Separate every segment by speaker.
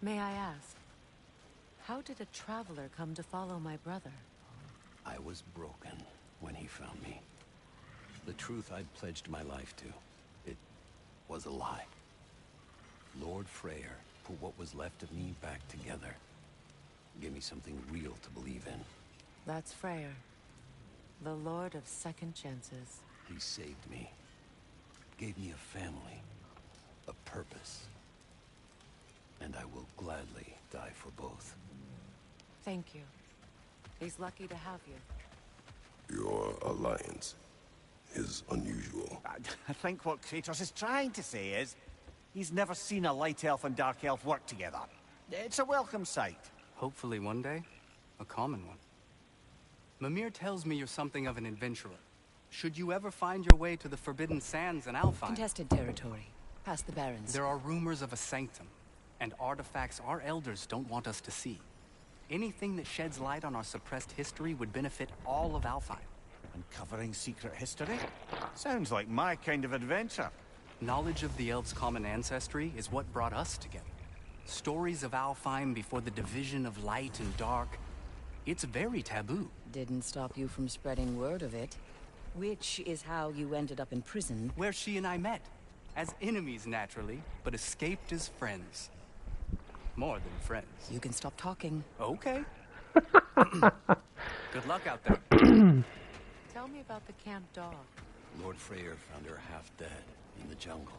Speaker 1: May I ask, how did a traveler come to follow my brother?
Speaker 2: I was broken when he found me. The truth I'd pledged my life to, it was a lie. Lord Freyr put what was left of me back together. Gave me something real to believe in.
Speaker 1: That's Freyr, the Lord of Second Chances.
Speaker 2: He saved me. Gave me a family. A purpose. And I will gladly die for both.
Speaker 1: Thank you. He's lucky to have you.
Speaker 3: Your alliance is unusual.
Speaker 4: I think what Kratos is trying to say is, he's never seen a light elf and dark elf work together. It's a welcome sight.
Speaker 5: Hopefully one day, a common one. Mimir tells me you're something of an adventurer. Should you ever find your way to the Forbidden Sands in Alfheim...
Speaker 1: Contested territory. Past the Barrens.
Speaker 5: There are rumors of a sanctum, and artifacts our elders don't want us to see. Anything that sheds light on our suppressed history would benefit all of Alfheim.
Speaker 4: Uncovering secret history? Sounds like my kind of adventure.
Speaker 5: Knowledge of the elves' common ancestry is what brought us together. Stories of Alfheim before the division of light and dark. It's very taboo.
Speaker 1: Didn't stop you from spreading word of it. Which is how you ended up in prison.
Speaker 5: Where she and I met. As enemies, naturally, but escaped as friends. More than friends.
Speaker 1: You can stop talking.
Speaker 5: Okay. Good luck out there.
Speaker 1: Tell me about the camp dog.
Speaker 2: Lord Freyr found her half dead in the jungle.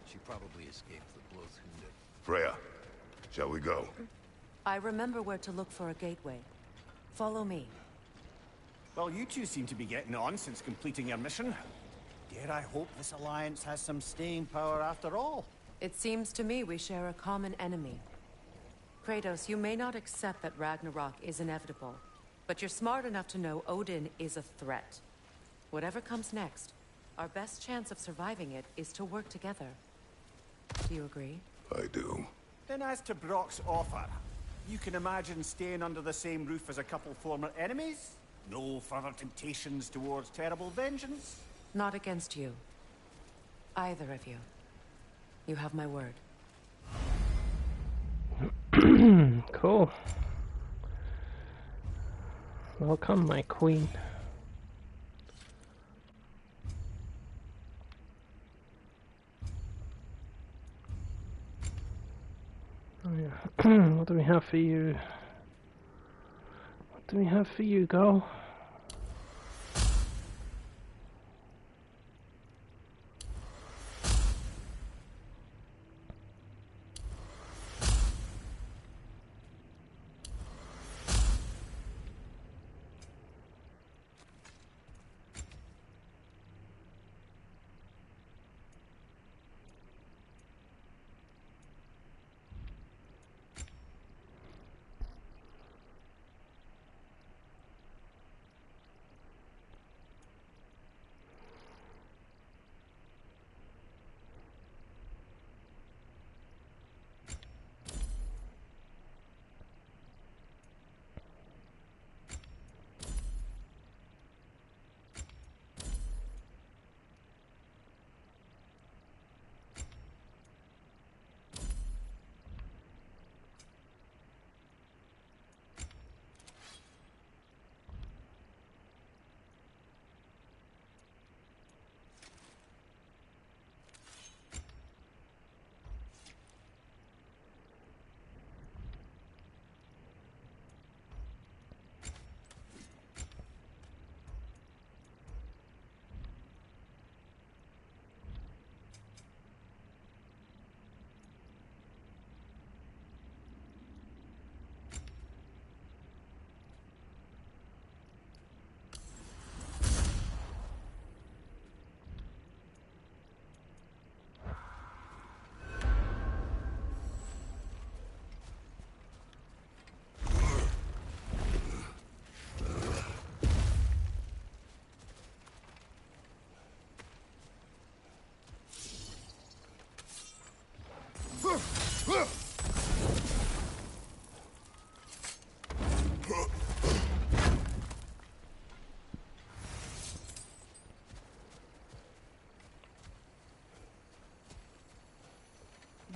Speaker 2: She probably escaped the blows wounded.
Speaker 3: Freya, shall we go?
Speaker 1: I remember where to look for a gateway. Follow me.
Speaker 4: Well, you two seem to be getting on since completing your mission. Dare I hope this alliance has some staying power after all?
Speaker 1: It seems to me we share a common enemy. Kratos, you may not accept that Ragnarok is inevitable, but you're smart enough to know Odin is a threat. Whatever comes next, our best chance of surviving it is to work together. Do you agree?
Speaker 3: I do.
Speaker 4: Then as to Brock's offer, you can imagine staying under the same roof as a couple former enemies? No further temptations towards terrible vengeance?
Speaker 1: Not against you. Either of you. You have my word.
Speaker 6: Cool. Welcome, my queen. Oh yeah. What do we have for you? What do we have for you, girl?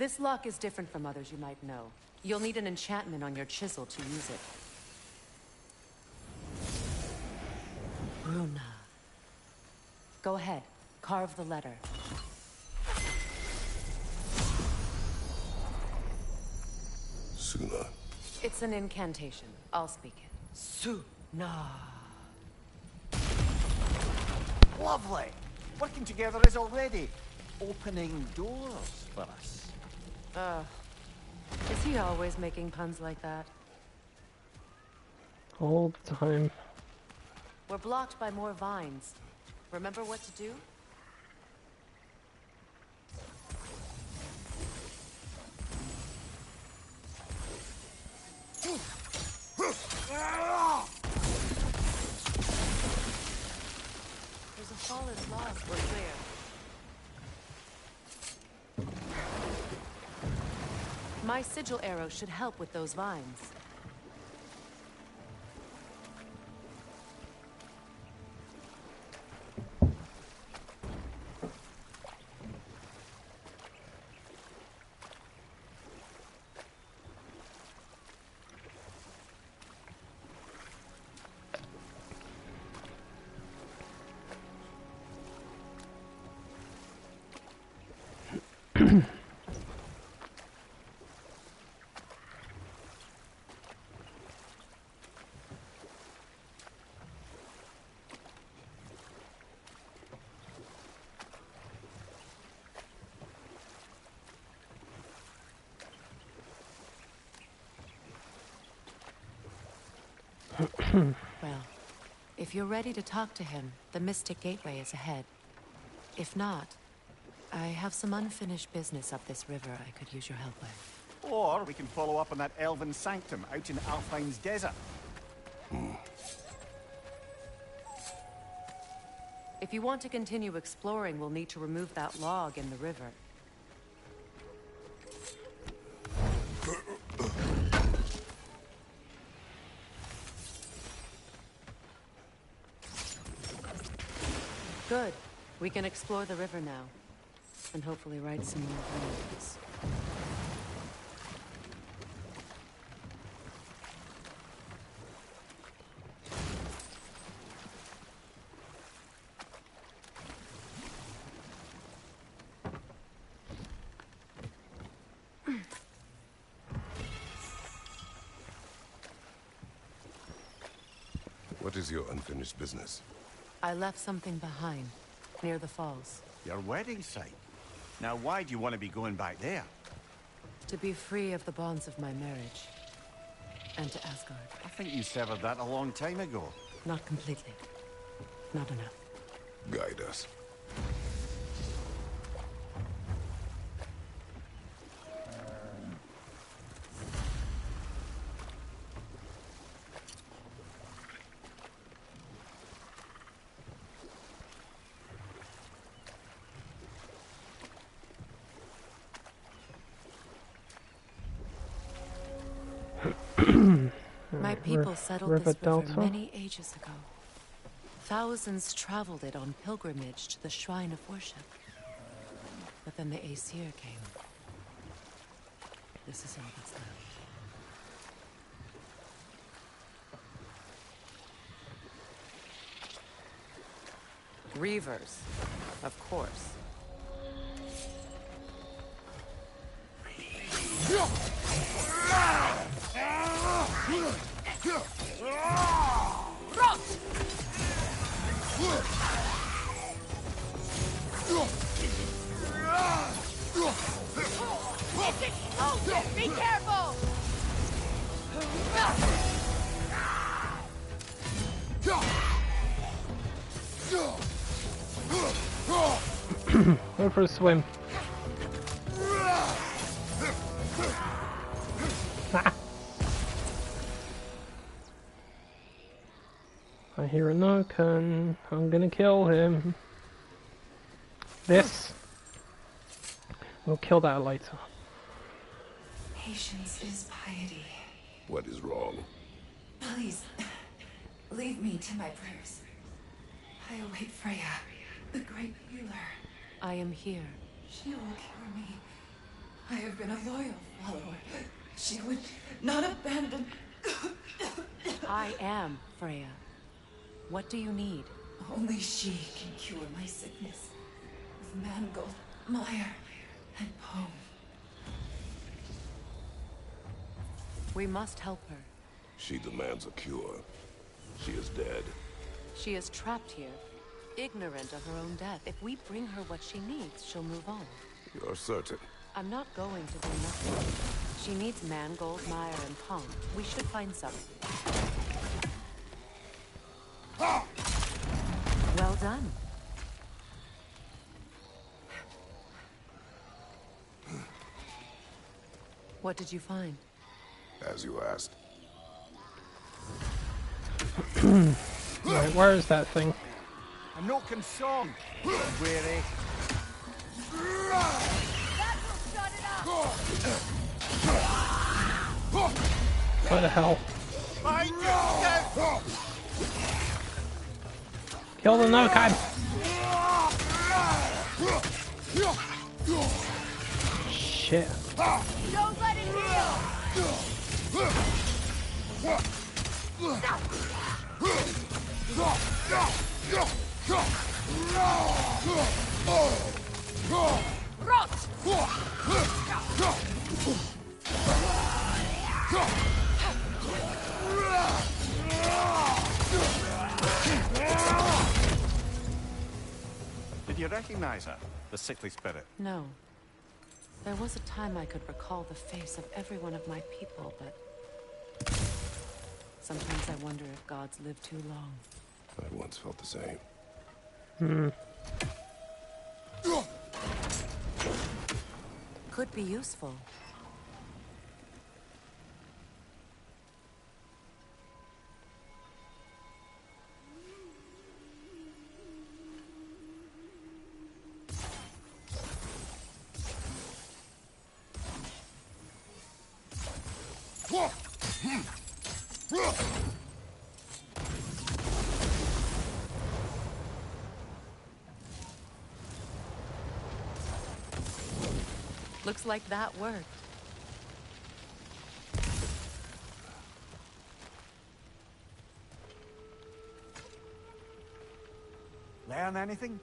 Speaker 1: This lock is different from others you might know. You'll need an enchantment on your chisel to use it. Runa. Go ahead. Carve the letter.
Speaker 3: Suna.
Speaker 1: It's an incantation. I'll speak it. Suna.
Speaker 4: Lovely! Working together is already opening doors for us.
Speaker 1: Is he always making puns like that?
Speaker 6: All the time.
Speaker 1: We're blocked by more vines. Remember what to do? There's a fallen log. We're clear. My sigil arrow should help with those vines. Well, if you're ready to talk to him, the Mystic Gateway is ahead. If not, I have some unfinished business up this river I could use your help with.
Speaker 4: Or we can follow up on that elven sanctum out in Alfine's desert.
Speaker 1: If you want to continue exploring, we'll need to remove that log in the river. Good. We can explore the river now. And hopefully right some more villages.
Speaker 3: What is your unfinished business?
Speaker 1: I left something behind, near the falls.
Speaker 4: Your wedding site. Now why do you want to be going back there?
Speaker 1: To be free of the bonds of my marriage. And to Asgard.
Speaker 4: I think you severed that a long time ago.
Speaker 1: Not completely. Not enough.
Speaker 3: Guide us.
Speaker 1: My people settled
Speaker 6: River
Speaker 1: this river
Speaker 6: Delta?
Speaker 1: many ages ago. Thousands traveled it on pilgrimage to the shrine of worship. But then the Aesir came. This is all that's left. Reavers, of course. Be careful!
Speaker 6: Go for a swim. I hear a Noken. I'm gonna kill him. This. We'll kill that later.
Speaker 7: Patience is piety.
Speaker 3: What is wrong?
Speaker 7: Please, leave me to my prayers. I await Freya, the great healer.
Speaker 1: I am here.
Speaker 7: She will cure me. I have been a loyal follower. She would not abandon...
Speaker 1: I am Freya. What do you need?
Speaker 7: Only she can cure my sickness. With mangold, mire, and poem.
Speaker 1: We must help her.
Speaker 3: She demands a cure. She is dead.
Speaker 1: She is trapped here, ignorant of her own death. If we bring her what she needs, she'll move on.
Speaker 3: You're certain?
Speaker 1: I'm not going to do nothing. She needs mangold, mire, and palm. We should find some. Well done. What did you find?
Speaker 3: As you asked.
Speaker 6: Right, where is that thing?
Speaker 4: A Noken song. Weary.
Speaker 6: What the hell? Kill the Nokan! Shit.
Speaker 8: Don't let it heal!
Speaker 4: Did you recognize her? The sickly spirit?
Speaker 1: No. There was a time I could recall the face of every one of my people, but... sometimes I wonder if gods live too long.
Speaker 3: I once felt the same.
Speaker 1: Could be useful. Looks like that worked.
Speaker 4: Learn anything?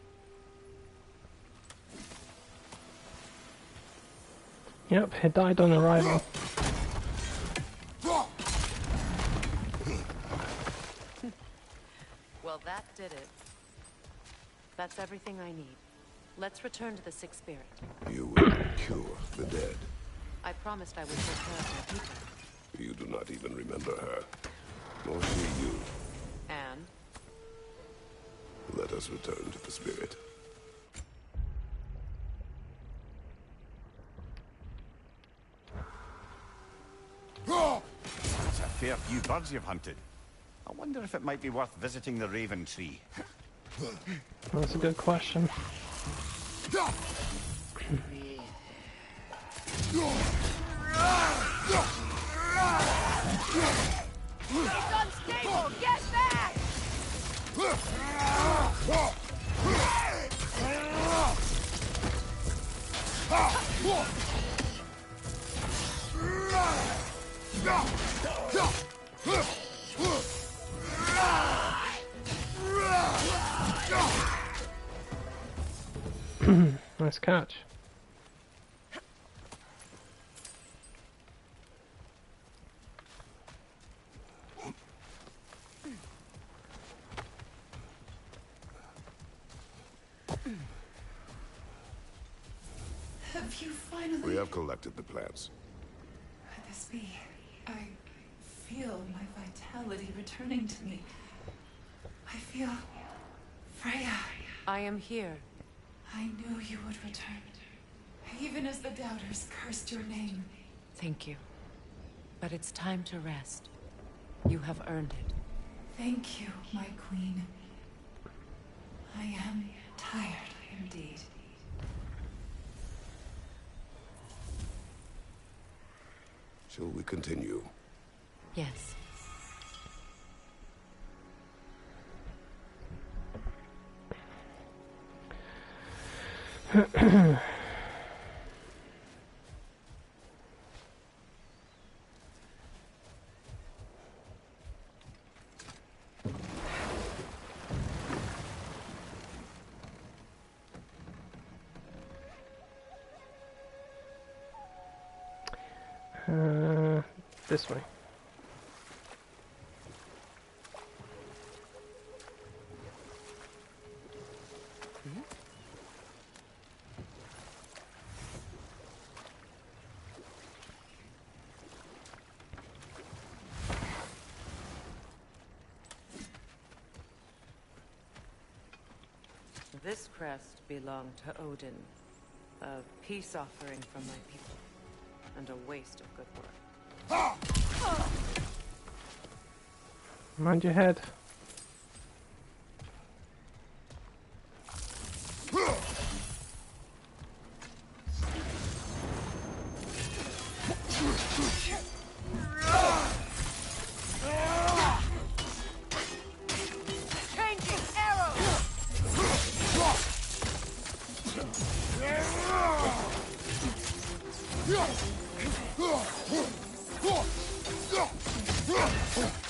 Speaker 6: Yep, he died on arrival.
Speaker 1: Well, that did it. That's everything I need. Let's return to the Sixth Spirit.
Speaker 3: You will cure the dead.
Speaker 1: I promised I would take care of my people.
Speaker 3: You do not even remember her. Nor she you.
Speaker 1: And?
Speaker 3: Let us return to the spirit.
Speaker 4: That's a fair few birds you've hunted. I wonder if it might be worth visiting the Raven Tree.
Speaker 6: That's a good question.
Speaker 8: It's unstable! Get back!
Speaker 6: Nice catch.
Speaker 7: Have you finally...
Speaker 3: We have collected the plants.
Speaker 7: Could this be? I feel my vitality returning to me. I feel... Freya.
Speaker 1: I am here.
Speaker 7: I knew you would return. Even as the doubters cursed your name.
Speaker 1: Thank you. But it's time to rest. You have earned it.
Speaker 7: Thank you, my queen. I am tired indeed.
Speaker 3: Shall we continue?
Speaker 1: Yes.
Speaker 6: This way.
Speaker 1: This crest belonged to Odin, a peace offering from my people, and a waste of good work.
Speaker 6: Mind your head.
Speaker 8: Changing arrows!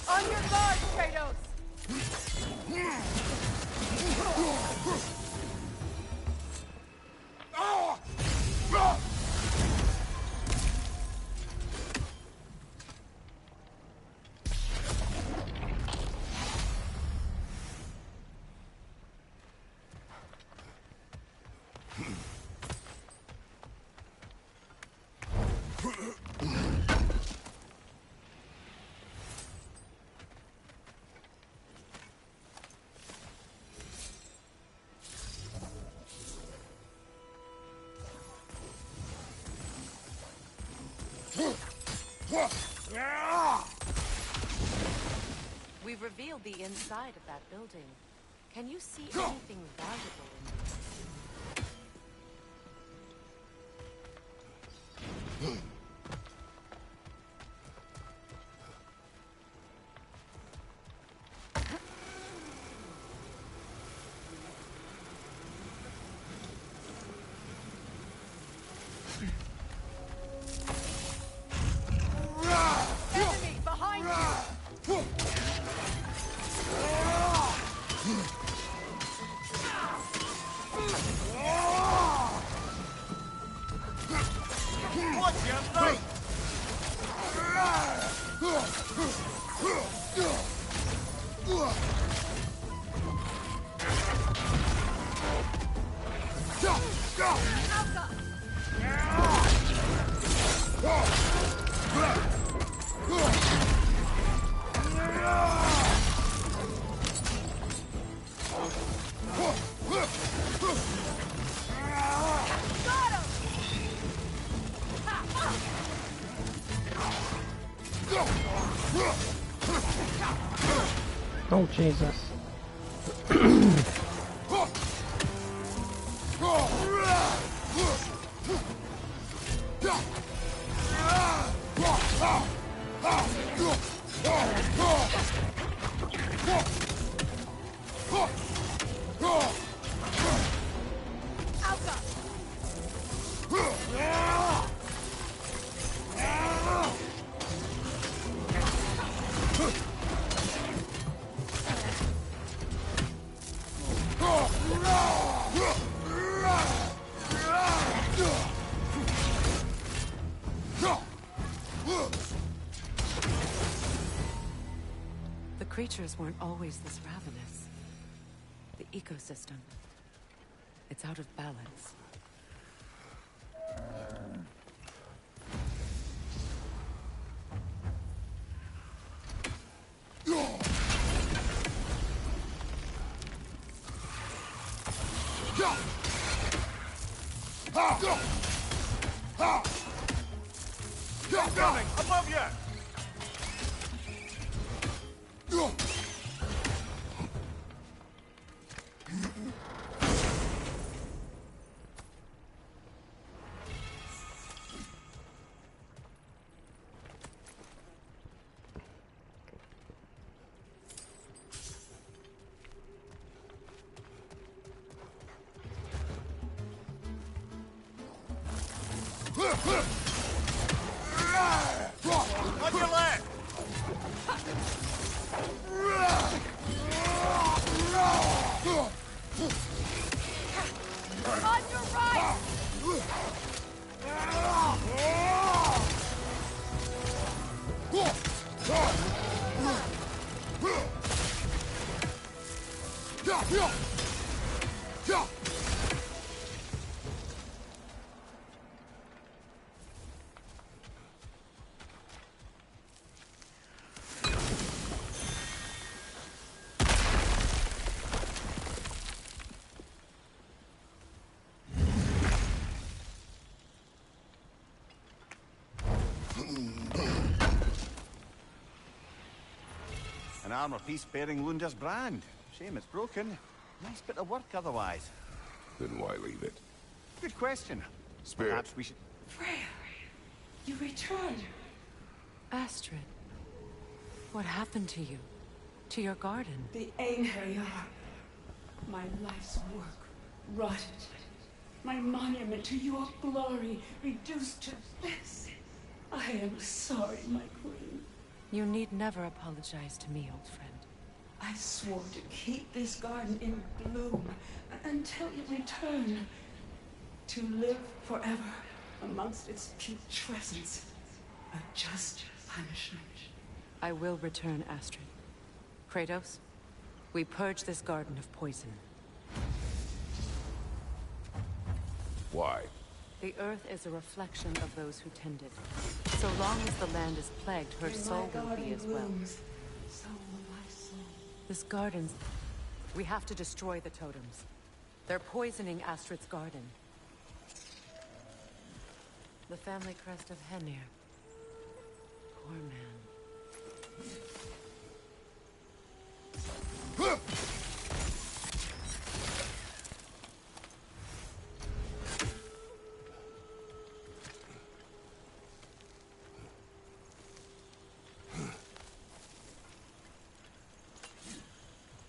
Speaker 8: On your guard, Kratos!
Speaker 1: We've revealed the inside of that building. Can you see anything valuable in there?
Speaker 8: Enemy behind you!
Speaker 4: Watch your right!
Speaker 6: Oh, Jesus.
Speaker 1: The creatures weren't always this ravenous. The ecosystem, it's out of balance.
Speaker 4: Coming! Above you! On your left!
Speaker 8: On your right!
Speaker 4: An armor piece bearing Lunda's brand. Shame it's broken. Nice bit of work otherwise.
Speaker 3: Then why leave it?
Speaker 4: Good question.
Speaker 3: Spirit.
Speaker 4: Perhaps we should...
Speaker 7: Freya, you returned.
Speaker 1: Astrid, what happened to you? To your garden?
Speaker 7: The Einherjar. My life's work rotted. My monument to your glory reduced to this. I am sorry, my queen.
Speaker 1: You need never apologize to me, old friend.
Speaker 7: I swore to keep this garden in bloom until you return. To live forever amongst its putrescence. A just punishment.
Speaker 1: I will return, Astrid. Kratos, we purge this garden of poison.
Speaker 3: Why?
Speaker 1: The earth is a reflection of those who tend it. So long as the land is plagued, her soul will be as well.
Speaker 7: So will my soul.
Speaker 1: This garden's... We have to destroy the totems. They're poisoning Astrid's garden. The family crest of Henir. Poor man.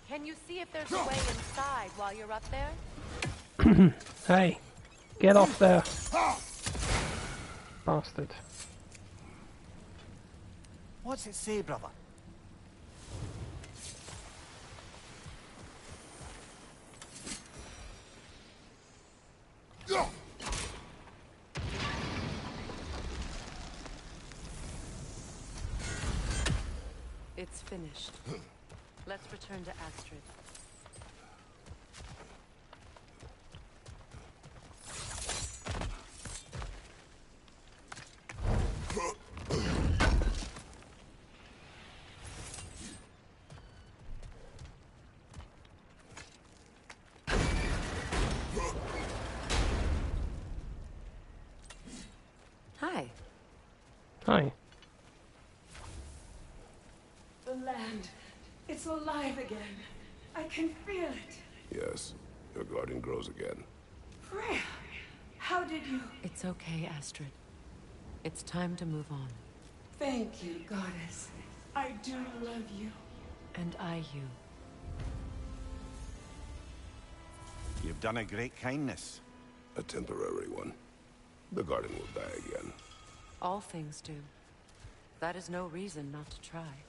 Speaker 1: Can you see if there's a way inside while you're up there?
Speaker 6: Hey, get off there. Bastard.
Speaker 4: What's it say, brother?
Speaker 1: It's finished. Let's return to Astrid. Hi.
Speaker 6: Hi.
Speaker 7: The land. It's alive again. I can feel it.
Speaker 3: Yes, your garden grows again.
Speaker 7: Freya, how did you...
Speaker 1: It's okay, Astrid. It's time to move on.
Speaker 7: Thank you, goddess. I do love you.
Speaker 1: And I you.
Speaker 4: You've done a great kindness.
Speaker 3: A temporary one. The garden will die again.
Speaker 1: All things do. That is no reason not to try.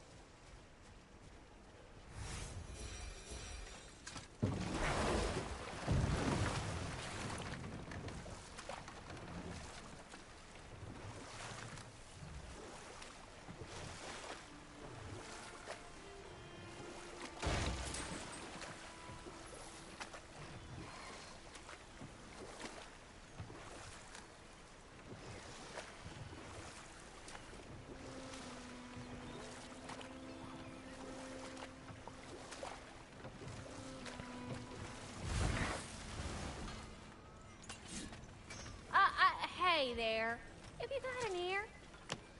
Speaker 9: Hey there. If you got an ear,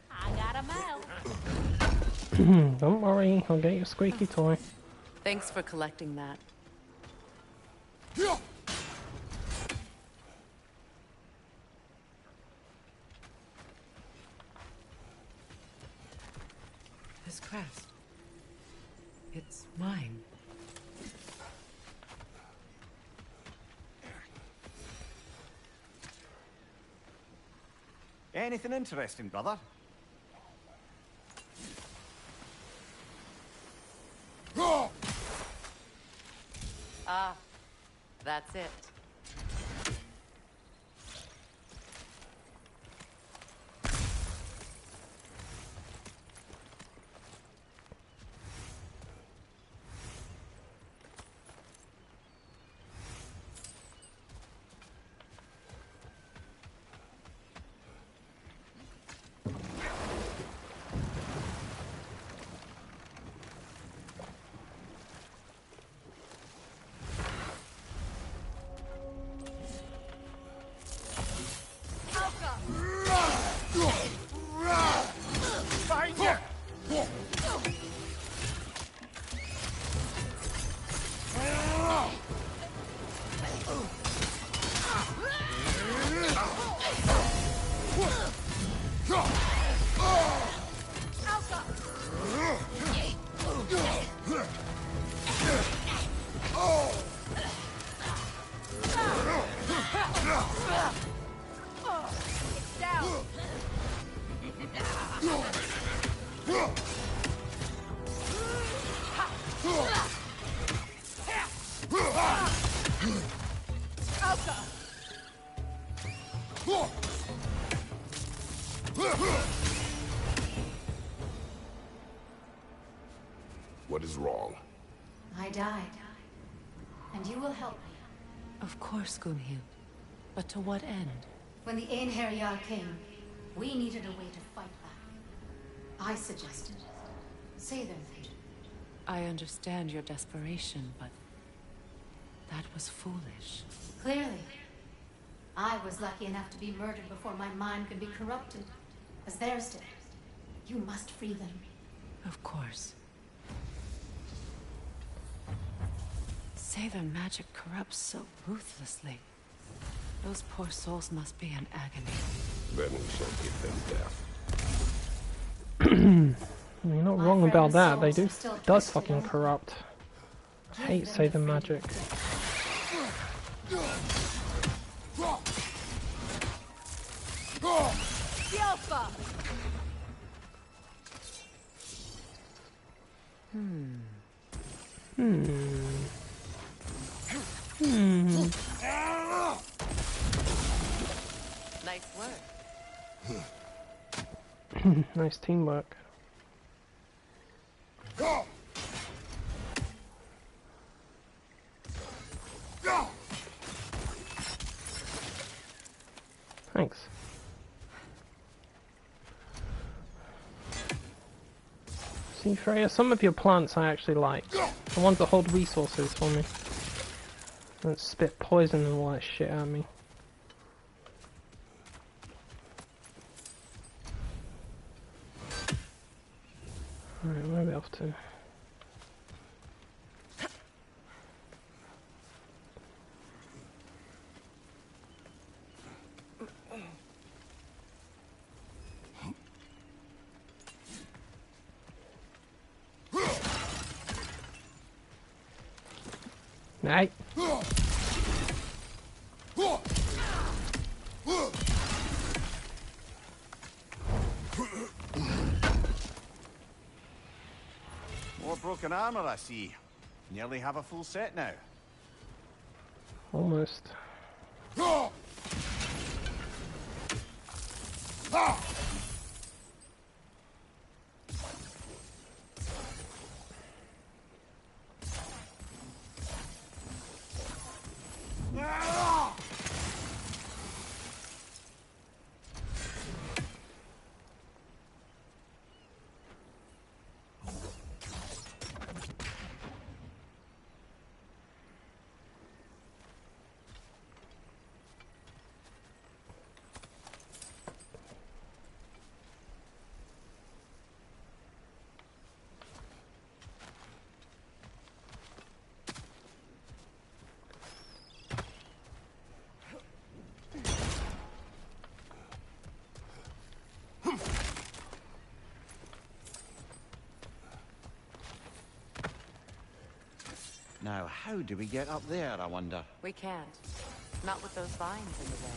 Speaker 9: I got a mouth.
Speaker 6: Don't worry, I'll get your squeaky toy.
Speaker 1: Thanks for collecting that. This crest. It's mine.
Speaker 4: Anything interesting, brother?
Speaker 1: Ah, that's it.
Speaker 10: died. And you will help me.
Speaker 1: Of course, Gunhild. But to what end?
Speaker 10: When the Einherjar came, we needed a way to fight back. I suggested, say their magic.
Speaker 1: I understand your desperation, but that was foolish.
Speaker 10: Clearly. I was lucky enough to be murdered before my mind could be corrupted, as theirs did. You must free them.
Speaker 1: Of course. Say their magic corrupts so ruthlessly. Those poor souls must be in agony.
Speaker 3: Then we shall give them death.
Speaker 6: You're not wrong about that. They does fucking corrupt. I hate say the magic.
Speaker 8: The Alpha!
Speaker 1: Nice work.
Speaker 6: Nice teamwork. Thanks. See, Freya, some of your plants I actually like. The ones that hold resources for me. Don't spit poison and all that shit at me. Alright, where are we off to? Right.
Speaker 4: More broken armor, I see. Nearly have a full set now.
Speaker 6: Almost.
Speaker 4: Now, how do we get up there, I wonder?
Speaker 1: We can't. Not with those vines in the way.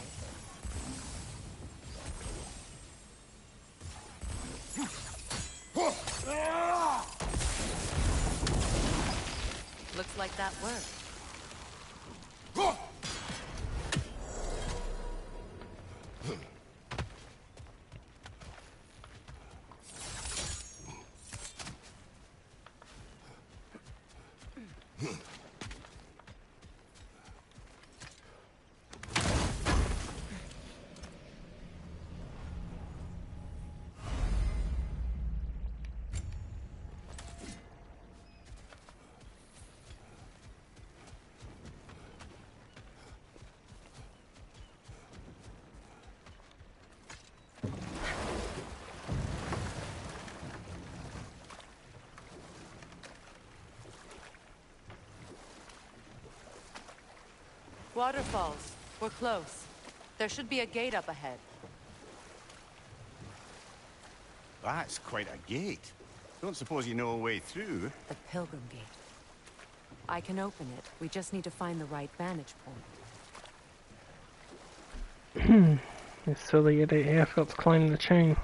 Speaker 1: Looks like that worked. Waterfalls. We're close. There should be a gate up ahead.
Speaker 4: That's quite a gate. Don't suppose you know a way through?
Speaker 1: The Pilgrim Gate. I can open it. We just need to find the right vantage point.
Speaker 6: It's silly that it effort to climb the chain.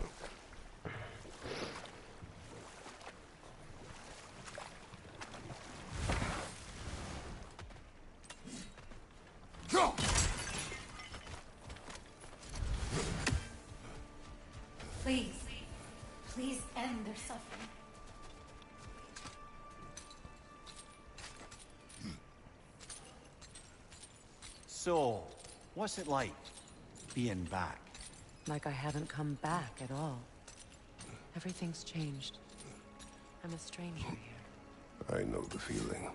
Speaker 10: Please, please end their suffering.
Speaker 4: So, what's it like, being back?
Speaker 1: Like I haven't come back at all. Everything's changed. I'm a stranger here.
Speaker 3: I know the feeling.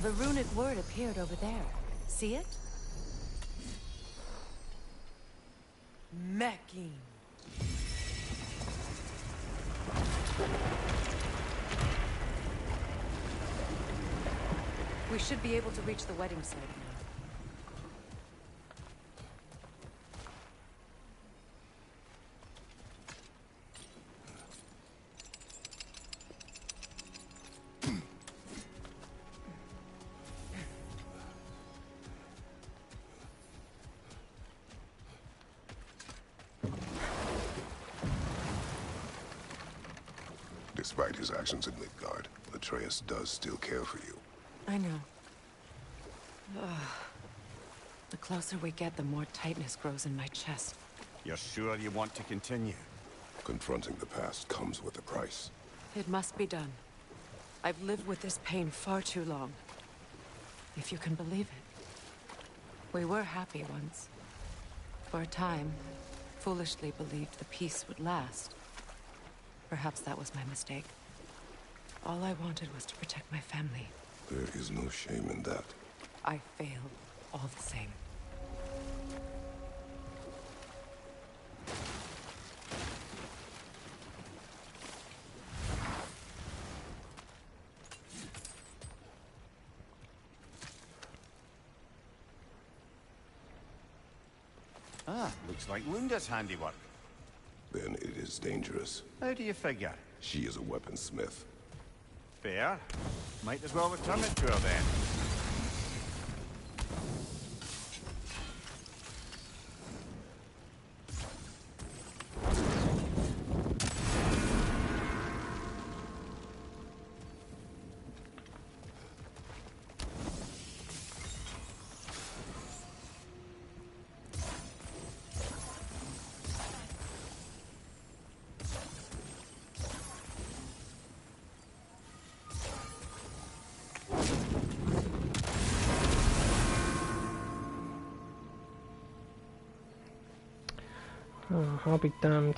Speaker 1: The runic word appeared over there. See it? Mecking. We should be able to reach the wedding site now.
Speaker 3: Despite his actions in Midgard, Atreus does still care for you.
Speaker 1: I know. Ugh. The closer we get, the more tightness grows in my chest.
Speaker 4: You're sure you want to continue?
Speaker 3: Confronting the past comes with a price.
Speaker 1: It must be done. I've lived with this pain far too long. If you can believe it. We were happy once. For a time, foolishly believed the peace would last. Perhaps that was my mistake. All I wanted was to protect my family.
Speaker 3: There is no shame in that.
Speaker 1: I failed, all the same.
Speaker 4: Ah, looks like Lunda's handiwork.
Speaker 3: Then it is dangerous.
Speaker 4: How do you figure?
Speaker 3: She is a weaponsmith.
Speaker 4: Fair. Might as well return it to her then.
Speaker 6: Oh, I'll be damned.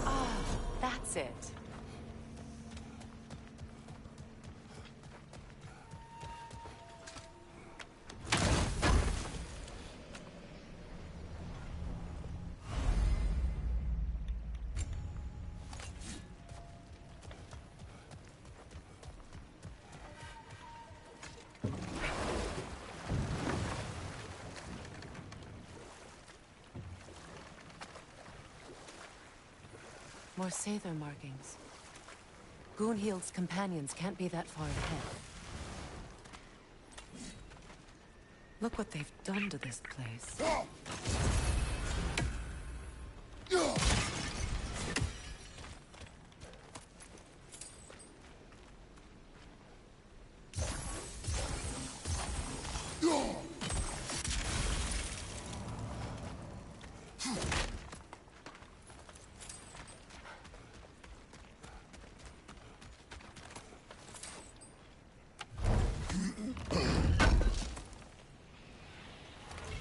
Speaker 1: Ah, that's it. More Sather markings. Gunhild's companions can't be that far ahead. Look what they've done to this place.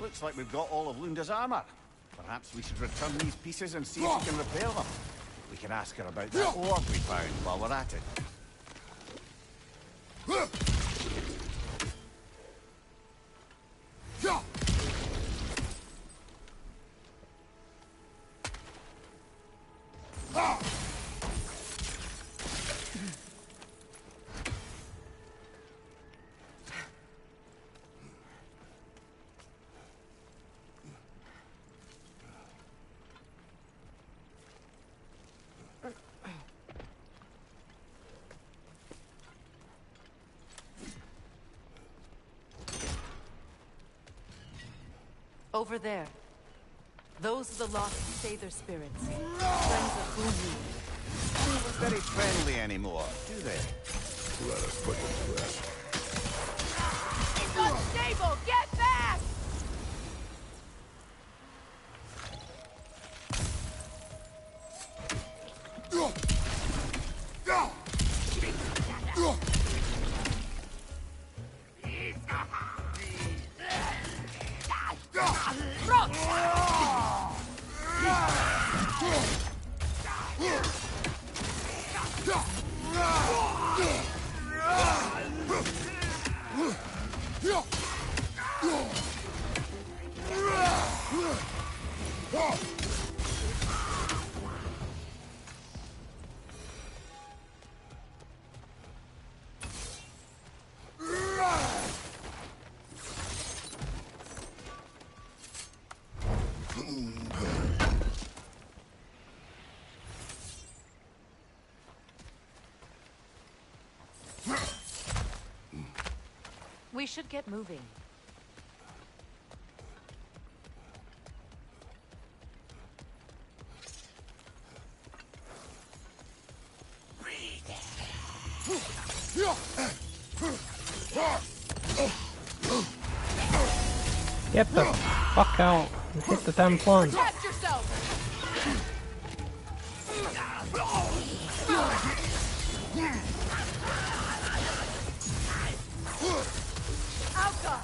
Speaker 4: Looks like we've got all of Lunda's armor. Perhaps we should return these pieces and see if we can repair them. We can ask her about that orb we found while we're at it.
Speaker 1: Over there. Those are the lost Sather spirits. Friends of Gunhi.
Speaker 4: Don't look very friendly anymore, do they?
Speaker 3: Let us put them to rest.
Speaker 8: It's unstable! Get back! We should get moving.
Speaker 6: Get the fuck out and hit the damn plant.
Speaker 8: Protect yourself! Alka!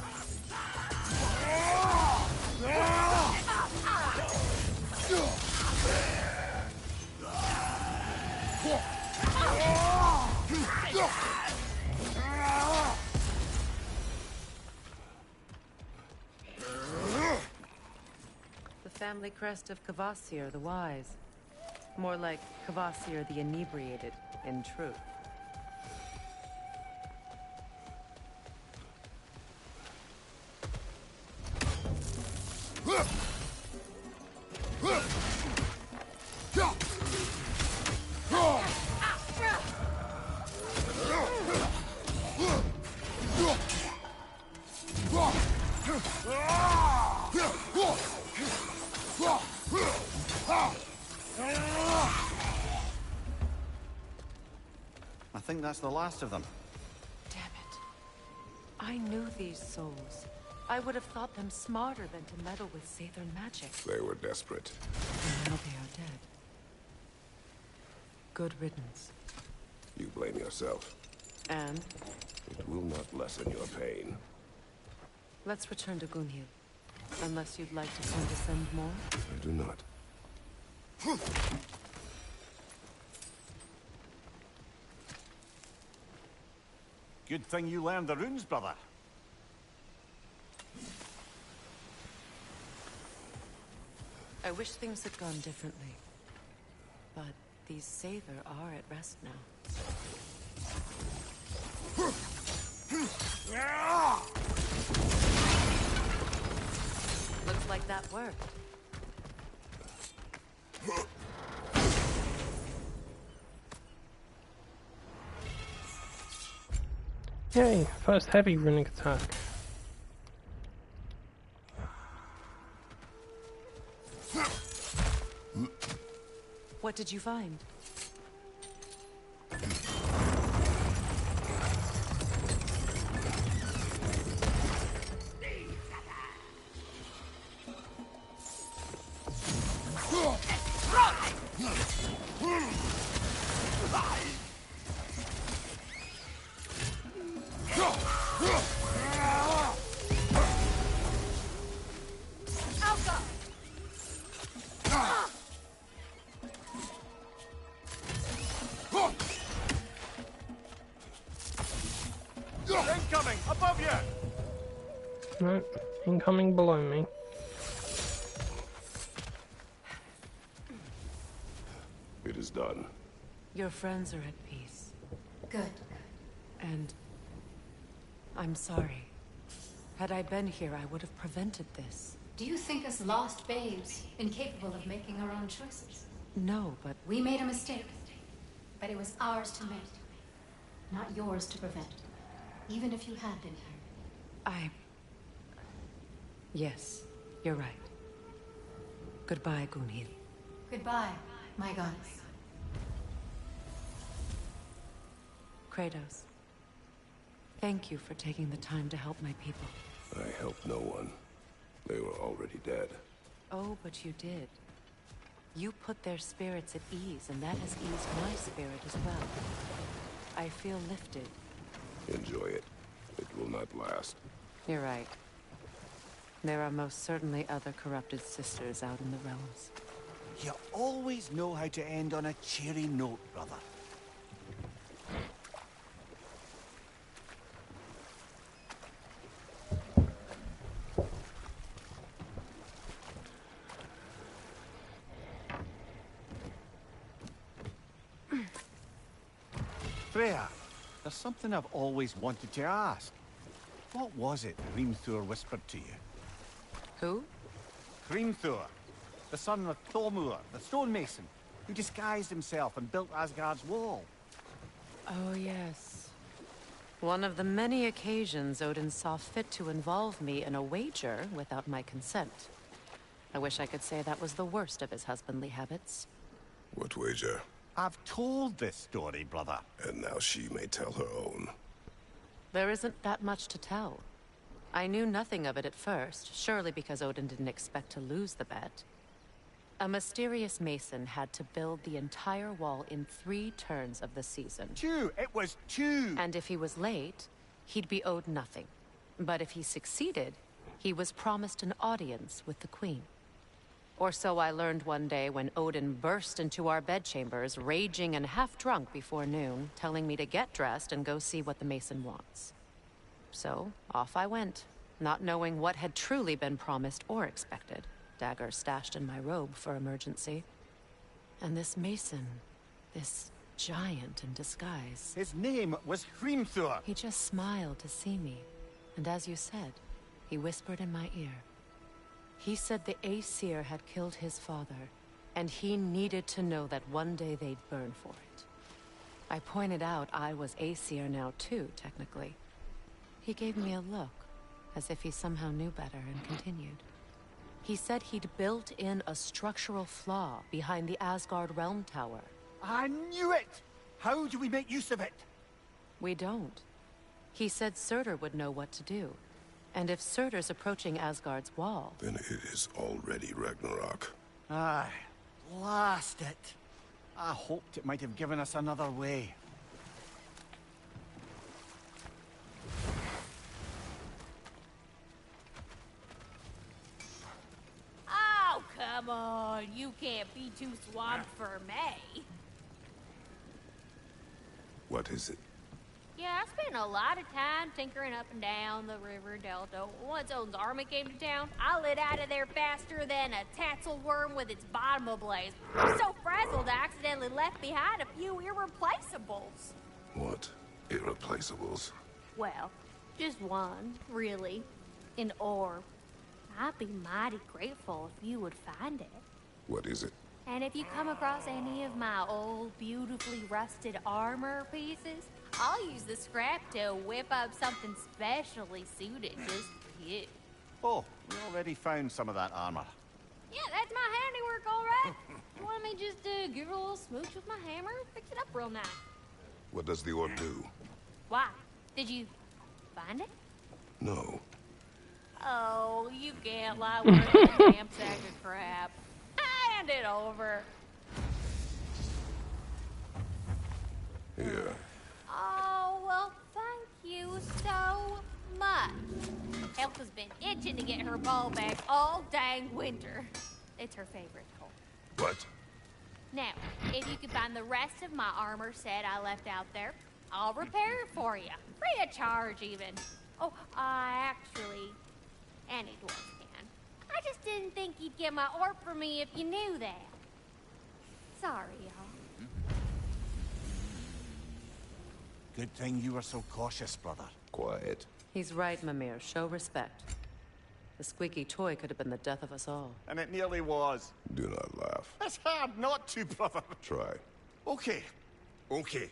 Speaker 1: The family crest of Kvasir the Wise. More like Kvasir the Inebriated, in truth.
Speaker 4: I think that's the last of them.
Speaker 1: Damn it. I knew these souls. I would have thought them smarter than to meddle with Sather magic.
Speaker 3: They were desperate.
Speaker 1: And now they are dead. Good riddance.
Speaker 3: You blame yourself.
Speaker 1: And
Speaker 3: It will not lessen your pain.
Speaker 1: let's return to Gunhi. Unless you'd like to send more?
Speaker 3: I do not.
Speaker 4: Good thing you learned the runes, brother.
Speaker 1: I wish things had gone differently. But these Sather are at rest now. Looks like that worked.
Speaker 6: Yay, first heavy runic attack.
Speaker 1: What did you find?
Speaker 4: Incoming! Above you!
Speaker 6: No, incoming below me.
Speaker 3: It is done.
Speaker 1: Your friends are at peace.
Speaker 10: Good.
Speaker 1: And I'm sorry. Had I been here, I would have prevented this.
Speaker 10: Do you think us lost babes, incapable of making our own choices?
Speaker 1: No, but
Speaker 10: We made a mistake, but it was ours to make, not yours to prevent. Even if you had been here.
Speaker 1: Yes. You're right. Goodbye, Gunhild.
Speaker 10: Goodbye, my goddess.
Speaker 1: Kratos. Thank you for taking the time to help my people.
Speaker 3: I helped no one. They were already dead.
Speaker 1: Oh, but you did. You put their spirits at ease, and that has eased my spirit as well. I feel lifted.
Speaker 3: Enjoy it. It will not last.
Speaker 1: You're right. There are most certainly other corrupted sisters out in the realms.
Speaker 4: You always know how to end on a cheery note, brother. Freya, there's something I've always wanted to ask. What was it Hrimthur whispered to you?
Speaker 1: Who?
Speaker 4: Hrimthur, the son of Thormur, the stonemason, who disguised himself and built Asgard's wall.
Speaker 1: Oh, yes. One of the many occasions Odin saw fit to involve me in a wager without my consent. I wish I could say that was the worst of his husbandly habits.
Speaker 3: What wager?
Speaker 4: I've told this story, brother.
Speaker 3: And now she may tell her own.
Speaker 1: There isn't that much to tell. I knew nothing of it at first, surely because Odin didn't expect to lose the bet. A mysterious mason had to build the entire wall in 3 turns of the season.
Speaker 4: 2! It was 2!
Speaker 1: And if he was late, he'd be owed nothing. But if he succeeded, he was promised an audience with the queen. Or so I learned one day when Odin burst into our bedchambers, raging and half-drunk before noon, telling me to get dressed and go see what the mason wants. So, off I went, not knowing what had truly been promised or expected, dagger stashed in my robe for emergency. And this mason, this giant in disguise...
Speaker 4: His name was Hrimthur!
Speaker 1: He just smiled to see me, and as you said, he whispered in my ear. He said the Aesir had killed his father, and he needed to know that one day they'd burn for it. I pointed out I was Aesir now too, technically. He gave me a look, as if he somehow knew better, and continued. He said he'd built in a structural flaw behind the Asgard Realm Tower.
Speaker 4: I knew it! How do we make use of it?
Speaker 1: We don't. He said Surtur would know what to do. And if Surtur's approaching Asgard's wall...
Speaker 3: Then it is already Ragnarok.
Speaker 4: Aye, blast it. I hoped it might have given us another way.
Speaker 9: Oh, come on. You can't be too swamped for me.
Speaker 3: What is it?
Speaker 9: Yeah, I spent a lot of time tinkering up and down the river delta. Once Odin's army came to town, I lit out of there faster than a tassel worm with its bottom ablaze. I was so frazzled I accidentally left behind a few irreplaceables.
Speaker 3: What? Irreplaceables?
Speaker 9: Well, just one, really. An orb. I'd be mighty grateful if you would find it.
Speaker 3: What is it?
Speaker 9: And if you come across any of my old, beautifully rusted armor pieces, I'll use the scrap to whip up something specially suited just for you.
Speaker 4: Oh, we already found some of that armor.
Speaker 9: Yeah, that's my handiwork, all right. You want me just to give it a little smooch with my hammer? Fix it up real nice.
Speaker 3: What does the orb do?
Speaker 9: Why? Did you find it?
Speaker 3: No.
Speaker 9: Oh, you can't lie with a damn sack of crap. Hand it over.
Speaker 3: Here.
Speaker 9: Oh, well, thank you so much. Elsa's been itching to get her ball back all dang winter. It's her favorite toy.
Speaker 3: What?
Speaker 9: Now, if you could find the rest of my armor set I left out there, I'll repair it for you. Free of charge, even. Oh, actually, any dwarf can. I just didn't think you'd get my orb for me if you knew that. Sorry, y'all.
Speaker 4: Good thing you were so cautious, brother.
Speaker 3: Quiet.
Speaker 1: He's right, Mimir. Show respect. The squeaky toy could have been the death of us all.
Speaker 4: And it nearly was.
Speaker 3: Do not laugh.
Speaker 4: It's hard not to, brother.
Speaker 3: Try.
Speaker 4: Okay. Okay.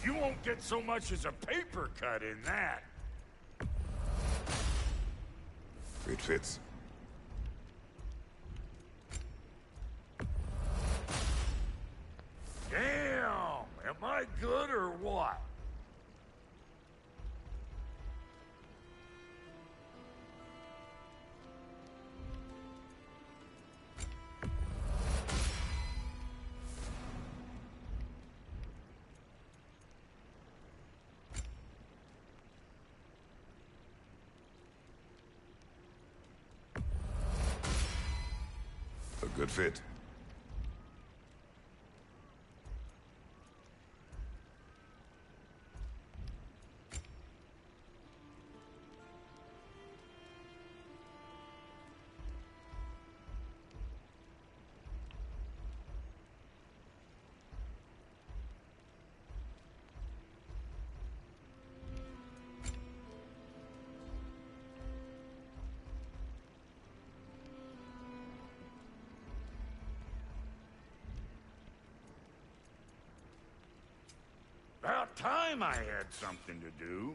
Speaker 11: You won't get so much as a paper cut in that.
Speaker 3: It fits.
Speaker 11: Damn! Am I good or what?
Speaker 3: A good fit.
Speaker 11: About time I had something to do.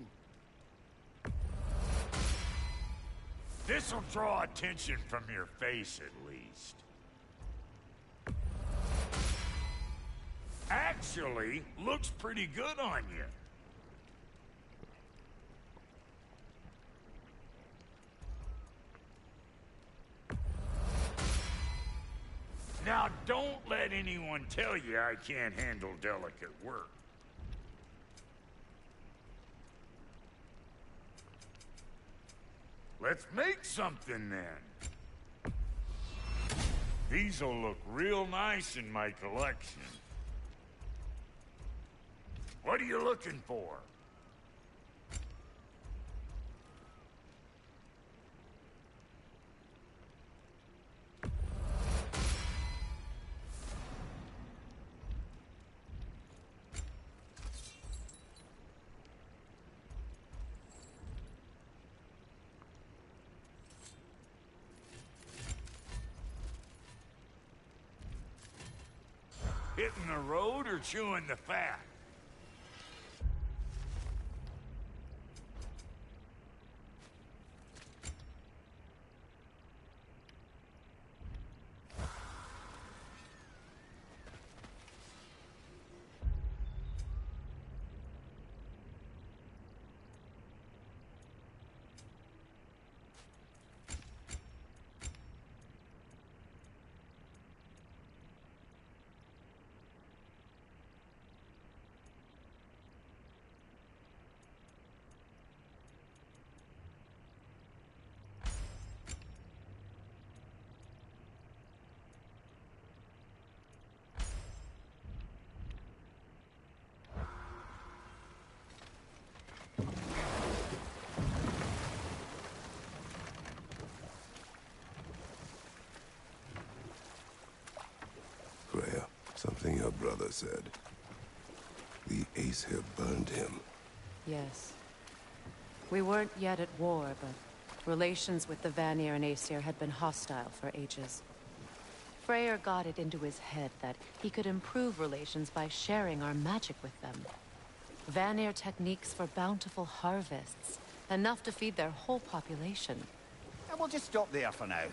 Speaker 11: This'll draw attention from your face, at least. Actually, looks pretty good on you. Now, don't let anyone tell you I can't handle delicate work. Let's make something then. These'll look real nice in my collection. What are you looking for? Hitting the road or chewing the fat?
Speaker 3: Freya, something your brother said. The Aesir burned him.
Speaker 1: Yes. We weren't yet at war, but relations with the Vanir and Aesir had been hostile for ages. Freyr got it into his head that he could improve relations by sharing our magic with them. Vanir techniques for bountiful harvests, enough to feed their whole population.
Speaker 4: And we'll just stop there for now.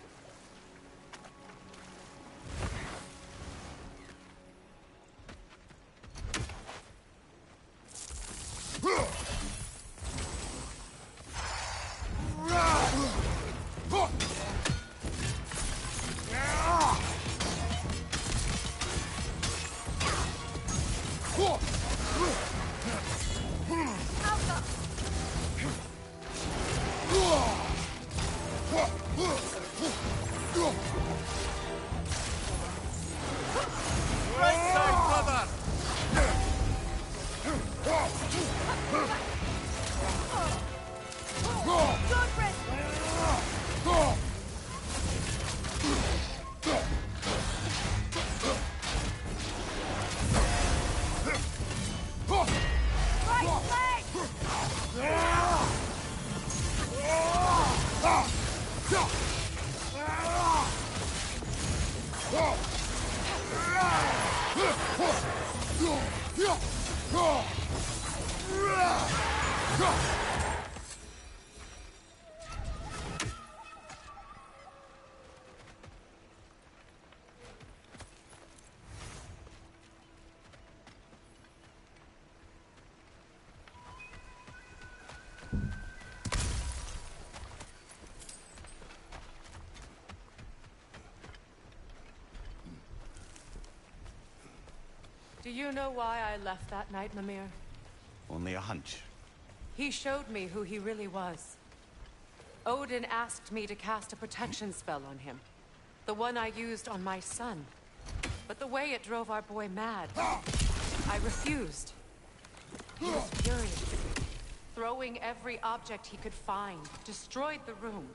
Speaker 1: Do you know why I left that night, Mimir?
Speaker 4: Only a hunch.
Speaker 1: He showed me who he really was. Odin asked me to cast a protection spell on him. The one I used on my son. But the way it drove our boy mad, I refused. He was furious. Throwing every object he could find, destroyed the room.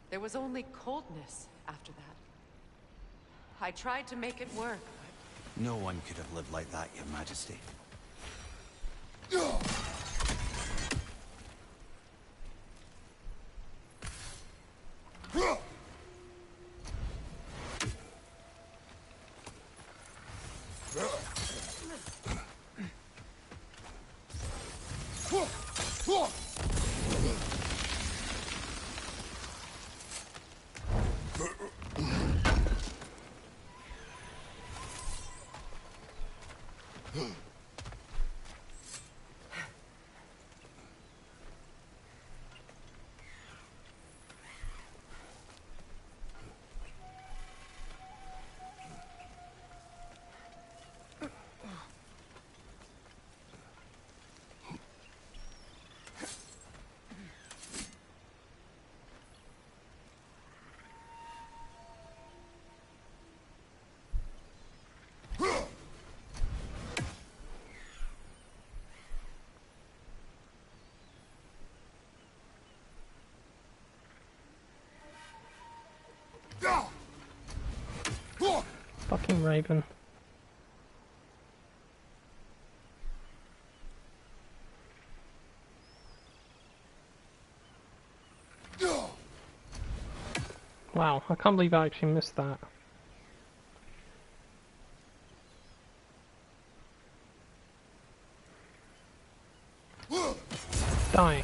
Speaker 1: There was only coldness after that. I tried to make it work.
Speaker 4: No one could have lived like that, Your Majesty.
Speaker 6: Fucking Raven. Wow, I can't believe I actually missed that. Die.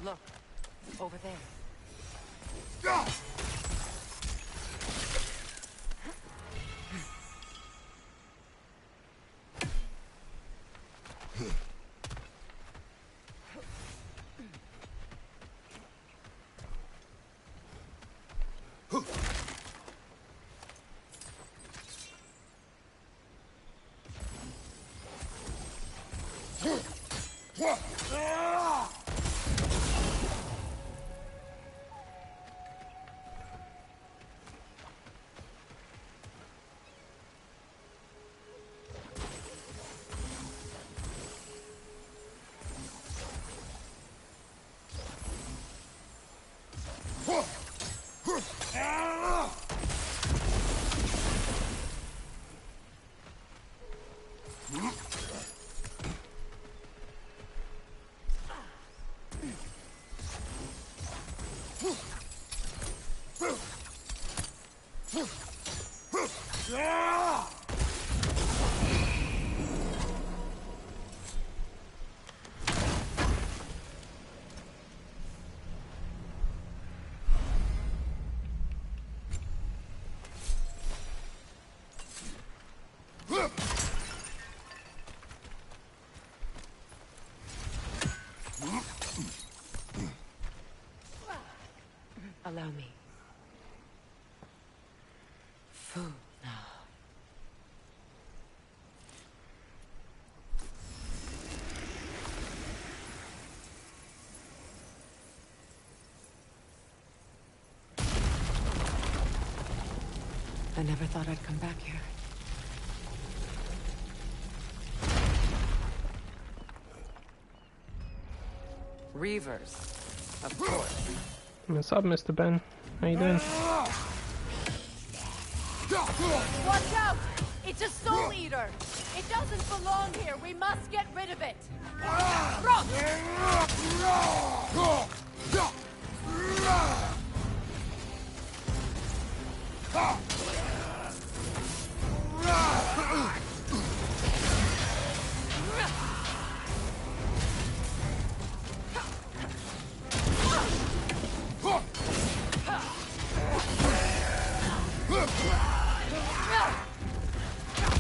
Speaker 1: Look, over there. Allow me. Food now. I never thought I'd come back here. Reavers, of course.
Speaker 6: What's up, Mr. Ben? How you doing?
Speaker 8: Watch out! It's a soul eater! It doesn't belong here! We must get rid of it! Run!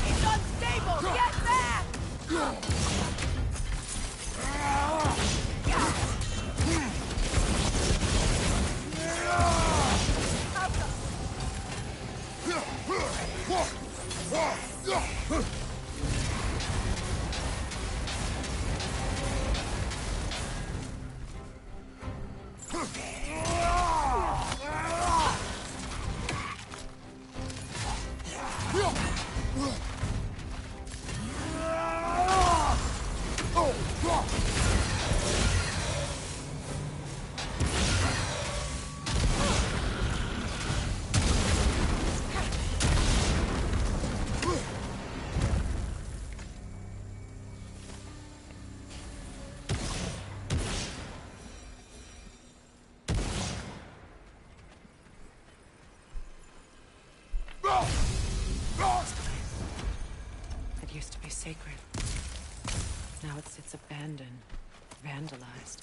Speaker 8: It's unstable! Get back!
Speaker 1: It used to be sacred. Now it sits abandoned, vandalized.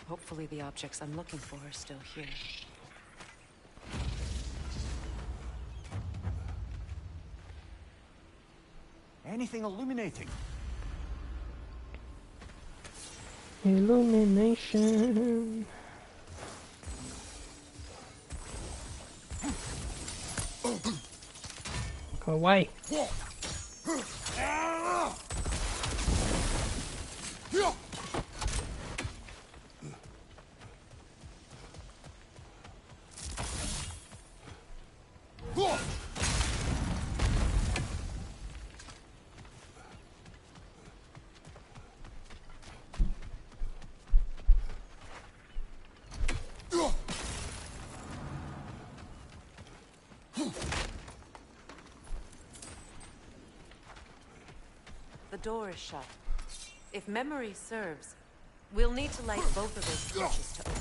Speaker 1: Hopefully the objects I'm looking for are still here.
Speaker 4: Anything illuminating?
Speaker 6: Illumination. Go away.
Speaker 1: The door is shut. If memory serves, we'll need to light both of those torches to open it.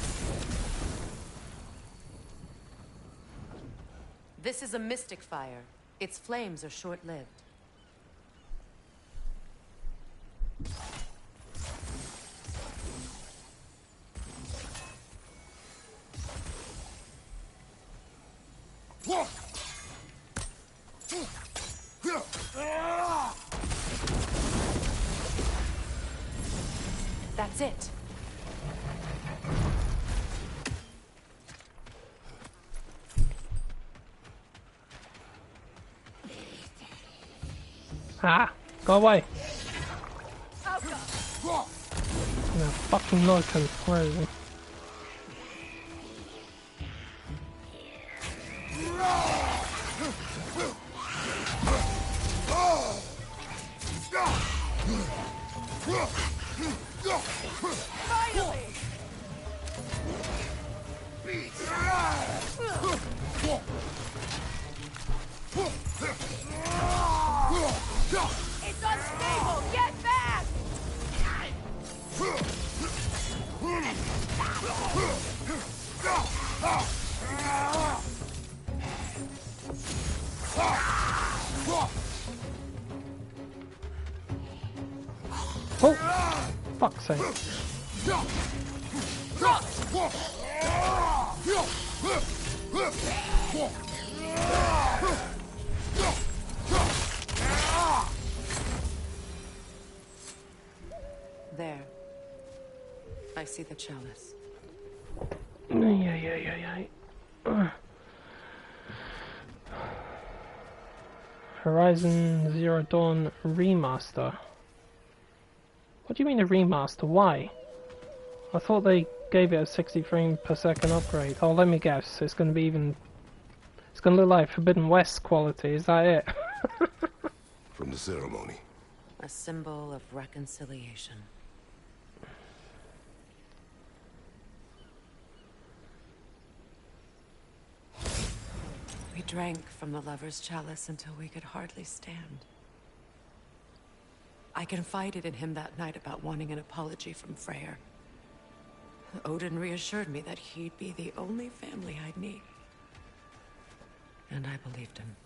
Speaker 1: This is a mystic fire. Its flames are short-lived. That's it.
Speaker 6: Ah, go away.
Speaker 8: Alka!
Speaker 6: No, fucking Norton. Where is he?
Speaker 8: Finally! It's unstable! Get back!
Speaker 6: Oh, fuck's sake.
Speaker 1: There. I see the chalice.
Speaker 6: Horizon Zero Dawn Remaster. What do you mean a remaster? Why? I thought they gave it a 60 frame per second upgrade. Oh, let me guess. It's going to be even... It's going to look like Forbidden West quality. Is that it?
Speaker 3: From the ceremony.
Speaker 1: A symbol of reconciliation. We drank from the lover's chalice until we could hardly stand. I confided in him that night about wanting an apology from Freyr. Odin reassured me that he'd be the only family I'd need. And I believed him.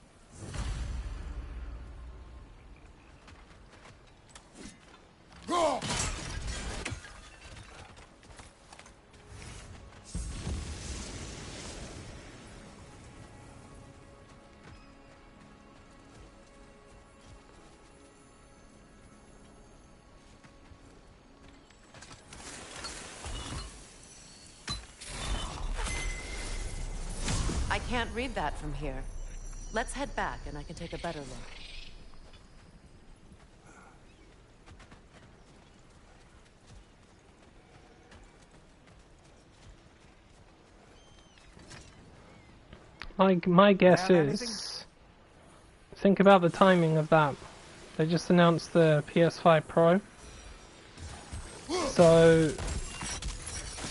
Speaker 1: I can't read that from here. Let's head back and I can take a better look.
Speaker 6: My guess is, think about the timing of that. They just announced the PS5 Pro, so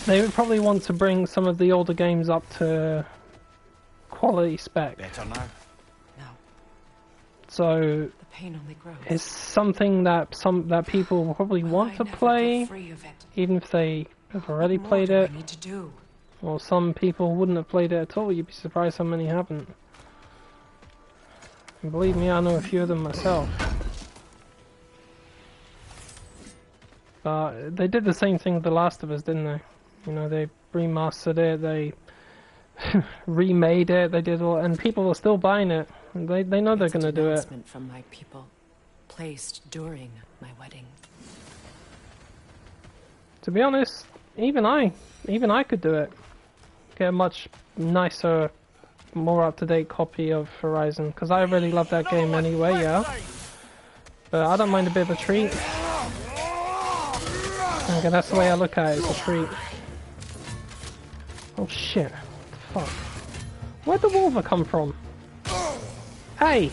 Speaker 6: they would probably want to bring some of the older games up to quality spec.
Speaker 4: Better now?
Speaker 1: No.
Speaker 6: So
Speaker 1: The pain only grows.
Speaker 6: it's something that people will probably want to play, even if they have already played it.
Speaker 1: Need to do.
Speaker 6: Or some people wouldn't have played it at all. You'd be surprised how many haven't. And believe me, I know a few of them myself. But they did the same thing with The Last of Us, didn't they? You know, they remastered it, they remade it, they did all, and people are still buying it. They know they're going to do it.
Speaker 1: From my people, placed during my wedding.
Speaker 6: To be honest, even I could do it. Get a much nicer, more up-to-date copy of Horizon, because I really love that game anyway, yeah. But I don't mind a bit of a treat. Okay, that's the way I look at it, it's a treat. Oh shit, what the fuck? Where'd the wolver come from? Hey!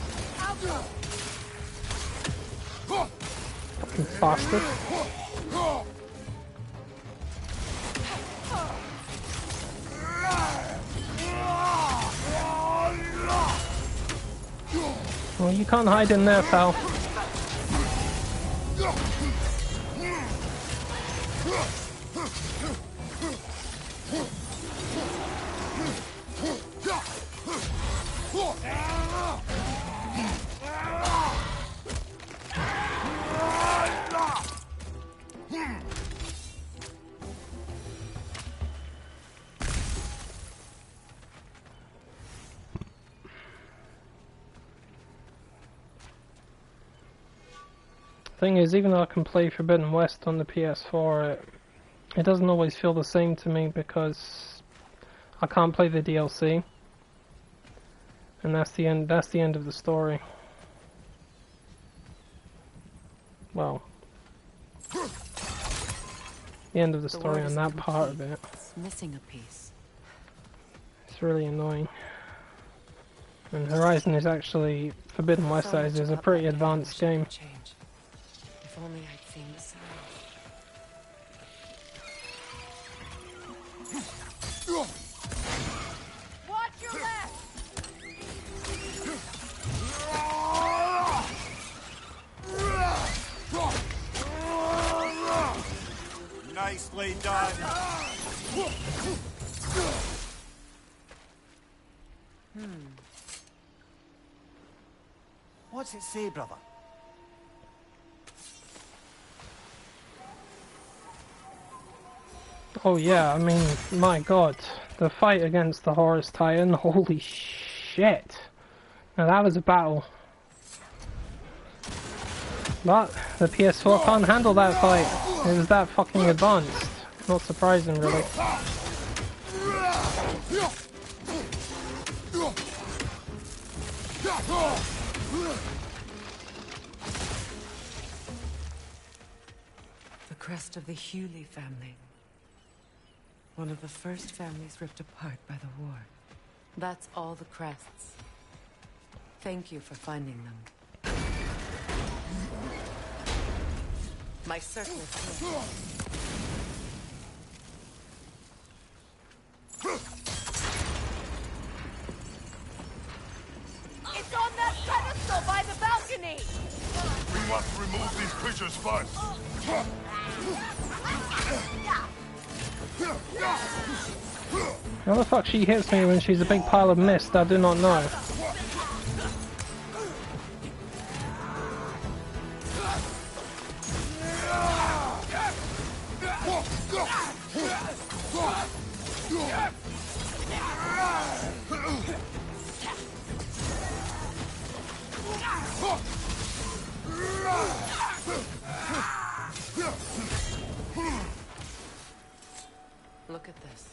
Speaker 6: Fucking bastard. Well, you can't hide in there, pal. Thing is, even though I can play Forbidden West on the PS4, it doesn't always feel the same to me because I can't play the DLC, and that's the end. That's the end of the story. Well, the end of the story on that part of it.
Speaker 1: It's missing a piece.
Speaker 6: It's really annoying. And Horizon is actually Forbidden West. That is a pretty advanced game.
Speaker 1: If only I'd seen the sign.
Speaker 8: Watch your left!
Speaker 4: Nicely done. What's it say, brother?
Speaker 6: Oh yeah, I mean, my god, the fight against the Horus Titan, holy shit. Now that was a battle. But the PS4 can't handle that fight. It was that fucking advanced. Not surprising, really.
Speaker 1: The crest of the Hewley family. One of the first families ripped apart by the war. That's all the crests. Thank you for finding them. My circle is here.
Speaker 8: It's on that pedestal by the balcony!
Speaker 3: We must remove these creatures first.
Speaker 6: How the fuck she hits me when she's a big pile of mist? I do not know.
Speaker 1: Look at this.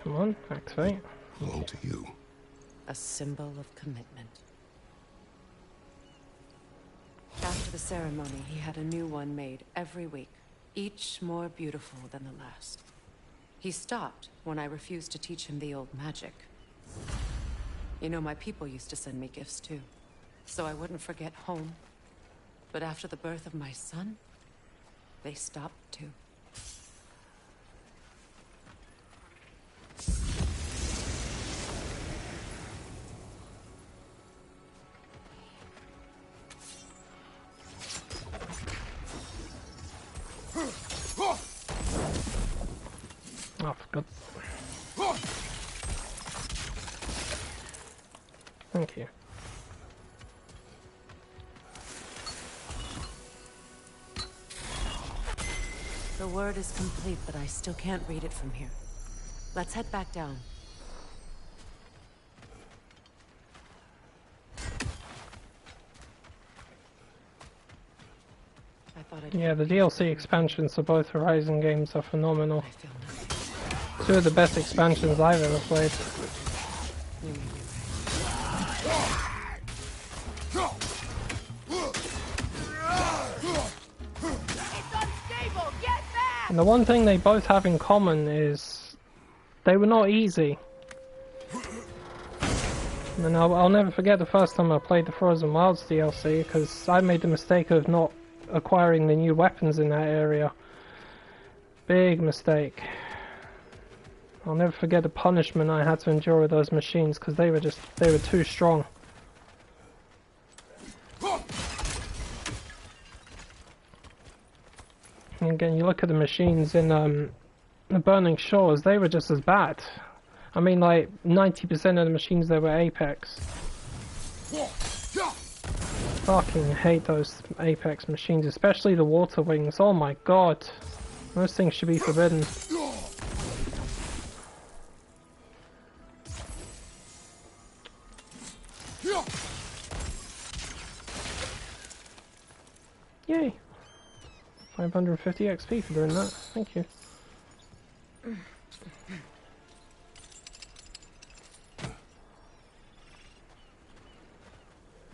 Speaker 6: Come on, activate.
Speaker 3: On to you.
Speaker 1: A symbol of commitment. After the ceremony, he had a new one made every week, each more beautiful than the last. He stopped when I refused to teach him the old magic. You know, my people used to send me gifts too, so I wouldn't forget home. But after the birth of my son, they stopped too.
Speaker 6: Oh, for God. Thank you.
Speaker 1: The word is complete, but I still can't read it from here. Let's head back down.
Speaker 6: Yeah, the DLC expansions for both Horizon games are phenomenal. Two of the best expansions I've ever played. And the one thing they both have in common is they were not easy. And I'll never forget the first time I played the Frozen Wilds DLC, because I made the mistake of not acquiring the new weapons in that area. Big mistake. I'll never forget the punishment I had to endure with those machines, because they were too strong. And again, you look at the machines in the Burning Shores, they were just as bad. I mean, like 90% of the machines there were Apex. Fucking hate those Apex machines, especially the water wings. Oh my god, those things should be forbidden. Yay! 550 XP for doing that. Thank you.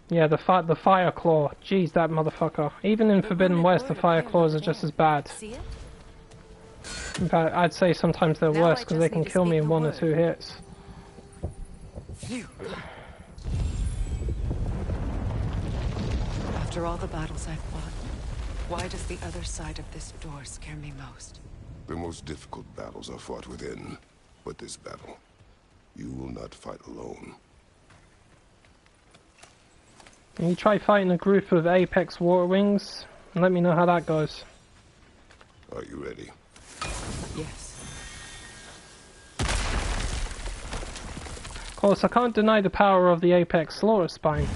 Speaker 6: Yeah, the fire claw. Jeez, that motherfucker. Even in Forbidden West, the fire claws are just as bad. In fact, I'd say sometimes they're worse because they can kill me in 1 or 2 hits.
Speaker 1: After all the battles I've fought, why does the other side of this door scare me most?
Speaker 3: The most difficult battles are fought within, but this battle, you will not fight alone.
Speaker 6: Can you try fighting a group of Apex Water Wings? And let me know how that goes.
Speaker 3: Are you ready?
Speaker 1: Yes.
Speaker 6: Of course, I can't deny the power of the Apex Slaughter Spine.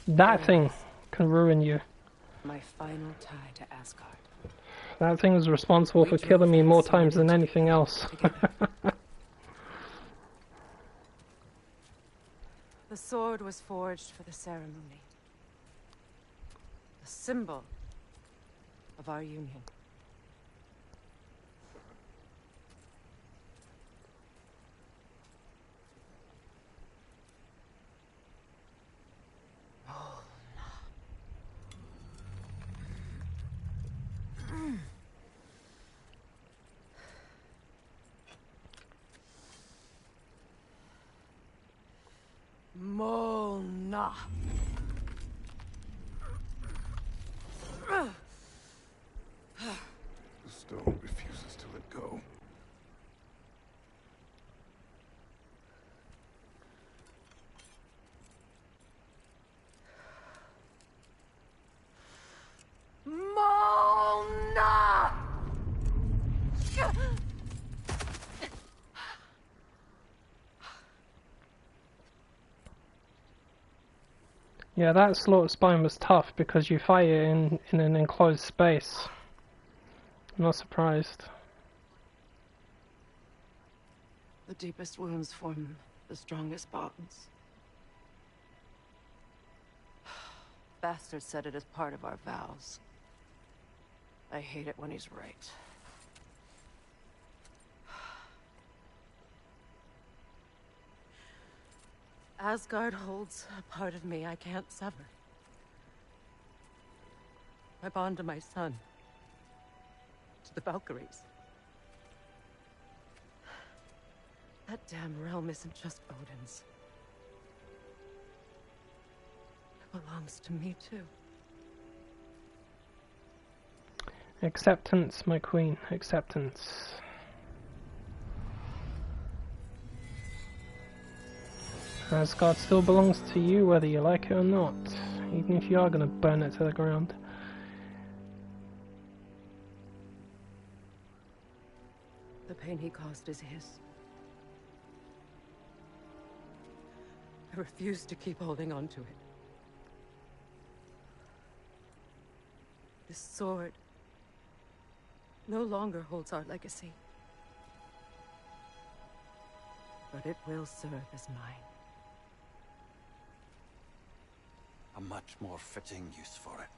Speaker 6: That thing can ruin you.
Speaker 1: My final tie to Asgard.
Speaker 6: That thing was responsible for killing me more times than anything else.
Speaker 1: The sword was forged for the ceremony. A symbol of our union. Mona.
Speaker 3: The stone refuses to let go.
Speaker 1: Mona!
Speaker 6: Yeah, that Slaughter Spine was tough because you fight it in an enclosed space. I'm not surprised.
Speaker 1: The deepest wounds form the strongest bonds. Bastard said it as part of our vows. I hate it when he's right. Asgard holds a part of me I can't sever. My bond to my son. To the Valkyries. That damn realm isn't just Odin's. It belongs to me too.
Speaker 6: Acceptance, my queen. Acceptance. Asgard still belongs to you whether you like it or not. Even if you are going to burn it to the ground.
Speaker 1: The pain he caused is his. I refuse to keep holding on to it. This sword no longer holds our legacy. But it will serve as mine.
Speaker 2: A much more fitting use for it.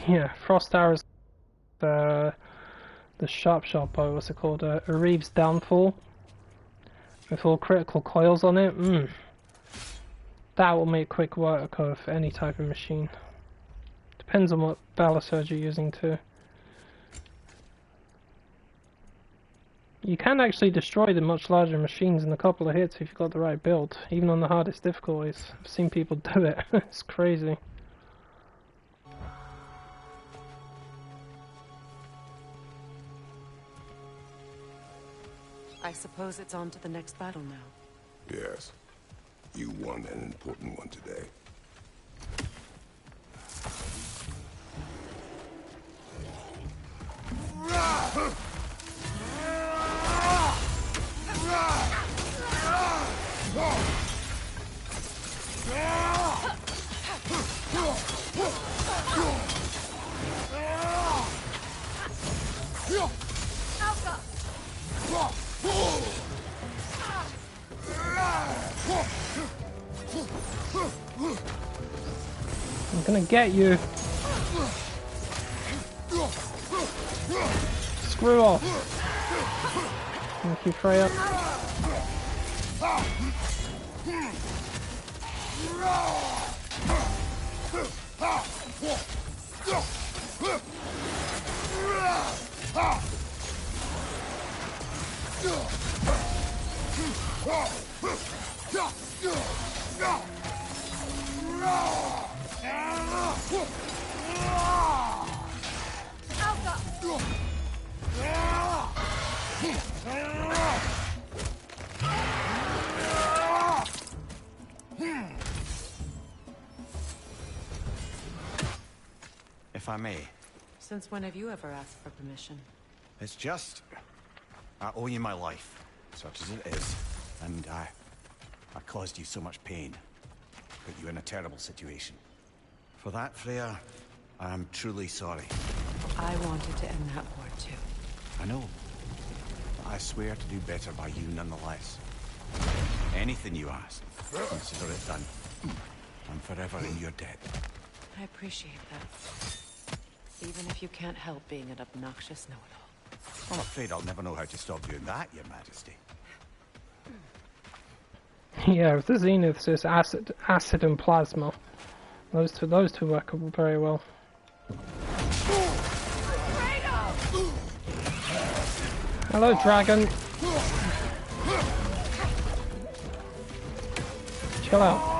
Speaker 6: Yeah, Frost Arrows, the sharp bow, what's it called? A Reeve's Downfall. With all critical coils on it. That will make quick work of any type of machine. Depends on what Valor Surge you're using too. You can actually destroy the much larger machines in a couple of hits if you've got the right build, even on the hardest difficulties. I've seen people do it. It's crazy.
Speaker 1: I suppose it's on to the next battle now.
Speaker 3: Yes. You won an important one today.
Speaker 6: I'm gonna get you. Screw off. Thank you, Freya.
Speaker 4: If I may.
Speaker 1: Since when have you ever asked for permission?
Speaker 4: It's just... I owe you my life, such as it is. And I caused you so much pain. Put you in a terrible situation. For that, Freya, I am truly sorry.
Speaker 1: I wanted to end that war too.
Speaker 4: I know. But I swear to do better by you nonetheless. Anything you ask, consider it done. I'm forever in your debt.
Speaker 1: I appreciate that. Even if you can't help being an obnoxious know-it-all.
Speaker 4: I'm afraid I'll never know how to stop doing that, Your Majesty.
Speaker 6: Yeah, with the Zeniths, it's acid and plasma. Those two work very well. Hello, dragon. Chill out.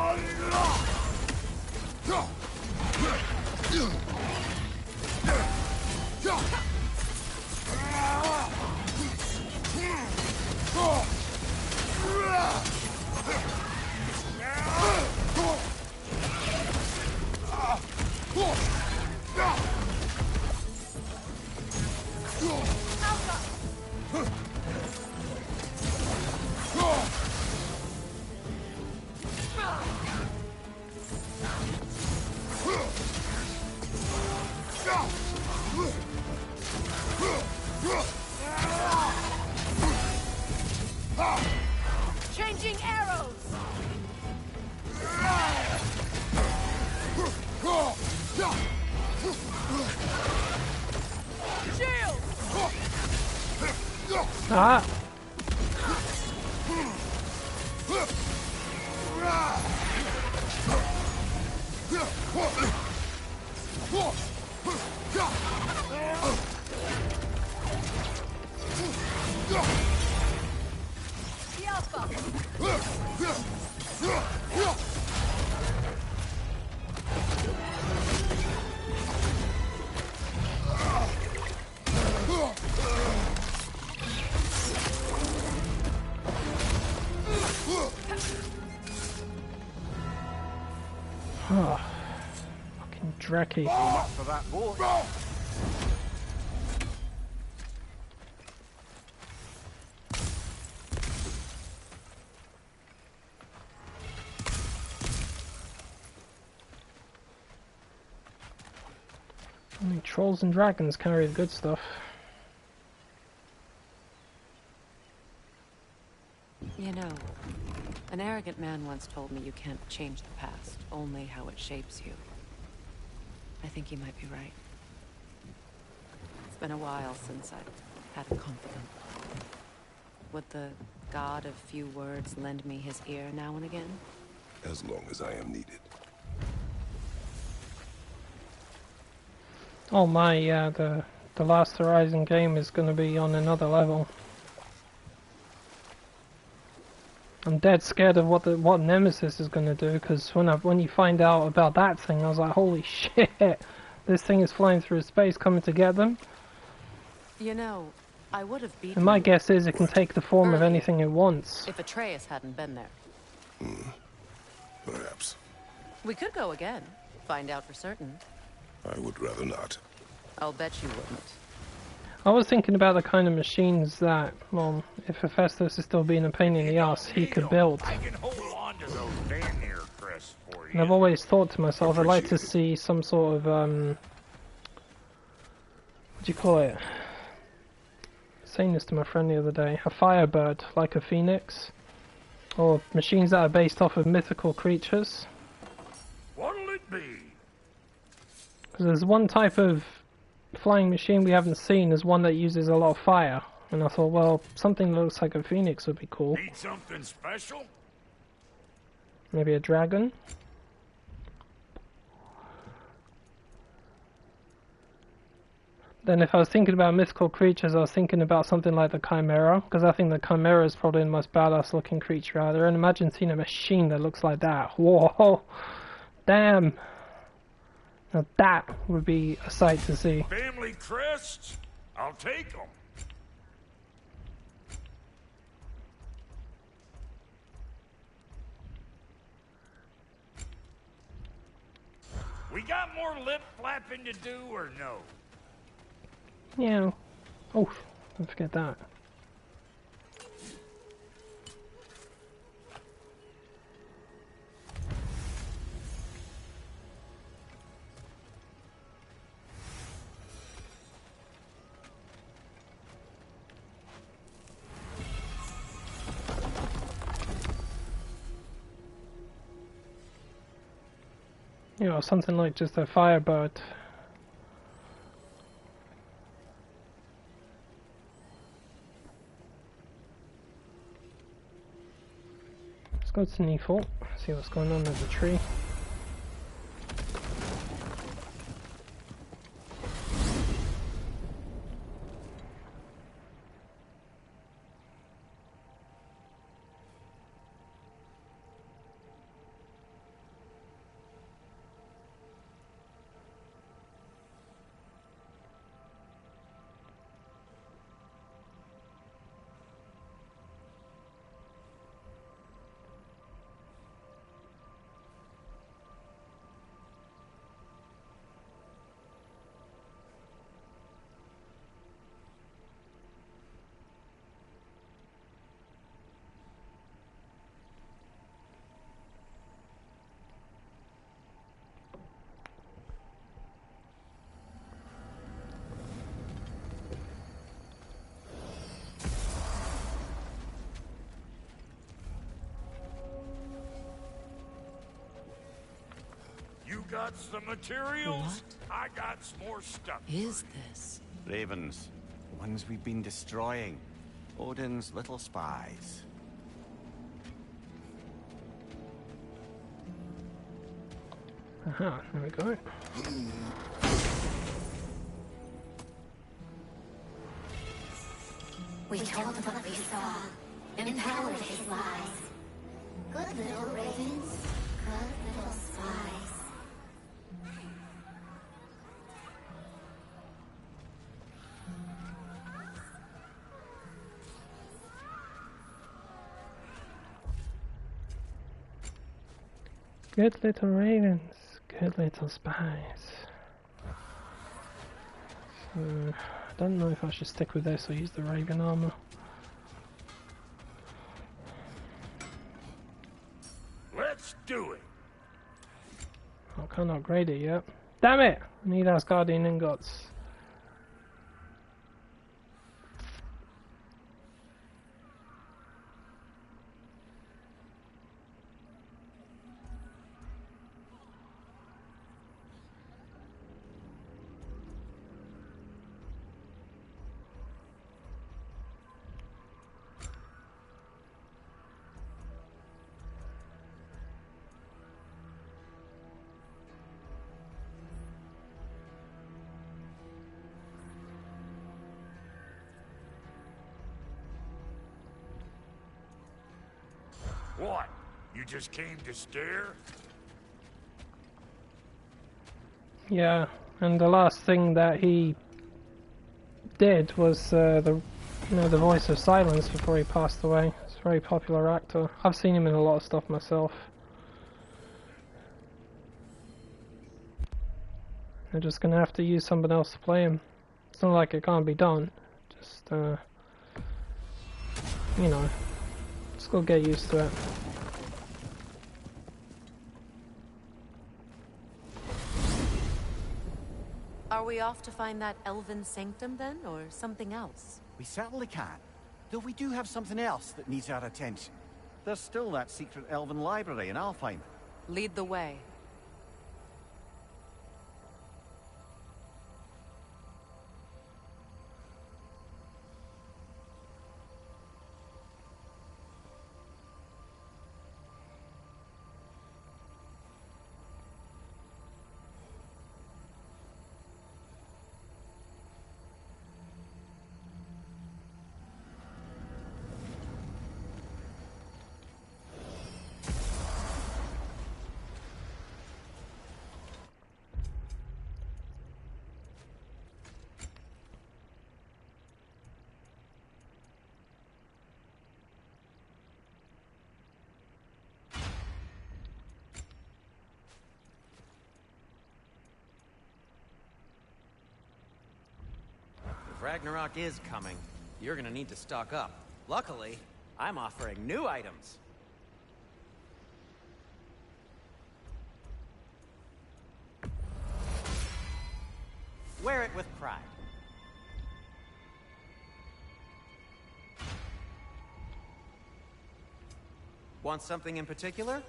Speaker 6: Ah! Oh, fucking Dreki.
Speaker 4: Much for that boy.
Speaker 6: Only trolls and dragons carry the good stuff.
Speaker 1: You know, an arrogant man once told me you can't change the past, only how it shapes you. I think he might be right. It's been a while since I've had a confidant. Would the god of few words lend me his ear now and again?
Speaker 3: As long as I am needed.
Speaker 6: Oh my, yeah, the last Horizon game is going to be on another level. I'm dead scared of what Nemesis is going to do, because when you find out about that thing, I was like, holy shit, this thing is flying through space coming to get them.
Speaker 1: You know, I would have beaten.
Speaker 6: And my guess is it can take the form of anything it wants.
Speaker 1: If Atreus hadn't been there.
Speaker 3: Perhaps.
Speaker 1: We could go again, find out for certain.
Speaker 3: I would rather not.
Speaker 1: I'll bet you wouldn't.
Speaker 6: I was thinking about the kind of machines that, well, if Hephaestus is still being a pain in the ass, he could build.
Speaker 11: I can hold on to those damn near crests for you.
Speaker 6: And I've always thought to myself, I'd like to see some sort of, what do you call it? I was saying this to my friend the other day. A firebird, like a phoenix. Or machines that are based off of mythical creatures.
Speaker 11: What'll it be?
Speaker 6: Because there's one type of flying machine we haven't seen, is one that uses a lot of fire. And I thought, well, something that looks like a phoenix would be cool.
Speaker 11: Need something special?
Speaker 6: Maybe a dragon? Then if I was thinking about mythical creatures, I was thinking about something like the Chimera, because I think the Chimera is probably the most badass looking creature out there. And imagine seeing a machine that looks like that. Whoa! Damn! Now that would be a sight to see.
Speaker 11: Family crests? I'll take them. We got more lip flapping to do or no?
Speaker 6: Yeah. Oh, don't forget that. You know, something like just a firebird. Let's go to Neathort, see what's going on with the tree.
Speaker 11: Got some materials? What? I got some more stuff.
Speaker 1: Is this?
Speaker 4: Ravens. The ones we've been destroying. Odin's little spies.
Speaker 6: Aha, there we go.
Speaker 10: We told him what we saw, empowered his lies. Good little ravens, good little spies.
Speaker 6: Good little ravens, good little spies. So, I don't know if I should stick with this or use the raven armor.
Speaker 11: Let's do it.
Speaker 6: I can't upgrade it yet. Damn it! I need Asgardian ingots.
Speaker 11: What? You just came to stare?
Speaker 6: Yeah, and the last thing that he did was the voice of silence before he passed away. He's a very popular actor. I've seen him in a lot of stuff myself. I'm just gonna have to use someone else to play him. It's not like it can't be done. Just you know, just gotta get used to it.
Speaker 1: Are we off to find that elven sanctum then, or something else?
Speaker 4: We certainly can. Though we do have something else that needs our attention. There's still that secret elven library in Alfheim.
Speaker 1: Lead the way.
Speaker 12: If Ragnarok is coming, you're gonna need to stock up. Luckily, I'm offering new items. Wear it with pride. Want something in particular?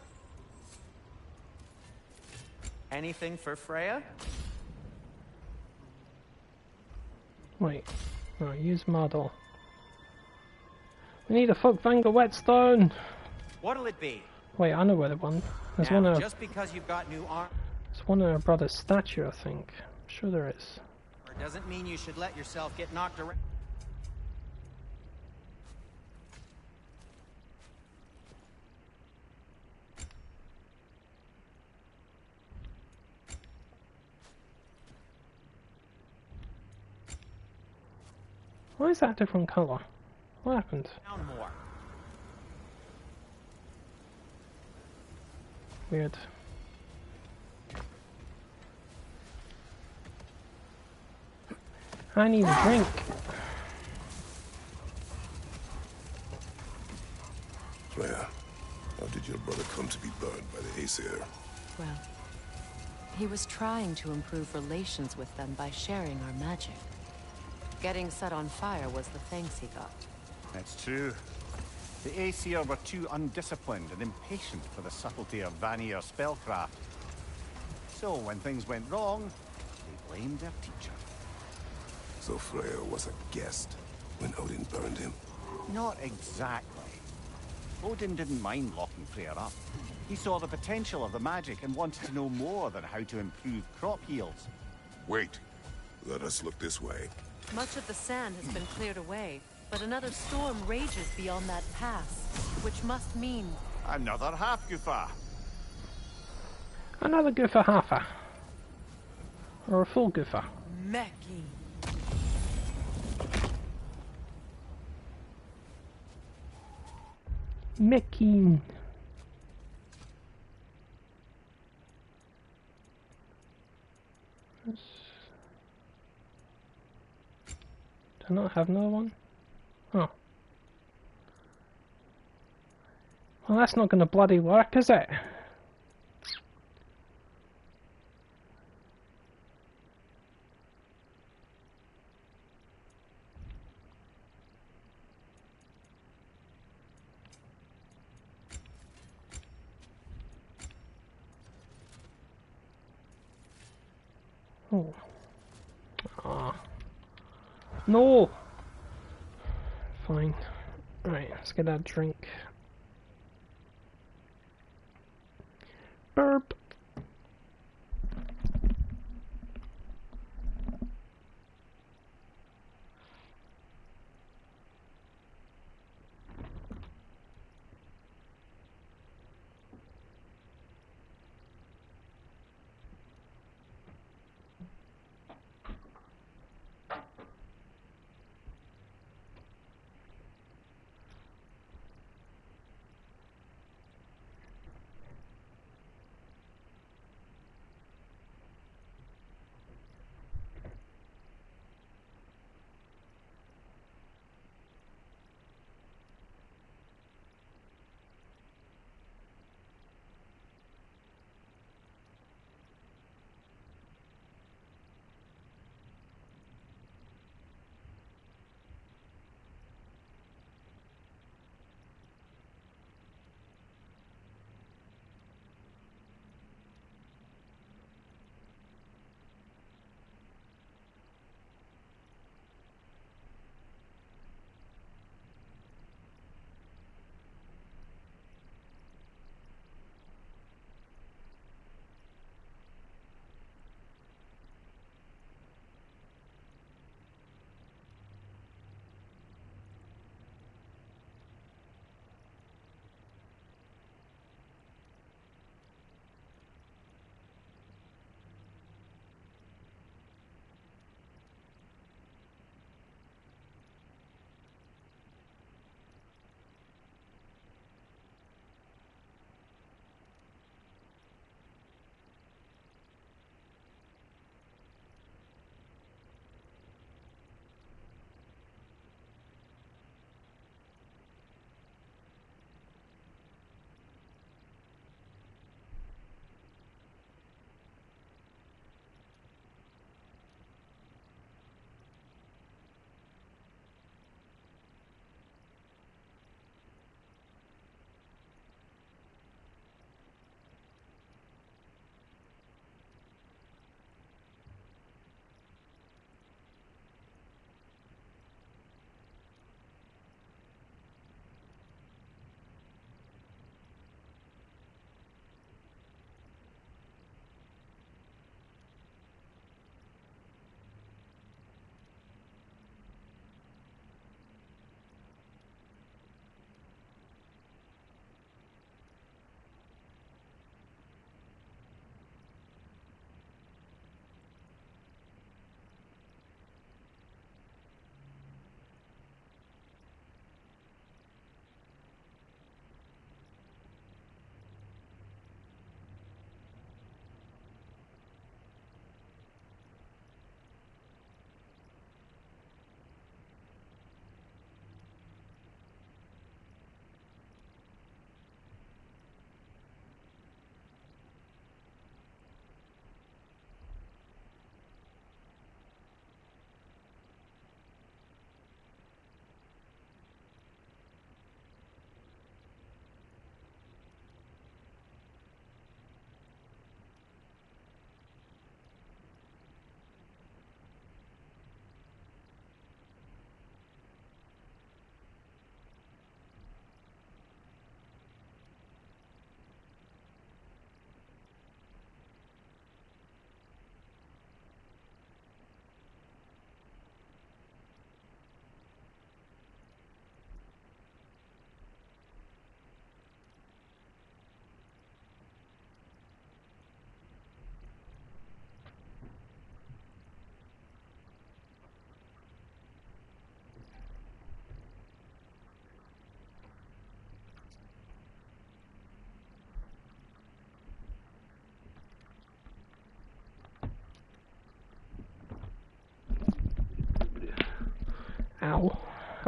Speaker 12: Anything for Freya?
Speaker 6: Wait, no, use model. We need a Folkvanger whetstone!
Speaker 12: What'll it be?
Speaker 6: Wait, I know where the one. There's
Speaker 12: Now,
Speaker 6: one of.
Speaker 12: just because you've got new arm...
Speaker 6: There's one of our brother's statue, I think. I'm sure there is.
Speaker 12: doesn't mean you should let yourself get knocked around.
Speaker 6: Why is that a different colour? What happened?
Speaker 12: More.
Speaker 6: Weird. I need a drink.
Speaker 3: Freya, how did your brother come to be burned by the Aesir?
Speaker 1: Well, he was trying to improve relations with them by sharing our magic. Getting set on fire was the thanks he got.
Speaker 4: That's true. The Aesir were too undisciplined and impatient for the subtlety of Vanir spellcraft. So when things went wrong, they blamed their teacher.
Speaker 3: So Freya was a guest when Odin burned him?
Speaker 4: Not exactly. Odin didn't mind locking Freya up. He saw the potential of the magic and wanted to know more than how to improve crop yields.
Speaker 3: Wait. Let us look this way.
Speaker 1: Much of the sand has been cleared away, but another storm rages beyond that pass, which must mean...
Speaker 4: Another half-goofa.
Speaker 6: Another goofa halfa. Or a full goofa.
Speaker 1: Mecking.
Speaker 6: Mecking. Do I not have another one? Oh. Well, that's not going to bloody work, is it? Oh. Ah. No! Fine. Right, let's get that drink. Burp.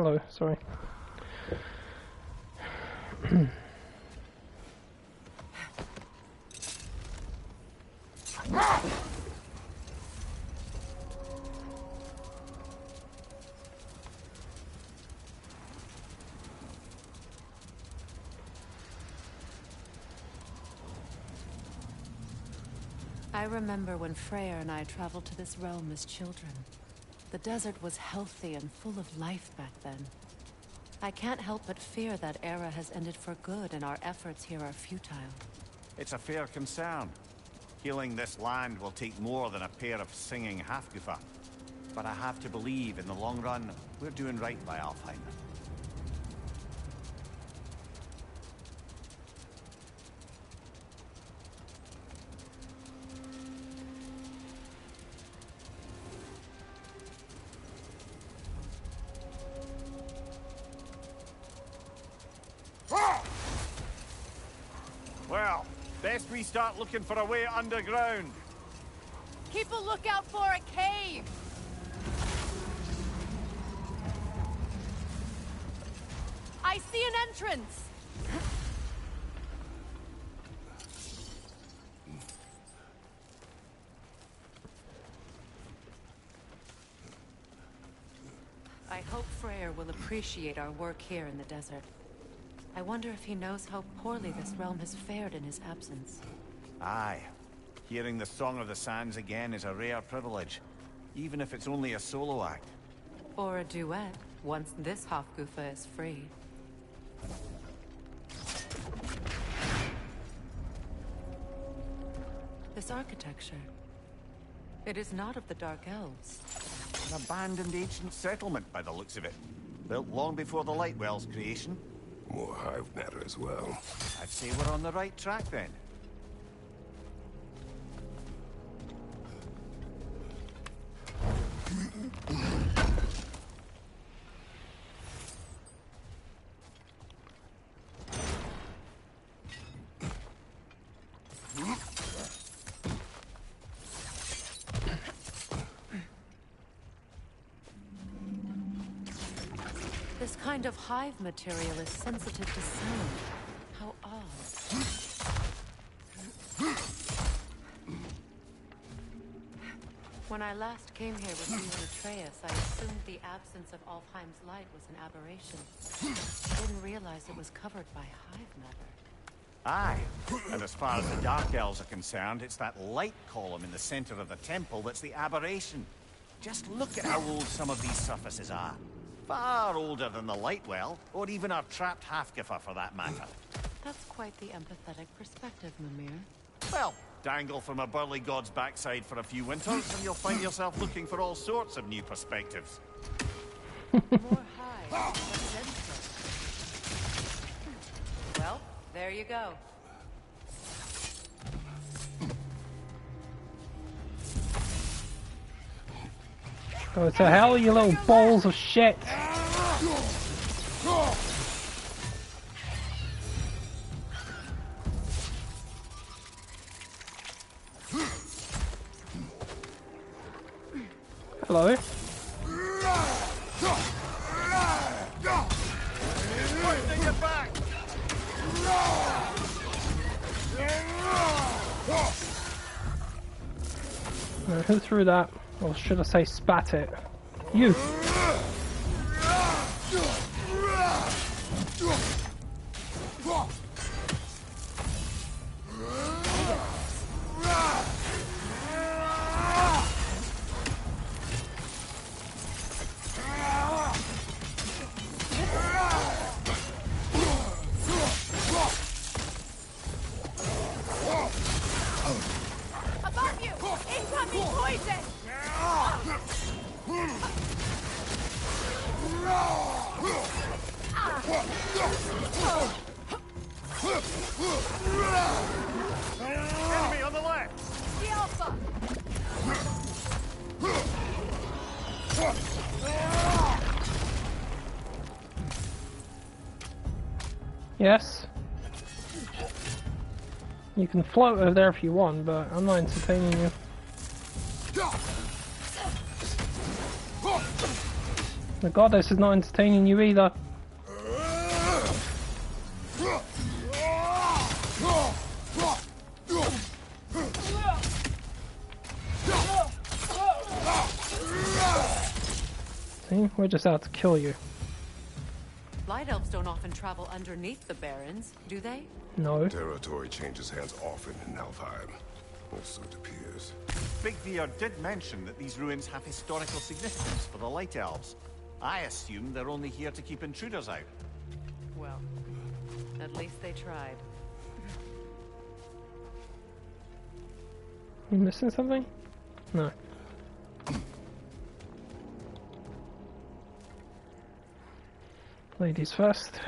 Speaker 6: Hello, sorry.
Speaker 1: I remember when Freyr and I traveled to this realm as children. The desert was healthy and full of life back then. I can't help but fear that era has ended for good and our efforts here are futile.
Speaker 4: It's a fair concern. Healing this land will take more than a pair of singing Halfgoofa. But I have to believe, in the long run, we're doing right by Alfheim. Well, best we start looking for a way underground.
Speaker 8: Keep a lookout for a cave! I see an entrance!
Speaker 1: I hope Freyr will appreciate our work here in the desert. I wonder if he knows how poorly this realm has fared in his absence.
Speaker 4: Aye. Hearing the Song of the Sands again is a rare privilege, even if it's only a solo act.
Speaker 1: Or a duet, once this Hofgufa is free. This architecture. It is not of the Dark Elves.
Speaker 4: An abandoned ancient settlement, by the looks of it. Built long before the Lightwell's creation.
Speaker 3: More hive matter as well.
Speaker 4: I'd say we're on the right track then.
Speaker 1: This kind of hive material is sensitive to sound. How odd. When I last came here with you and Atreus, I assumed the absence of Alfheim's light was an aberration. I didn't realize it was covered by hive matter.
Speaker 4: Aye. And as far as the Dark Elves are concerned, it's that light column in the center of the temple that's the aberration. Just look at how old some of these surfaces are. Far older than the Lightwell, or even our trapped Halfgoofa for that matter.
Speaker 1: That's quite the empathetic perspective, Mimir.
Speaker 4: Well, dangle from a burly god's backside for a few winters, and you'll find yourself looking for all sorts of new perspectives.
Speaker 1: More hive, but denser. Well, there you go.
Speaker 6: Go to hell, you little balls of shit! Hello? Who threw that? Or should I say spat it? You!
Speaker 8: Above you! Incoming poison!
Speaker 4: Enemy on the left!
Speaker 8: The Alpha!
Speaker 6: Yes? You can float over there if you want, but I'm not entertaining you. The goddess is not entertaining you either. See, we're just out to kill you.
Speaker 1: Light elves don't often travel underneath the barrens, do they?
Speaker 6: No.
Speaker 3: Territory changes hands often in Alfheim. Or so it appears.
Speaker 4: Big Beard did mention that these ruins have historical significance for the Light Elves. I assume they're only here to keep intruders out.
Speaker 1: Well, at least they tried.
Speaker 6: You missing something? No. Ladies first.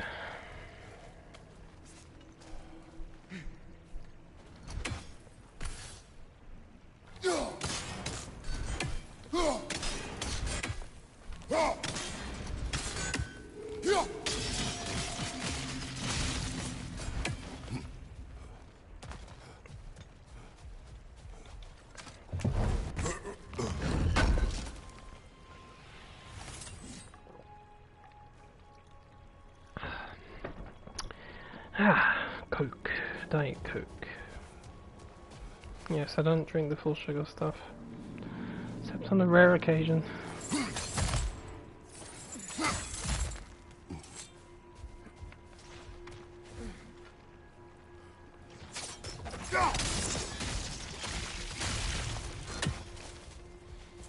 Speaker 6: Coke. Diet Coke. Yes, I don't drink the full sugar stuff. Except on a rare occasion.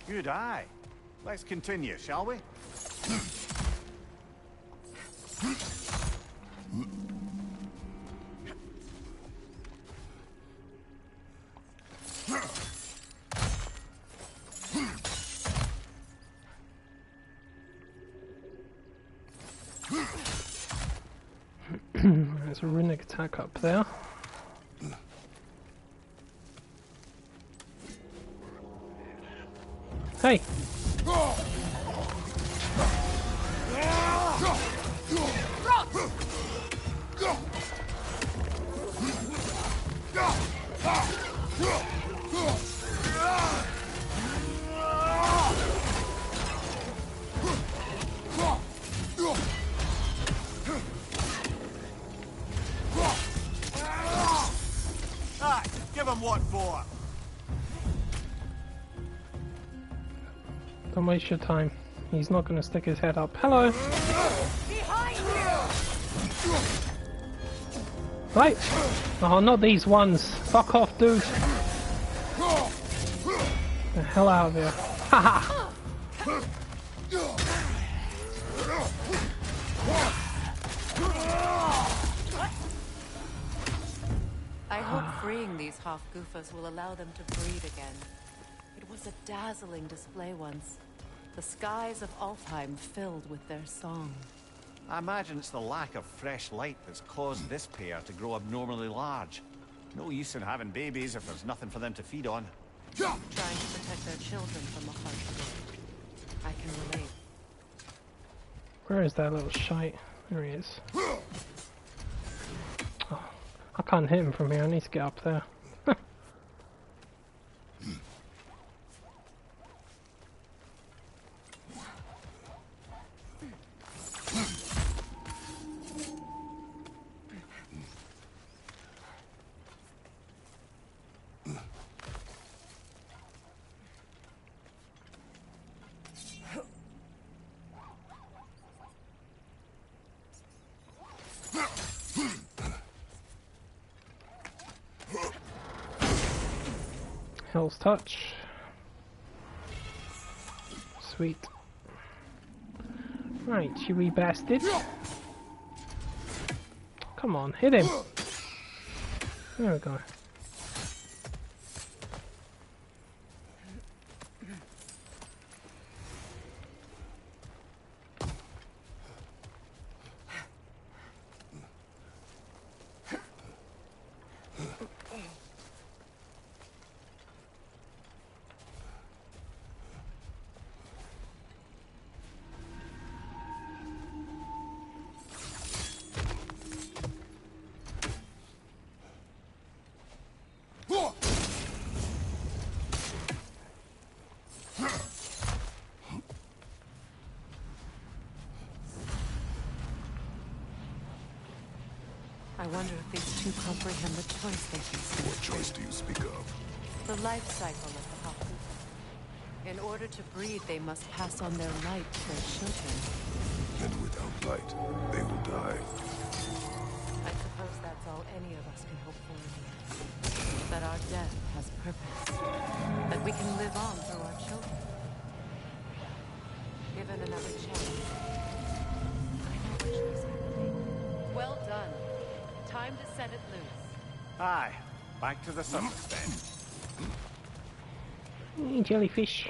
Speaker 4: Good eye. Let's continue, shall we?
Speaker 6: There's a runic attack up there. Hey!
Speaker 4: Give him what for?
Speaker 6: Don't waste your time. He's not going to stick his head up. Hello!
Speaker 8: Behind you!
Speaker 6: Right! Oh, not these ones. Fuck off, dude. Get the hell out of here. Haha!
Speaker 1: I hope freeing these half-goofers will allow them to breed again. It was a dazzling display once. The skies of Alfheim filled with their song.
Speaker 4: I imagine it's the lack of fresh light that's caused this pair to grow abnormally large. No use in having babies if there's nothing for them to feed on.
Speaker 1: Trying to protect their children from the harsh world. I can relate.
Speaker 6: Where is that little shite? There he is. Oh, I can't hit him from here. I need to get up there. Hell's Touch. Sweet. Right, you wee bastard. Come on, hit him. There we go.
Speaker 1: wonder if these two comprehend the choice they face.
Speaker 3: What choice do you speak of?
Speaker 1: The life cycle of the Haku. In order to breed, they must pass on their light to their children.
Speaker 3: And without light, they will die.
Speaker 1: I suppose that's all any of us can hope for in the end. That our death has purpose. That we can live on through our children. Given another chance, I know which choice I will make. Well done. Time to set it loose.
Speaker 4: Aye. Back to the surface then.
Speaker 6: Jellyfish.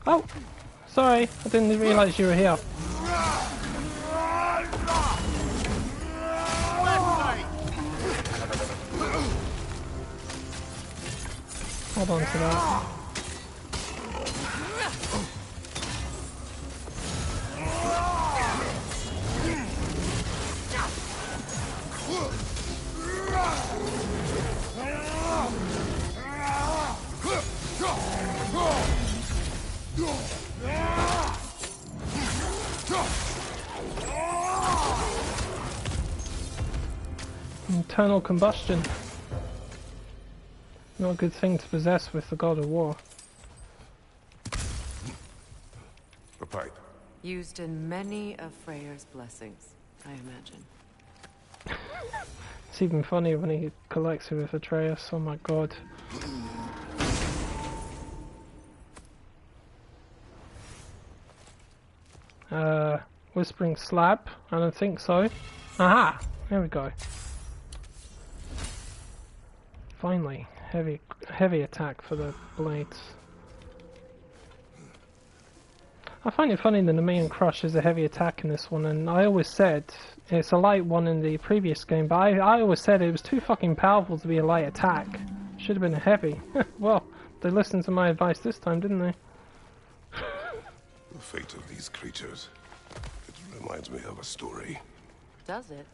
Speaker 6: Oh! Sorry, I didn't realise you were here. Hold on to that. Internal combustion. Not a good thing to possess with the god of war.
Speaker 3: A pipe.
Speaker 1: Used in many of Freyr's blessings, I imagine.
Speaker 6: It's even funnier when he collects it with Atreus. Oh my god. Whispering slab? I don't think so. Aha! There we go. Finally, heavy attack for the blades. I find it funny that the main crush is a heavy attack in this one, and I always said it's a light one in the previous game, but I always said it was too fucking powerful to be a light attack. Should have been a heavy. Well, they listened to my advice this time, didn't they?
Speaker 3: The fate of these creatures. It reminds me of a story.
Speaker 1: Does it?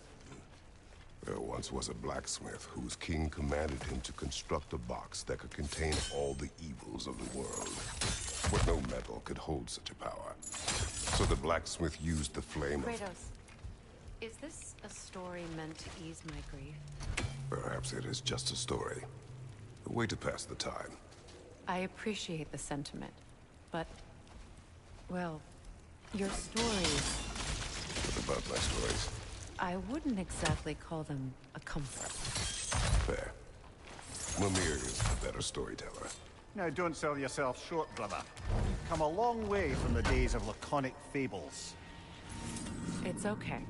Speaker 3: There once was a blacksmith whose king commanded him to construct a box that could contain all the evils of the world. But no metal could hold such a power. So the blacksmith used the flame
Speaker 1: Kratos, is this a story meant to ease my grief?
Speaker 3: Perhaps it is just a story. A way to pass the time.
Speaker 1: I appreciate the sentiment, but, well, your stories...
Speaker 3: What about my stories?
Speaker 1: I wouldn't exactly call them a comfort.
Speaker 3: Fair. Mimir is the better storyteller.
Speaker 4: Now don't sell yourself short, brother. You've come a long way from the days of laconic fables.
Speaker 1: It's okay.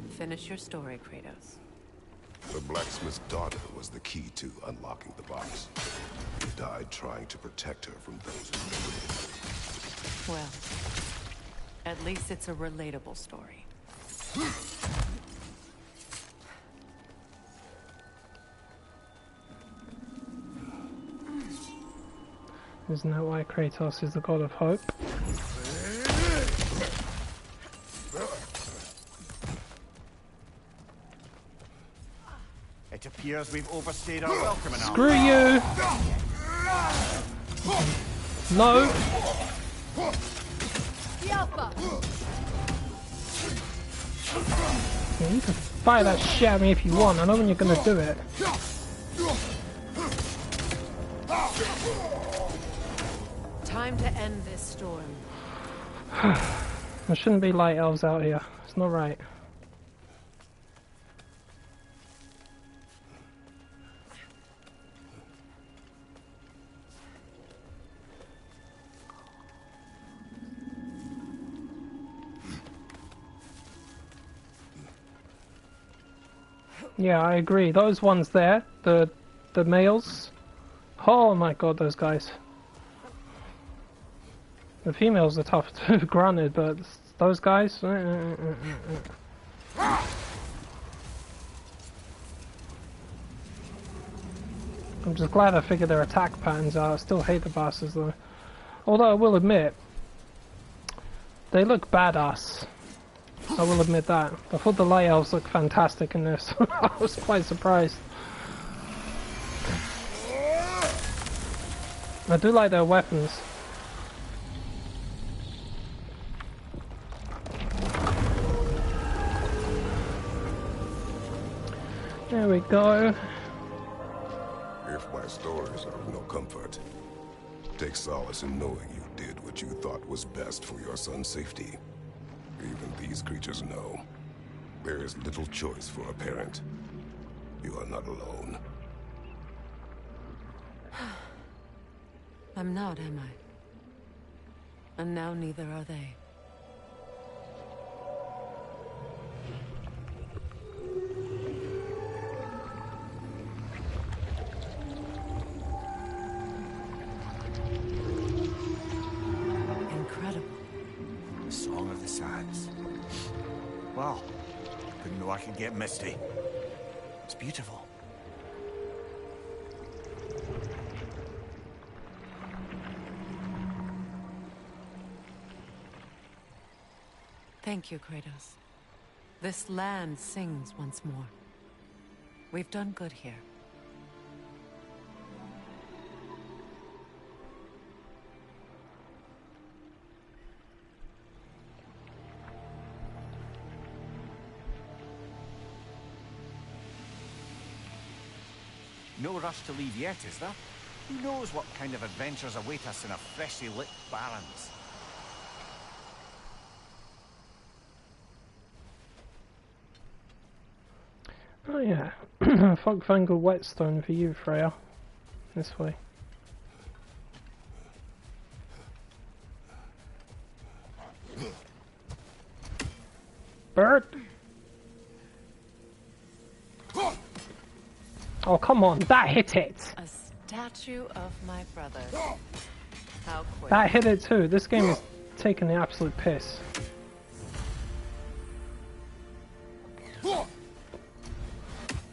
Speaker 1: Finish your story, Kratos.
Speaker 3: The blacksmith's daughter was the key to unlocking the box. He died trying to protect her from those who knew it.
Speaker 1: Well, at least it's a relatable story.
Speaker 6: Isn't that why Kratos is the god of hope?
Speaker 4: It appears we've overstayed our welcome in
Speaker 6: Screw you! No! Yeah, you can fire that shit at me if you want. I know when you're gonna do it.
Speaker 1: Time to end this storm.
Speaker 6: There shouldn't be light elves out here. It's not right. Yeah, I agree. Those ones there, the males. Oh my god, those guys. The females are tough too, granted, but those guys. I'm just glad I figured their attack patterns out. I still hate the bastards though. Although I will admit, they look badass. I will admit that. I thought the light elves looked fantastic in this. I was quite surprised. I do like their weapons. There we go.
Speaker 3: If my stories are of no comfort, take solace in knowing you did what you thought was best for your son's safety. Even these creatures know. There is little choice for a parent. You are not alone.
Speaker 1: I'm not, am I? And now neither are they. Incredible.
Speaker 4: The Song of the Sands. Wow. Didn't know I could get misty. It's beautiful.
Speaker 1: Thank you, Kratos. This land sings once more. We've done good here.
Speaker 4: No rush to leave yet, is there? Who knows what kind of adventures await us in a freshly lit Barrens?
Speaker 6: Oh yeah, Fogfangle Whetstone for you, Freya. This way. Bird! Oh come on, that hit it!
Speaker 1: A statue of my brother. How quick.
Speaker 6: That hit it too. This game is taking the absolute piss.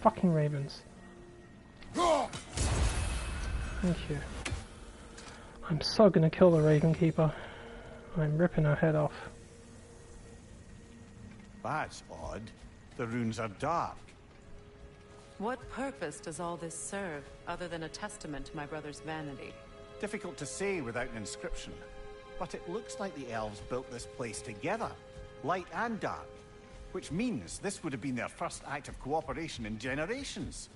Speaker 6: Fucking ravens. Thank you. I'm so gonna kill the Raven Keeper. I'm ripping her head off.
Speaker 4: That's odd. The runes are dark.
Speaker 1: What purpose does all this serve, other than a testament to my brother's vanity?
Speaker 4: Difficult to say without an inscription. But it looks like the elves built this place together, light and dark. Which means this would have been their first act of cooperation in generations.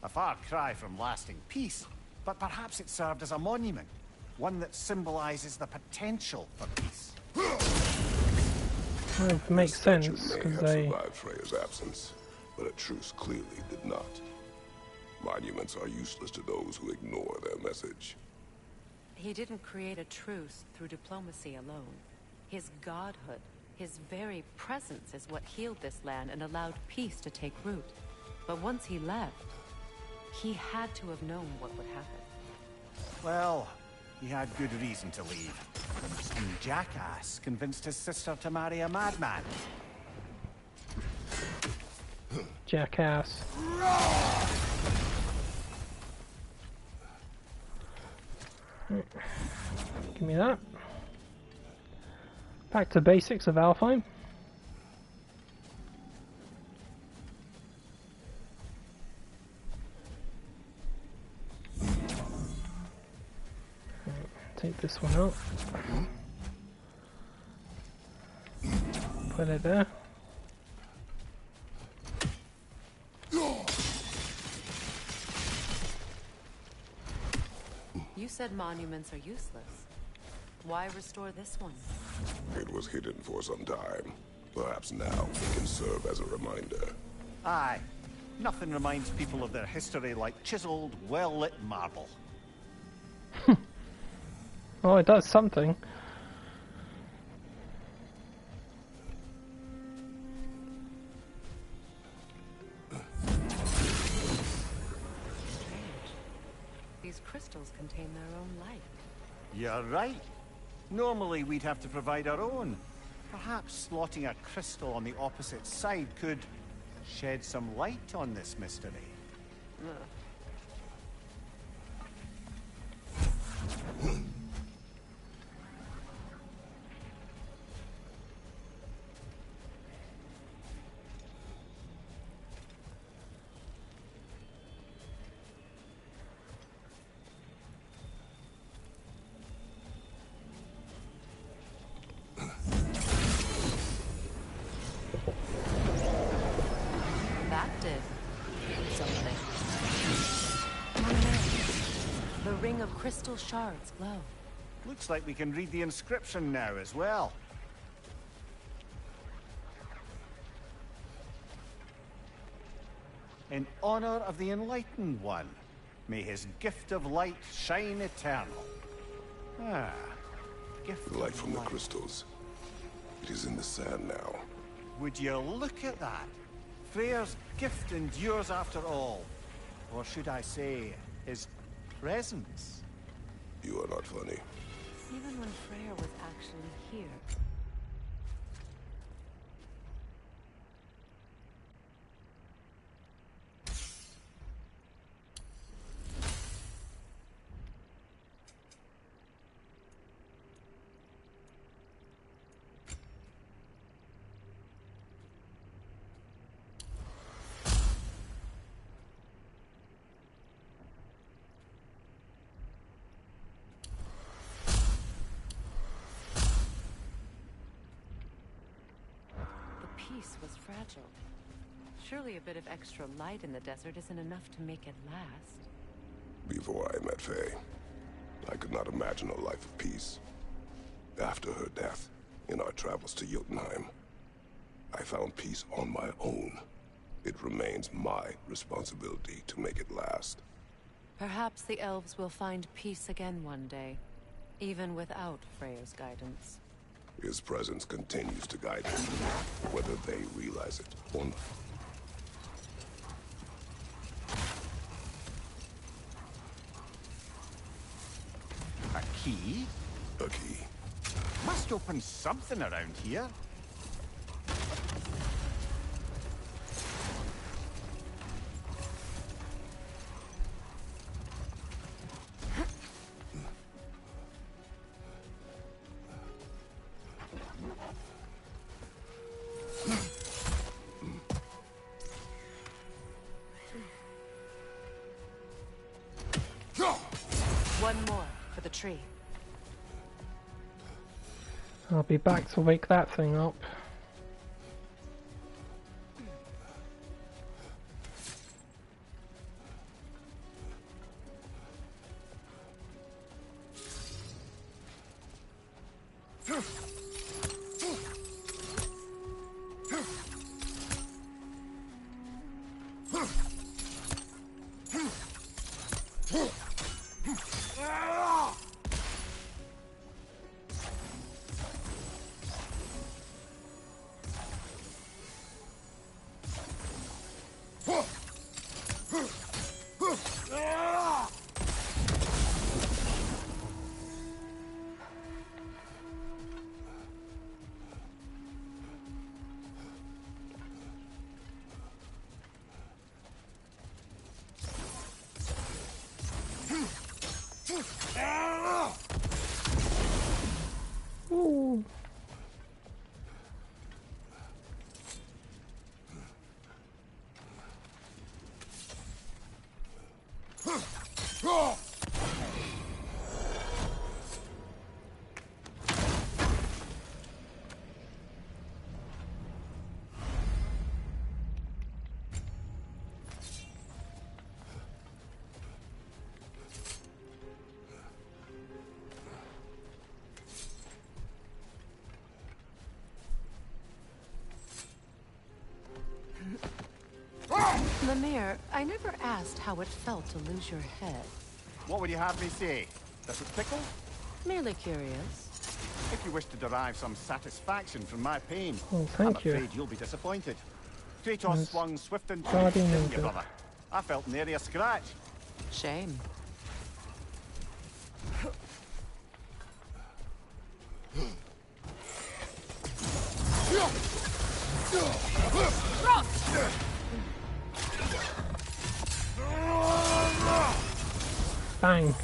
Speaker 4: A far cry from lasting peace, but perhaps it served as a monument. One that symbolizes the potential for peace.
Speaker 6: Well, it makes sense, because they...
Speaker 3: survived Freya's absence, but a truce clearly did not. Monuments are useless to those who ignore their message.
Speaker 1: He didn't create a truce through diplomacy alone. His godhood, his very presence is what healed this land and allowed peace to take root. But once he left, he had to have known what would happen.
Speaker 4: Well, he had good reason to leave. Some jackass convinced his sister to marry a madman.
Speaker 6: Jackass. Give me that. Back to basics of Alfheim. Take this one out. Put it there.
Speaker 1: You said monuments are useless. Why restore this one?
Speaker 3: It was hidden for some time. Perhaps now it can serve as a reminder.
Speaker 4: Aye. Nothing reminds people of their history like chiseled, well-lit marble.
Speaker 6: Oh, it does something.
Speaker 1: These crystals contain their own light.
Speaker 4: You're right. Normally we'd have to provide our own. Perhaps slotting a crystal on the opposite side could shed some light on this mystery.
Speaker 1: That did. Some The ring of crystal shards glow.
Speaker 4: Looks like we can read the inscription now as well. In honor of the Enlightened One, may his gift of light shine eternal. Ah, gift
Speaker 3: The light
Speaker 4: of
Speaker 3: from the
Speaker 4: light.
Speaker 3: crystals. It is in the sand now.
Speaker 4: Would you look at that? Freyr's gift endures after all. Or should I say, his presence?
Speaker 3: You are not funny.
Speaker 1: Even when Freyr was actually here. Peace was fragile. Surely a bit of extra light in the desert isn't enough to make it last.
Speaker 3: Before I met Faye, I could not imagine a life of peace. After her death, in our travels to Jotunheim, I found peace on my own. It remains my responsibility to make it last.
Speaker 1: Perhaps the elves will find peace again one day, even without Freyr's guidance.
Speaker 3: His presence continues to guide them, whether they realize it or not.
Speaker 4: A key?
Speaker 3: A key.
Speaker 4: Must open something around here.
Speaker 1: One more for the tree.
Speaker 6: I'll be back to wake that thing up. Ooh.
Speaker 1: Lemire, I never asked how it felt to lose your head.
Speaker 4: What would you have me say? Does it tickle?
Speaker 1: Merely curious.
Speaker 4: If you wish to derive some satisfaction from my pain,
Speaker 6: Oh,
Speaker 4: I'm
Speaker 6: thank you.
Speaker 4: afraid you'll be disappointed. Kratos
Speaker 6: Yes.
Speaker 4: swung swift and true,
Speaker 6: Guardian
Speaker 4: didn't you,
Speaker 6: Angel.
Speaker 4: brother? I felt nary a scratch.
Speaker 1: Shame.
Speaker 6: Bang.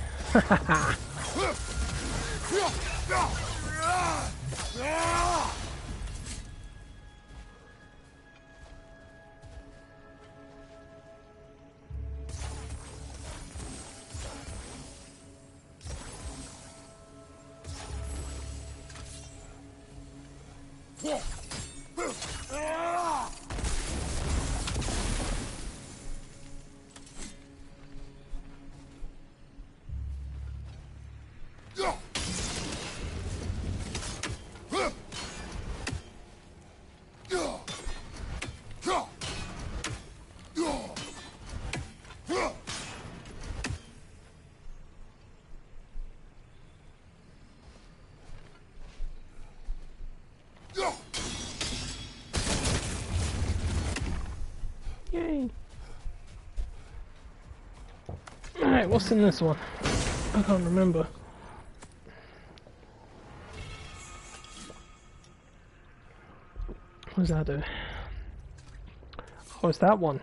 Speaker 6: Yay! Alright, what's in this one? I can't remember. What does that do? Oh, it's that one.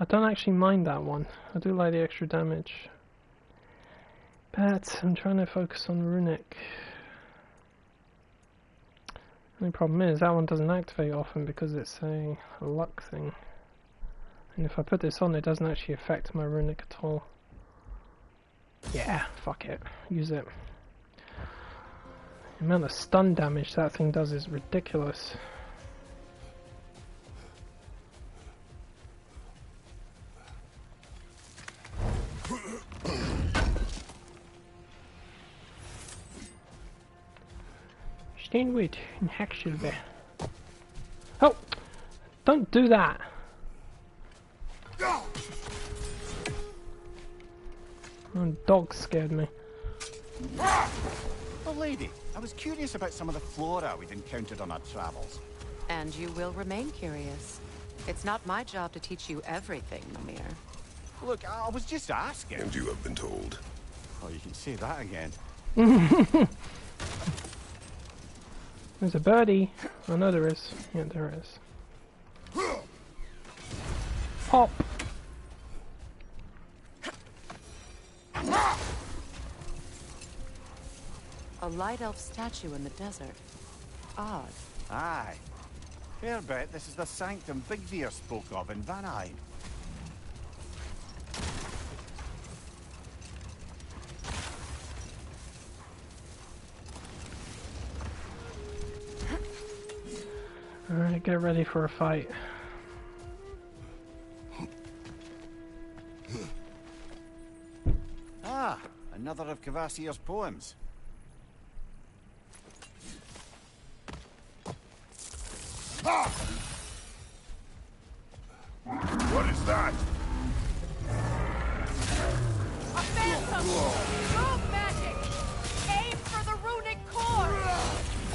Speaker 6: I don't actually mind that one. I do like the extra damage. But I'm trying to focus on Runic. The only problem is that one doesn't activate often because it's a luck thing. And if I put this on, it doesn't actually affect my Runic at all. Yeah, fuck it. Use it. The amount of stun damage that thing does is ridiculous. Steinwood and Hacksilver. Oh! Don't do that! Oh, dog scared me.
Speaker 4: Oh, lady, I was curious about some of the flora we've encountered on our travels.
Speaker 1: And you will remain curious. It's not my job to teach you everything, Mimir.
Speaker 4: Look, I was just asking.
Speaker 3: And you have been told.
Speaker 4: Oh, you can say that again.
Speaker 6: There's a birdie. I know there is. Yeah, there is. Pop!
Speaker 1: A light elf statue in the desert. Odd.
Speaker 4: Aye. Fair bet this is the sanctum Bigveer spoke of in Van Eyne.
Speaker 6: Alright, get ready for a fight.
Speaker 4: Ah, another of Kvasir's poems.
Speaker 3: What is that?
Speaker 8: A phantom! Move magic! Aim for the runic core!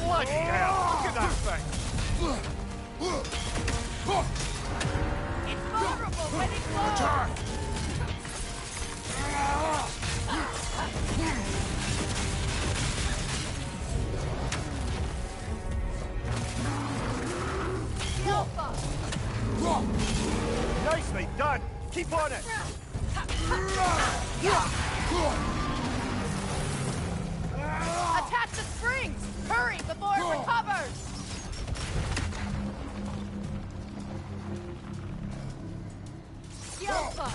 Speaker 4: Bloody hell! Look at that thing!
Speaker 8: It's vulnerable when it glows!
Speaker 3: Attack!
Speaker 4: Nicely done! Keep on it!
Speaker 8: Attack the springs! Hurry before it recovers! Yelpa!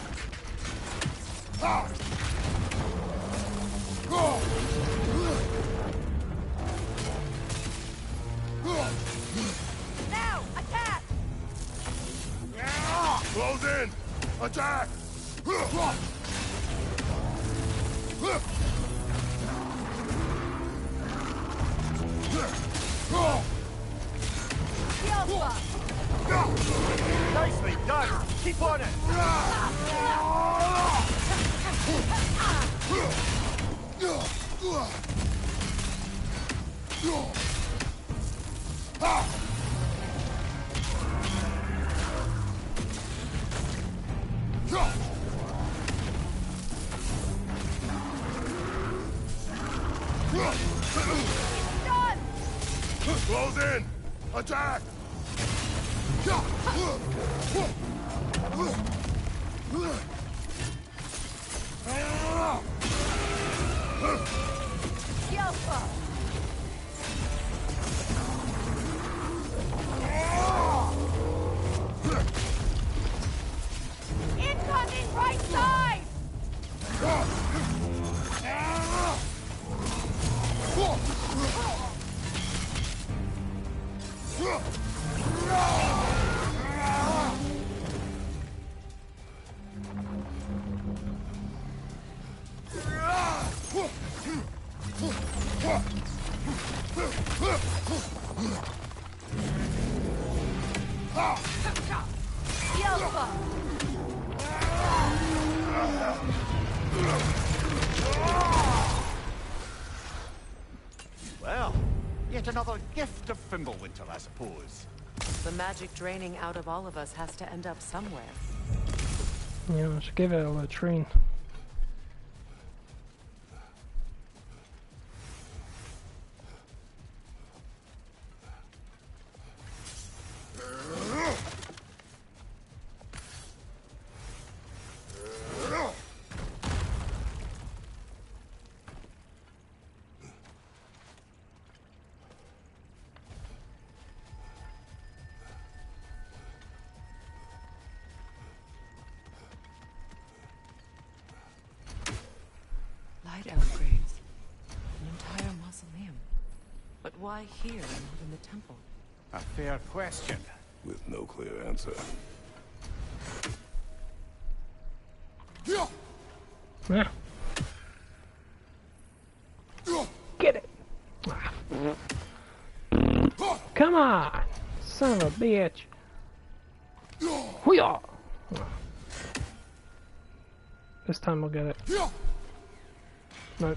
Speaker 8: Now, attack!
Speaker 3: Close in! Attack!
Speaker 8: Yelpa!
Speaker 4: Nicely done! Keep on it!
Speaker 8: Done!
Speaker 3: Close in! Attack!
Speaker 8: Yelpa! Incoming right side!
Speaker 4: Yet another gift of Fimbulwinter, I suppose.
Speaker 1: The magic draining out of all of us has to end up somewhere.
Speaker 6: Yeah, I should give it a latrine.
Speaker 1: Light upgrades. An entire mausoleum. But why here and not in the temple?
Speaker 4: A fair question.
Speaker 3: With no clear answer.
Speaker 6: Yeah. Get it! Come on! Son of a bitch! Hoo-yah! This time we'll get it. Nope. There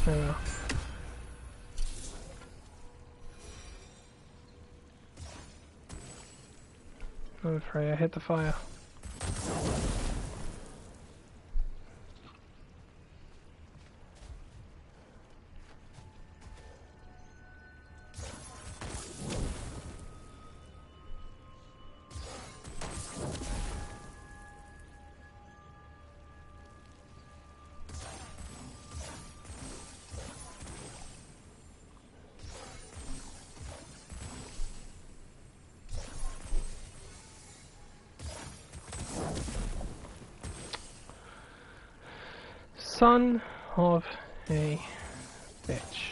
Speaker 6: we go. I'm afraid I hit the fire. Son of a bitch.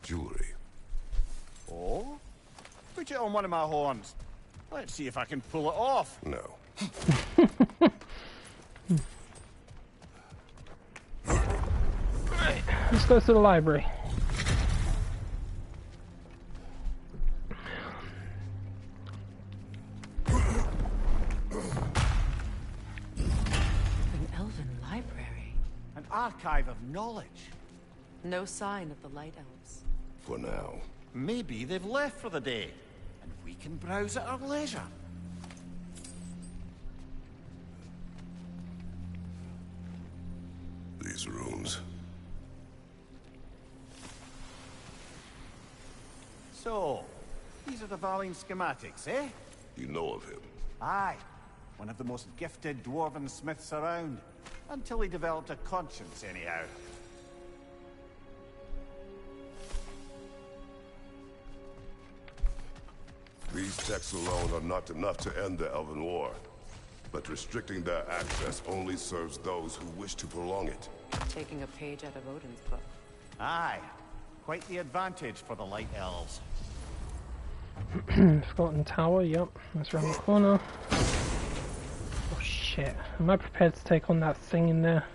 Speaker 3: Jewelry.
Speaker 4: Oh? Put it on one of my horns. Let's see if I can pull it off.
Speaker 3: No.
Speaker 6: Right, let's go to the library.
Speaker 1: An elven library.
Speaker 4: An archive of knowledge.
Speaker 1: No sign of the Light Elves.
Speaker 3: For now.
Speaker 4: Maybe they've left for the day, and we can browse at our leisure.
Speaker 3: These runes.
Speaker 4: So, these are the Valine schematics, eh?
Speaker 3: You know of him?
Speaker 4: Aye. One of the most gifted dwarven smiths around. Until he developed a conscience, anyhow.
Speaker 3: These texts alone are not enough to end the Elven War. But restricting their access only serves those who wish to prolong it.
Speaker 1: Taking a page out of Odin's book.
Speaker 4: Aye. Quite the advantage for the Light Elves.
Speaker 6: Forgotten Tower, yep. That's around the corner. Oh, shit. shit. Am I prepared to take on that thing in there?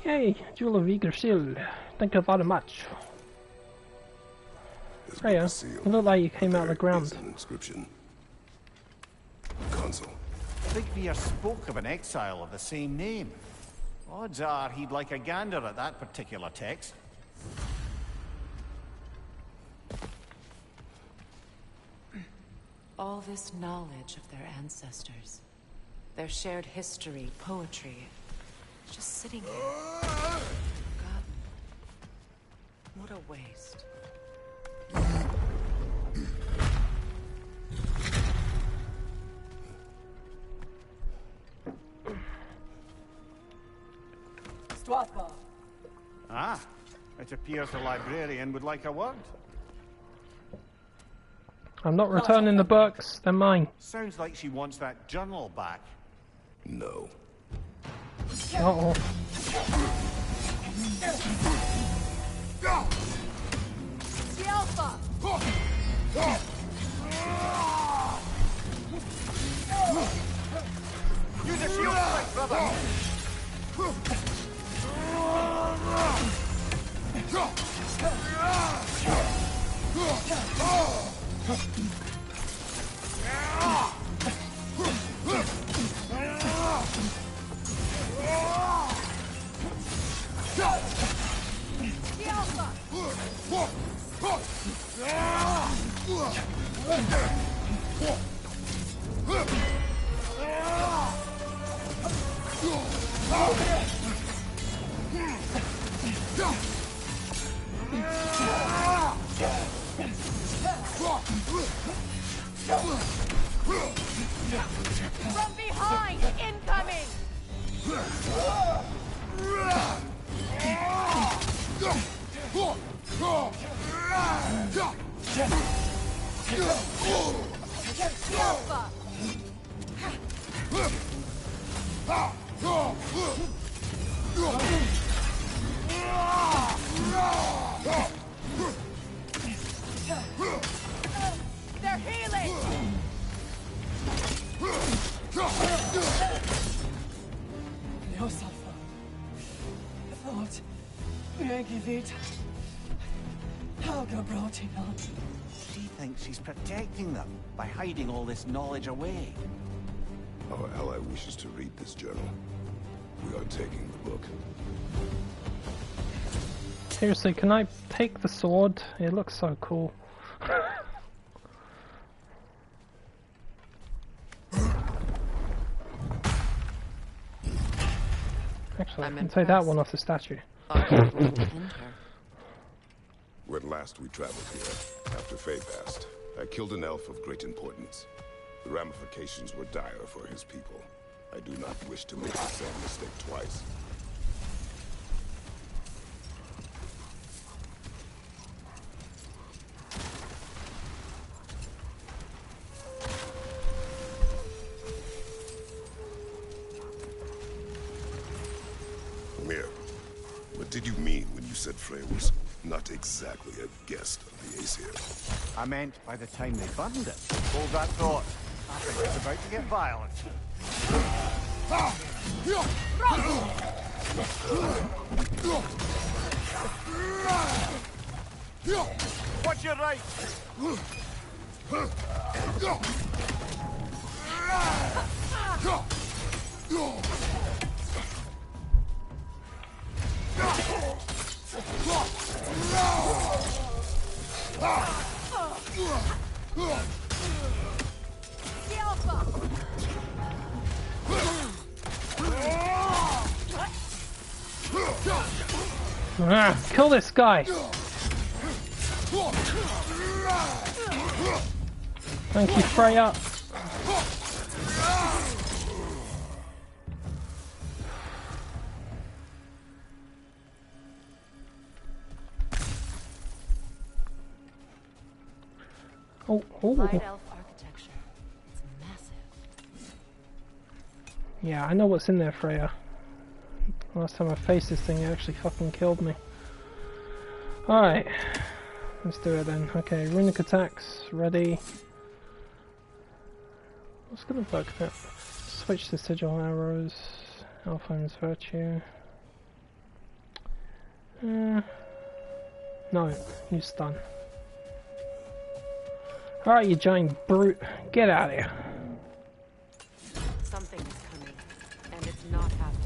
Speaker 6: Yay, Jewel of Yggdrasil. Thank you very much. Freya, you look like you came out of the ground.
Speaker 3: Inscription. Console.
Speaker 4: Thigvir spoke of an exile of the same name. Odds are he'd like a gander at that particular text.
Speaker 1: All this knowledge of their ancestors, their shared history, poetry, just sitting here, forgotten. What a waste.
Speaker 4: Ah, it appears the librarian would like a word.
Speaker 6: I'm not returning the books, they're mine.
Speaker 4: Sounds like she wants that journal back.
Speaker 3: No.
Speaker 6: Uh-oh.
Speaker 8: The Alpha!
Speaker 4: Use a shield strike, brother!
Speaker 8: The Alpha! From behind! Incoming! The Alpha! They're healing!
Speaker 7: Yourself. Thought. Megivit. Helga brought him on.
Speaker 4: She thinks she's protecting them by hiding all this knowledge away.
Speaker 3: Our ally wishes to read this journal. We are taking the book.
Speaker 6: Seriously, can I take the sword? It looks so cool. Actually, I can take that one off the statue.
Speaker 3: When last we traveled here, after Faye passed, I killed an elf of great importance. The ramifications were dire for his people. I do not wish to make the same mistake twice. Mir, what did you mean when you said Frey was not exactly a guest of the Aesir?
Speaker 4: I meant by the time they burned it. Hold that thought. I think it's about to get violent. Watch your right!
Speaker 8: The Alpha!
Speaker 6: Kill this guy! Thank you, Freya.
Speaker 1: Light elf architecture. It's massive.
Speaker 6: Yeah, I know what's in there, Freya. Last time I faced this thing, it actually fucking killed me. Alright. Let's do it then. Okay, runic attacks, ready. What's gonna work there? Switch to sigil arrows. Alphine's virtue. No, you stun. Alright, you giant brute. Get out of here.
Speaker 1: Something is coming, and it's not happening.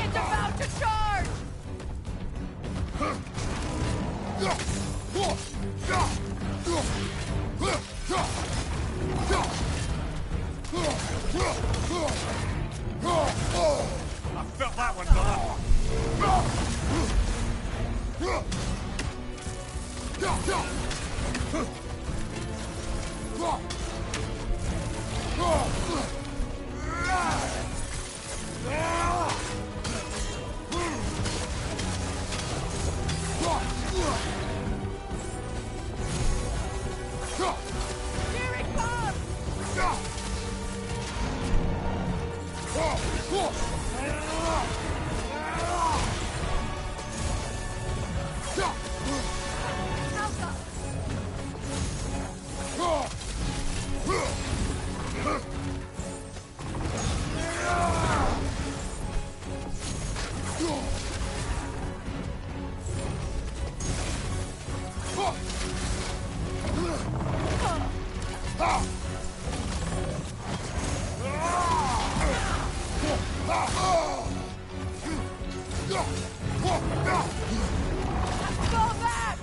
Speaker 8: It's about to charge!
Speaker 11: I felt that one, brother.
Speaker 8: Here it comes! Go back!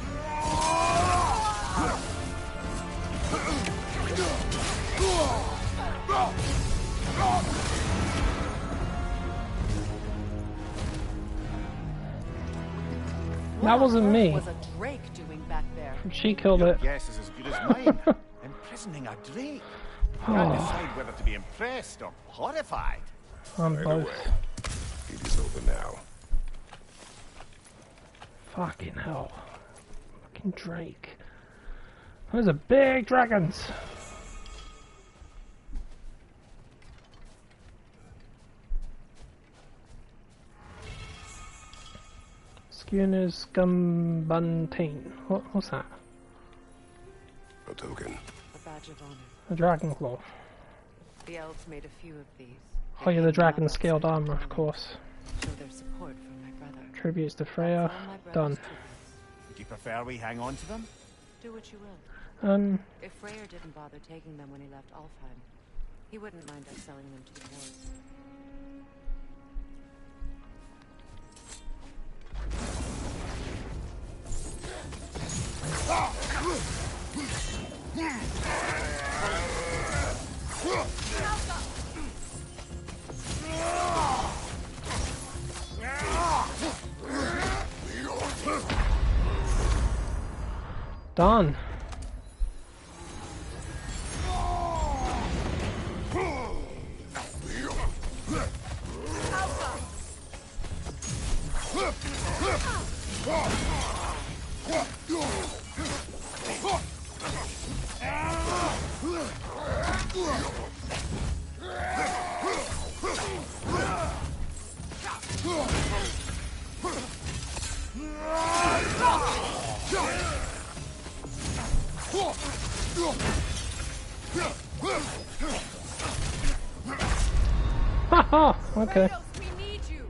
Speaker 6: That wasn't me.
Speaker 1: What was a drake doing back there?
Speaker 6: She killed
Speaker 4: Your
Speaker 6: it.
Speaker 4: guess is as good as mine. Imprisoning a drake. Can't decide whether to be impressed or horrified.
Speaker 6: I'm
Speaker 3: Right
Speaker 6: both.
Speaker 3: away. It is over now.
Speaker 6: Fucking hell. Fucking Drake. Those are big dragons. Schooner's Gumbuntain. What's that?
Speaker 3: A token.
Speaker 1: A badge of honor.
Speaker 6: A dragon claw.
Speaker 1: The elves made a few of these.
Speaker 6: Oh yeah, the dragon scaled armor, of course.
Speaker 1: Show their support for my brother.
Speaker 6: Tributes to Freya. Done.
Speaker 4: Would you prefer we hang on to them?
Speaker 1: Do what you will.
Speaker 6: If
Speaker 1: Freyr didn't bother taking them when he left Alfheim, he wouldn't mind us selling them to the wars.
Speaker 6: Done. Haha, okay.
Speaker 8: Kratos, we need you.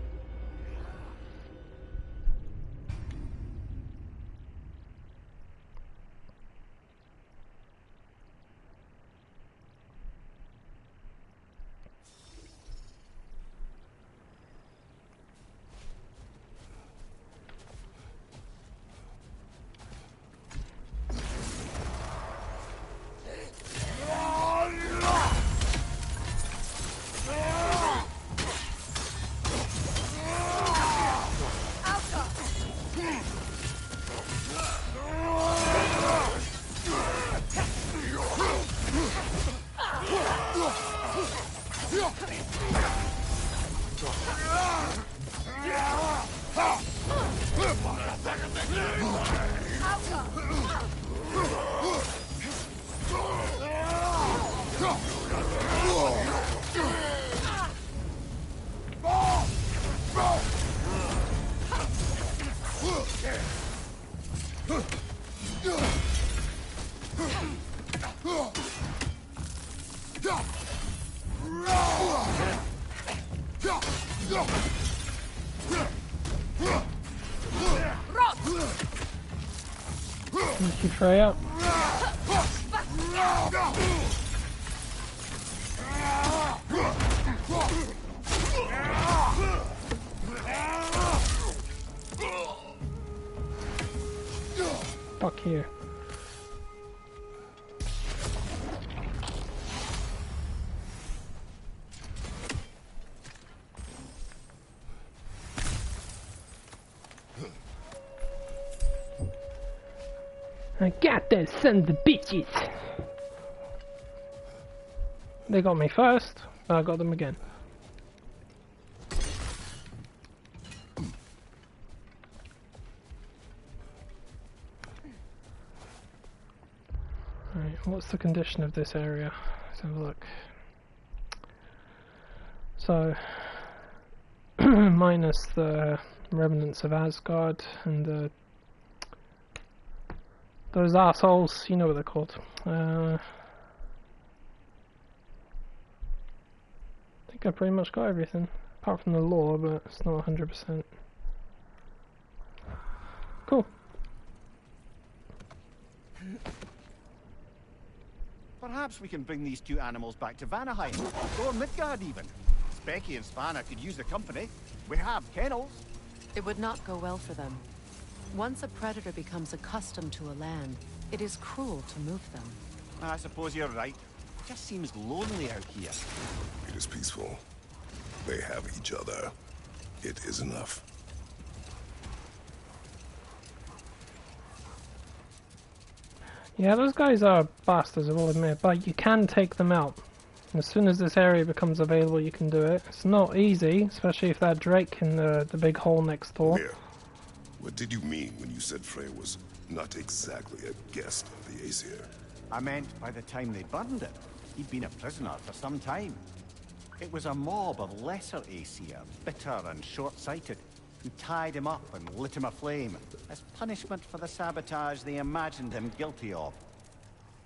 Speaker 6: Thank you, Freya. Fuck you. I got those sons of bitches. They got me first, but I got them again. Right, what's the condition of this area? Let's have a look. So, minus the remnants of Asgard and the those assholes, you know what they're called. I think I pretty much got everything, apart from the lore, but it's not 100%. Cool.
Speaker 4: Perhaps we can bring these two animals back to Vanaheim, or Midgard even. Specky and Spanner could use the company. We have kennels.
Speaker 1: It would not go well for them. Once a predator becomes accustomed to a land, it is cruel to move them.
Speaker 4: I suppose you're right. It just seems lonely out here.
Speaker 3: It is peaceful. They have each other. It is enough.
Speaker 6: Yeah, those guys are bastards, I will admit, but you can take them out. As soon as this area becomes available, you can do it. It's not easy, especially if that Drake in the big hole next door.
Speaker 3: Yeah. What did you mean when you said Frey was not exactly a guest of the Aesir?
Speaker 4: I meant by the time they burned it, he'd been a prisoner for some time. It was a mob of lesser Aesir, bitter and short-sighted, who tied him up and lit him aflame as punishment for the sabotage they imagined him guilty of.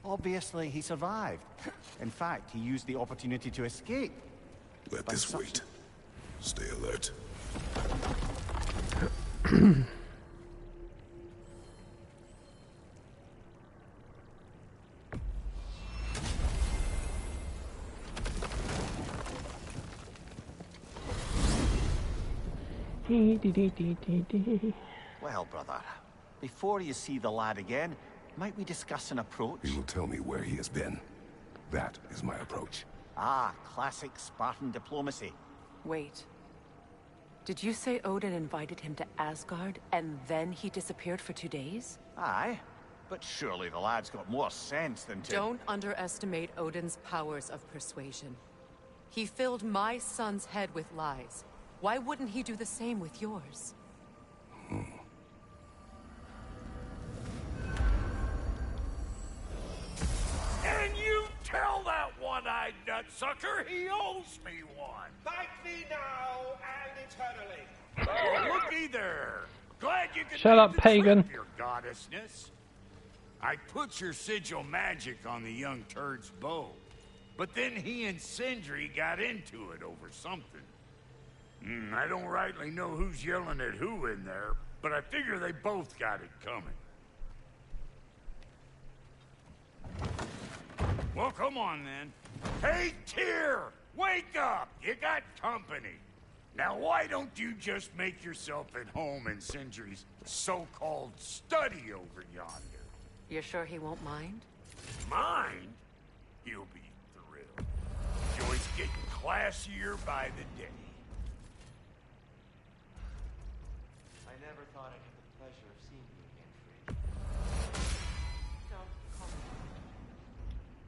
Speaker 4: Obviously, he survived. In fact, he used the opportunity to escape.
Speaker 3: Let this wait. Stay alert.
Speaker 4: Well, brother, before you see the lad again, might we discuss an approach?
Speaker 3: He will tell me where he has been. That is my approach.
Speaker 4: Ah, classic Spartan diplomacy.
Speaker 1: Wait. Did you say Odin invited him to Asgard, and then he disappeared for 2 days?
Speaker 4: Aye, but surely the lad's got more sense than to...
Speaker 1: Don't underestimate Odin's powers of persuasion. He filled my son's head with lies. Why wouldn't he do the same with yours?
Speaker 11: And you tell that one-eyed nutsucker he owes me one.
Speaker 13: Fight me now and eternally.
Speaker 11: Oh, looky there. Glad you could
Speaker 6: Shut
Speaker 11: make
Speaker 6: up,
Speaker 11: the
Speaker 6: pagan.
Speaker 11: trip, your goddessness. I put your sigil magic on the young turd's bow. But then he and Sindri got into it over something. I don't rightly know who's yelling at who in there, but I figure they both got it coming. Well, come on then. Hey, Tyr! Wake up! You got company. Now why don't you just make yourself at home in Sindri's so-called study over yonder?
Speaker 1: You're sure he won't mind?
Speaker 11: Mind? He'll be thrilled. Joy's getting classier by the day.
Speaker 14: I never thought I'd have the pleasure of seeing you again, Frey.
Speaker 1: Don't call me.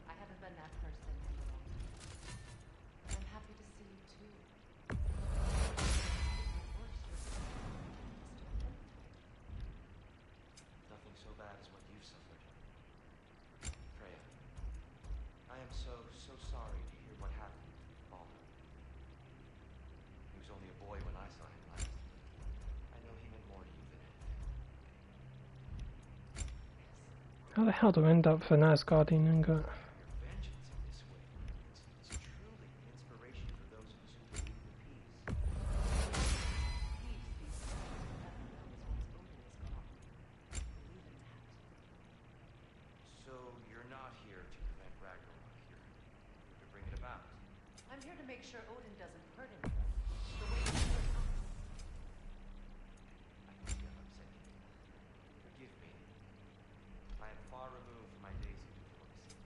Speaker 1: I haven't been that person in a long time. I'm happy to see you too.
Speaker 14: Nothing so bad as what you've suffered. Freya, I am so sorry to hear what happened to Baldur. He was only a boy when I saw him last. I know he meant more to you than anything.
Speaker 6: How the hell do I end up for Asgardian and go?
Speaker 14: Vengeance in this way. It's truly an inspiration for those of us who believe in peace. So you're not here to prevent Ragnarok. You're here to bring it about.
Speaker 1: I'm here to make sure Odin doesn't hurt anyone. The way he hurt us.
Speaker 14: I can see I've upset you. Forgive me. I am far removed from my days of diplomacy.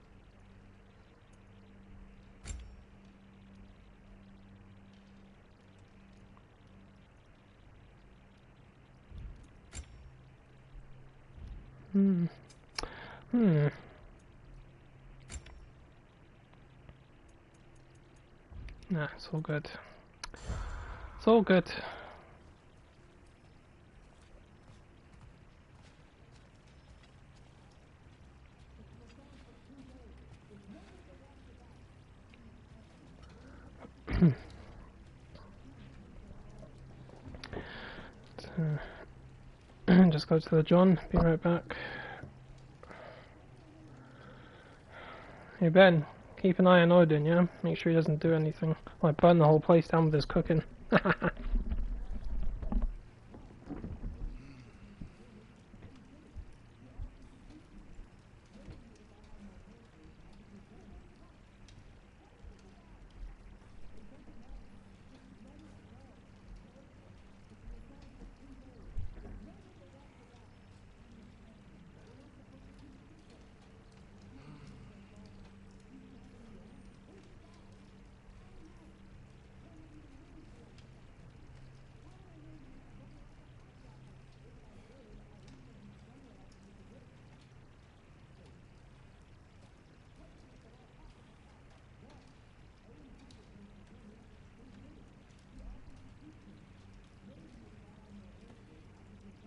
Speaker 6: Nah, it's all good. It's all good. Just go to the John, be right back. Hey Ben, keep an eye on Odin, yeah? Make sure he doesn't do anything. Like burn the whole place down with his cooking.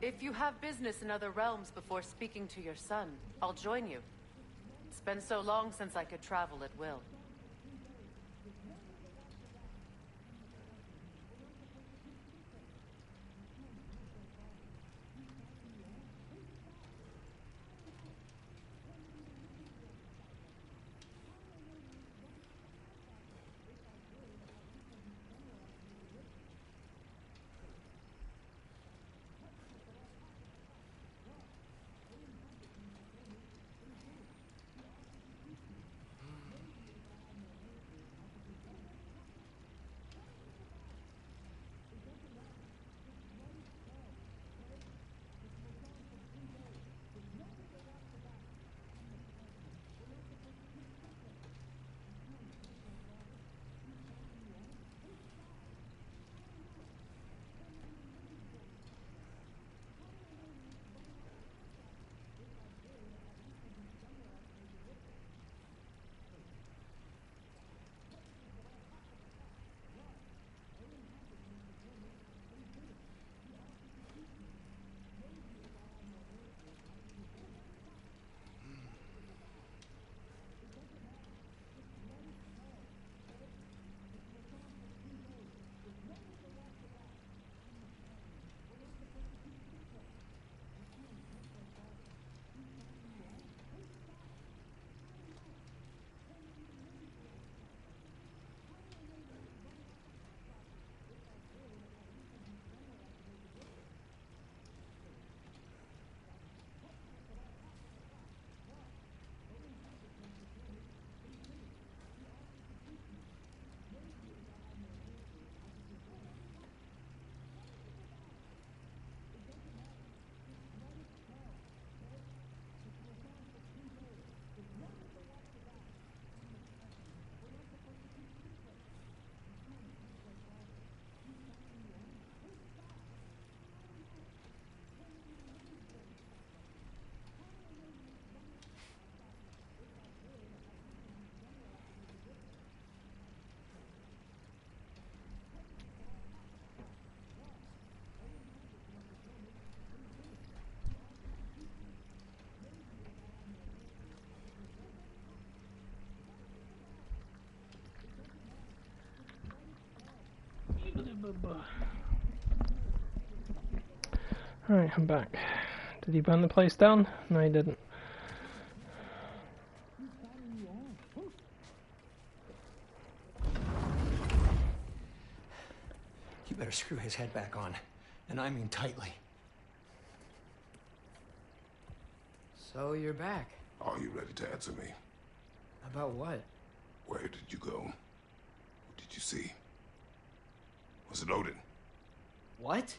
Speaker 1: If you have business in other realms before speaking to your son, I'll join you. It's been so long since I could travel at will.
Speaker 6: Alright, I'm back. Did he burn the place down? No, he didn't.
Speaker 15: You better screw his head back on. And I mean tightly.
Speaker 16: So you're back.
Speaker 3: Are you ready to answer me?
Speaker 16: About what?
Speaker 3: Where did you go? Who did you see? Was it Odin?
Speaker 16: What?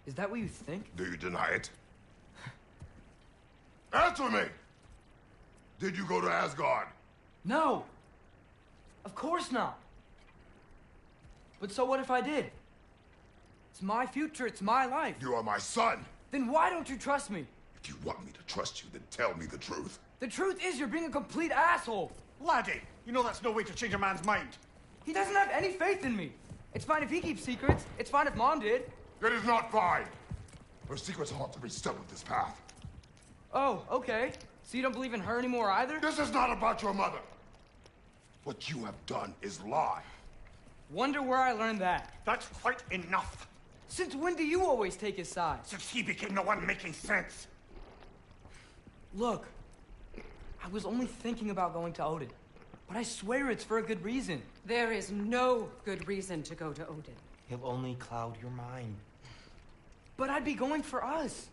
Speaker 16: Is that what you think?
Speaker 3: Do you deny it? Answer me! Did you go to Asgard?
Speaker 16: No! Of course not! But so what if I did? It's my future, it's my life.
Speaker 3: You are my son!
Speaker 16: Then why don't you trust me?
Speaker 3: If you want me to trust you, then tell me the truth.
Speaker 16: The truth is you're being a complete asshole!
Speaker 4: Laddie, you know that's no way to change a man's mind.
Speaker 16: He doesn't have any faith in me. It's fine if he keeps secrets. It's fine if Mom did.
Speaker 3: It is not fine. Her secrets ought to be stuck with this path.
Speaker 16: Oh, okay. So you don't believe in her anymore either?
Speaker 3: This is not about your mother. What you have done is lie.
Speaker 16: Wonder where I learned that.
Speaker 4: That's quite enough.
Speaker 16: Since when do you always take his side?
Speaker 11: Since he became the one making sense.
Speaker 16: Look, I was only thinking about going to Odin. But I swear it's for a good reason.
Speaker 1: There is no good reason to go to Odin.
Speaker 15: He'll only cloud your mind.
Speaker 16: But I'd be going for us.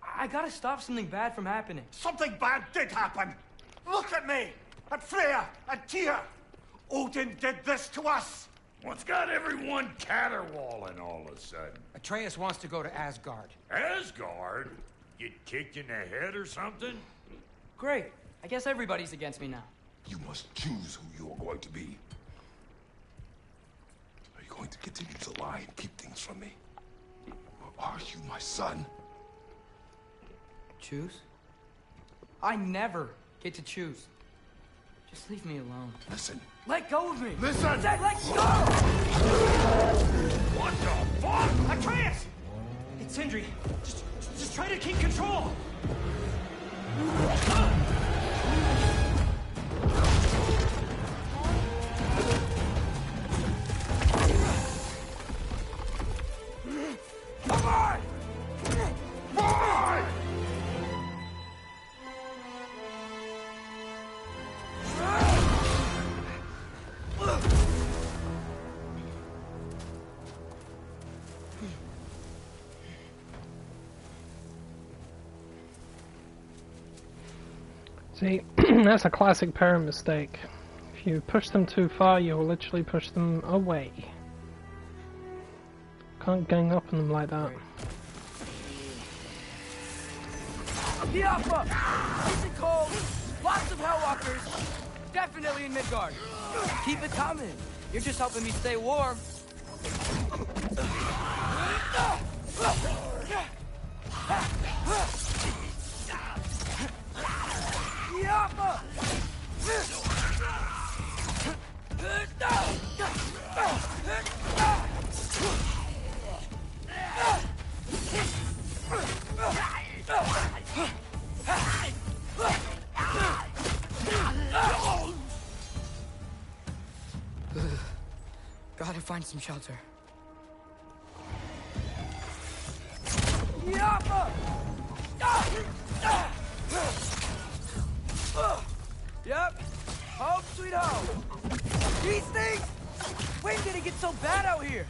Speaker 16: I gotta stop something bad from happening.
Speaker 11: Something bad did happen. Look at me, at Freya, at Tyr. Odin did this to us. What's got everyone caterwauling all of a sudden?
Speaker 15: Atreus wants to go to Asgard.
Speaker 11: Asgard? Get kicked in the head or something?
Speaker 16: Great. I guess everybody's against me now.
Speaker 3: You must choose who you are going to be. Are you going to continue to lie and keep things from me? Or are you my son?
Speaker 16: Choose? I never get to choose. Just leave me alone.
Speaker 3: Listen.
Speaker 16: Let go of me!
Speaker 3: Listen!
Speaker 16: I said let go!
Speaker 11: What the fuck?
Speaker 16: Atreus! It's Sindri. Just try to keep control!
Speaker 11: Come on! Boy!
Speaker 6: See, that's a classic parent mistake. If you push them too far, you'll literally push them away. Can't gang up on them like that.
Speaker 16: The Alpha! Nice and cold, lots of Hellwalkers. Definitely in Midgard. Keep it coming. You're just helping me stay warm. The Alpha! Gotta find some shelter. Yappa! Yep. Home sweet home. These things? When did it get so bad out here?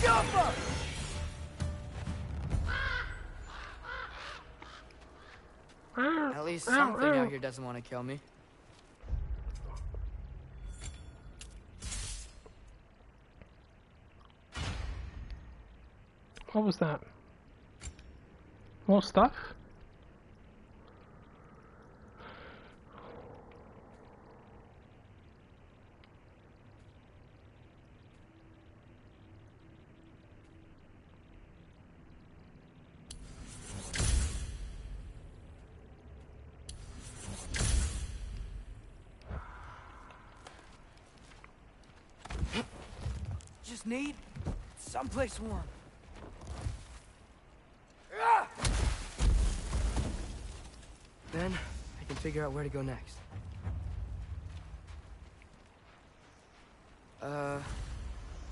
Speaker 16: Yappa! At least something out here doesn't want to kill me.
Speaker 6: What was that? More stuff?
Speaker 16: Just need someplace warm. Then I can figure out where to go next.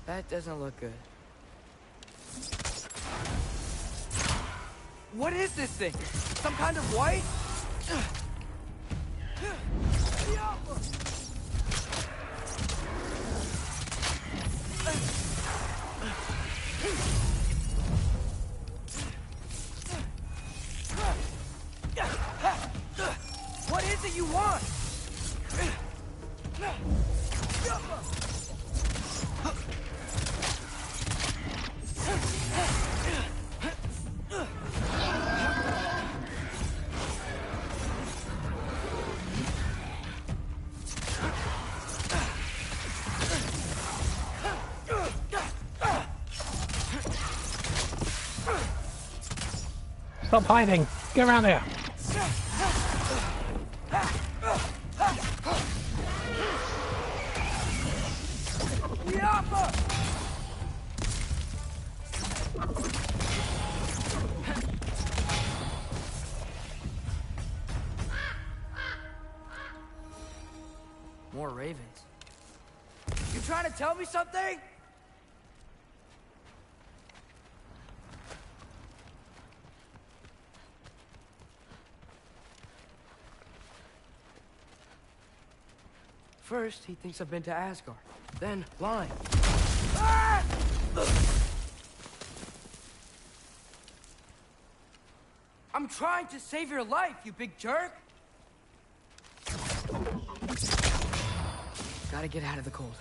Speaker 16: That doesn't look good. What is this thing? Some kind of white? What is it you want?
Speaker 6: Stop hiding! Get around here!
Speaker 16: More ravens. You trying to tell me something? First, he thinks I've been to Asgard. Then, lying. Ah! I'm trying to save your life, you big jerk! Gotta get out of the cold.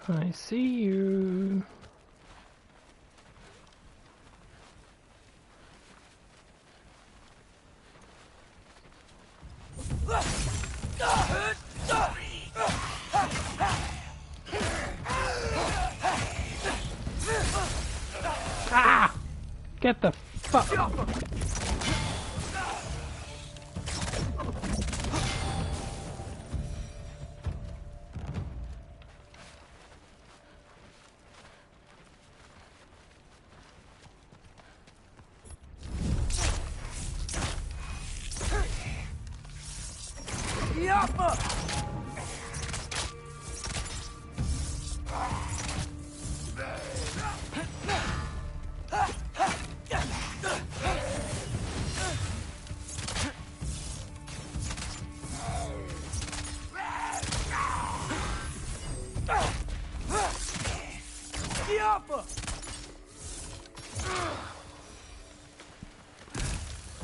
Speaker 6: I see you. Ah! Get the fuck.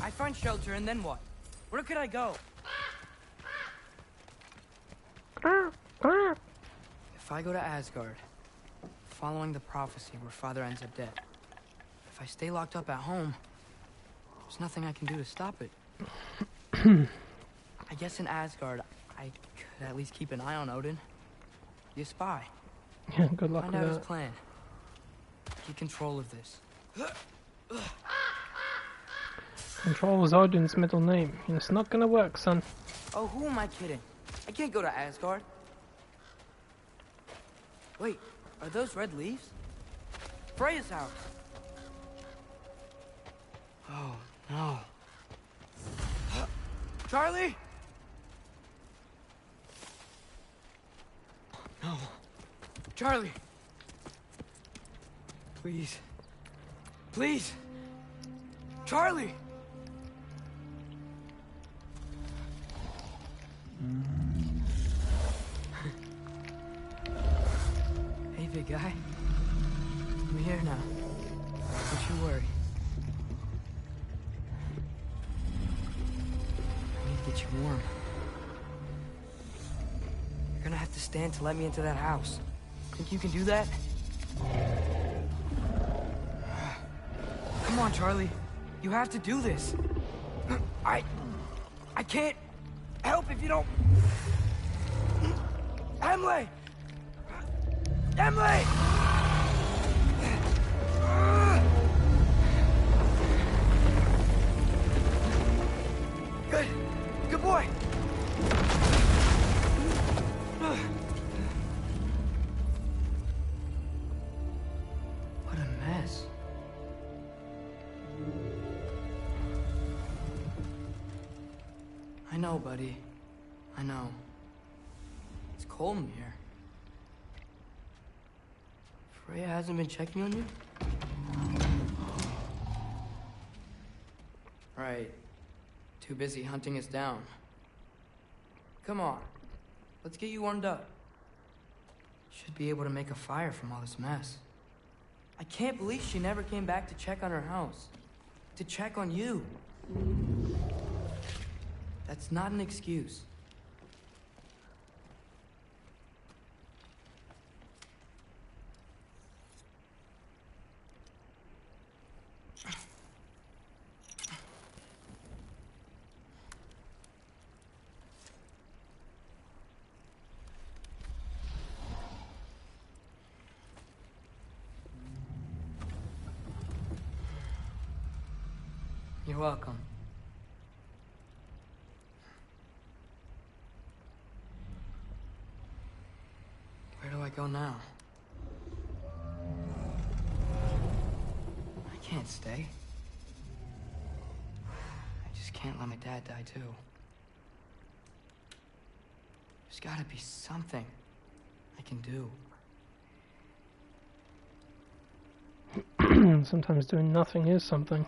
Speaker 16: I find shelter, and then what? Where could I go? If I go to Asgard, following the prophecy where Father ends up dead, if I stay locked up at home, there's nothing I can do to stop it. I guess in Asgard, I could at least keep an eye on Odin. Be a spy.
Speaker 6: Yeah, good luck
Speaker 16: Find
Speaker 6: with
Speaker 16: out his
Speaker 6: that.
Speaker 16: plan. Get control of this.
Speaker 6: Control is Odin's middle name. And it's not gonna work, son.
Speaker 16: Oh, who am I kidding? I can't go to Asgard. Wait, are those red leaves? Freya's house. Oh, no. Charlie? No. Charlie. Please. Please. Charlie! Hey, big guy. I'm here now. Don't you worry. I need to get you warm. You're gonna have to stand to let me into that house. Think you can do that? Come on, Charlie. You have to do this. I can't help if you don't... Emily! Emily! Good boy! What a mess. I know, buddy. I know. It's cold in here. Freya hasn't been checking on you? Right. Too busy hunting us down. Come on. Let's get you warmed up. Should be able to make a fire from all this mess. I can't believe she never came back to check on her house. To check on you. That's not an excuse. You're welcome. Where do I go now? I can't stay. I just can't let my dad die too. There's gotta be something I can do.
Speaker 6: Sometimes doing nothing is something.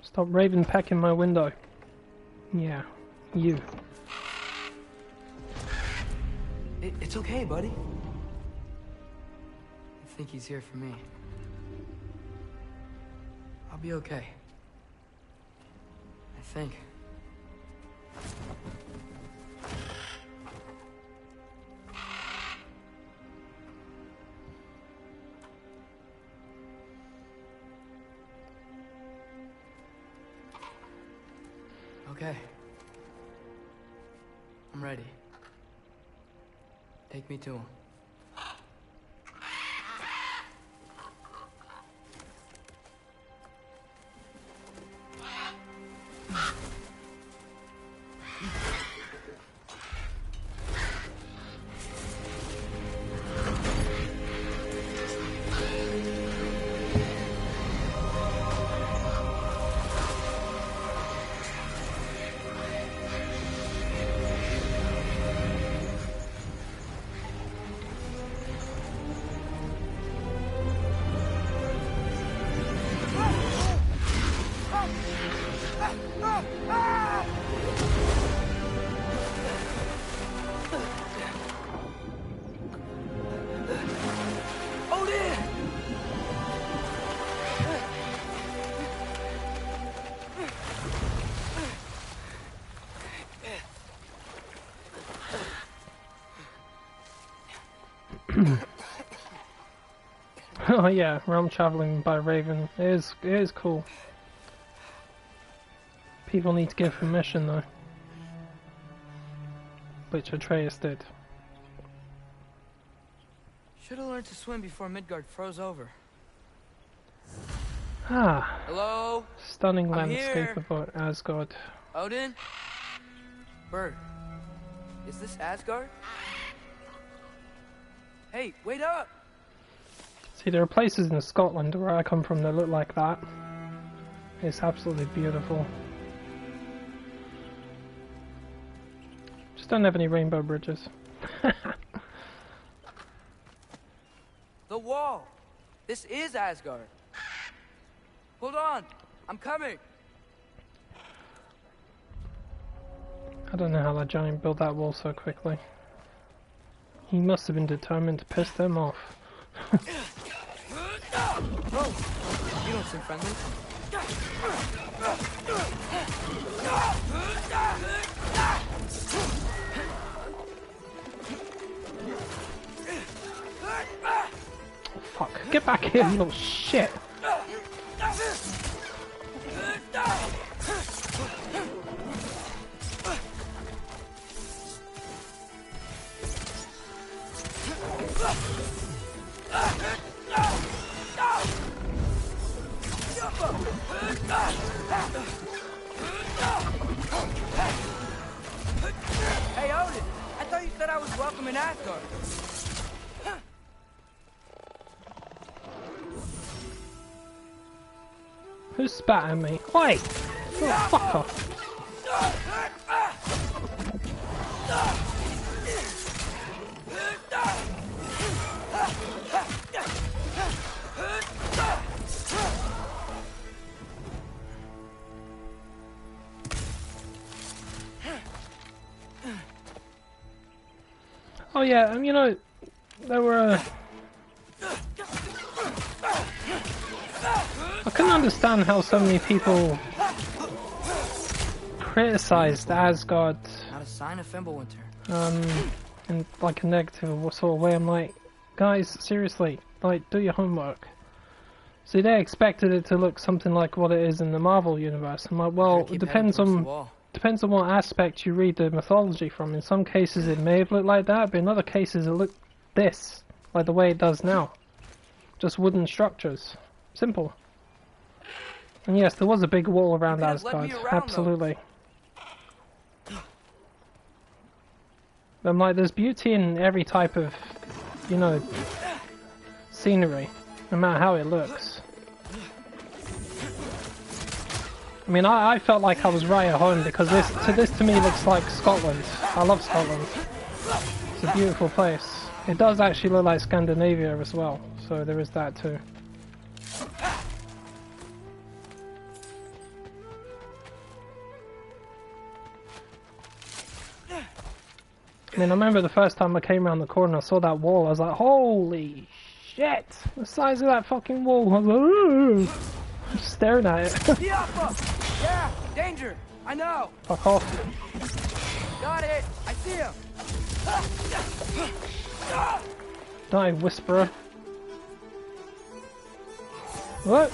Speaker 6: Stop raven pecking my window. Yeah, you.
Speaker 16: It's okay, buddy. I think he's here for me. I'll be okay. I think. Okay. I'm ready. Take me to him.
Speaker 6: Oh yeah, realm traveling by Raven it is cool. People need to give permission though, which Atreus did.
Speaker 16: Should have learned to swim before Midgard froze over.
Speaker 6: Ah.
Speaker 16: Hello?
Speaker 6: Stunning
Speaker 16: I'm
Speaker 6: landscape
Speaker 16: here.
Speaker 6: of Asgard.
Speaker 16: Odin? Bird. Is this Asgard? Hey, wait up!
Speaker 6: See, there are places in Scotland where I come from that look like that. It's absolutely beautiful. Just don't have any rainbow bridges.
Speaker 16: The wall! This is Asgard. Hold on! I'm coming!
Speaker 6: I don't know how that giant built that wall so quickly. He must have been determined to piss them off.
Speaker 16: Oh! You don't seem friendly.
Speaker 6: fuck. Get back here, you little shit.
Speaker 16: Hey, Odin! I thought you said I was welcome in Asgard.
Speaker 6: Who spat at me? Oi! Oh, fuck off. Oh yeah, you know, there were I couldn't understand how so many people criticized Asgard
Speaker 16: Not a sign of Fimbulwinter.
Speaker 6: in like a negative sort of way. I'm like, guys, seriously, like, do your homework. See, they expected it to look something like what it is in the Marvel universe. I'm like, well, it depends on what aspect you read the mythology from. In some cases it may have looked like that, but in other cases it looked this, like the way it does now. Just wooden structures. Simple. And yes, there was a big wall around Asgard, absolutely. I'm like, there's beauty in every type of, you know, scenery, no matter how it looks. I mean, I felt like I was right at home because this to me looks like Scotland. I love Scotland. It's a beautiful place. It does actually look like Scandinavia as well, so there is that too. I mean, I remember the first time I came around the corner and I saw that wall, I was like, holy shit! The size of that fucking wall! I was like, ooh! I'm just staring at it.
Speaker 16: Yeah, danger! I know!
Speaker 6: Fuck off.
Speaker 16: Got it! I see him!
Speaker 6: Die, Whisperer. What?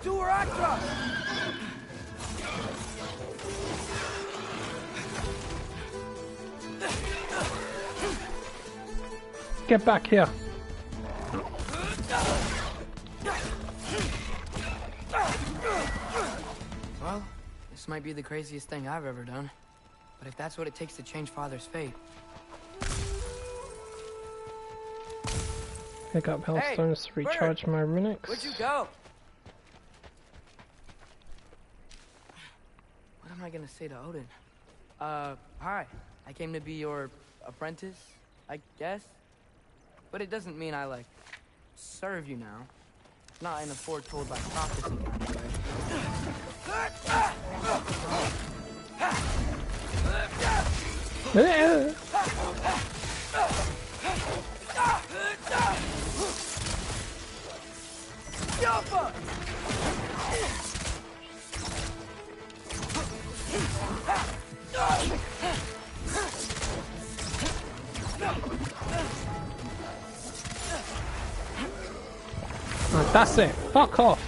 Speaker 16: Do where I trust!
Speaker 6: Get back here.
Speaker 16: Well, this might be the craziest thing I've ever done. But if that's what it takes to change Father's fate...
Speaker 6: Pick up Hellstones to recharge my runics.
Speaker 16: Where'd you go? What am I gonna say to Odin? Hi. I came to be your apprentice, I guess? But it doesn't mean I, like, serve you now. Not in a foretold by prophecy kind of way.
Speaker 6: Right, that's it. Fuck off.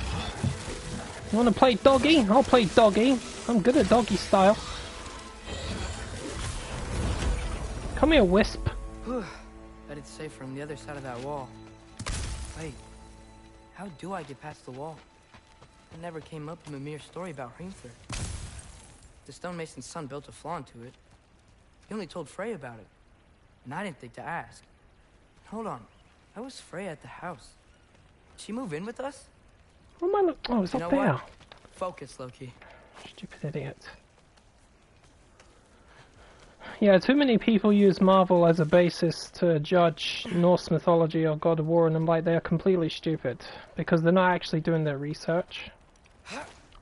Speaker 6: You wanna play doggy? I'll play doggy. I'm good at doggy style. Come here, Wisp.
Speaker 16: Bet it's safe from the other side of that wall. Wait, how do I get past the wall? It never came up in a mere story about Hrimthur. The stonemason's son built a flaw into it. He only told Frey about it, and I didn't think to ask. Hold on, how was Frey at the house? Did she move in with us?
Speaker 6: What am I look? Oh, it's up there.
Speaker 16: What? Focus, Loki.
Speaker 6: Stupid idiot. Yeah, too many people use Marvel as a basis to judge Norse mythology or God of War, and I'm like, they're completely stupid because they're not actually doing their research.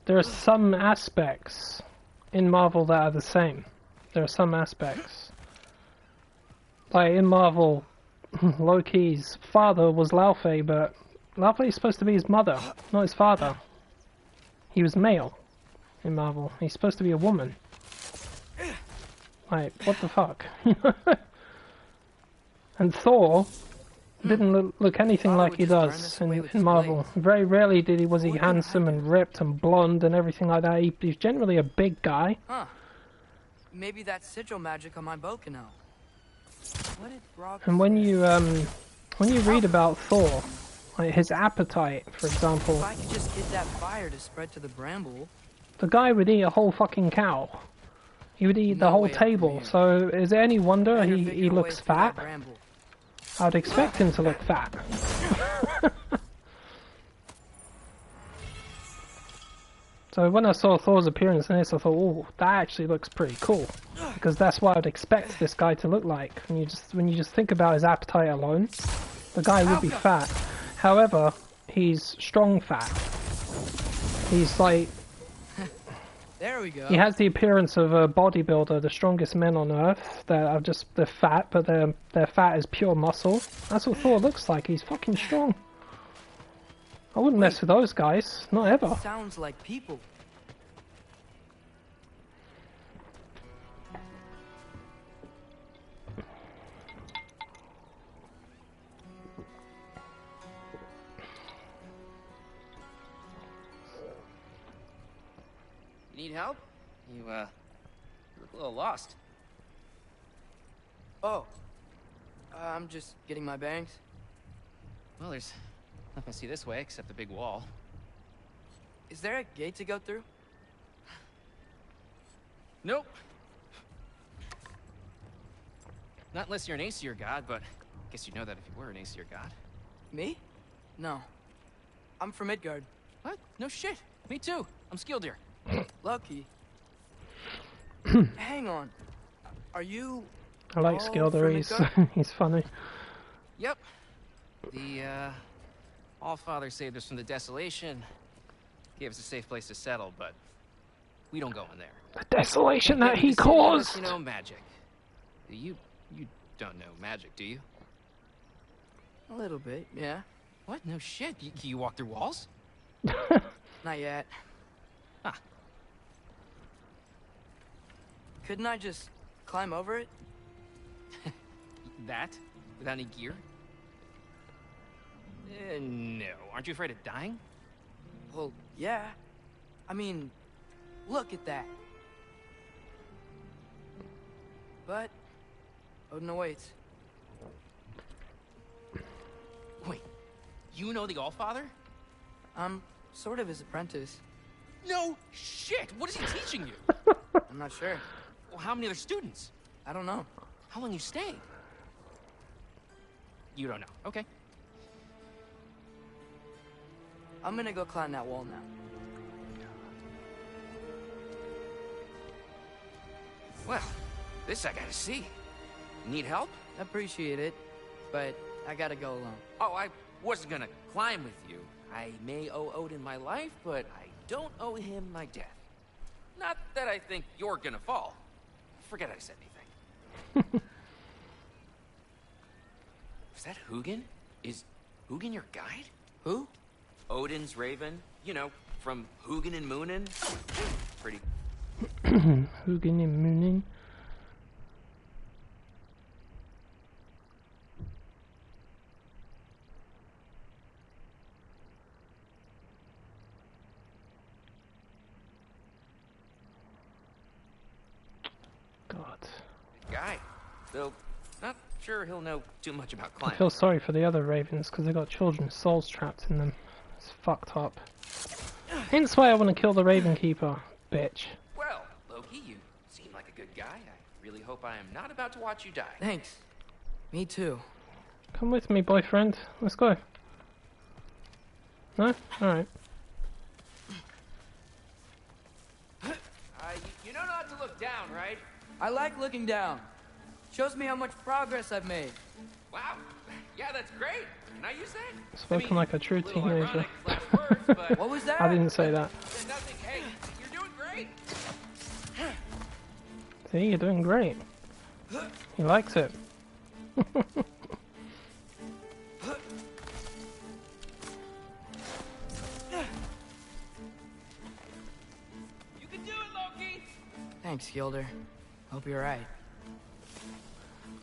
Speaker 6: There are some aspects in Marvel that are the same. There are some aspects. Like in Marvel, Loki's father was Laufey, but Laufey is supposed to be his mother, not his father. He was male in Marvel. He's supposed to be a woman. Like, what the fuck? And Thor didn't look anything like he does in Marvel. Very rarely was he handsome and ripped and blonde and everything like that. He's generally a big guy.
Speaker 16: Huh. Maybe that's sigil magic on my bow can help. What did Brock
Speaker 6: And when you read about Thor, like his appetite, for example,
Speaker 16: if I could just get that fire to spread to the bramble.
Speaker 6: The guy would eat a whole fucking cow. He would eat the whole table. So is it any wonder he looks fat? I'd expect him to look fat. So when I saw Thor's appearance in this, I thought, oh, that actually looks pretty cool. Because that's what I'd expect this guy to look like. And when you just think about his appetite alone, the guy would be fat. However, he's strong fat. He's like...
Speaker 16: There we go.
Speaker 6: He has the appearance of a bodybuilder, the strongest men on earth. They're fat, but their fat is pure muscle. That's what Thor looks like. He's fucking strong. I wouldn't mess with those guys, not ever.
Speaker 16: Sounds like people.
Speaker 17: You need help? You look a little lost.
Speaker 16: Oh. I'm just getting my bangs.
Speaker 17: Well, there's nothing to see this way except the big wall.
Speaker 16: Is there a gate to go through?
Speaker 17: Nope. Not unless you're an Aesir god, but I guess you'd know that if you were an Aesir god.
Speaker 16: Me? No. I'm from Midgard.
Speaker 17: What? No shit. Me too. I'm Skildir.
Speaker 16: Lucky. Hang on. Are you...
Speaker 6: I like Skildir, he's funny.
Speaker 17: Yep. The, Allfather saved us from the desolation. Gave us a safe place to settle, but we don't go in there.
Speaker 6: The desolation that he
Speaker 17: Unless
Speaker 6: caused!
Speaker 17: you know magic. You don't know magic, do you?
Speaker 16: A little bit, yeah.
Speaker 17: What? No shit. Can you walk through walls?
Speaker 16: Not yet.
Speaker 17: Huh.
Speaker 16: Couldn't I just climb over it?
Speaker 17: That? Without any gear? No. Aren't you afraid of dying?
Speaker 16: Well, yeah. I mean, look at that. But Odin awaits.
Speaker 17: Wait, you know the Allfather?
Speaker 16: I'm sort of his apprentice.
Speaker 17: No shit! What is he teaching you?
Speaker 16: I'm not sure.
Speaker 17: Well, how many other students?
Speaker 16: I don't know.
Speaker 17: How long you stayed? You don't know. Okay.
Speaker 16: I'm gonna go climb that wall now.
Speaker 17: Well, this I gotta see. Need help?
Speaker 16: Appreciate it, but I gotta go alone.
Speaker 17: Oh, I wasn't gonna climb with you. I may owe Odin my life, but I don't owe him my death. Not that I think you're gonna fall. Forget I said anything. Is that Hugin? Is Hugin your guide?
Speaker 16: Who?
Speaker 17: Odin's raven. You know, from Hugin and Moonin. Pretty.
Speaker 6: Hugin and Moonin. God.
Speaker 17: Guy. Though, not sure he'll know too much about
Speaker 6: I
Speaker 17: climbing.
Speaker 6: feel sorry for the other ravens because they got children's souls trapped in them. It's fucked up. Hence why I want to kill the Raven Keeper, bitch.
Speaker 17: Well, Loki, you seem like a good guy. I really hope I am not about to watch you die.
Speaker 16: Thanks. Me too.
Speaker 6: Come with me, boyfriend. Let's go. No? Alright.
Speaker 17: You know not to look down, right?
Speaker 16: I like looking down. Shows me how much progress I've made.
Speaker 17: Wow. Yeah, that's great. Can I use that?
Speaker 6: Spoken like a true teenager.
Speaker 16: What was that?
Speaker 6: I didn't say that.
Speaker 17: Nothing. Hey, you're doing great.
Speaker 6: See, you're doing great. He likes it.
Speaker 16: Thanks, Gilder. Hope you're right.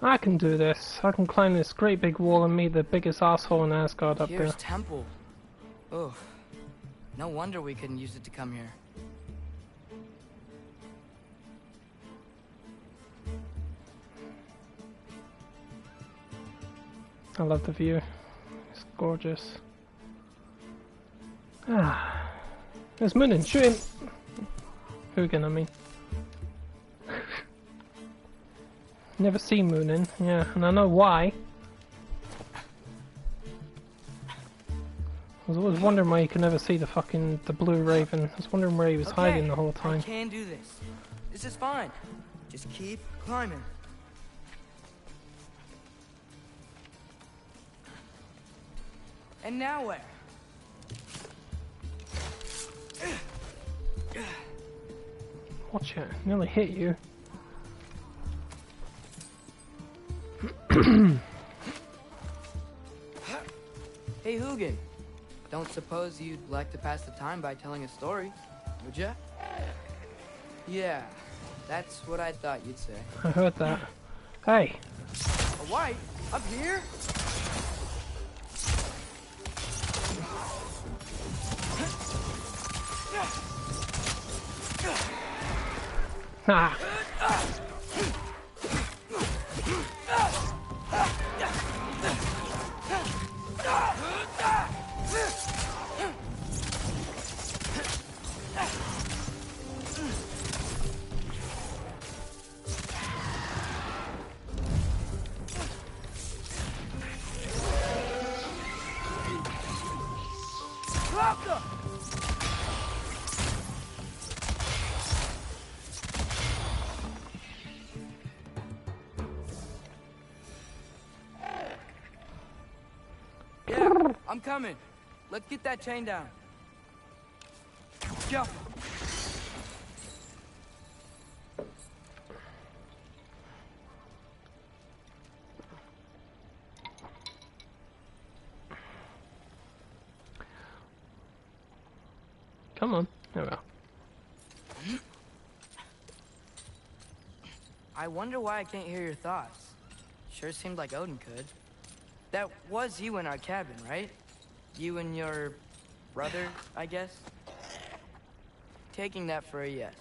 Speaker 6: I can do this. I can climb this great big wall and meet the biggest asshole in Asgard up
Speaker 16: Here's
Speaker 6: there.
Speaker 16: Temple. Oh, no wonder we couldn't use it to come here.
Speaker 6: I love the view. It's gorgeous. Ah, there's Moonin. Shoot him. Hugin, I mean. Never seen Moonin, yeah, and I know why. I was always wondering why you could never see the blue raven. I was wondering where he was hiding the whole time.
Speaker 16: I can do this. This is fine. Just keep climbing. And now where?
Speaker 6: Watch it, nearly hit you.
Speaker 16: Hey Hugin, don't suppose you'd like to pass the time by telling a story, would ya? Yeah, that's what I thought you'd say.
Speaker 6: I heard that. Hey!
Speaker 16: A white? Up here?
Speaker 6: Ha!
Speaker 16: Yeah, I'm coming. Let's get that chain down. Jump.
Speaker 6: Come on. There we are.
Speaker 16: I wonder why I can't hear your thoughts. Sure seemed like Odin could. That was you in our cabin, right? You and your brother, I guess? Taking that for a yes.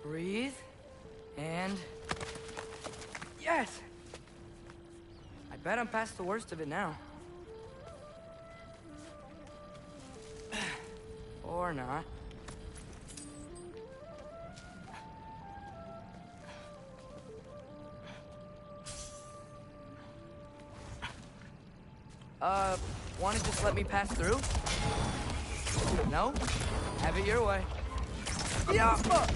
Speaker 16: Breathe. And... yes! I bet I'm past the worst of it now. Or not. Wanna just let me pass through? No? Have it your way. Yappa!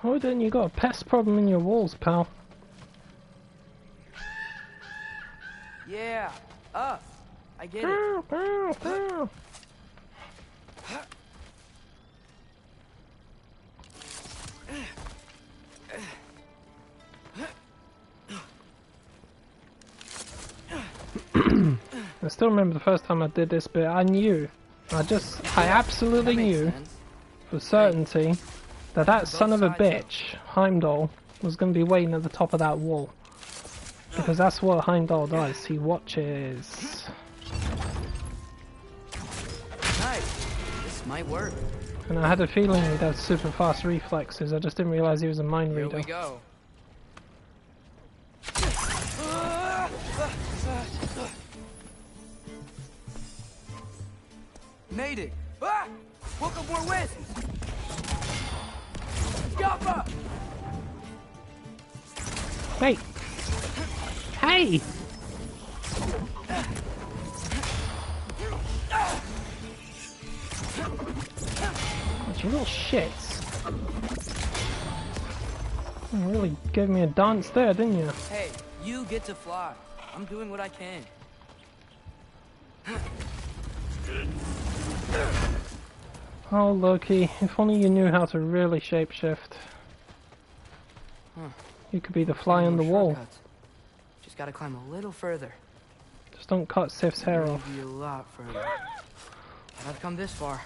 Speaker 6: Odin, you got a pest problem in your walls, pal.
Speaker 16: Yeah, up. I get it.
Speaker 6: I still remember the first time I did this bit. I knew. I absolutely knew for certainty that son of a bitch, Heimdall, was going to be waiting at the top of that wall. Because that's what Heimdall does. He watches.
Speaker 16: Nice. This might work.
Speaker 6: And I had a feeling he'd have super fast reflexes. I just didn't realize he was a mind reader.
Speaker 16: Here we go. Made it. Ah! Welcome more wins. Yappa!
Speaker 6: Hey! Hey! you little shits. You really gave me a dance there, didn't you?
Speaker 16: Hey, you get to fly. I'm doing what I can.
Speaker 6: Oh, Loki, if only you knew how to really shapeshift.
Speaker 16: Huh.
Speaker 6: You could be the fly on the wall.
Speaker 16: Just gotta climb a little further.
Speaker 6: Just don't cut Sif's hair off.
Speaker 16: Maybe a lot further. But I've come this far.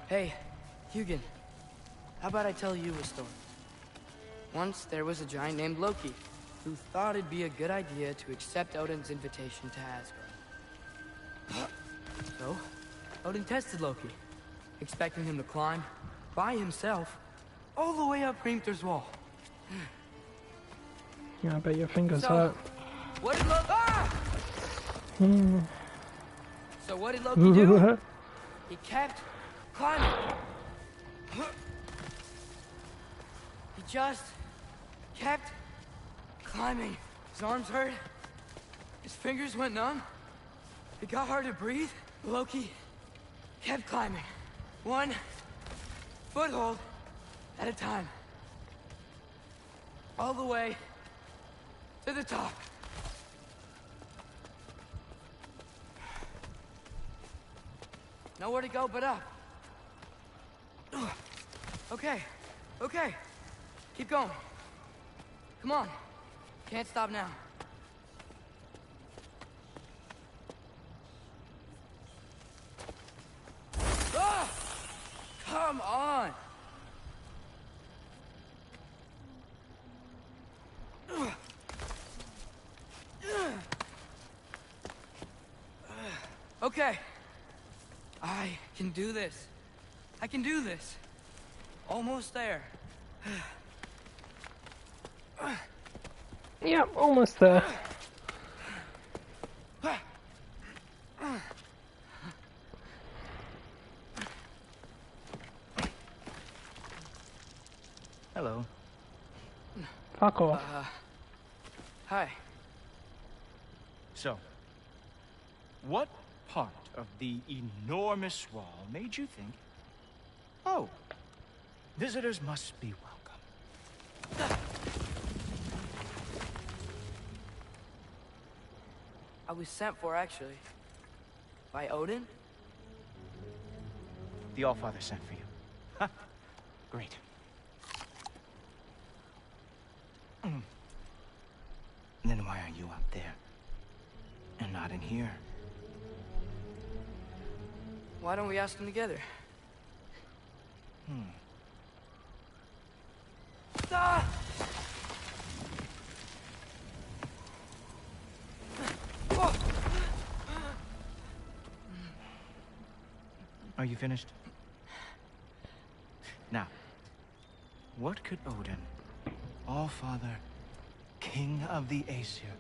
Speaker 16: Hey, Hugin. How about I tell you a story? Once there was a giant named Loki who thought it'd be a good idea to accept Odin's invitation to Asgard. So, Odin tested Loki, expecting him to climb by himself all the way up Hrimthur's wall.
Speaker 6: Yeah, I bet your fingers hurt.
Speaker 16: What did Loki? Ah! So what did Loki do? He kept climbing. He just kept climbing. His arms hurt. His fingers went numb. It got hard to breathe. Loki kept climbing. One foothold at a time. All the way to the top. Nowhere to go but up. Okay, okay. Keep going. Come on. Can't stop now. Ah! Come on. Okay. I can do this. I can do this. Almost there.
Speaker 6: Yep, almost there.
Speaker 18: Hello.
Speaker 6: Fuck off.
Speaker 16: Hi.
Speaker 18: So, what part of the enormous wall made you think, oh, visitors must be welcome?
Speaker 16: I was sent for, actually. By Odin?
Speaker 18: The Allfather sent for you. Huh. Great. Then why are you up there? And not in here?
Speaker 16: Why don't we ask them together? Ah!
Speaker 18: Are you finished? Now, what could Odin, Allfather, King of the Aesir,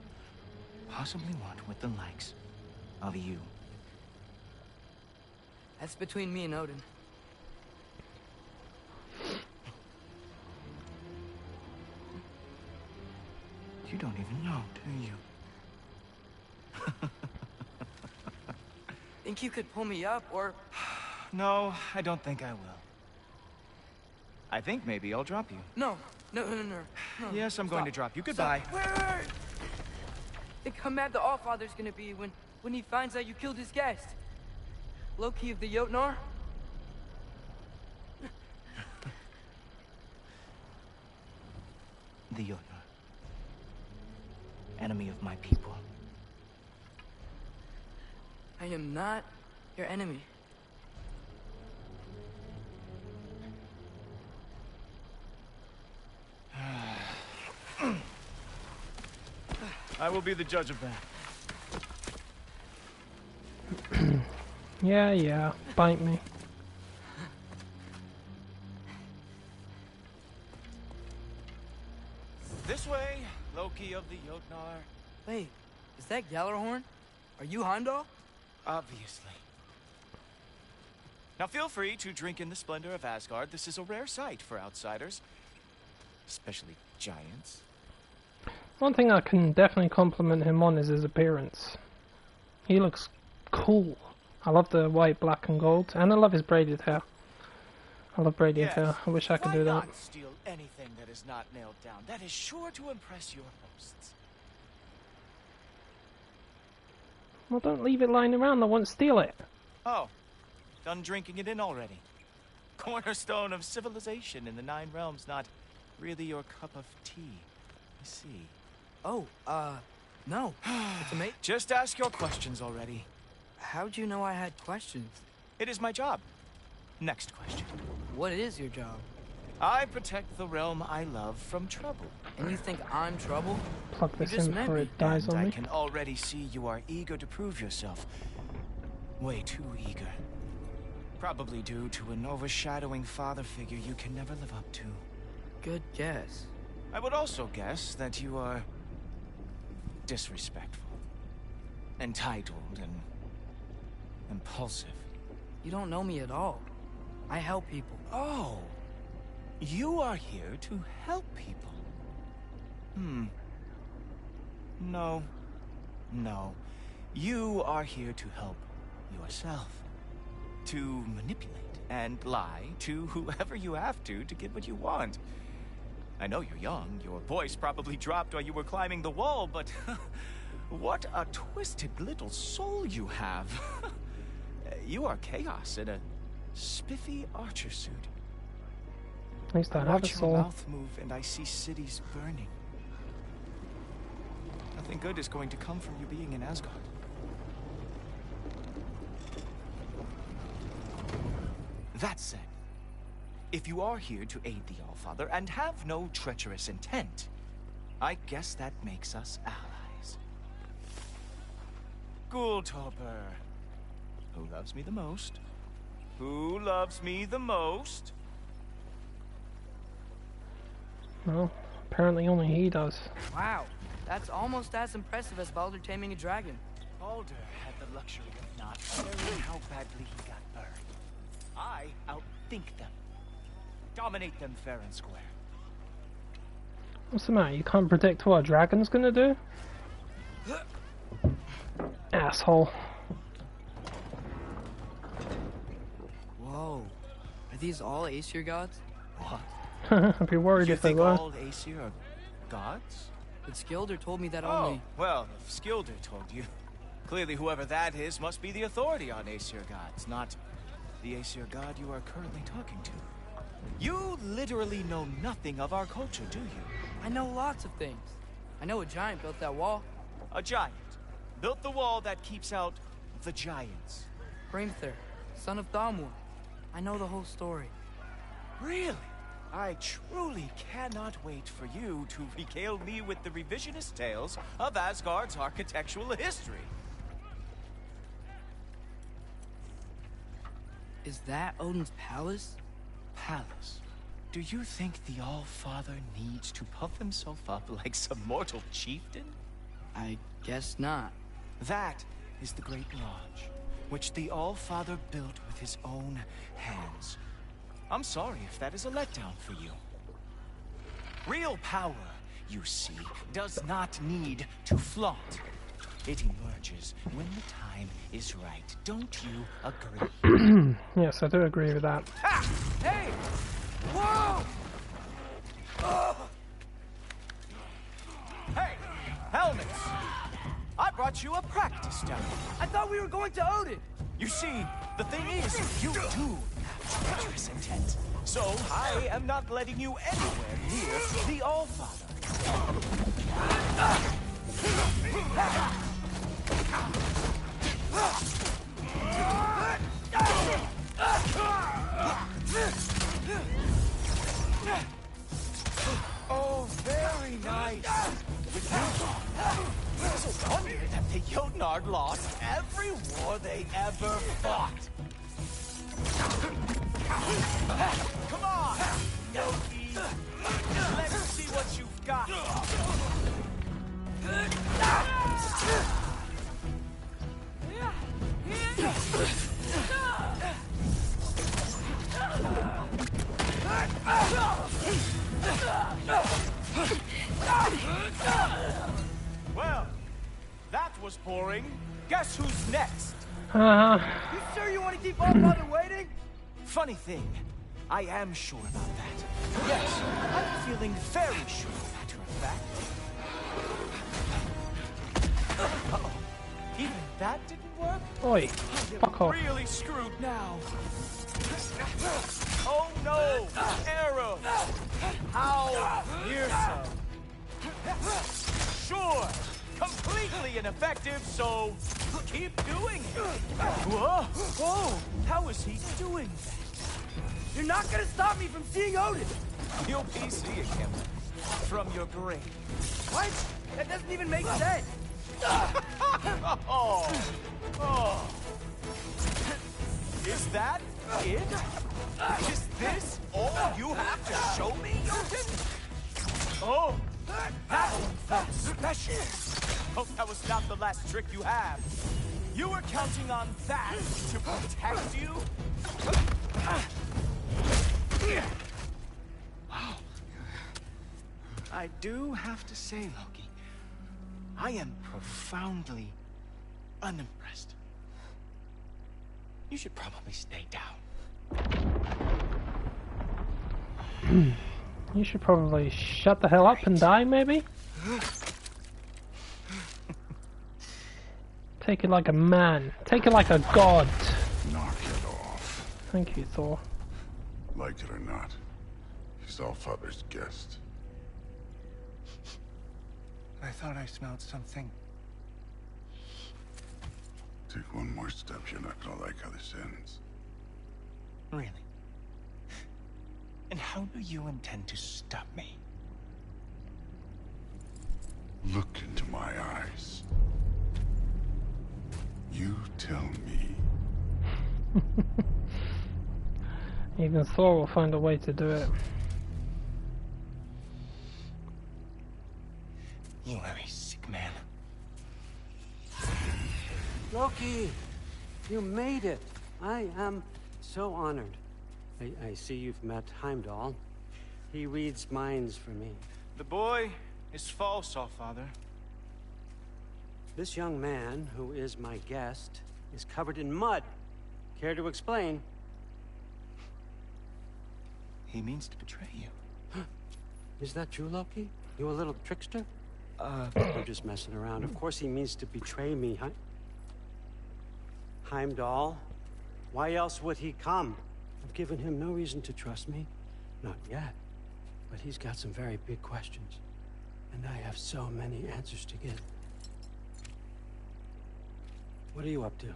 Speaker 18: possibly want with the likes of you?
Speaker 16: That's between me and Odin.
Speaker 18: You don't even know, do you?
Speaker 16: Think you could pull me up, or...
Speaker 18: No, I don't think I will. I think maybe I'll drop you.
Speaker 16: No.
Speaker 18: Yes, I'm going to drop you. Goodbye.
Speaker 16: Wait. Think how mad the Allfather's gonna be when he finds out you killed his guest. Loki of the Jotnar?
Speaker 18: The Jotnar. Enemy of my people.
Speaker 16: I am not your enemy.
Speaker 18: I will be the judge of that.
Speaker 6: Yeah, bite me.
Speaker 18: This way, Loki of the Jotnar.
Speaker 16: Wait, is that Gjallarhorn? Are you Heimdall?
Speaker 18: Obviously. Now feel free to drink in the splendor of Asgard. This is a rare sight for outsiders. Especially giants.
Speaker 6: One thing I can definitely compliment him on is his appearance. He looks cool. I love the white, black and gold, and I love his braided hair. I love braided hair. I wish I could do that.
Speaker 18: Why not steal anything that is not nailed down? That is sure to impress your hosts.
Speaker 6: Well, don't leave it lying around. I won't steal it.
Speaker 18: Oh, done drinking it in already. Cornerstone of civilization in the 9 realms, not really your cup of tea. I see.
Speaker 16: Oh, no. It's amazing.
Speaker 18: Just ask your questions already.
Speaker 16: How'd you know I had questions?
Speaker 18: It is my job. Next question.
Speaker 16: What is your job?
Speaker 18: I protect the realm I love from trouble.
Speaker 16: And you think I'm trouble?
Speaker 6: Plug this in before it dies on me.
Speaker 18: I can already see you are eager to prove yourself. Way too eager. Probably due to an overshadowing father figure you can never live up to.
Speaker 16: Good guess.
Speaker 18: I would also guess that you are disrespectful, entitled, and impulsive.
Speaker 16: You don't know me at all. I help people.
Speaker 18: Oh, you are here to help people. No. You are here to help yourself. To manipulate and lie to whoever you have to get what you want. I know you're young. Your voice probably dropped while you were climbing the wall, but what a twisted little soul you have. You are chaos in a spiffy archer suit.
Speaker 6: At least I have a
Speaker 18: watch
Speaker 6: soul.
Speaker 18: your mouth move and I see cities burning. Nothing good is going to come from you being in Asgard. That said, if you are here to aid the Allfather and have no treacherous intent, I guess that makes us allies. Ghoultober. Who loves me the most? Who loves me the most?
Speaker 6: Well, apparently only he does.
Speaker 16: Wow, that's almost as impressive as Baldur taming a dragon.
Speaker 18: Baldur had the luxury of not caring how badly he got burned. I outthink them. Dominate them fair and square.
Speaker 6: What's the matter? You can't predict what a dragon's gonna do? Asshole.
Speaker 16: Whoa. Are these all Aesir gods?
Speaker 18: What?
Speaker 6: I'd be worried if they were.
Speaker 18: all Aesir are gods?
Speaker 16: But Skilder told me that only...
Speaker 18: Oh, well, if Skilder told you, clearly whoever that is must be the authority on Aesir gods, not the Aesir god you are currently talking to. You literally know nothing of our culture, do you?
Speaker 16: I know lots of things. I know a giant built that wall.
Speaker 18: A giant built the wall that keeps out the giants.
Speaker 16: Hrimthur, son of Thamur. I know the whole story.
Speaker 18: Really? I truly cannot wait for you to regale me with the revisionist tales of Asgard's architectural history.
Speaker 16: Is that Odin's palace?
Speaker 18: Palace? Do you think the All-Father needs to puff himself up like some mortal chieftain?
Speaker 16: I guess not.
Speaker 18: That is the Great Lodge, which the All-Father built with his own hands. I'm sorry if that is a letdown for you. Real power, you see, does not need to flaunt. It emerges when the time is right. Don't you agree?
Speaker 6: Yes, I do agree with that.
Speaker 18: Ha! Hey! Whoa! Hey! Helmets! I brought you a practice down.
Speaker 16: I thought we were going to Odin!
Speaker 18: You see, the thing is, you do have treacherous intent. So, I am not letting you anywhere near the All-Father. Oh, very nice. It's a wonder that the Jotnar lost every war they ever fought. Come on, Yogi. Let's see what you've got. Well, that was boring. Guess who's next? You sure you want to keep our mother waiting? Funny thing, I am sure about that. Yes, I'm feeling very sure, matter of fact. Uh-oh. Even that didn't work?
Speaker 6: Oi, fuck off.
Speaker 18: Really screwed now. Oh no! Arrow! How fearsome! Sure! Completely ineffective, so keep doing it! Whoa! Whoa! How is he doing that? You're not gonna stop me from seeing Odin! You'll be seeing him from your grave. What? That doesn't even make sense! Oh! Is that it? Is this all you have to show me, Jotun? Oh, that one felt special. Hope that was not the last trick you have. You were counting on that to protect you? Wow. I do have to say, Loki, I am profoundly unimpressed. You should probably stay down.
Speaker 6: You should probably shut the hell up and die, maybe? Take it like a man. Take it like a god.
Speaker 3: Knock it off.
Speaker 6: Thank you, Thor.
Speaker 3: Like it or not, he's our father's guest.
Speaker 18: I thought I smelled something.
Speaker 3: Take one more step, you're not gonna like how this ends.
Speaker 18: Really? And how do you intend to stop me?
Speaker 3: Look into my eyes. You tell me.
Speaker 6: Even Thor will find a way to do it.
Speaker 18: You are a sick man.
Speaker 19: Loki, you made it. I am so honored. I see you've met Heimdall. He reads minds for me.
Speaker 18: The boy is false, Allfather.
Speaker 19: This young man, who is my guest, is covered in mud. Care to explain?
Speaker 18: He means to betray you.
Speaker 19: Is that true, Loki? You a little trickster? I'm just messing around. Of course he means to betray me, Heimdall? Why else would he come? I've given him no reason to trust me. Not yet. But he's got some very big questions. And I have so many answers to give. What are you up to?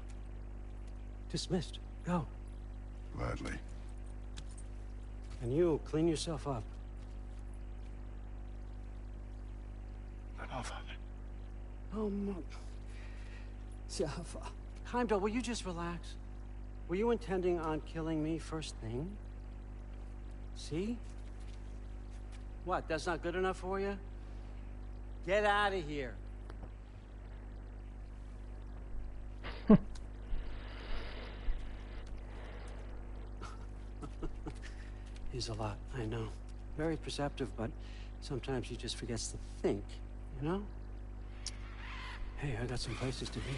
Speaker 19: Dismissed. Go.
Speaker 3: Gladly.
Speaker 19: And you, clean yourself up.
Speaker 18: But Allfather.
Speaker 19: Oh, my... Heimdall, will you just relax? Were you intending on killing me first thing? See? What, that's not good enough for you? Get out of here. He's a lot, I know. Very perceptive, but sometimes he just forgets to think, you know? Hey, I got some places to be.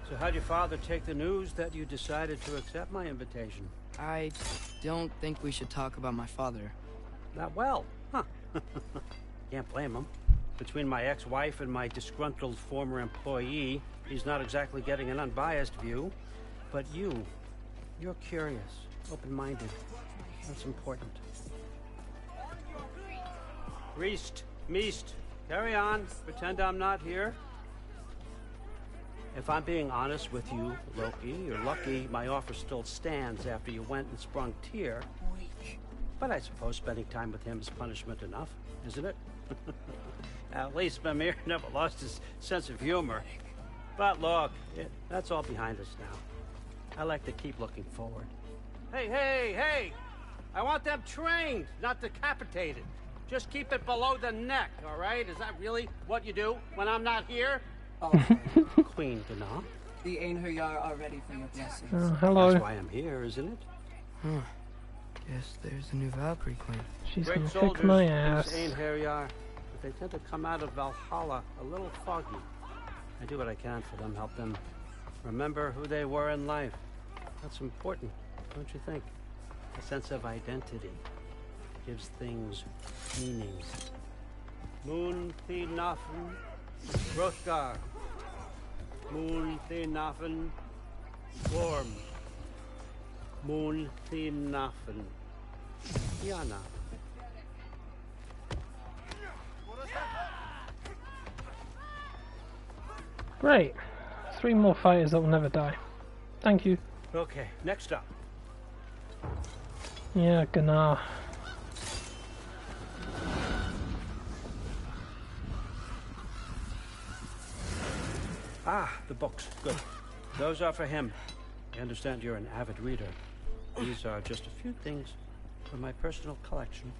Speaker 19: So how'd your father take the news that you decided to accept my invitation?
Speaker 16: I don't think we should talk about my father.
Speaker 19: Not well, huh? Can't blame him. Between my ex-wife and my disgruntled former employee, he's not exactly getting an unbiased view. But you're curious, open-minded. That's important. Meest, carry on. Pretend I'm not here. If I'm being honest with you, Loki, you're lucky my offer still stands after you went and sprung Tyr. But I suppose spending time with him is punishment enough, isn't it? At least Mimir never lost his sense of humor. But look, that's all behind us now. I like to keep looking forward. Hey! I want them trained, not decapitated. Just keep it below the neck, all right? Is that really what you do when I'm not here?
Speaker 7: Oh,
Speaker 19: Queen Dana.
Speaker 7: the Einherjar are ready for your blessings.
Speaker 6: Hello.
Speaker 19: That's why I'm here, isn't it?
Speaker 16: Guess there's a new Valkyrie Queen.
Speaker 6: She's
Speaker 19: Great
Speaker 6: gonna kick
Speaker 19: soldiers,
Speaker 6: my
Speaker 19: these
Speaker 6: ass.
Speaker 19: ain't Harryar, but they tend to come out of Valhalla a little foggy. I do what I can for them, help them remember who they were in life. That's important, don't you think? A sense of identity gives things meanings. Moon the Nafen, Hrothgar. Moon the Nafen, Worm. Moon the Nafen, Yana.
Speaker 6: Great. 3 more fighters that will never die. Thank you.
Speaker 19: Okay, next up.
Speaker 6: Yeah, Gnar.
Speaker 19: Ah, the books. Good. Those are for him. I understand you're an avid reader. These are just a few things from my personal collection.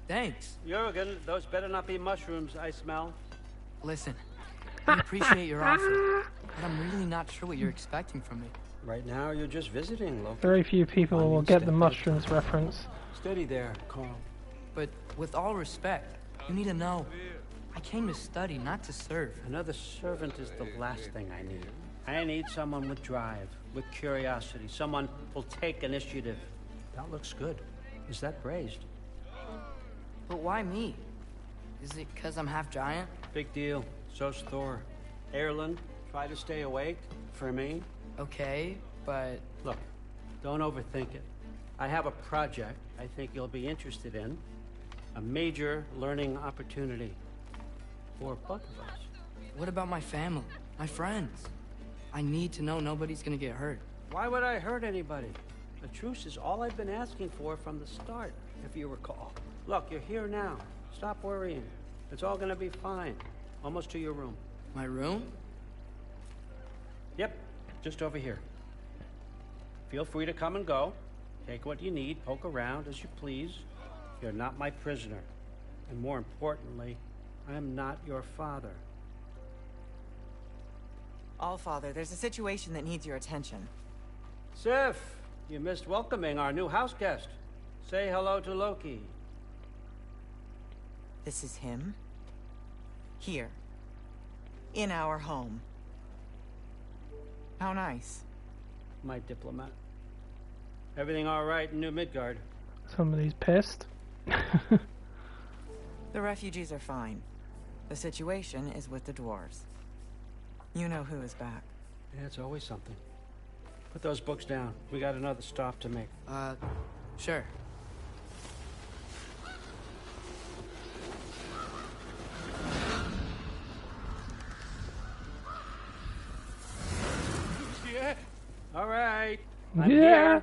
Speaker 16: Thanks.
Speaker 19: Jurgen, those better not be mushrooms I smell.
Speaker 16: Listen, I appreciate your offer, but I'm really not sure what you're expecting from me.
Speaker 19: Right now, you're just visiting, Loki.
Speaker 6: Very few people will get the mushrooms reference.
Speaker 19: Steady there, Carl.
Speaker 16: But with all respect, you need to know, I came to study, not to serve.
Speaker 19: Another servant is the last thing I need. I need someone with drive, with curiosity, someone who'll take initiative. That looks good. Is that praised?
Speaker 16: But why me? Is it because I'm half giant?
Speaker 19: Big deal. So's Thor. Erlen, try to stay awake for me.
Speaker 16: Okay, but...
Speaker 19: Look, don't overthink it. I have a project I think you'll be interested in. A major learning opportunity. For both of us.
Speaker 16: What about my family? My friends? I need to know nobody's gonna get hurt.
Speaker 19: Why would I hurt anybody? A truce is all I've been asking for from the start, if you recall. Look, you're here now. Stop worrying. It's all gonna be fine. Almost to your room.
Speaker 16: My room?
Speaker 19: Yep, just over here. Feel free to come and go. Take what you need, poke around as you please. You're not my prisoner. And more importantly, I'm not your father.
Speaker 20: Allfather, there's a situation that needs your attention.
Speaker 19: Sif, you missed welcoming our new house guest. Say hello to Loki.
Speaker 20: This is him? Here. In our home. How nice.
Speaker 19: My diplomat. Everything all right in New Midgard?
Speaker 6: Somebody's pissed.
Speaker 20: The refugees are fine. The situation is with the dwarves. You know who is back.
Speaker 19: Yeah, it's always something. Put those books down. We got another stop to make.
Speaker 16: Sure.
Speaker 11: Yeah.
Speaker 19: All right. I'm
Speaker 6: Yeah.
Speaker 19: here.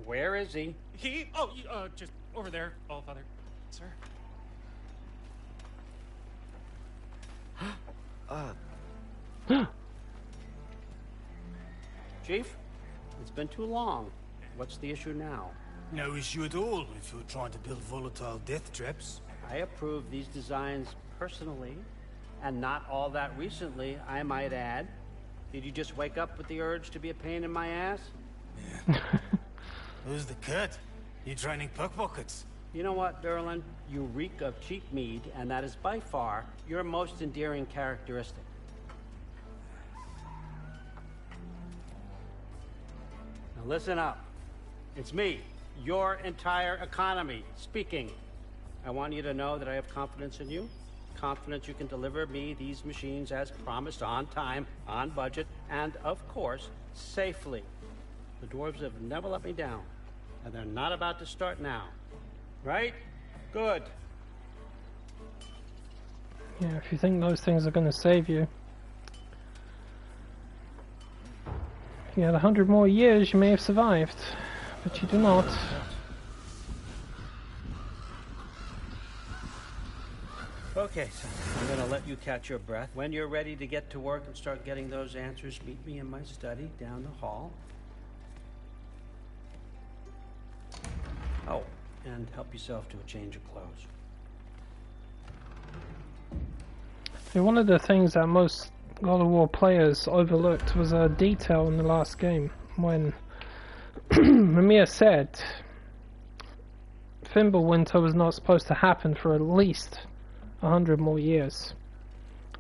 Speaker 19: Where is he?
Speaker 11: He? Oh, just over there, Allfather. Sir.
Speaker 19: Chief, it's been too long. What's the issue now?
Speaker 21: No issue at all if you're trying to build volatile death traps.
Speaker 19: I approve these designs personally, and not all that recently, I might add. Did you just wake up with the urge to be a pain in my ass?
Speaker 21: Yeah. Who's the cut? You training pickpockets?
Speaker 19: You know what, Derlin? You reek of cheap mead, and that is by far your most endearing characteristic. Now listen up. It's me, your entire economy, speaking. I want you to know that I have confidence in you. Confidence you can deliver me these machines as promised, on time, on budget, and of course, safely. The dwarves have never let me down, and they're not about to start now. Right? Good.
Speaker 6: Yeah, if you think those things are going to save you. If you had 100 more years, you may have survived. But you do not.
Speaker 19: Okay, son. I'm gonna let you catch your breath. When you're ready to get to work and start getting those answers, meet me in my study down the hall. Oh, and help yourself to a change of clothes.
Speaker 6: One of the things that most God of War players overlooked was a detail in the last game when Mimir said Fimbulwinter was not supposed to happen for at least 100 more years.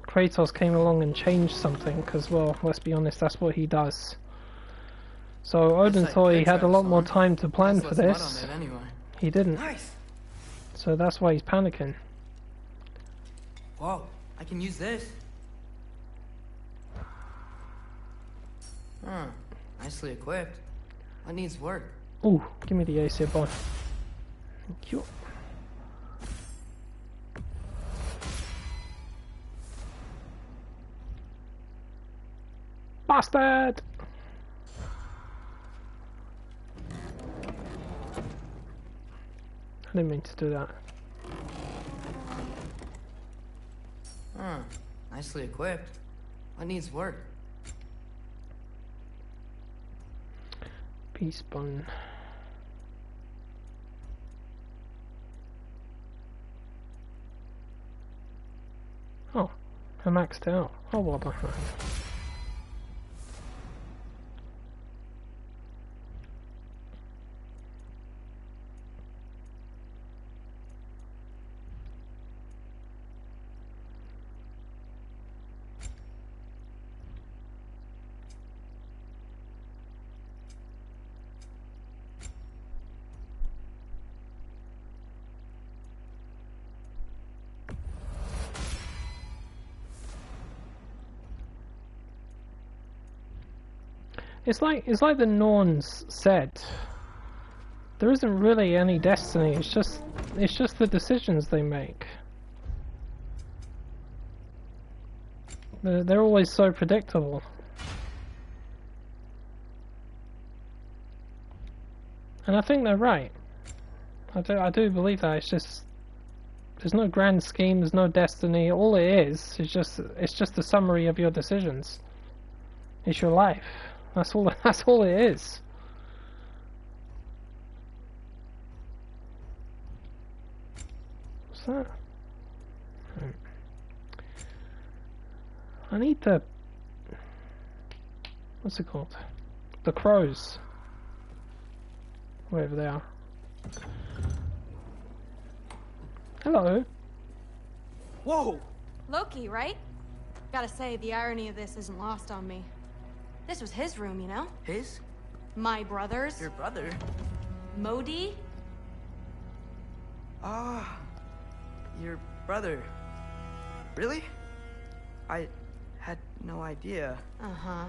Speaker 6: Kratos came along and changed something, because, well, let's be honest, that's what he does. So Odin thought he had a lot more time to plan for this.
Speaker 16: Anyway.
Speaker 6: He didn't.
Speaker 16: Nice.
Speaker 6: So that's why he's panicking.
Speaker 16: Whoa, I can use this. Huh, nicely equipped. What needs work?
Speaker 6: Ooh, give me the AC boy. Thank you. Bastard! I didn't mean to do that.
Speaker 16: Huh, nicely equipped. What needs work?
Speaker 6: Peace bone. Oh, I maxed out. Oh, what the heck? It's like the Norns said. There isn't really any destiny. It's just the decisions they make. They're always so predictable. And I think they're right. I do believe that. It's just there's no grand scheme. There's no destiny. All it is just a summary of your decisions. It's your life. That's all it is. What's that? I need the... What's it called? The crows. Wherever they are. Hello.
Speaker 5: Whoa! Loki, right? Gotta say, the irony of this isn't lost on me. This was his room, you know?
Speaker 16: His?
Speaker 5: My brother's.
Speaker 16: Your brother?
Speaker 5: Modi?
Speaker 16: Ah, your brother. Really? I had no idea.
Speaker 5: Uh-huh.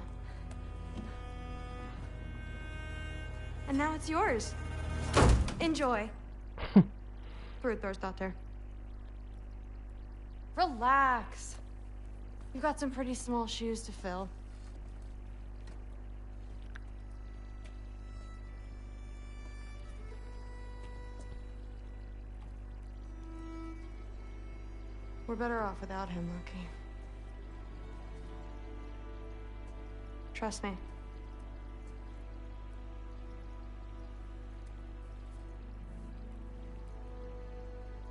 Speaker 5: And now it's yours. Enjoy. Brudthorstdottir. Relax. You've got some pretty small shoes to fill. We're better off without him, Loki. Trust me.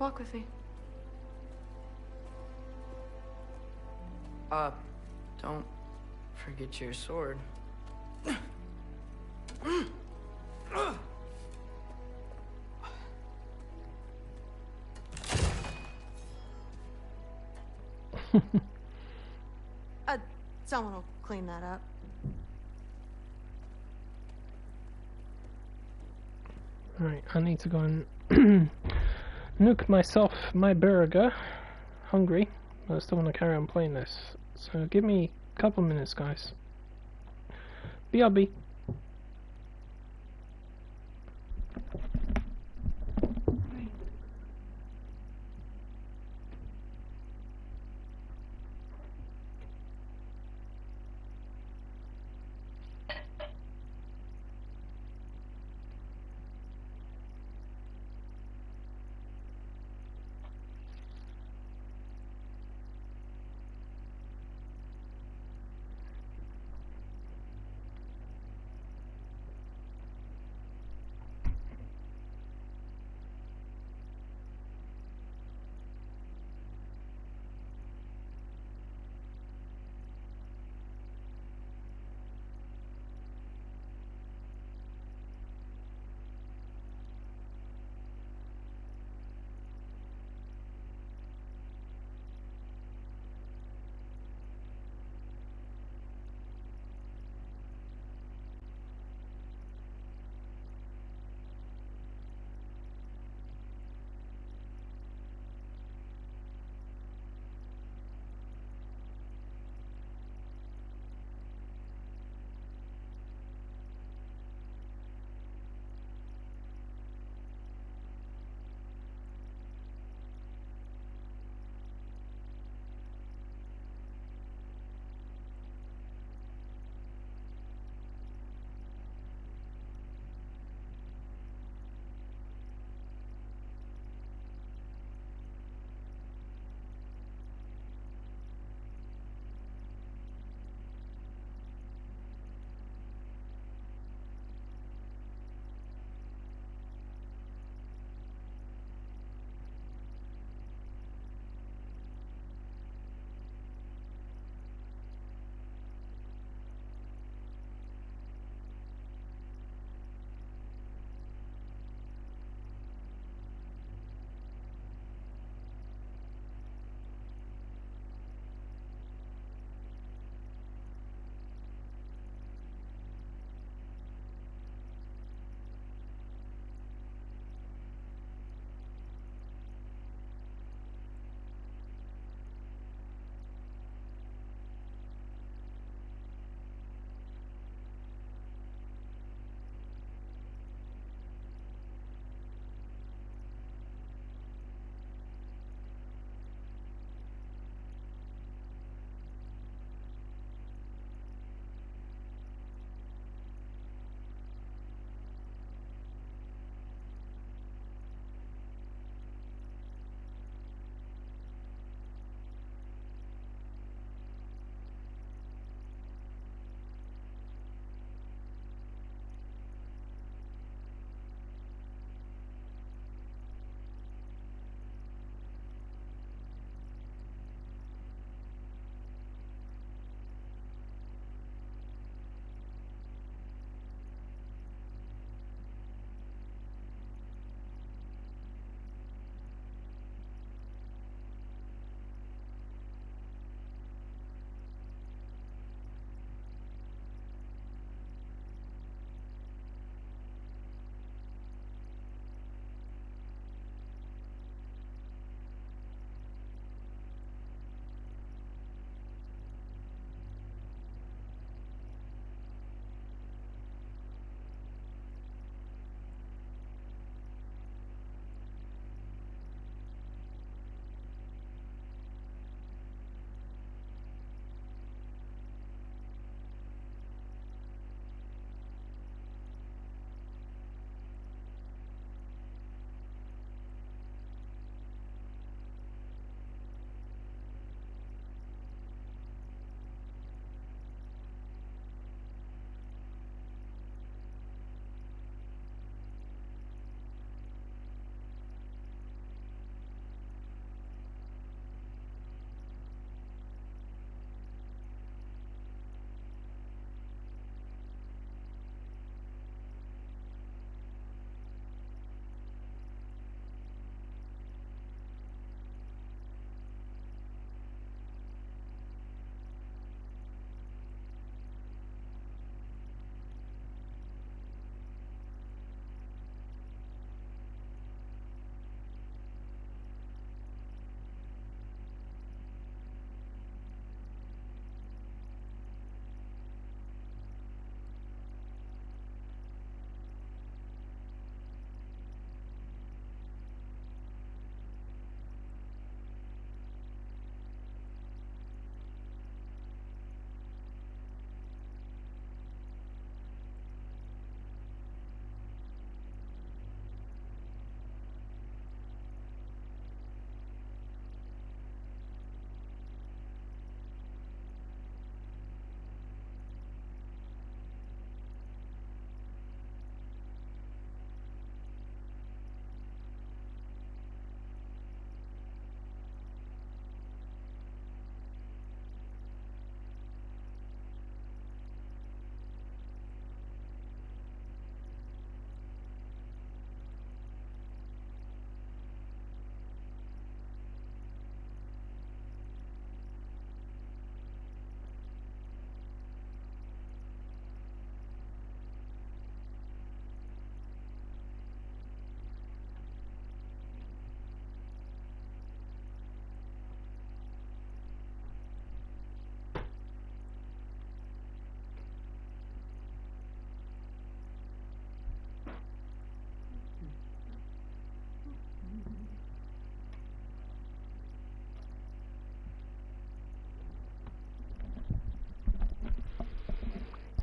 Speaker 5: Walk with me.
Speaker 16: Don't forget your sword.
Speaker 5: Someone will clean that up.
Speaker 6: Right, I need to go and nuke myself, my burger. Hungry, but I still want to carry on playing this. So give me a couple minutes, guys. BRB.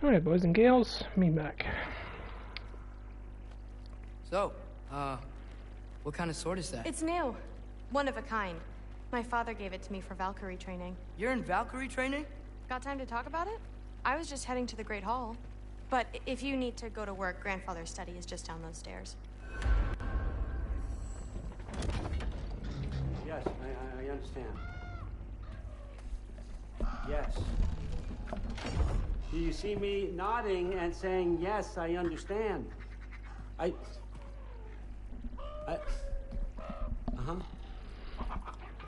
Speaker 6: Alright, boys and girls, me back.
Speaker 16: So, what kind of sword is that?
Speaker 5: It's new. One of a kind. My father gave it to me for Valkyrie training.
Speaker 16: You're in Valkyrie training?
Speaker 5: Got time to talk about it? I was just heading to the Great Hall. But if you need to go to work, Grandfather's study is just down those stairs.
Speaker 19: Yes, I understand. Yes. Do you see me nodding and saying, yes, I understand? Uh-huh.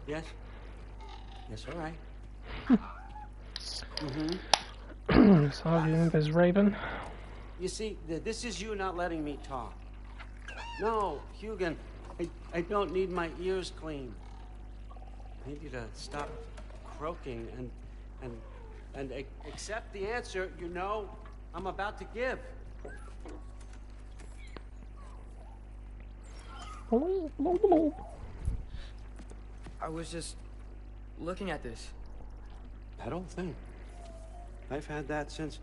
Speaker 19: Yes. Yes, all right. Mm-hmm.
Speaker 6: This argument is Raven.
Speaker 19: You see, this is you not letting me talk. No, Hugin, I don't need my ears cleaned. I need you to stop croaking and accept the answer you know I'm about to give.
Speaker 16: I was just looking at this.
Speaker 19: That old thing. I've had that since...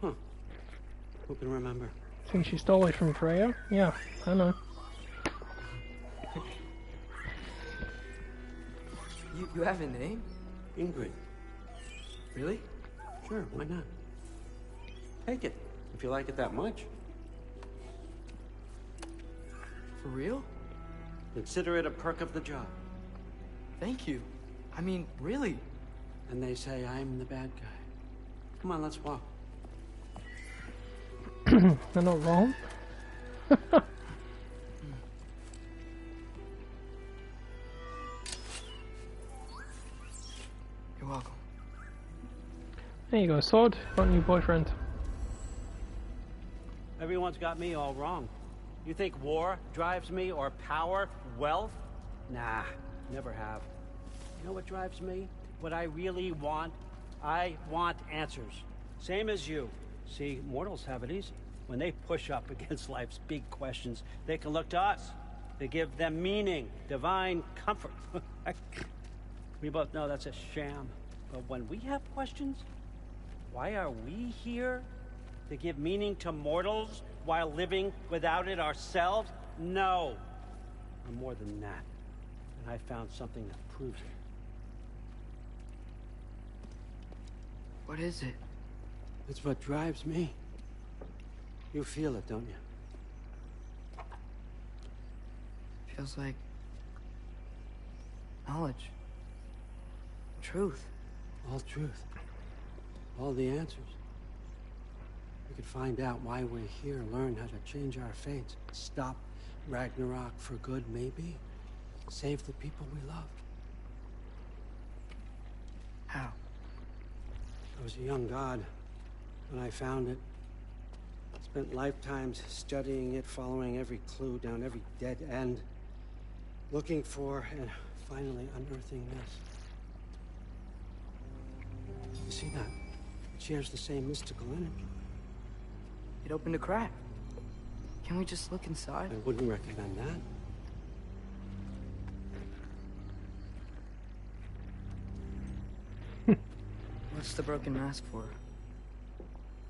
Speaker 19: Huh. Who can remember?
Speaker 6: Since you stole it from Freya? Yeah, I know.
Speaker 16: You have a name?
Speaker 19: Ingrid.
Speaker 16: Really?
Speaker 19: Sure, why not? Take it, if you like it that much.
Speaker 16: For real?
Speaker 19: Consider it a perk of the job.
Speaker 16: Thank you. I mean, really.
Speaker 19: And they say I'm the bad guy. Come on, let's walk.
Speaker 6: They're not wrong.
Speaker 16: You're welcome.
Speaker 6: There you go, sword. Got a new boyfriend.
Speaker 19: Everyone's got me all wrong. You think war drives me, or power, wealth? Nah, never have. You know what drives me? What I really want? I want answers. Same as you. See, mortals have it easy. When they push up against life's big questions, they can look to us. They give them meaning, divine comfort. We both know that's a sham. But when we have questions, why are we here? To give meaning to mortals while living without it ourselves? No. I'm more than that. And I found something that proves it.
Speaker 16: What is it?
Speaker 19: It's what drives me. You feel it, don't you?
Speaker 16: Feels like knowledge. Truth.
Speaker 19: All truth. All the answers. We could find out why we're here, learn how to change our fates, stop Ragnarok for good, maybe. Save the people we loved.
Speaker 16: How?
Speaker 19: I was a young god when I found it. Spent lifetimes studying it, following every clue down every dead end, looking for and finally unearthing this. You see that? It shares the same mystical energy.
Speaker 16: It opened a crack. Can we just look inside?
Speaker 19: I wouldn't recommend that.
Speaker 16: What's the broken mask for?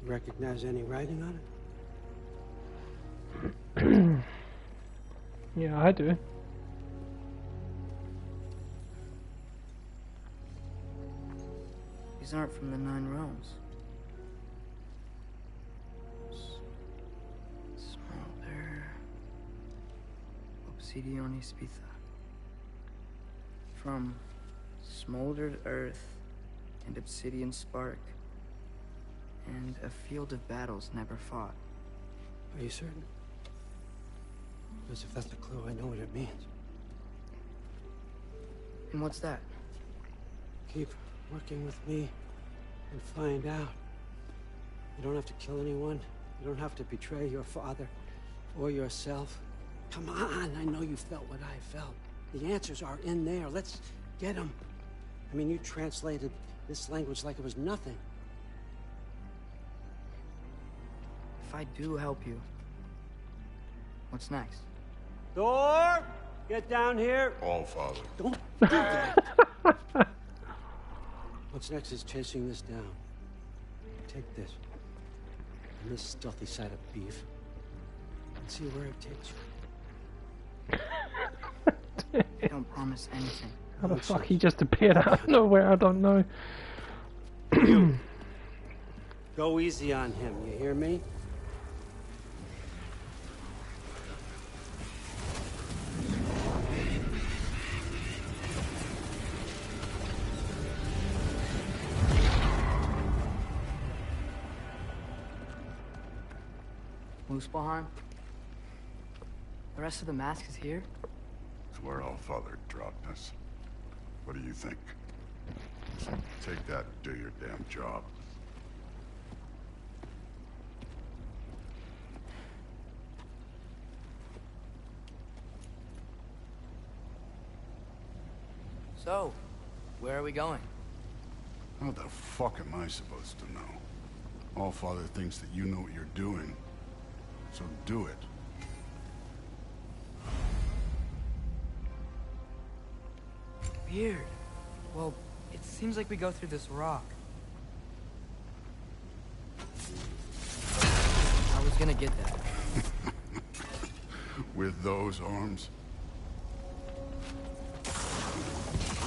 Speaker 19: You recognize any writing on it?
Speaker 6: Yeah, I do.
Speaker 16: These aren't from the 9 realms. Smolder. Obsidion Spitha. From smoldered earth and obsidian spark. And a field of battles never fought.
Speaker 19: Are you certain? Because if that's a clue, I know what it means.
Speaker 16: And what's that?
Speaker 19: Keep working with me and find out. You don't have to kill anyone. You don't have to betray your father or yourself. Come on, I know you felt what I felt. The answers are in there. Let's get them. I mean, you translated this language like it was nothing.
Speaker 16: If I do help you, what's next?
Speaker 19: Thor! Get down here!
Speaker 3: All, Father.
Speaker 19: Don't do that! What's next is chasing this down. Take this. and this stealthy side of beef. Let's see where it takes you.
Speaker 16: I don't promise anything.
Speaker 6: How the fuck he just appeared out of nowhere? I don't know.
Speaker 19: Go easy on him, you hear me?
Speaker 16: Muspelheim? The rest of the mask is here?
Speaker 11: It's where Allfather dropped us. What do you think? Take that and do your damn job.
Speaker 16: So, where are we going?
Speaker 11: How the fuck am I supposed to know? Allfather thinks that you know what you're doing, so do it.
Speaker 16: Weird. Well, it seems like we go through this rock. I was gonna get that.
Speaker 11: With those arms?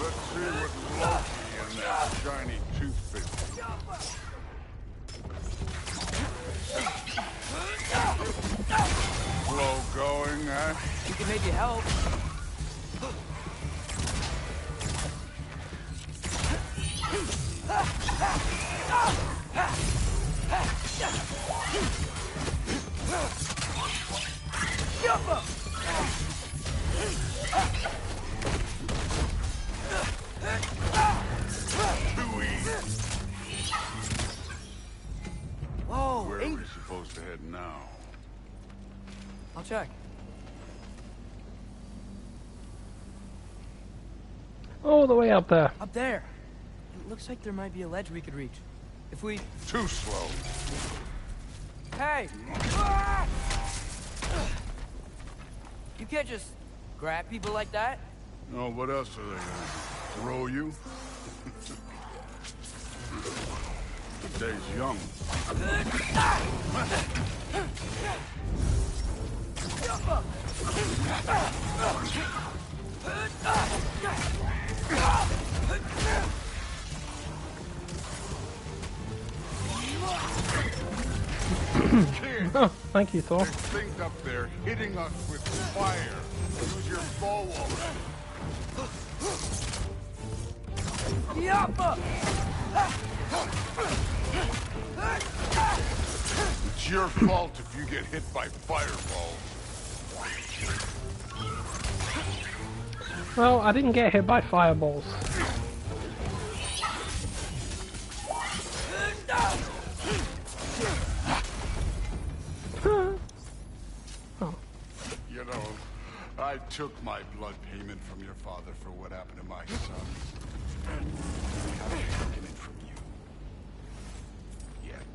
Speaker 11: Let's see what's Loki in that shiny toothpick. Slow going, eh?
Speaker 16: You can maybe help. Whoa,
Speaker 11: where are we supposed to head now?
Speaker 16: I'll check.
Speaker 6: All the way up there.
Speaker 16: Up there. It looks like there might be a ledge we could reach. If we...
Speaker 11: Too slow.
Speaker 16: Hey! You can't just grab people like that.
Speaker 11: No, what else are they gonna throw you? The day's young.
Speaker 6: Oh, thank you, Thor.
Speaker 11: There's things up there hitting us with fire. Use your bow already. It's your fault if you get hit by fireballs.
Speaker 6: Well, I didn't get hit by fireballs.
Speaker 11: Oh. You know, I took my blood payment from your father for what happened to my son. I haven't taken it from you. Yet.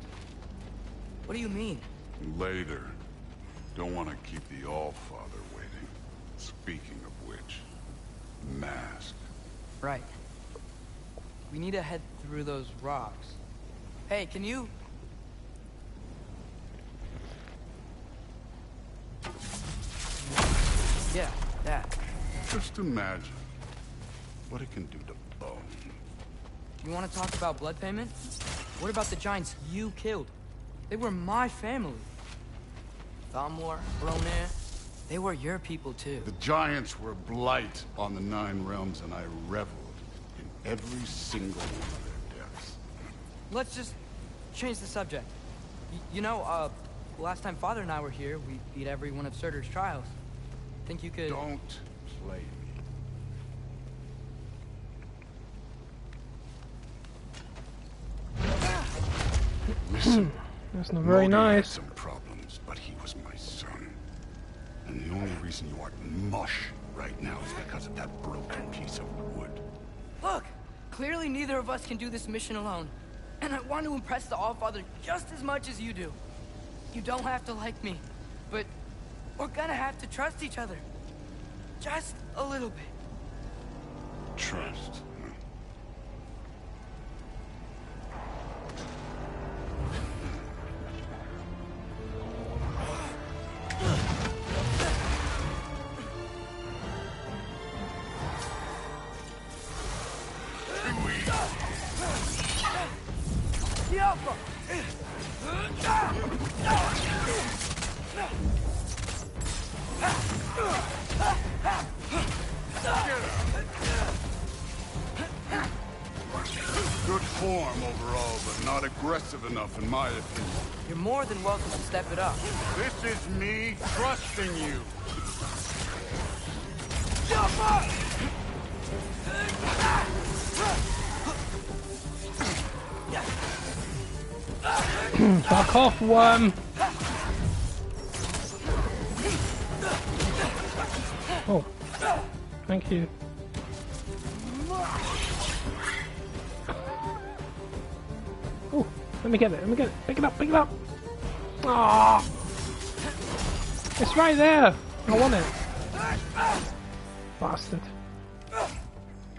Speaker 16: What do you mean?
Speaker 11: Later. Don't want to keep the Allfather waiting. Speaking of which, mask.
Speaker 16: Right. We need to head through those rocks. Hey, can you... Yeah, that.
Speaker 11: Just imagine what it can do to bone.
Speaker 16: You want to talk about blood payment? What about the giants you killed? They were my family. Thamor, Bronir, they were your people too.
Speaker 11: The giants were blight on the 9 realms, and I reveled in every single one of their deaths.
Speaker 16: Let's just change the subject. You know, last time Father and I were here, we beat every one of Surtur's trials. Think you could...
Speaker 11: Don't play me. Listen,
Speaker 6: that's not very
Speaker 11: Modi
Speaker 6: nice.
Speaker 11: had some problems, but he was my son. And the only reason you aren't mush right now is because of that broken piece of wood.
Speaker 16: Look! Clearly neither of us can do this mission alone. And I want to impress the Allfather just as much as you do. You don't have to like me, but we're gonna have to trust each other. Just a little bit.
Speaker 11: Trust. Good form overall, but not aggressive enough in my opinion.
Speaker 16: You're more than welcome to step it up.
Speaker 11: This is me trusting you.
Speaker 6: Fuck off, worm! Oh, thank you. Oh, let me get it, let me get it. Pick it up, pick it up! Ah, it's right there! I want it. Bastard.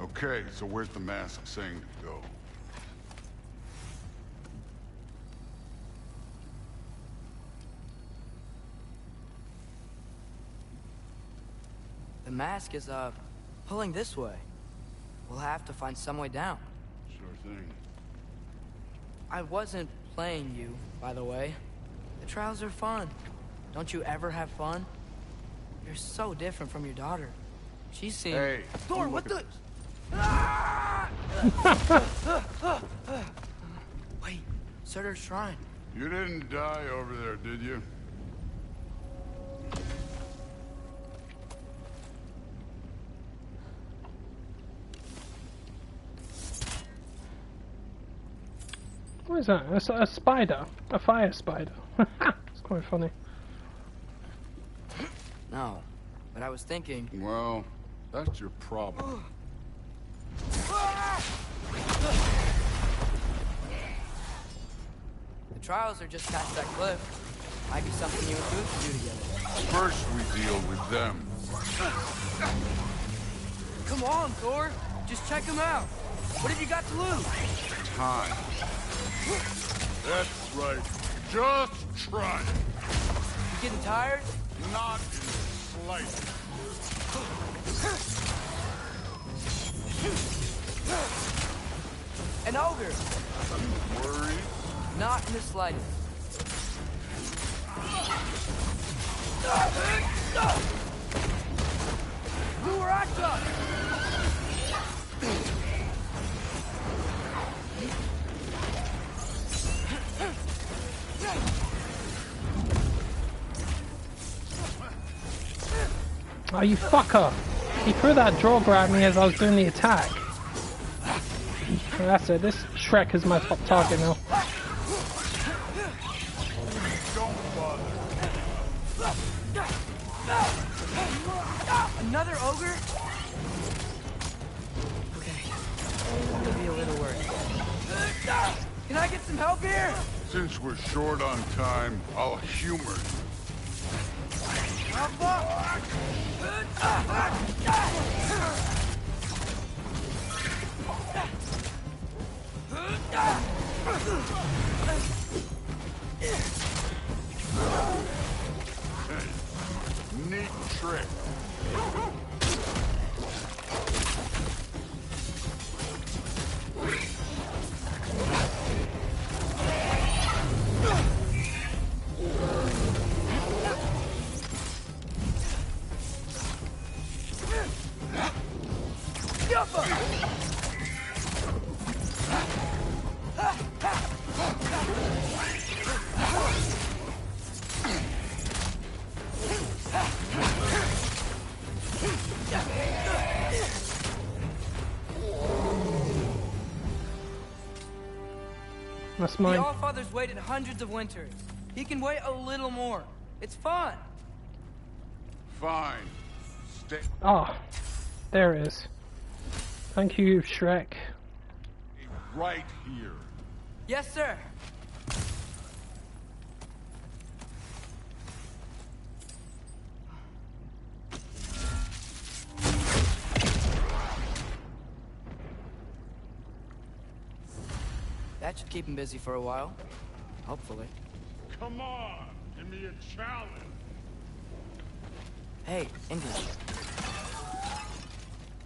Speaker 11: Okay, so where's the mask saying to go?
Speaker 16: The mask is, pulling this way. We'll have to find some way down.
Speaker 11: Sure thing.
Speaker 16: I wasn't playing you, by the way. The trials are fun. Don't you ever have fun? You're so different from your daughter. She seemed...
Speaker 11: Hey,
Speaker 16: Thor, what the... Wait, Surtur's shrine.
Speaker 11: You didn't die over there, did you?
Speaker 6: What is that? A spider. A fire spider. It's quite funny.
Speaker 16: No, but I was thinking...
Speaker 11: Well, that's your problem.
Speaker 16: The trials are just past that cliff. Might be something you and Goose can do together.
Speaker 11: First we deal with them.
Speaker 16: Come on, Thor. Just check them out. What have you got to lose?
Speaker 11: Time. That's right. Just try.
Speaker 16: You getting tired?
Speaker 11: Not in the slightest.
Speaker 16: An ogre.
Speaker 11: Worried?
Speaker 16: Not in the slightest. Blue Raka!
Speaker 6: Oh, you fucker! He threw that draw grab at me as I was doing the attack. That's it, this Shrek is my top target now.
Speaker 16: Another ogre? Okay, I'm gonna be a little worried. Can I get some help here?
Speaker 11: Since we're short on time, I'll humor you. Hey, neat trick.
Speaker 6: That's mine.
Speaker 16: The Allfather's waited hundreds of winters. He can wait a little more. It's fun.
Speaker 11: Fine. Stay.
Speaker 6: Ah, there it is. Thank you, Shrek.
Speaker 11: Right here.
Speaker 16: Yes, sir. That should keep him busy for a while. Hopefully.
Speaker 11: Come on, give me a challenge.
Speaker 16: Hey, English.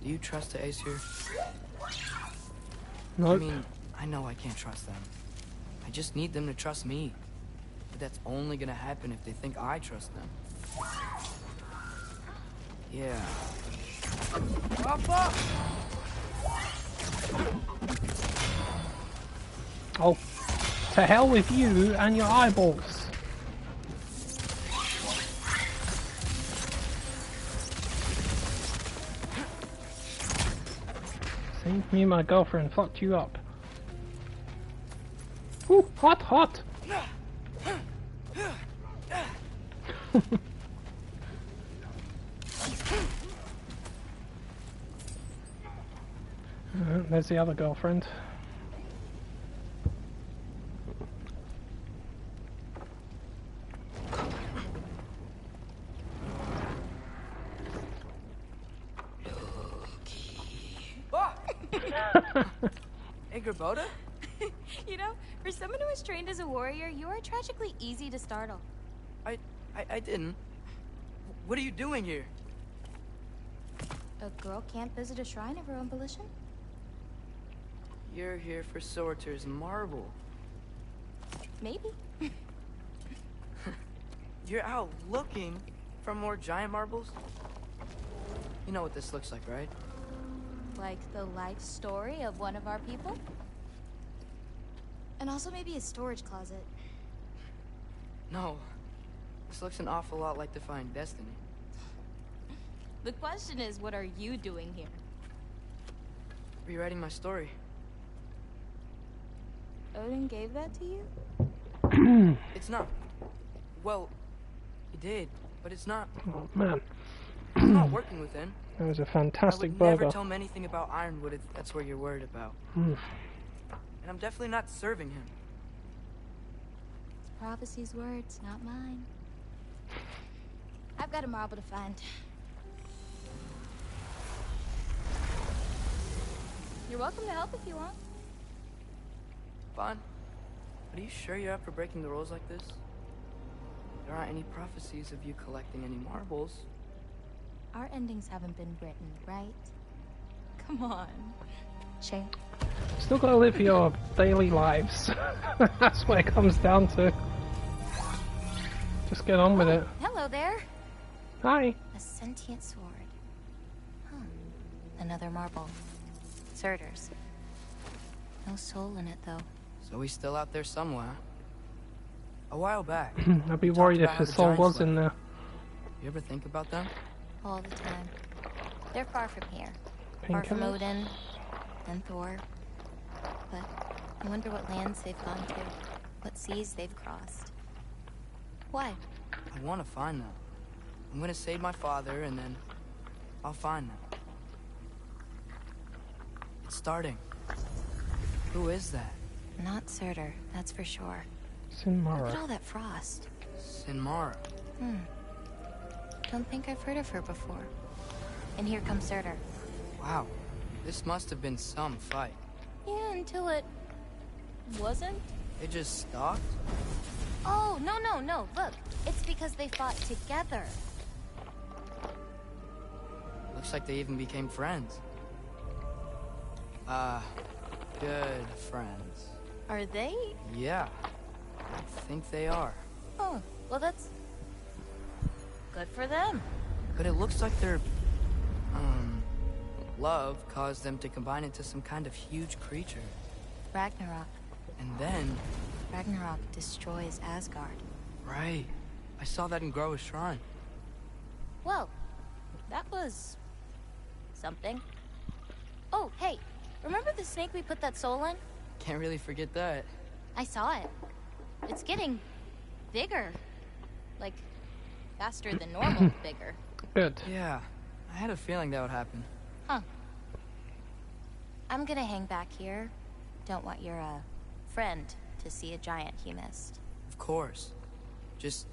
Speaker 16: Do you trust the Aesir?
Speaker 6: Nope.
Speaker 16: I mean, I know I can't trust them. I just need them to trust me. But that's only gonna happen if they think I trust them. Yeah. Up!
Speaker 6: Oh, to hell with you and your eyeballs. See, me and my girlfriend fucked you up. Ooh, hot! There's the other girlfriend.
Speaker 16: Hey, Abaddon?
Speaker 5: You know, for someone who was trained as a warrior, you are tragically easy to startle.
Speaker 16: I didn't. What are you doing here?
Speaker 5: A girl can't visit a shrine of her own volition?
Speaker 16: You're here for Sorter's marble.
Speaker 5: Maybe.
Speaker 16: You're out looking for more giant marbles? You know what this looks like, right?
Speaker 5: Like the life story of one of our people? And also maybe a storage closet.
Speaker 16: No. This looks an awful lot like Defying Destiny.
Speaker 5: The question is, what are you doing here?
Speaker 16: Rewriting my story.
Speaker 5: Odin gave that to you?
Speaker 16: It's not. Well, he did, but it's not.
Speaker 6: Oh man.
Speaker 16: It's not working within.
Speaker 6: That was a fantastic
Speaker 16: I would
Speaker 6: burger.
Speaker 16: never tell him anything about Ironwood if that's what you're worried about. And I'm definitely not serving him.
Speaker 5: It's prophecy's words, not mine. I've got a marble to find. You're welcome to help if you want.
Speaker 16: Fine. But are you sure you're up for breaking the rules like this? There aren't any prophecies of you collecting any marbles.
Speaker 5: Our endings haven't been written, right? Come on. Shane.
Speaker 6: Still gotta live your daily lives. That's what it comes down to. Just get on with it.
Speaker 5: Hello there.
Speaker 6: Hi.
Speaker 5: A sentient sword. Huh. Another marble. Surtur's. No soul in it, though.
Speaker 16: So he's still out there somewhere. A while back.
Speaker 6: I'd be worried if his soul was in there.
Speaker 16: You ever think about them?
Speaker 5: All the time. They're far from here. Far from Odin and Thor. But I wonder what lands they've gone to. What seas they've crossed. Why?
Speaker 16: I want to find them. I'm gonna save my father, and then I'll find them. It's starting. Who is that?
Speaker 5: Not Surtur, that's for sure.
Speaker 6: Sinmara.
Speaker 5: Look at all that frost.
Speaker 16: Sinmara.
Speaker 5: Don't think I've heard of her before. And here comes Surtur.
Speaker 16: Wow. This must have been some fight.
Speaker 5: Yeah, until it wasn't.
Speaker 16: It just stopped?
Speaker 5: Oh, no. Look, it's because they fought together.
Speaker 16: Looks like they even became friends. Good friends.
Speaker 5: Are they?
Speaker 16: Yeah. I think they are.
Speaker 5: Oh, well that's good for them.
Speaker 16: But it looks like their love caused them to combine into some kind of huge creature.
Speaker 5: Ragnarok.
Speaker 16: And then
Speaker 5: Ragnarok destroys Asgard.
Speaker 16: Right. I saw that in Groa's shrine.
Speaker 5: Well, that was something. Oh, hey, remember the snake we put that soul in?
Speaker 16: Can't really forget that.
Speaker 5: I saw it. It's getting bigger. Like, faster than normal bigger.
Speaker 6: Good.
Speaker 16: Yeah, I had a feeling that would happen.
Speaker 5: Huh. I'm gonna hang back here. Don't want your, friend to see a giant he missed.
Speaker 16: Of course. Just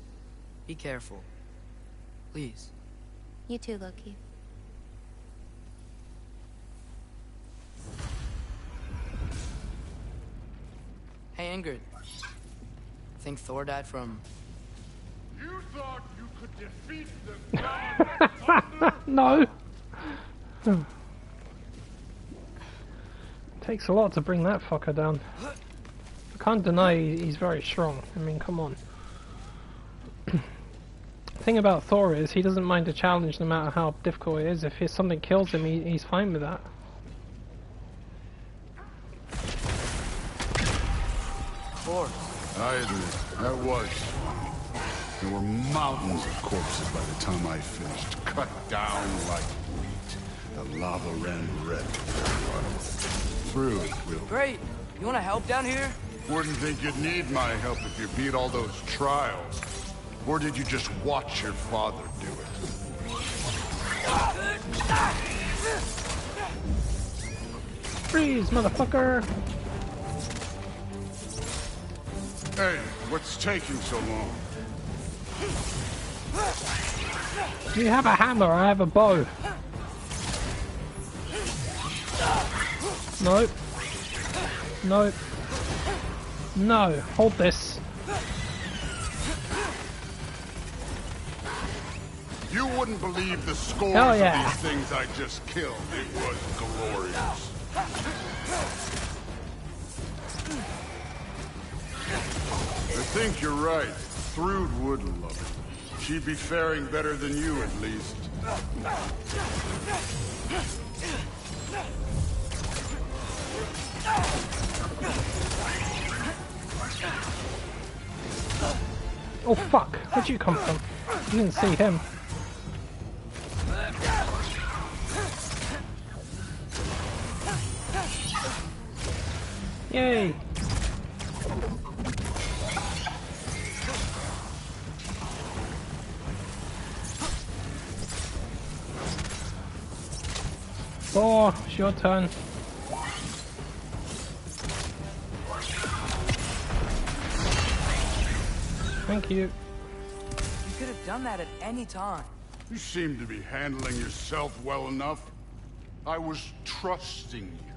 Speaker 16: be careful. Please.
Speaker 5: You too, Loki.
Speaker 16: Hey, Ingrid. Think Thor died from...
Speaker 11: You thought you could defeat the god of thunder?
Speaker 6: No. Takes a lot to bring that fucker down. I can't deny he's very strong. I mean, come on. The thing about Thor is he doesn't mind a challenge no matter how difficult it is. If something kills him, he's fine with that.
Speaker 9: I admit, that was fun. There were mountains of corpses by the time I finished, cut down like wheat. The lava ran red with their blood. Through will.
Speaker 16: Great. You want to help down here?
Speaker 9: Wouldn't think you'd need my help if you beat all those trials. Or did you just watch your father do it?
Speaker 6: Freeze, motherfucker!
Speaker 9: Hey, what's taking so long?
Speaker 6: You have a hammer, I have a bow. No. No. No, hold this.
Speaker 9: You wouldn't believe the scores
Speaker 6: Hell
Speaker 9: of
Speaker 6: yeah.
Speaker 9: these things I just killed. It was glorious. I think you're right. Thrud would love it. She'd be faring better than you, at least.
Speaker 6: Oh fuck, where'd you come from? You didn't see him. Yay! Thor, it's your turn. Thank you.
Speaker 16: You could have done that at any time.
Speaker 9: You seem to be handling yourself well enough. I was trusting you.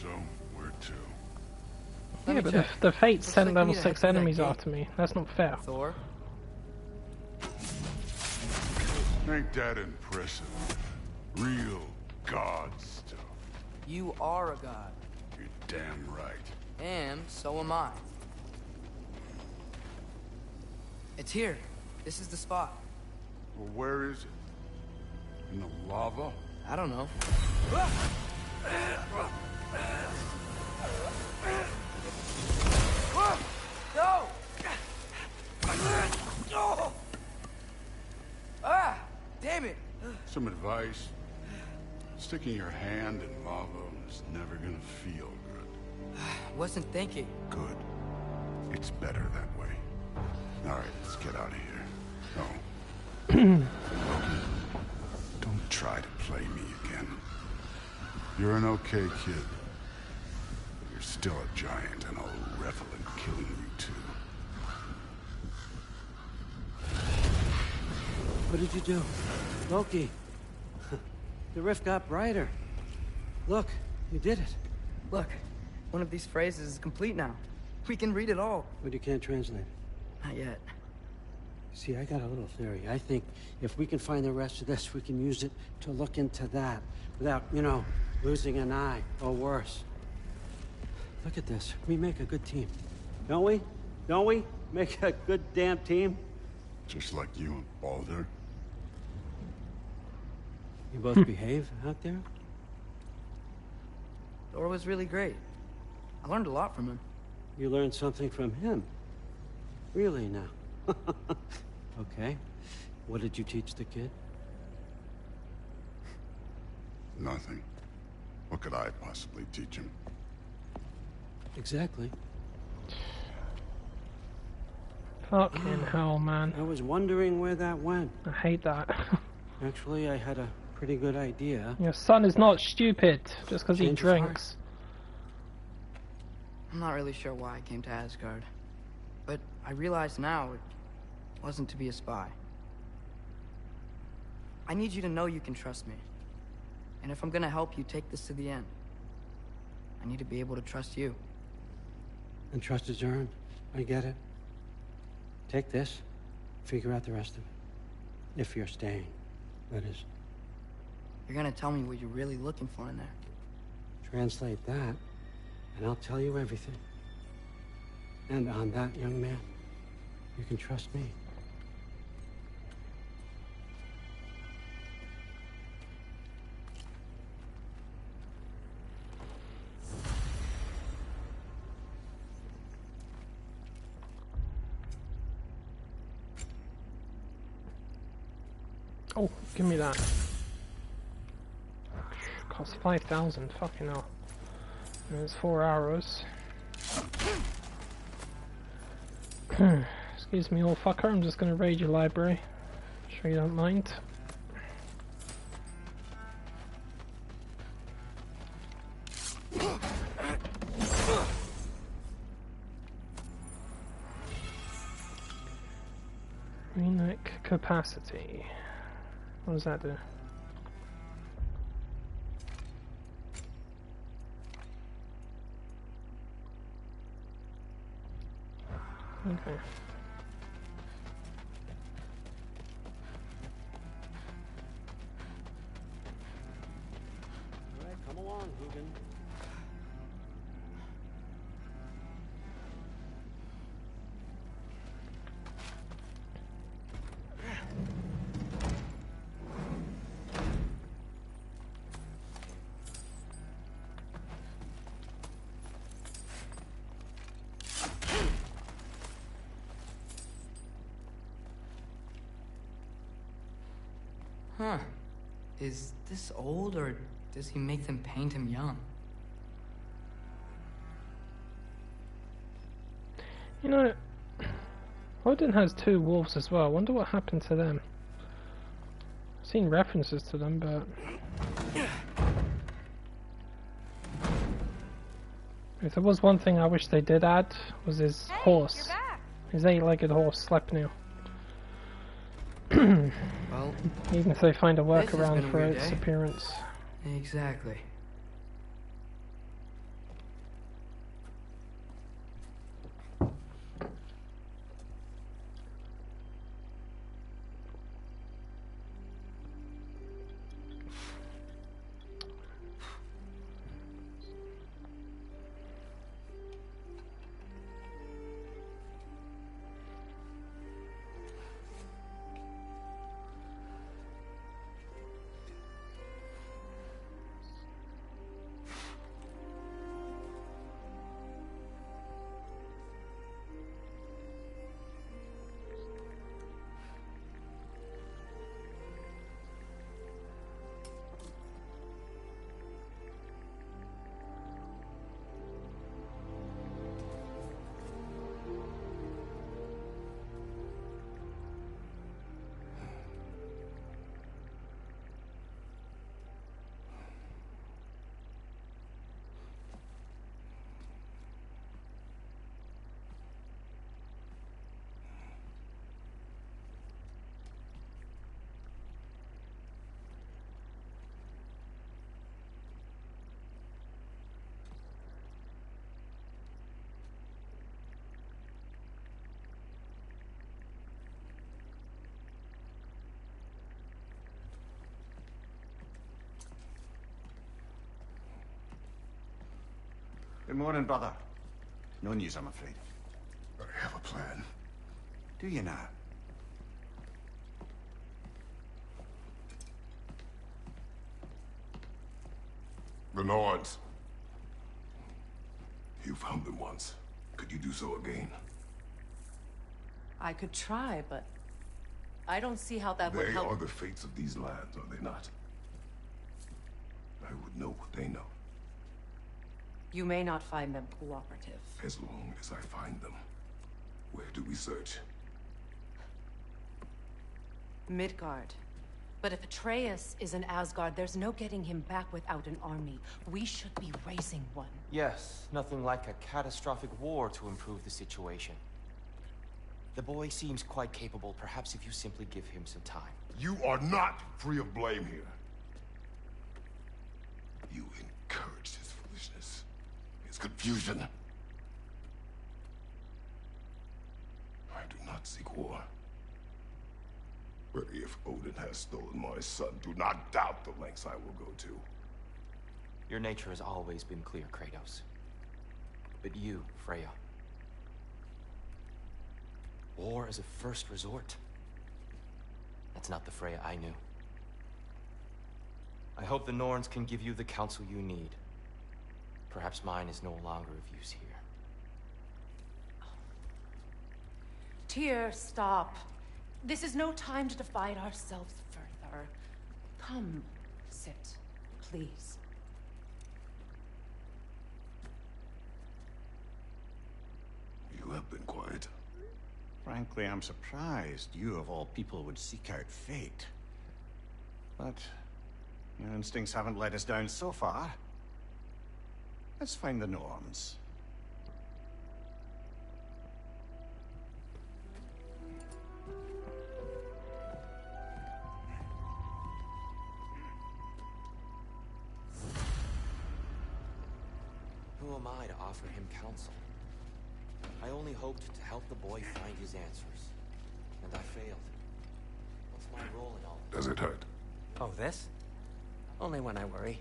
Speaker 9: So, where to?
Speaker 6: Yeah, but the Fates sent level 6 enemies after me. That's not fair.
Speaker 16: Thor?
Speaker 9: Ain't that impressive? Real god stuff.
Speaker 16: You are a god.
Speaker 9: You're damn right.
Speaker 16: And so am I. It's here. This is the spot.
Speaker 9: Well, where is it? In the lava?
Speaker 16: I don't know. No! Ah! Damn it!
Speaker 9: Some advice? Sticking your hand in lava is never gonna feel good.
Speaker 16: Wasn't thinking.
Speaker 9: Good. It's better that way. Alright, let's get out of here. No. Don't try to play me again. You're an okay kid. But you're still a giant, and I'll revel in killing you too.
Speaker 19: What did you do? Loki. The rift got brighter. Look, you did it.
Speaker 16: Look, one of these phrases is complete now. We can read it all.
Speaker 19: But you can't translate it.
Speaker 16: Not yet.
Speaker 19: See, I got a little theory. I think if we can find the rest of this, we can use it to look into that without, you know, losing an eye or worse. Look at this. We make a good team. Don't we? Don't we? Make a good damn team?
Speaker 9: Just like you and Baldur.
Speaker 19: You both behave out there?
Speaker 16: Thor was really great. I learned a lot from him.
Speaker 19: You learned something from him? Really now? Okay. What did you teach the kid?
Speaker 9: Nothing. What could I possibly teach him?
Speaker 19: Exactly.
Speaker 6: Fucking hell, man.
Speaker 19: I was wondering where that went.
Speaker 6: I hate that.
Speaker 19: Actually, I had a pretty good idea.
Speaker 6: Your son is not stupid just because he
Speaker 19: Change his
Speaker 6: drinks.
Speaker 16: I'm not really sure why I came to Asgard. But I realize now it wasn't to be a spy. I need you to know you can trust me. And if I'm gonna help you take this to the end, I need to be able to trust you.
Speaker 19: And trust is earned. I get it. Take this. Figure out the rest of it. If you're staying, that is.
Speaker 16: You're gonna tell me what you're really looking for in there.
Speaker 19: Translate that, And I'll tell you everything. And on that, young man, you can trust me.
Speaker 6: Oh, give me that. Costs 5,000, fucking hell. And there's 4 arrows. Excuse me, old fucker, I'm just gonna raid your library. Sure you don't mind. Runic capacity. What does that do? Okay.
Speaker 19: All right, come along, Hugin.
Speaker 16: Huh. Is this old, or does he make them paint him young?
Speaker 6: You know, Odin has 2 wolves as well. I wonder what happened to them. I've seen references to them, but... if there was one thing I wish they did add, was his horse. His 8-legged horse, Sleipnir.
Speaker 16: Well,
Speaker 6: even if they find a
Speaker 16: this has been
Speaker 6: workaround
Speaker 16: a
Speaker 6: for
Speaker 16: weird
Speaker 6: its
Speaker 16: day.
Speaker 6: appearance.
Speaker 16: Exactly.
Speaker 4: Good morning, brother. No news, I'm afraid.
Speaker 3: I have a plan.
Speaker 4: Do you now?
Speaker 3: The Nords. You found them once. Could you do so again?
Speaker 1: I could try, but I don't see how that would
Speaker 3: They
Speaker 1: help.
Speaker 3: are the fates of these lands, are they not? I would know what they know.
Speaker 1: You may not find them cooperative.
Speaker 3: As long as I find them. Where do we search?
Speaker 1: Midgard. But if Atreus is in Asgard, there's no getting him back without an army. We should be raising one.
Speaker 14: Yes, nothing like a catastrophic war to improve the situation. The boy seems quite capable. Perhaps if you simply give him some time.
Speaker 3: You are not free of blame here. You encouraged his foolishness, his confusion. I do not seek war. But if Odin has stolen my son, do not doubt the lengths I will go to.
Speaker 14: Your nature has always been clear, Kratos. But you, Freya. War as a first resort. That's not the Freya I knew. I hope the Norns can give you the counsel you need. Perhaps mine is no longer of use here.
Speaker 1: Tyr, stop. This is no time to divide ourselves further. Come, sit, please.
Speaker 3: You have been quiet.
Speaker 4: Frankly, I'm surprised you of all people would seek out fate. But your instincts haven't let us down so far. Let's find the Norns.
Speaker 14: Who am I to offer him counsel? I only hoped to help the boy find his answers. And I failed. What's my role in all
Speaker 3: Does it hurt?
Speaker 12: Oh, this? Only when I worry.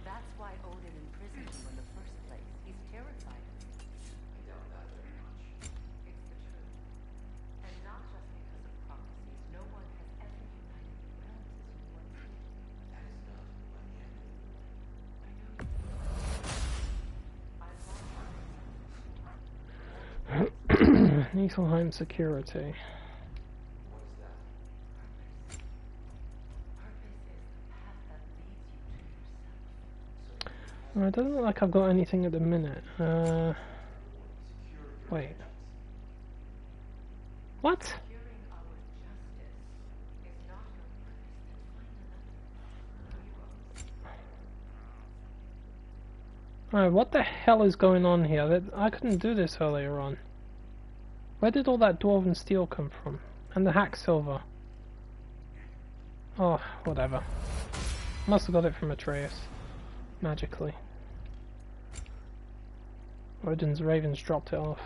Speaker 1: That's why Odin imprisoned you in the first place. He's terrified of you.
Speaker 14: I doubt that very much.
Speaker 1: It's the truth. And not just because of prophecies. No one has ever united the realms as you once did.
Speaker 14: That is not who I am.
Speaker 6: Niflheim security. It doesn't look like I've got anything at the minute. Wait. What? Alright, what the hell is going on here? I couldn't do this earlier on. Where did all that dwarven steel come from? And the hack silver? Oh, whatever. Must have got it from Atreus. Magically. Odin's ravens dropped it off.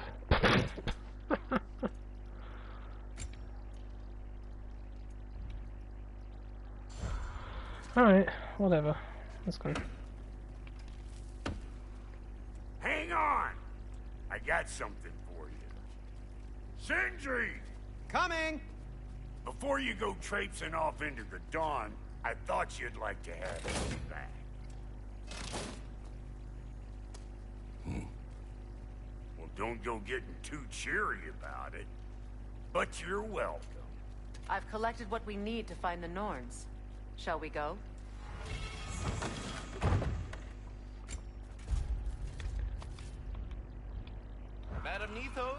Speaker 6: Alright, whatever. Let's go.
Speaker 11: Hang on! I got something for you. Sindri!
Speaker 12: Coming!
Speaker 11: Before you go traipsing off into the dawn, I thought you'd like to have me back. Well, don't go getting too cheery about it. But you're welcome.
Speaker 1: I've collected what we need to find the Norns. Shall we go?
Speaker 18: Madam Neathog?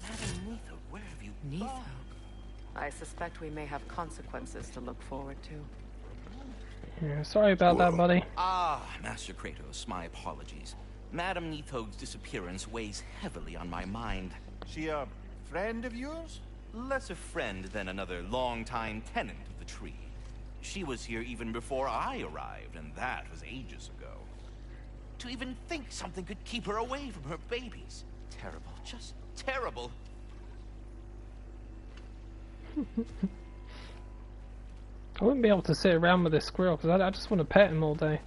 Speaker 18: Madam Neathog, where have you gone?
Speaker 1: I suspect we may have consequences to look forward to.
Speaker 6: Yeah, sorry about that, buddy.
Speaker 18: Ah, Master Kratos, my apologies. Madam Neathog's disappearance weighs heavily on my mind. She a friend of yours? Less a friend than another long-time tenant of the tree. She was here even before I arrived, and that was ages ago. To even think something could keep her away from her babies. Terrible, just terrible.
Speaker 6: I wouldn't be able to sit around with this squirrel because I just want to pet him all day.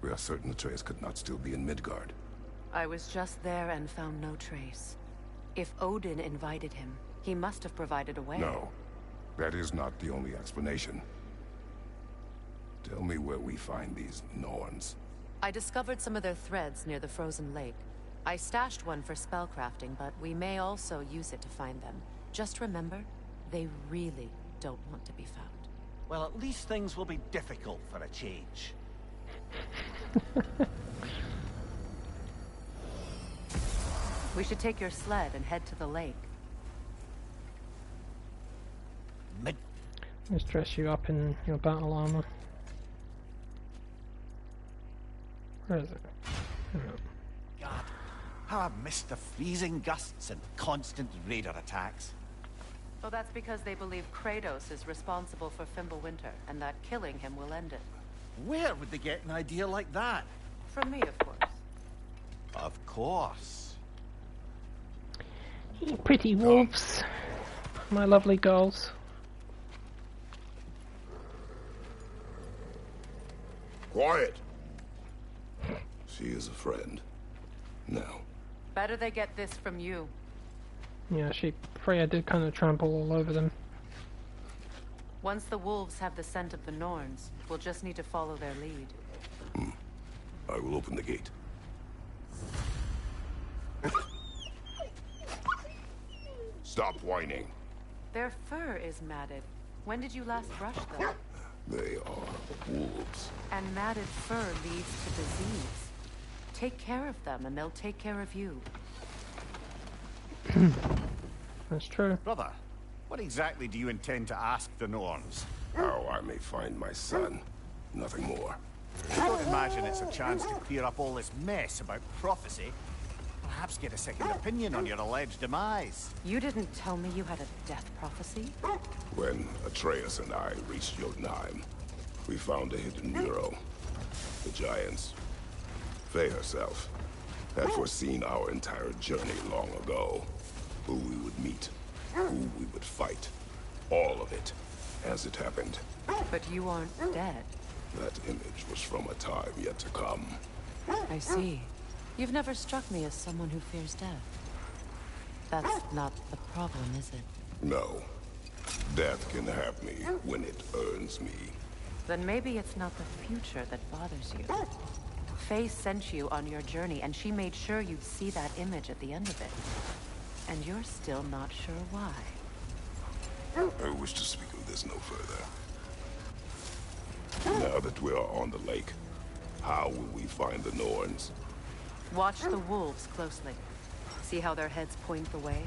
Speaker 3: We are certain Atreus could not still be in Midgard.
Speaker 1: I was just there and found no trace. If Odin invited him, he must have provided a way.
Speaker 3: No, that is not the only explanation. Tell me where we find these Norns.
Speaker 1: I discovered some of their threads near the frozen lake. I stashed one for spellcrafting, but we may also use it to find them. Just remember, they really don't want to be found.
Speaker 18: Well, at least things will be difficult for a change.
Speaker 1: We should take your sled and head to the lake.
Speaker 6: Let's dress you up in your battle armor. Where is it?
Speaker 18: God, how I missed the freezing gusts and constant raider attacks.
Speaker 1: Oh, that's because they believe Kratos is responsible for Fimbulwinter, and that killing him will end it.
Speaker 4: Where would they get an idea like that?
Speaker 1: From me, of course.
Speaker 4: Of course.
Speaker 6: You pretty wolves. My lovely girls.
Speaker 3: Quiet! She is a friend. Now.
Speaker 1: Better they get this from you.
Speaker 6: Yeah, Freya did kind of trample all over them.
Speaker 1: Once the wolves have the scent of the Norns, we'll just need to follow their lead.
Speaker 3: I will open the gate. Stop whining.
Speaker 1: Their fur is matted. When did you last brush them?
Speaker 3: They are wolves.
Speaker 1: And matted fur leads to disease. Take care of them, and they'll take care of you.
Speaker 6: That's true.
Speaker 4: Brother, what exactly do you intend to ask the Norns?
Speaker 3: How I may find my son. Nothing more.
Speaker 4: I don't imagine it's a chance to clear up all this mess about prophecy. Perhaps get a second opinion on your alleged demise.
Speaker 1: You didn't tell me you had a death prophecy?
Speaker 3: When Atreus and I reached Jotunheim, we found a hidden mural. The giants, Faye herself, had foreseen our entire journey long ago. Who we would meet, who we would fight. All of it, as it happened.
Speaker 1: But you aren't dead.
Speaker 3: That image was from a time yet to come.
Speaker 1: I see. You've never struck me as someone who fears death. That's not the problem, is it?
Speaker 3: No. Death can have me when it earns me.
Speaker 1: Then maybe it's not the future that bothers you. Faye sent you on your journey, and she made sure you'd see that image at the end of it. And you're still not sure why.
Speaker 3: I wish to speak of this no further. Now that we are on the lake, how will we find the Norns?
Speaker 1: Watch the wolves closely. See how their heads point the way?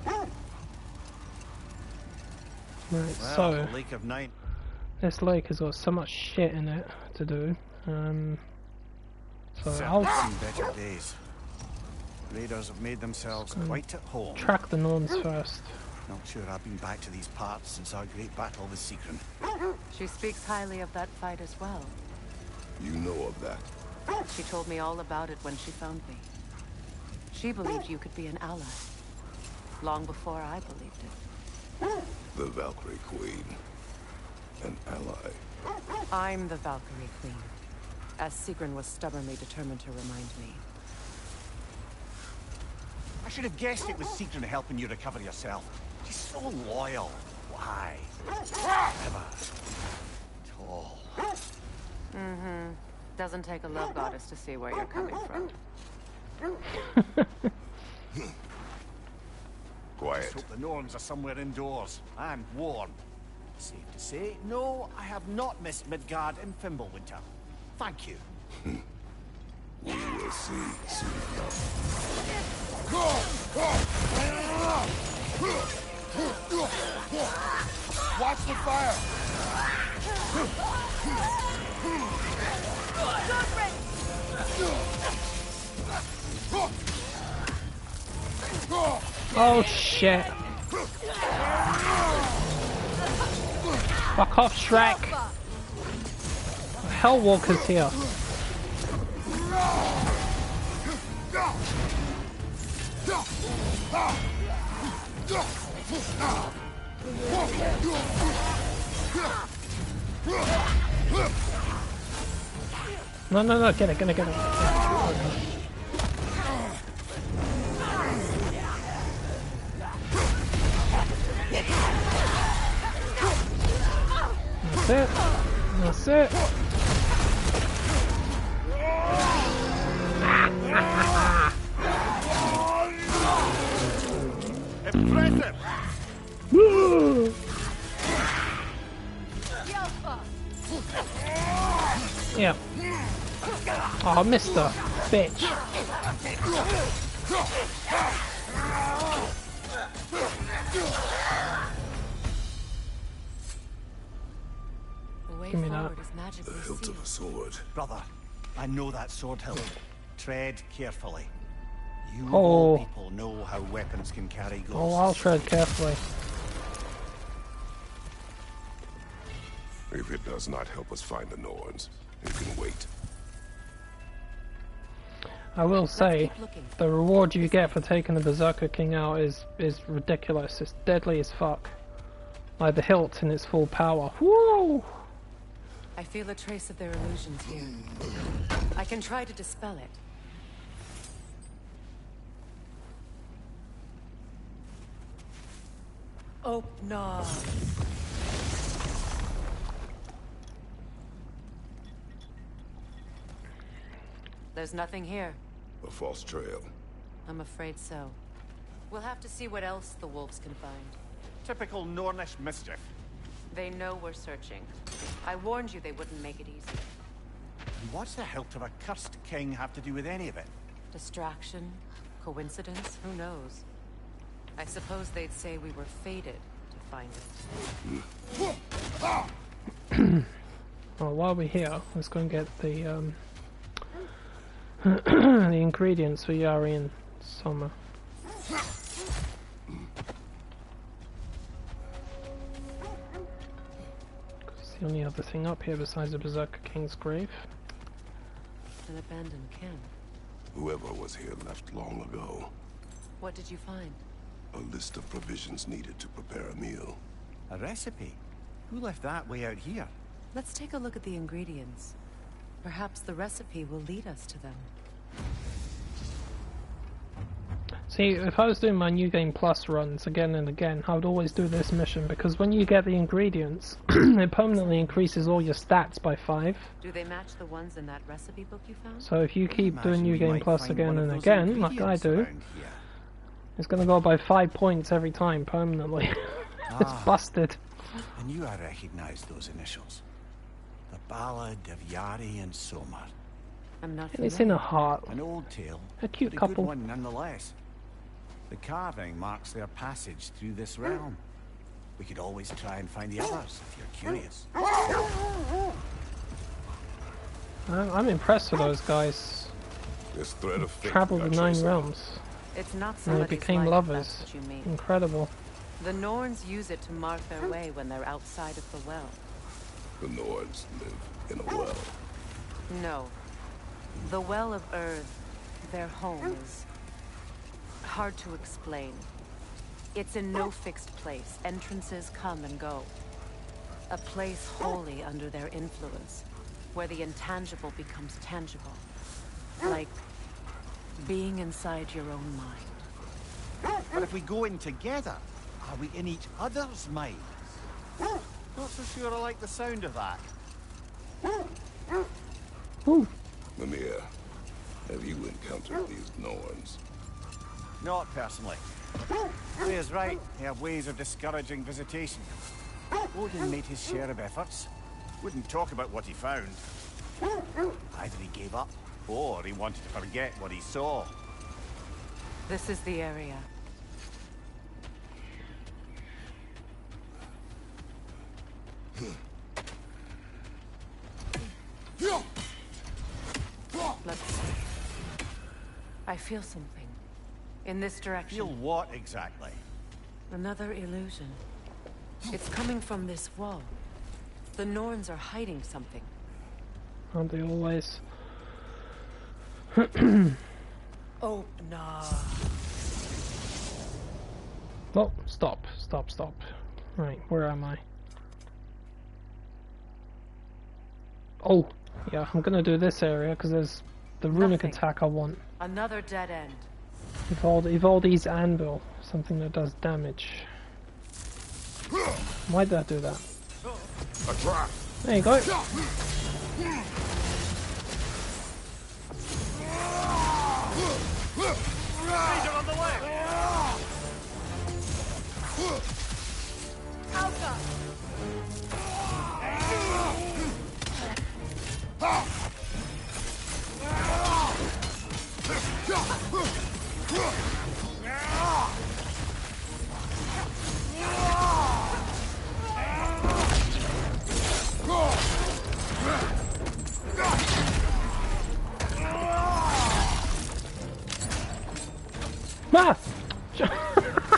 Speaker 6: Right,
Speaker 4: Well,
Speaker 6: so
Speaker 4: Lake of Night.
Speaker 6: this lake has got so much shit in it to do. So
Speaker 4: Certainly
Speaker 6: I'll
Speaker 4: seen better days. Raiders have made themselves quite at home.
Speaker 6: track the Norns first.
Speaker 4: Not sure I've been back to these parts since our great battle with Sigrun.
Speaker 1: She speaks highly of that fight as well.
Speaker 3: You know of that?
Speaker 1: She told me all about it when she found me. She believed you could be an ally. Long before I believed it.
Speaker 3: The Valkyrie Queen. An ally.
Speaker 1: I'm the Valkyrie Queen. As Sigrun was stubbornly determined to remind me.
Speaker 4: I should have guessed it was Sigrun helping you recover yourself. She's so loyal. Why? Never. At all.
Speaker 1: Mm-hmm. Doesn't take a love goddess to see where you're coming from.
Speaker 3: Quiet.
Speaker 4: Let's hope the Norns are somewhere indoors and warm. Safe to say, no, I have not missed Midgard in Fimbulwinter. Thank you.
Speaker 3: We will see soon enough.
Speaker 11: Watch the fire!
Speaker 6: Oh shit! Fuck off, Shrek! Hellwalker's here. No, get it. That's it.
Speaker 4: Impressive!
Speaker 6: Yeah. Oh, Mr. Bitch. Give me that.
Speaker 3: The hilt of a sword.
Speaker 4: Brother, I know that sword hilt. Tread carefully. You of all people know how weapons can carry ghosts.
Speaker 6: Oh, I'll tread carefully.
Speaker 3: If it does not help us find the Norns, it can wait.
Speaker 6: I will say, the reward you get for taking the Berserker King out is ridiculous. It's deadly as fuck. Like the hilt in its full power. Woo!
Speaker 1: I feel a trace of their illusions here. I can try to dispel it. Oh, no. There's nothing here.
Speaker 3: A false trail.
Speaker 1: I'm afraid so. We'll have to see what else the wolves can find.
Speaker 4: Typical Nornish mischief.
Speaker 1: They know we're searching. I warned you they wouldn't make it easy.
Speaker 4: And what's the hilt of a cursed king have to do with any of it?
Speaker 1: Distraction? Coincidence? Who knows? I suppose they'd say we were fated to find it.
Speaker 6: Well, while we're here, let's go and get the the ingredients for Yari and Soma. It's the only other thing up here besides the Berserker King's grave.
Speaker 1: An abandoned camp.
Speaker 3: Whoever was here left long ago.
Speaker 1: What did you find?
Speaker 3: A list of provisions needed to prepare a meal.
Speaker 4: A recipe? Who left that way out here?
Speaker 1: Let's take a look at the ingredients. Perhaps the recipe will lead us to them.
Speaker 6: See, if I was doing my New Game Plus runs again and again, I would always do this mission, because when you get the ingredients, it permanently increases all your stats by 5.
Speaker 1: Do they match the ones in that recipe book you found?
Speaker 6: So if you keep doing New Game Plus again and again, like I do, it's going to go by 5 points every time, permanently. It's busted.
Speaker 4: I knew I recognized those initials. The Ballad of Yari and Soma.
Speaker 1: I'm not.
Speaker 6: It's in a heart.
Speaker 4: An old tale.
Speaker 6: A cute
Speaker 4: but
Speaker 6: couple.
Speaker 4: Good one nonetheless. The carving marks their passage through this realm. We could always try and find the others if you're curious.
Speaker 6: I'm impressed with those guys.
Speaker 3: This thread of fate
Speaker 6: Traveled the 9 realms.
Speaker 1: It's not
Speaker 6: And they
Speaker 1: somebody's
Speaker 6: became
Speaker 1: life,
Speaker 6: lovers.
Speaker 1: that's what you mean.
Speaker 6: Incredible.
Speaker 1: The Norns use it to mark their way when they're outside of the well.
Speaker 3: The Norns live in a well.
Speaker 1: No. The Well of Earth, their home, is hard to explain. It's in no fixed place. Entrances come and go. A place wholly under their influence, where the intangible becomes tangible. Like being inside your own mind.
Speaker 4: But if we go in together, are we in each other's minds? Not so sure I like the sound of that.
Speaker 3: Mimir, have you encountered these Norns?
Speaker 4: Not personally. Freya's right. They have ways of discouraging visitation. Odin made his share of efforts. Wouldn't talk about what he found. Either he gave up, or he wanted to forget what he saw.
Speaker 1: This is the area. Let's see. I feel something. In this direction.
Speaker 4: Feel what exactly?
Speaker 1: Another illusion. It's coming from this wall. The Norns are hiding something.
Speaker 6: Aren't they always?
Speaker 1: Oh, no.
Speaker 6: Oh, stop. Right, where am I? Oh, yeah, I'm gonna do this area because there's the runic attack I want.
Speaker 1: Another dead end.
Speaker 6: Evaldi's anvil, something that does damage. Why did I do that?
Speaker 3: A trap.
Speaker 6: There you go.
Speaker 13: Ranger on the way!
Speaker 8: Alka!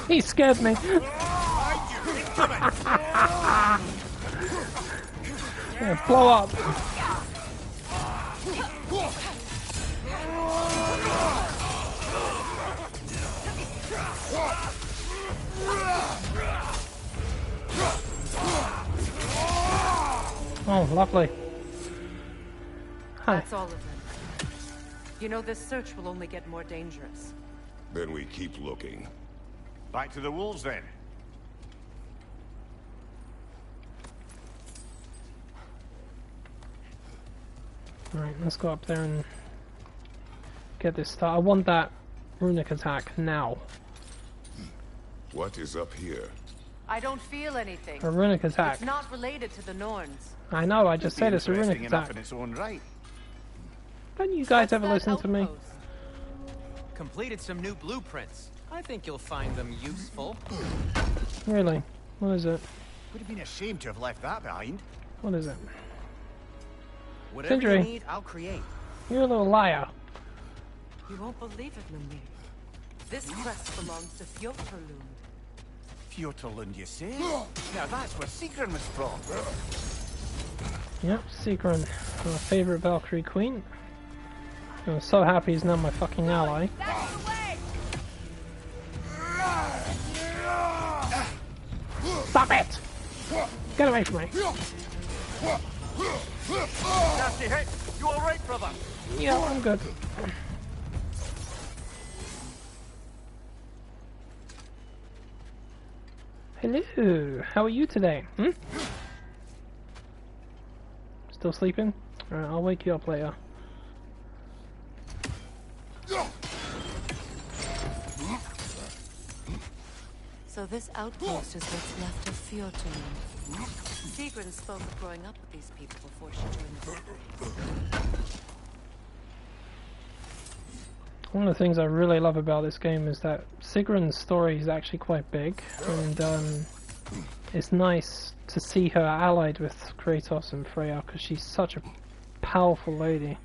Speaker 6: He scared me. Yeah, blow up. Oh, lovely. Hi.
Speaker 1: That's all of them. You know, this search will only get more dangerous.
Speaker 3: Then we keep looking.
Speaker 11: Back to the wolves, then.
Speaker 6: Alright, let's go up there and get this started. I want that runic attack now.
Speaker 3: What is up here?
Speaker 1: I don't feel anything.
Speaker 6: A runic attack.
Speaker 1: It's not related to the Norns.
Speaker 6: I know, I just said it's a runic attack.
Speaker 11: In its own right.
Speaker 6: Don't you guys ever listen to me?
Speaker 12: Completed some new blueprints. I think you'll find them useful.
Speaker 6: Really? What is it?
Speaker 4: Would have been a shame to have left that behind.
Speaker 6: What is it?
Speaker 12: Whatever you
Speaker 6: Sindri,
Speaker 12: need, I'll create.
Speaker 6: you're a little liar.
Speaker 1: You won't believe it, Lumir. This crest belongs to Fjotrlund.
Speaker 4: Fjotrlund, you say? Now that's where Sigrun was from.
Speaker 6: Yep, Sigrun, our favourite Valkyrie queen. I'm so happy he's now my fucking ally. Stop it! Get away from me!
Speaker 11: Nasty hit! You alright, brother?
Speaker 6: Yeah, I'm good. Hello, how are you today? Still sleeping? Alright, I'll wake you up later.
Speaker 1: So this outpost is what's left of Fjotrlund. Sigrun spoke of growing up with these people before she joined the
Speaker 6: One of the things I really love about this game is that Sigrun's story is actually quite big, and it's nice to see her allied with Kratos and Freya, because she's such a powerful lady.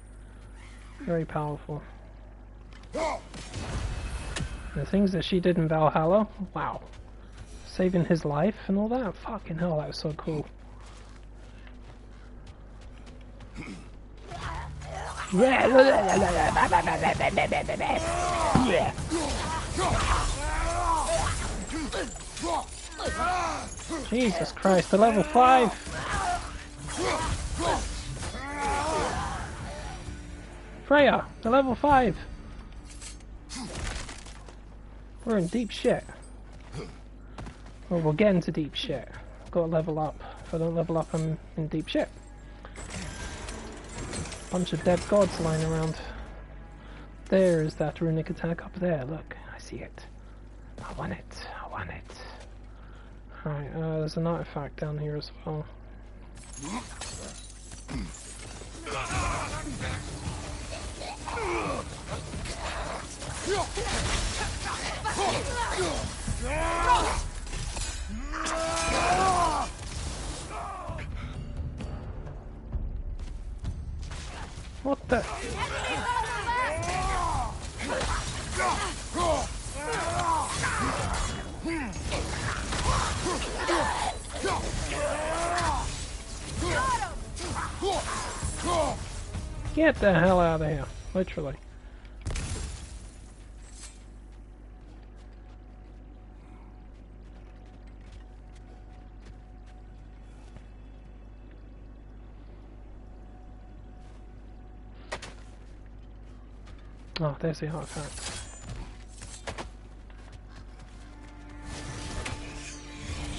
Speaker 6: Very powerful. The things that she did in Valhalla, wow. Saving his life and all that, fucking hell, that was so cool. Jesus Christ, the level 5! Freya, the level 5! We're in deep shit. Well, we'll get into deep shit. I've got to level up. If I don't level up, I'm in deep shit. Bunch of dead gods lying around. There is that runic attack up there. Look, I see it. I want it. I want it. Alright, there's an artifact down here as well. What the? Get the hell out of here, literally. Oh, there's the artifact.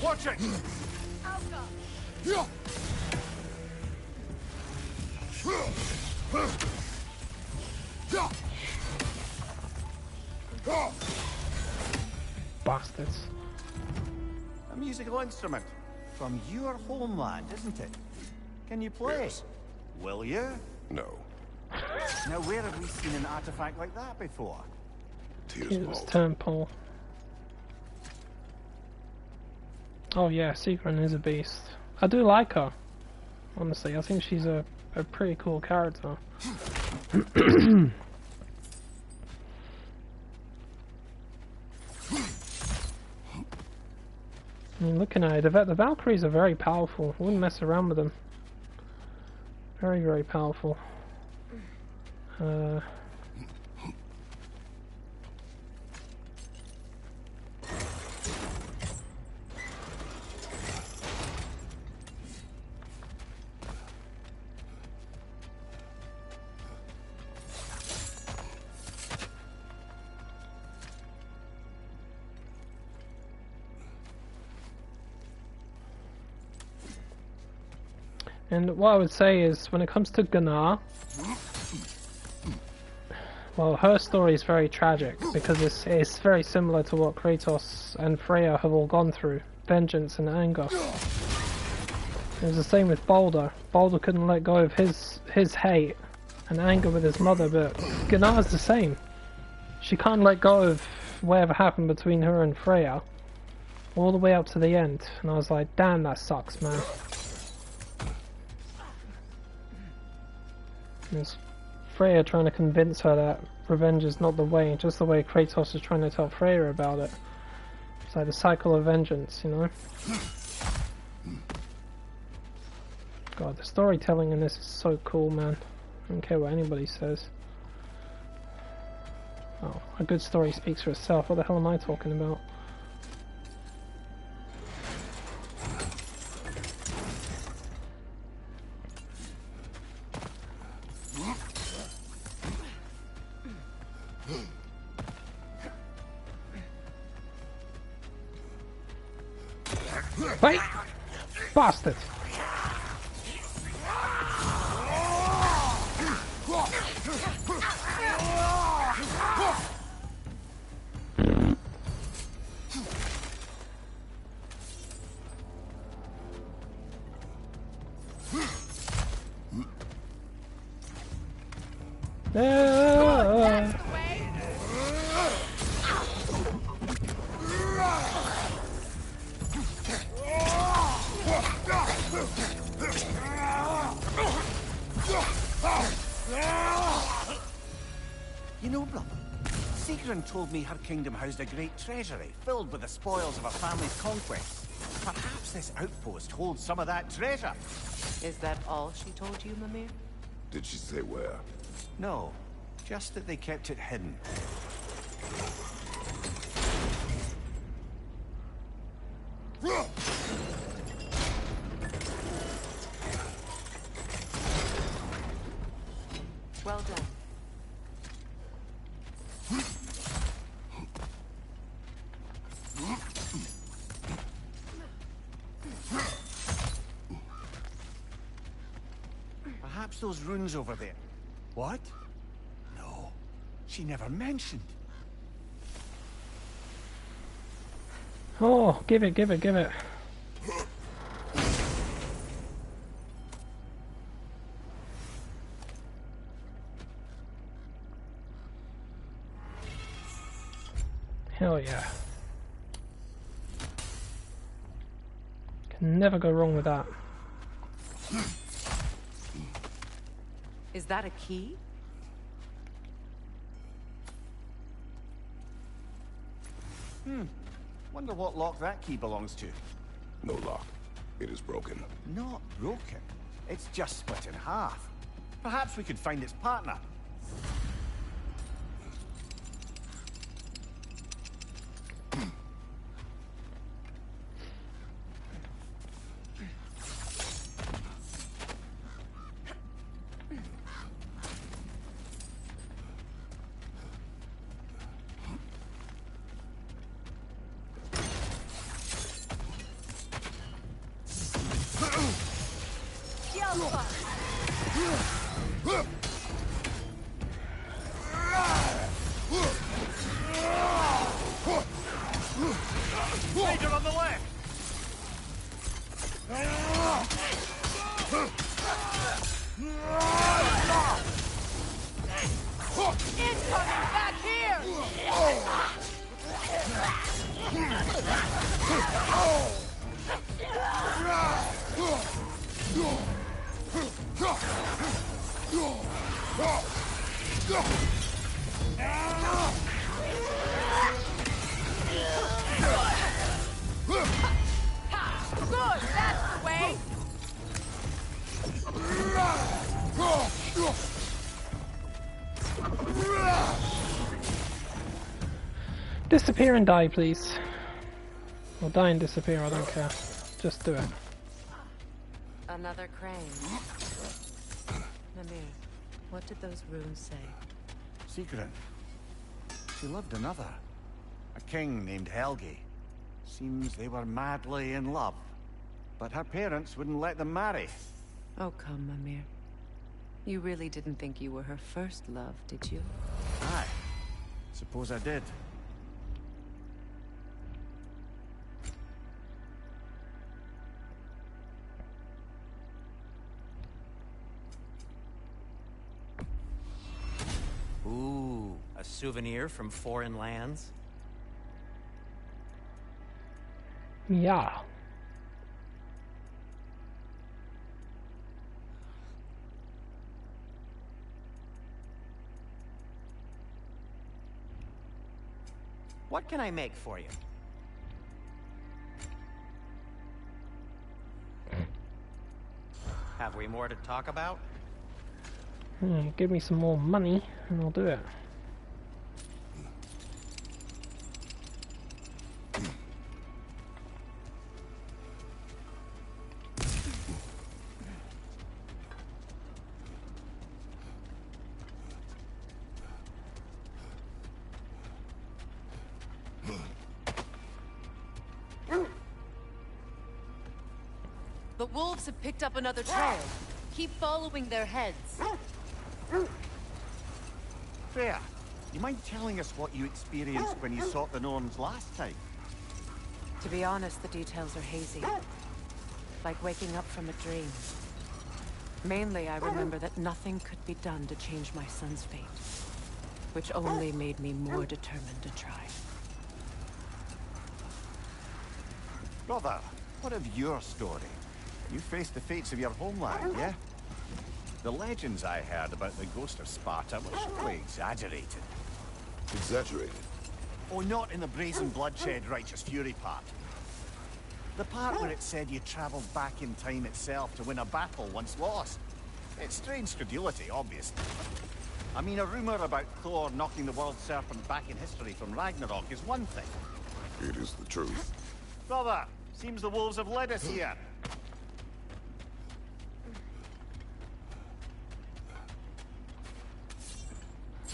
Speaker 11: Watch it!
Speaker 6: Bastards.
Speaker 4: A musical instrument from your homeland, isn't it? Can you play?
Speaker 3: Yes.
Speaker 4: Will you?
Speaker 3: No.
Speaker 4: Now, where have we seen an artifact like that before?
Speaker 6: Tears Temple. Oh yeah, Sigrun is a beast. I do like her. Honestly, I think she's a pretty cool character. I mean, looking at it, the Valkyries are very powerful. I wouldn't mess around with them. Very, very powerful. And what I would say is, when it comes to Gnar, well, her story is very tragic, because it's very similar to what Kratos and Freya have all gone through. Vengeance and anger. It was the same with Baldur. Baldur couldn't let go of his hate and anger with his mother, but Gnar's the same. She can't let go of whatever happened between her and Freya, all the way up to the end. And I was like, damn, that sucks, man. There's Freya trying to convince her that revenge is not the way, just the way Kratos is trying to tell Freya about it. It's like the cycle of vengeance, you know? God, the storytelling in this is so cool, man. I don't care what anybody says. Oh, a good story speaks for itself. What the hell am I talking about? Wait! Bastard!
Speaker 18: You know, brother, Sigrun told me her kingdom housed a great treasury filled with the spoils of her family's conquests. Perhaps this outpost holds some of that treasure.
Speaker 1: Is that all she told you, Mimir?
Speaker 3: Did she say where?
Speaker 18: No, just that they kept it hidden.
Speaker 1: Well done.
Speaker 18: Perhaps those runes over there. What? No, she never mentioned.
Speaker 6: Oh, give it, give it, give it. Hell yeah. Can never go wrong with that.
Speaker 1: Is that a key?
Speaker 18: Wonder what lock that key belongs to.
Speaker 3: No lock. It is broken.
Speaker 18: Not broken. It's just split in half. Perhaps we could find its partner.
Speaker 13: Major on the left!
Speaker 8: Incoming back here!
Speaker 6: Disappear and die, please. Or die and disappear, I don't care. Just do it.
Speaker 1: Another crane. Namir, what did those runes say?
Speaker 4: Secret. She loved another. A king named Helgi. Seems they were madly in love. But her parents wouldn't let them marry.
Speaker 1: Oh, come, Namir. You really didn't think you were her first love, did you?
Speaker 4: Aye. Suppose I did.
Speaker 12: Ooh, a souvenir from foreign lands?
Speaker 6: Yeah.
Speaker 12: What can I make for you? Have we more to talk about?
Speaker 6: Give me some more money and I'll do it.
Speaker 1: The wolves have picked up another trail. Keep following their heads.
Speaker 4: Freya, you mind telling us what you experienced when you sought the Norns last time?
Speaker 1: To be honest, the details are hazy. Like waking up from a dream. Mainly, I remember that nothing could be done to change my son's fate. Which only made me more determined to try.
Speaker 4: Brother, what of your story? You faced the fates of your homeland, yeah? The legends I heard about the ghost of Sparta were surely exaggerated.
Speaker 3: Exaggerated?
Speaker 4: Oh, not in the brazen bloodshed righteous fury part. The part where it said you travelled back in time itself to win a battle once lost. It's strange credulity, obviously. I mean, a rumour about Thor knocking the world serpent back in history from Ragnarok is one thing.
Speaker 3: It is the truth.
Speaker 4: Brother, seems the wolves have led us here.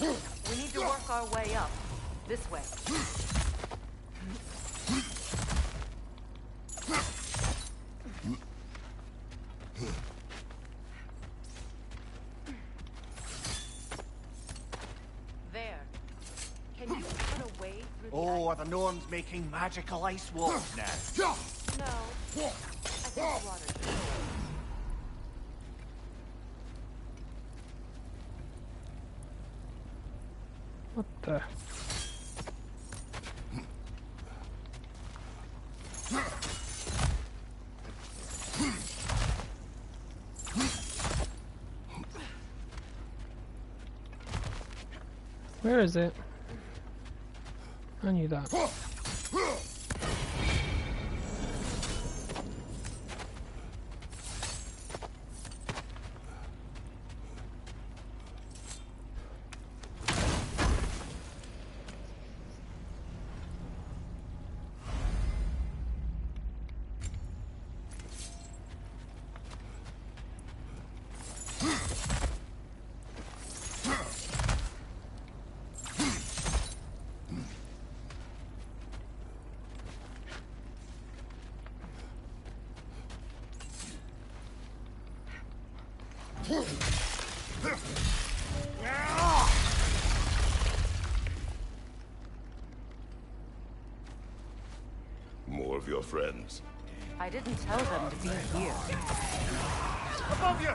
Speaker 1: We need to work our way up. This way. There. Can you cut a way through the
Speaker 4: Oh, are the Norns making magical ice walls now?
Speaker 1: No. I think the water.
Speaker 6: What the? Where is it? I knew that.
Speaker 3: More of your friends.
Speaker 1: I didn't tell them to be here.
Speaker 11: Above you!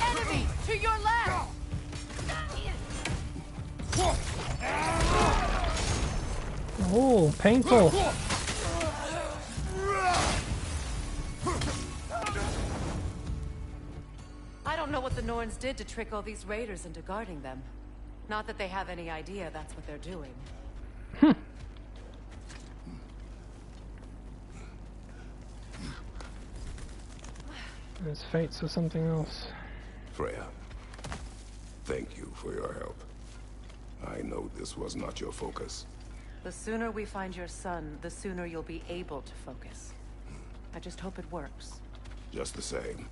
Speaker 8: Enemy! To your left!
Speaker 6: Oh, painful.
Speaker 1: I don't know what the Norns did to trick all these raiders into guarding them. Not that they have any idea that's what they're doing.
Speaker 6: There's fates or something else.
Speaker 3: Freya, thank you for your help. I know this was not your focus.
Speaker 1: The sooner we find your son, the sooner you'll be able to focus. I just hope it works.
Speaker 3: Just the same.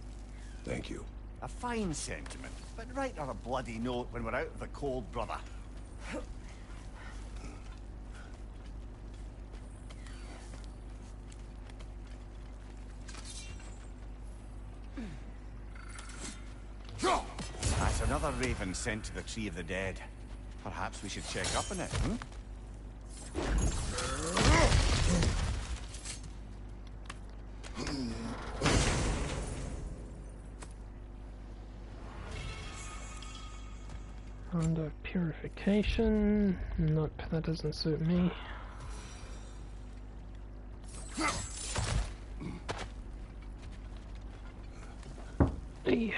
Speaker 3: Thank you.
Speaker 4: A fine sentiment, but write on a bloody note when we're out of the cold, brother. That's another raven sent to the Tree of the Dead. Perhaps we should check up on it, hmm?
Speaker 6: Under purification. Nope, that doesn't suit me. Yeah.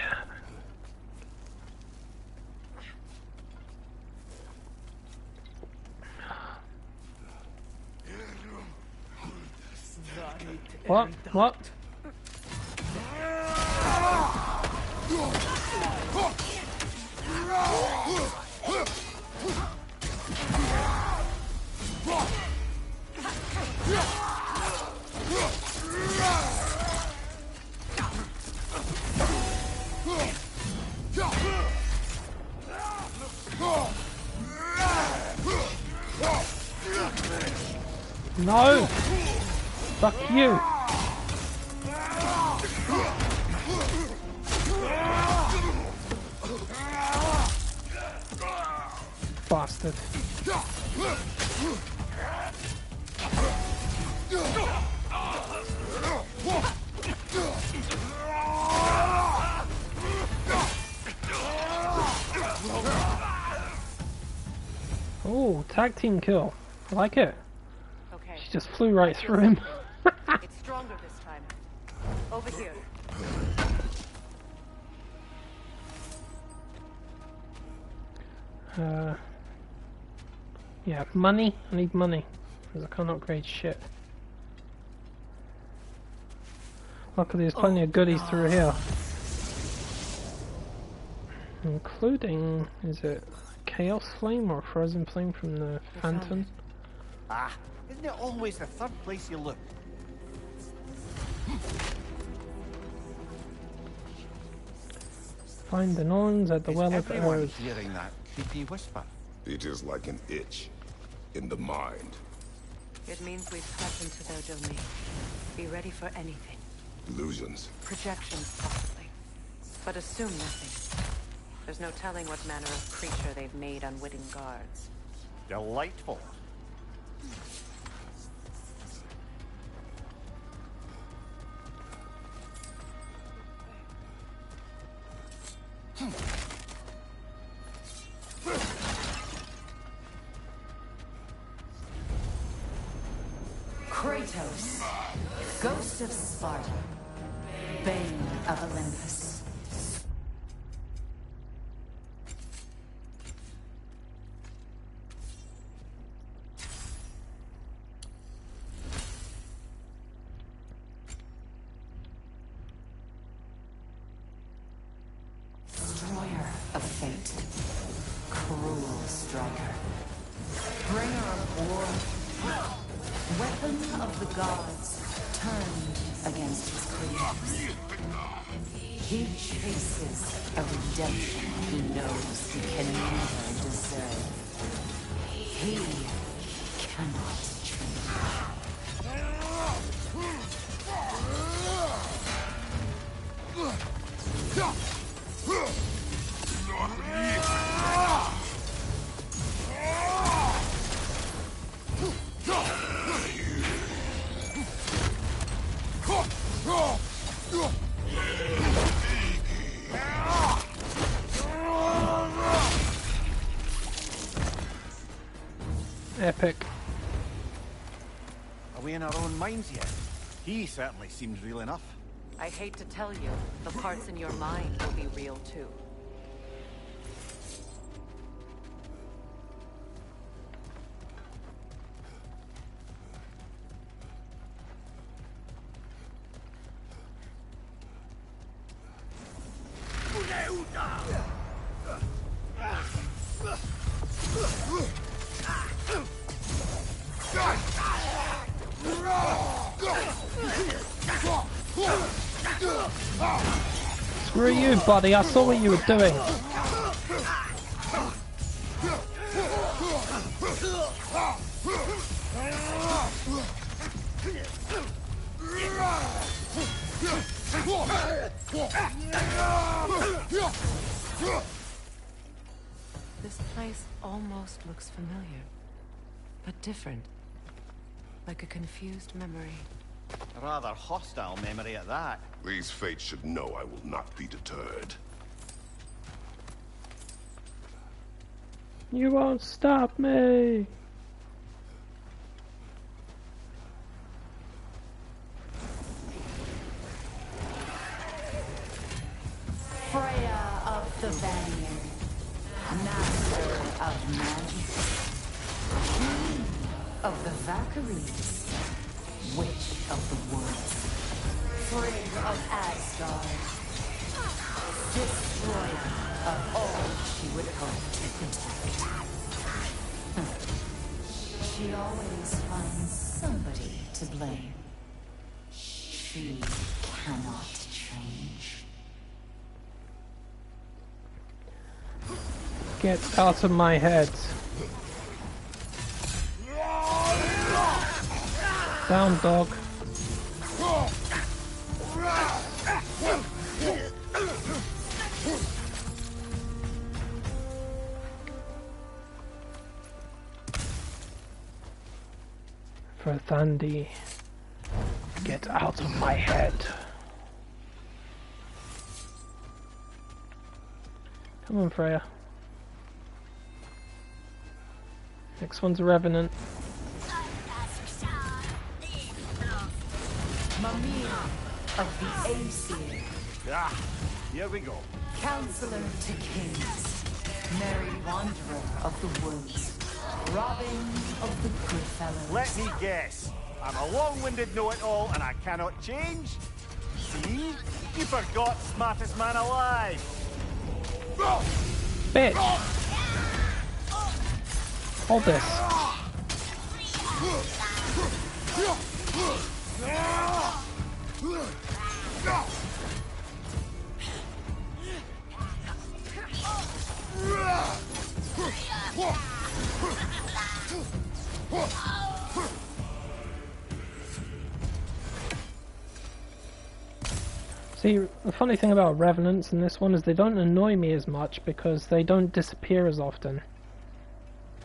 Speaker 6: What? What? No! Fuck you! Bastard. Oh, tag team kill. I like it.
Speaker 1: Okay.
Speaker 6: She just flew right through him.
Speaker 1: It's stronger this time. Over here. Yeah, money. I need money. Because I can't upgrade shit. Luckily there's plenty of goodies through here. Including, is it Chaos Flame or Frozen Flame from the Phantom?
Speaker 4: Ah, isn't it always the third place you look?
Speaker 6: Find the Norns at the Well of
Speaker 4: Everyone
Speaker 6: Earth.
Speaker 4: hearing that creepy whisper.
Speaker 3: It is like an itch in the mind.
Speaker 1: It means we've stepped into their domain. Be ready for anything.
Speaker 3: Illusions.
Speaker 1: Projections, possibly. But assume nothing. There's no telling what manner of creature they've made unwitting guards.
Speaker 4: Delightful.
Speaker 10: Kratos, Ghost of Sparta, Bane of Olympus. Destroyer of fate, cruel striker, bringer of war, weapon of the gods, turned against his creators. He chases a redemption he knows he can never deserve. He cannot
Speaker 6: Epic.
Speaker 4: Are we in our own minds yet? He certainly seems real enough.
Speaker 1: I hate to tell you, the parts in your mind will be real too.
Speaker 6: Screw you, buddy. I saw what you were doing.
Speaker 1: This place almost looks familiar, but different. Like a confused memory.
Speaker 18: A rather hostile memory at that.
Speaker 3: These fates should know I will not be deterred.
Speaker 6: You won't stop me.
Speaker 10: Freya of the Vanir, master of magic, queen of the Valkyries, witch of the woods, Frigg of Asgard, destroyer of all she would hope to protect. She always finds somebody to blame. She cannot change.
Speaker 6: Get out of my head. Down, dog. For Thandi. Get out of my head. Come on, Freya. Next one's a Revenant.
Speaker 10: Mimir of the Aesir.
Speaker 4: Ah, here we go.
Speaker 10: Counselor to kings. Merry wanderer of the woods. Robin of the Goodfellows.
Speaker 4: Let me guess. I'm a long-winded know-it-all and I cannot change? See? You forgot smartest man alive.
Speaker 6: Bitch! Hold this. See, the funny thing about Revenants in this one is they don't annoy me as much because they don't disappear as often.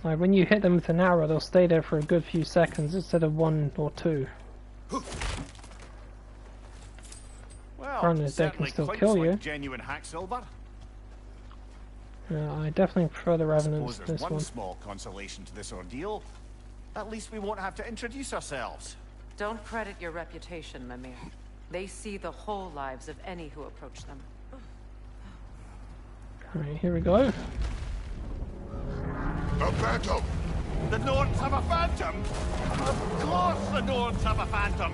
Speaker 6: Like, when you hit them with an arrow, they'll stay there for a good few seconds instead of 1 or 2.
Speaker 4: Well,
Speaker 6: Granted, they can still kill you.
Speaker 4: Genuine hack silver.
Speaker 6: I definitely prefer the Revenants to
Speaker 4: There's
Speaker 6: this
Speaker 4: one
Speaker 6: one.
Speaker 4: small consolation to this ordeal. At least we won't have to introduce ourselves.
Speaker 1: Don't credit your reputation, Mimir. They see the whole lives of any who approach them.
Speaker 6: Alright, here we go.
Speaker 3: A phantom!
Speaker 4: The Nords have a phantom? Of course the Nords have a phantom!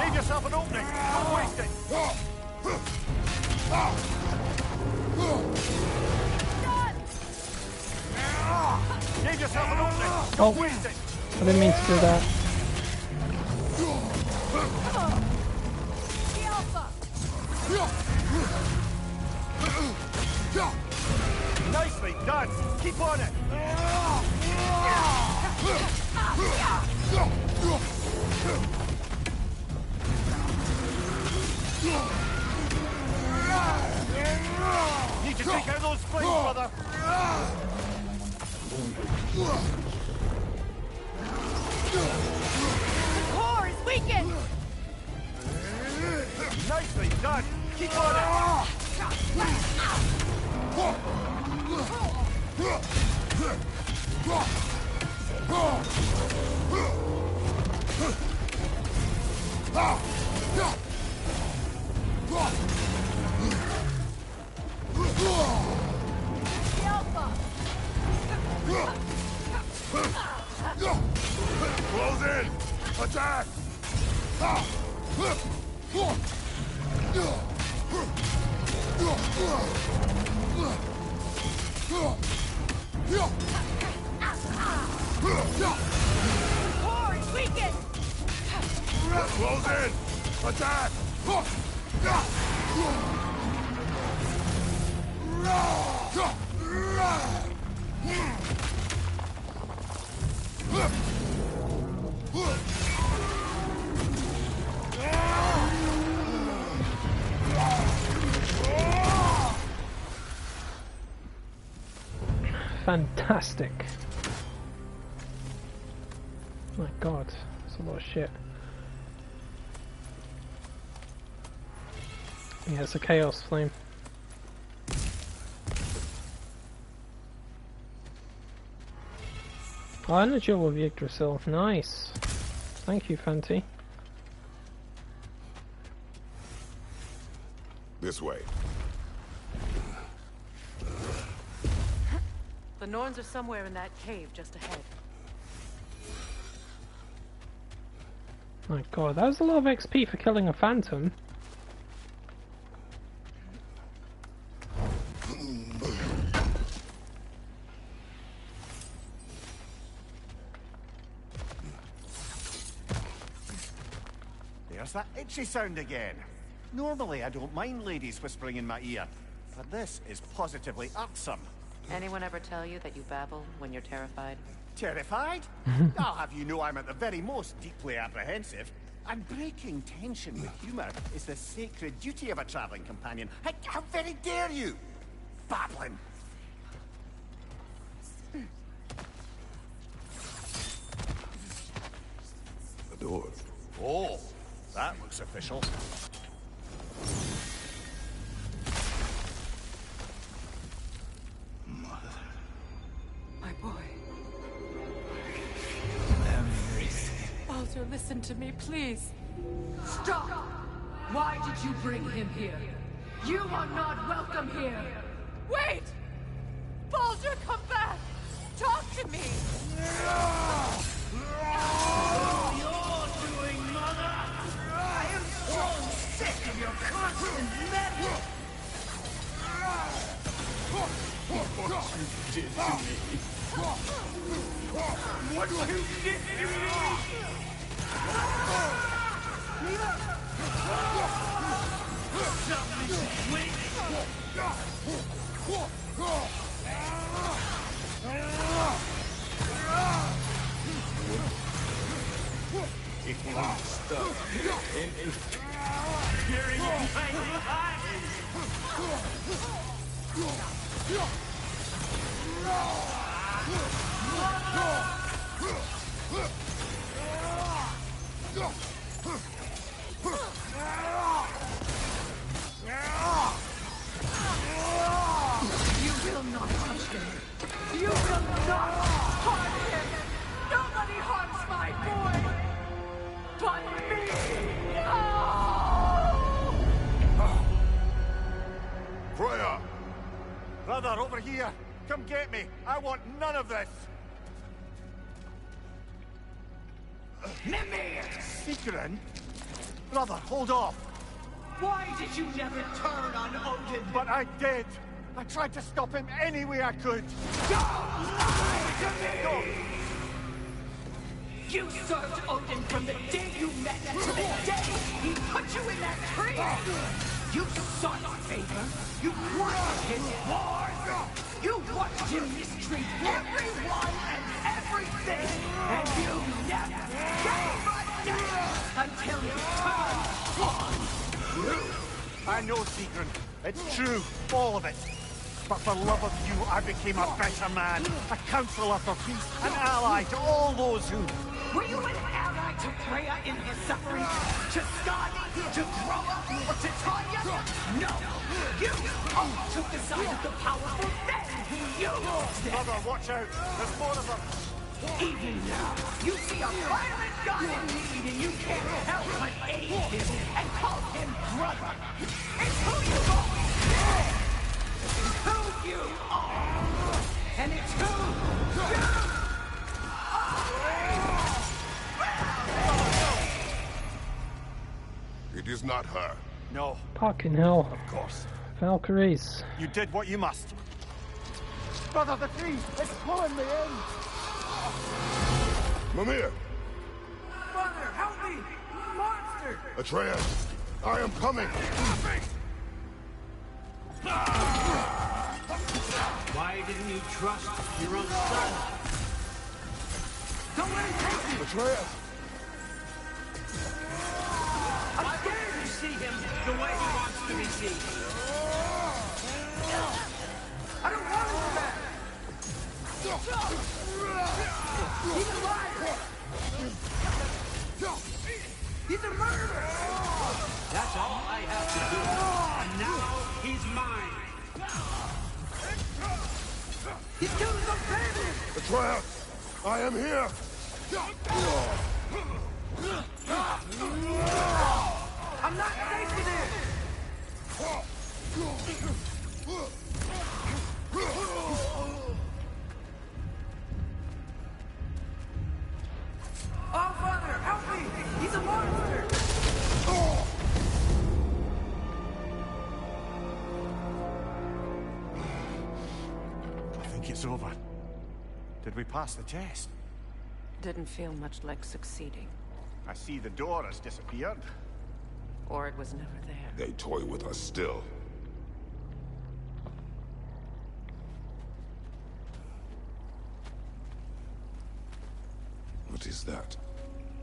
Speaker 4: Give yourself an opening! Don't waste it! Give yourself an opening! Don't waste it!
Speaker 6: I didn't mean to do that.
Speaker 4: Nicely done! Keep on it! Need to take out those flames, brother!
Speaker 8: The core is weakened!
Speaker 4: Nicely done! Keep on it!
Speaker 3: Close in!
Speaker 11: Attack!
Speaker 8: Core is weakened!
Speaker 11: Close in! Attack!
Speaker 6: Fantastic. My god, that's a lot of shit. Yeah, it's a chaos flame. Oh, and a jewel with Yggdrasil. Nice. Thank you, Fenty.
Speaker 3: This way.
Speaker 1: The Norns are somewhere in that cave just ahead.
Speaker 6: My god, that was a lot of XP for killing a phantom.
Speaker 4: There's that itchy sound again. Normally I don't mind ladies whispering in my ear, but this is positively irksome.
Speaker 1: Anyone ever tell you that you babble when you're terrified?
Speaker 4: Terrified? I'll have you know I'm at the very most deeply apprehensive. And breaking tension with humour is the sacred duty of a travelling companion. How very dare you? Babbling!
Speaker 3: The door.
Speaker 4: Oh, that looks official.
Speaker 8: My boy. Baldur, listen to me, please.
Speaker 7: Stop! Why did you bring him here? You are not welcome here!
Speaker 8: Wait! Baldur, come back! Talk to me!
Speaker 7: You're doing, Mother! I am so sick of your constant meddling!
Speaker 11: What you did to me. What you did to me! If you want stuff and hearing my
Speaker 7: You will not touch him! You will not harm him! Nobody harms my boy! But me! No!
Speaker 11: Freya!
Speaker 4: Brother, over here! Come get me! I want none of this!
Speaker 7: Mimir!
Speaker 4: Secret? Brother, hold off!
Speaker 7: Why did you never turn on Odin?
Speaker 4: But I did! I tried to stop him any way I could!
Speaker 7: Don't lie to me!
Speaker 4: No.
Speaker 7: You served Odin from the day you met to the day he put you in that tree! You sought favor, you wanted his wars, you watched him mistreat everyone and everything, and you never gave a damn until you turned on you!
Speaker 4: I know, Secret. It's true, all of it. But for love of you, I became a better man, a counselor for peace, an ally to all those who...
Speaker 7: Were you an ally to Freya in her suffering? To Skadi? To Groa? Or to Tanya? No! You all took the side of the powerful men who used them!
Speaker 4: Brother, watch out! There's more of them!
Speaker 7: Even now, you see a violent god in need and you can't help but aid him and call him brother! It's who you've always been! It's who you are! And it's who you are!
Speaker 3: It is not her.
Speaker 4: No.
Speaker 6: Fucking hell.
Speaker 4: Of course.
Speaker 6: Valkyries.
Speaker 4: You did what you must.
Speaker 2: Brother, the tree! It's pulling me in!
Speaker 3: Mimir!
Speaker 16: Mother, help me! Monster!
Speaker 3: Atreus! I am coming!
Speaker 19: Why didn't you trust your own son?
Speaker 16: Don't let him take me!
Speaker 3: Atreus!
Speaker 19: I'm scared to see him the way he wants to be seen.
Speaker 16: I don't want him back! He's a liar! He's a murderer!
Speaker 19: That's all I have to do. And now he's mine.
Speaker 16: He's killing some family!
Speaker 3: Atreus! I am here!
Speaker 16: I'm not safe with him! Oh, Father, help me! He's a monster!
Speaker 4: I think it's over. Did we pass the test?
Speaker 1: Didn't feel much like succeeding.
Speaker 4: I see the door has disappeared.
Speaker 1: Or it was never there.
Speaker 3: They toy with us still. What is that?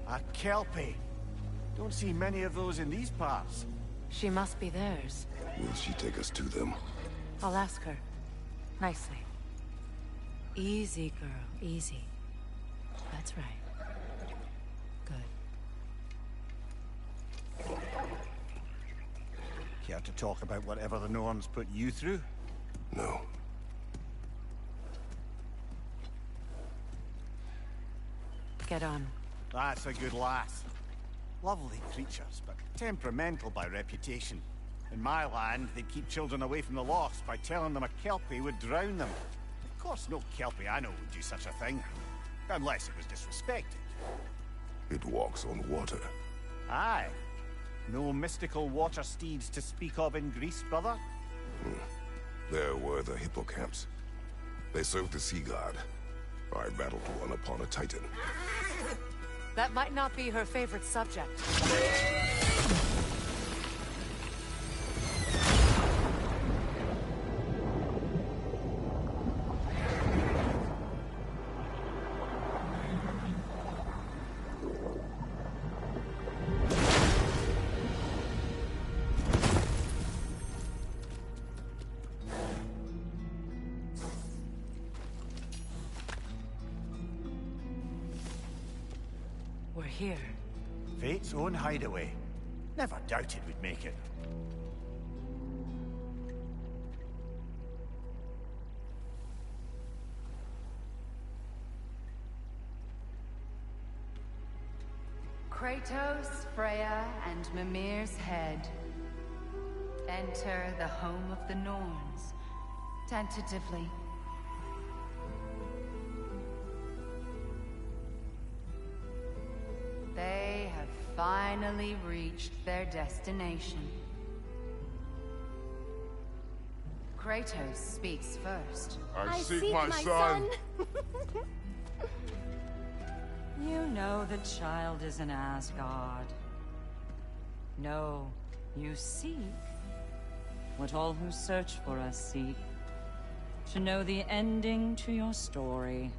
Speaker 4: A Kelpie. Don't see many of those in these parts.
Speaker 1: She must be theirs.
Speaker 3: Will she take us to them?
Speaker 1: I'll ask her. Nicely. Easy, girl. Easy. That's right. Good.
Speaker 4: Care to talk about whatever the Norns put you through?
Speaker 3: No.
Speaker 1: Get on.
Speaker 4: That's a good lass. Lovely creatures, but temperamental by reputation. In my land, they'd keep children away from the lost by telling them a Kelpie would drown them. Of course, no Kelpie I know would do such a thing. Unless it was disrespected.
Speaker 3: It walks on water.
Speaker 4: Aye. No mystical water steeds to speak of in Greece, brother?
Speaker 3: There were the hippocamps. They served the sea god. I battled one upon a titan.
Speaker 1: That might not be her favorite subject. We're here.
Speaker 4: Fate's own hideaway. Never doubted we'd make it.
Speaker 22: Kratos, Freya, and Mimir's head. Enter the home of the Norns. Tentatively. They have finally reached their destination. Kratos speaks first.
Speaker 3: I seek my son.
Speaker 23: You know the child is in Asgard. No, you seek what all who search for us seek. To know the ending to your story.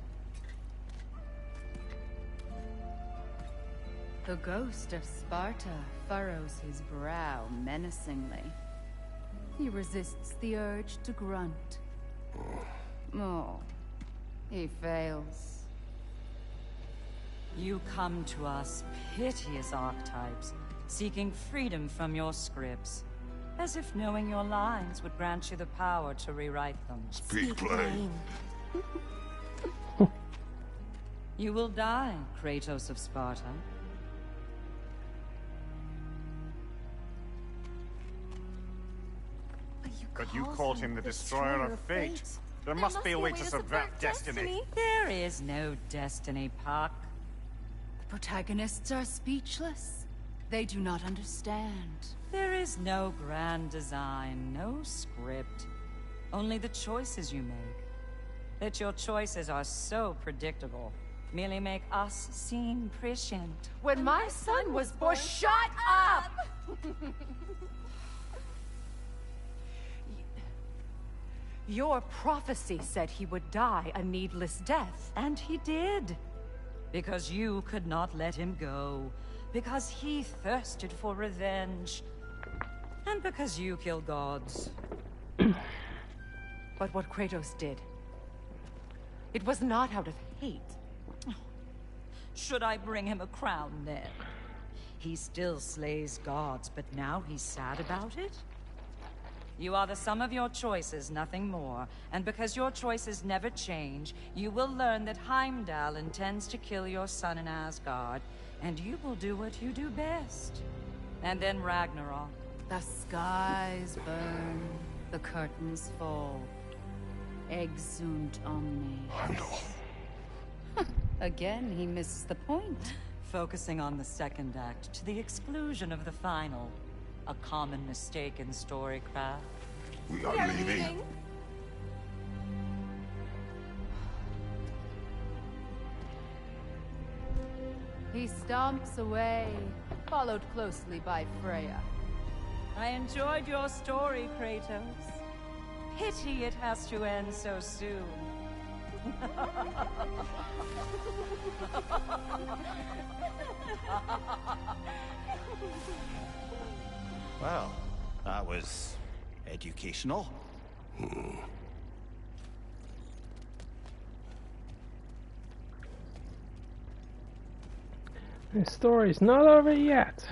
Speaker 22: The ghost of Sparta furrows his brow menacingly. He resists the urge to grunt. Oh, he fails.
Speaker 23: You come to us, piteous archetypes, seeking freedom from your scripts. As if knowing your lines would grant you the power to rewrite them.
Speaker 3: Speak plain.
Speaker 23: You will die, Kratos of Sparta.
Speaker 4: But you called him the Destroyer of Fate. There must be a way to subvert destiny.
Speaker 23: There is no destiny, Puck.
Speaker 22: The protagonists are speechless. They do not understand.
Speaker 23: There is no grand design, no script. Only the choices you make. That your choices are so predictable. Merely make us seem prescient.
Speaker 8: When my son was born, shut up! Your prophecy said he would die a needless death.
Speaker 23: And he did. Because you could not let him go. Because he thirsted for revenge. And because you kill gods.
Speaker 1: But what Kratos did, it was not out of hate.
Speaker 23: Should I bring him a crown then? He still slays gods, but now he's sad about it? You are the sum of your choices, nothing more. And because your choices never change, you will learn that Heimdall intends to kill your son in Asgard, and you will do what you do best. And then Ragnarok.
Speaker 22: The skies burn, the curtains fall. Exunt omne. Again, he misses the point.
Speaker 23: Focusing on the second act to the exclusion of the final. A common mistake in storycraft.
Speaker 3: We are leaving.
Speaker 22: He stomps away, followed closely by Freya.
Speaker 23: I enjoyed your story, Kratos. Pity it has to end so soon.
Speaker 4: Well, that was educational.
Speaker 6: The story's not over yet.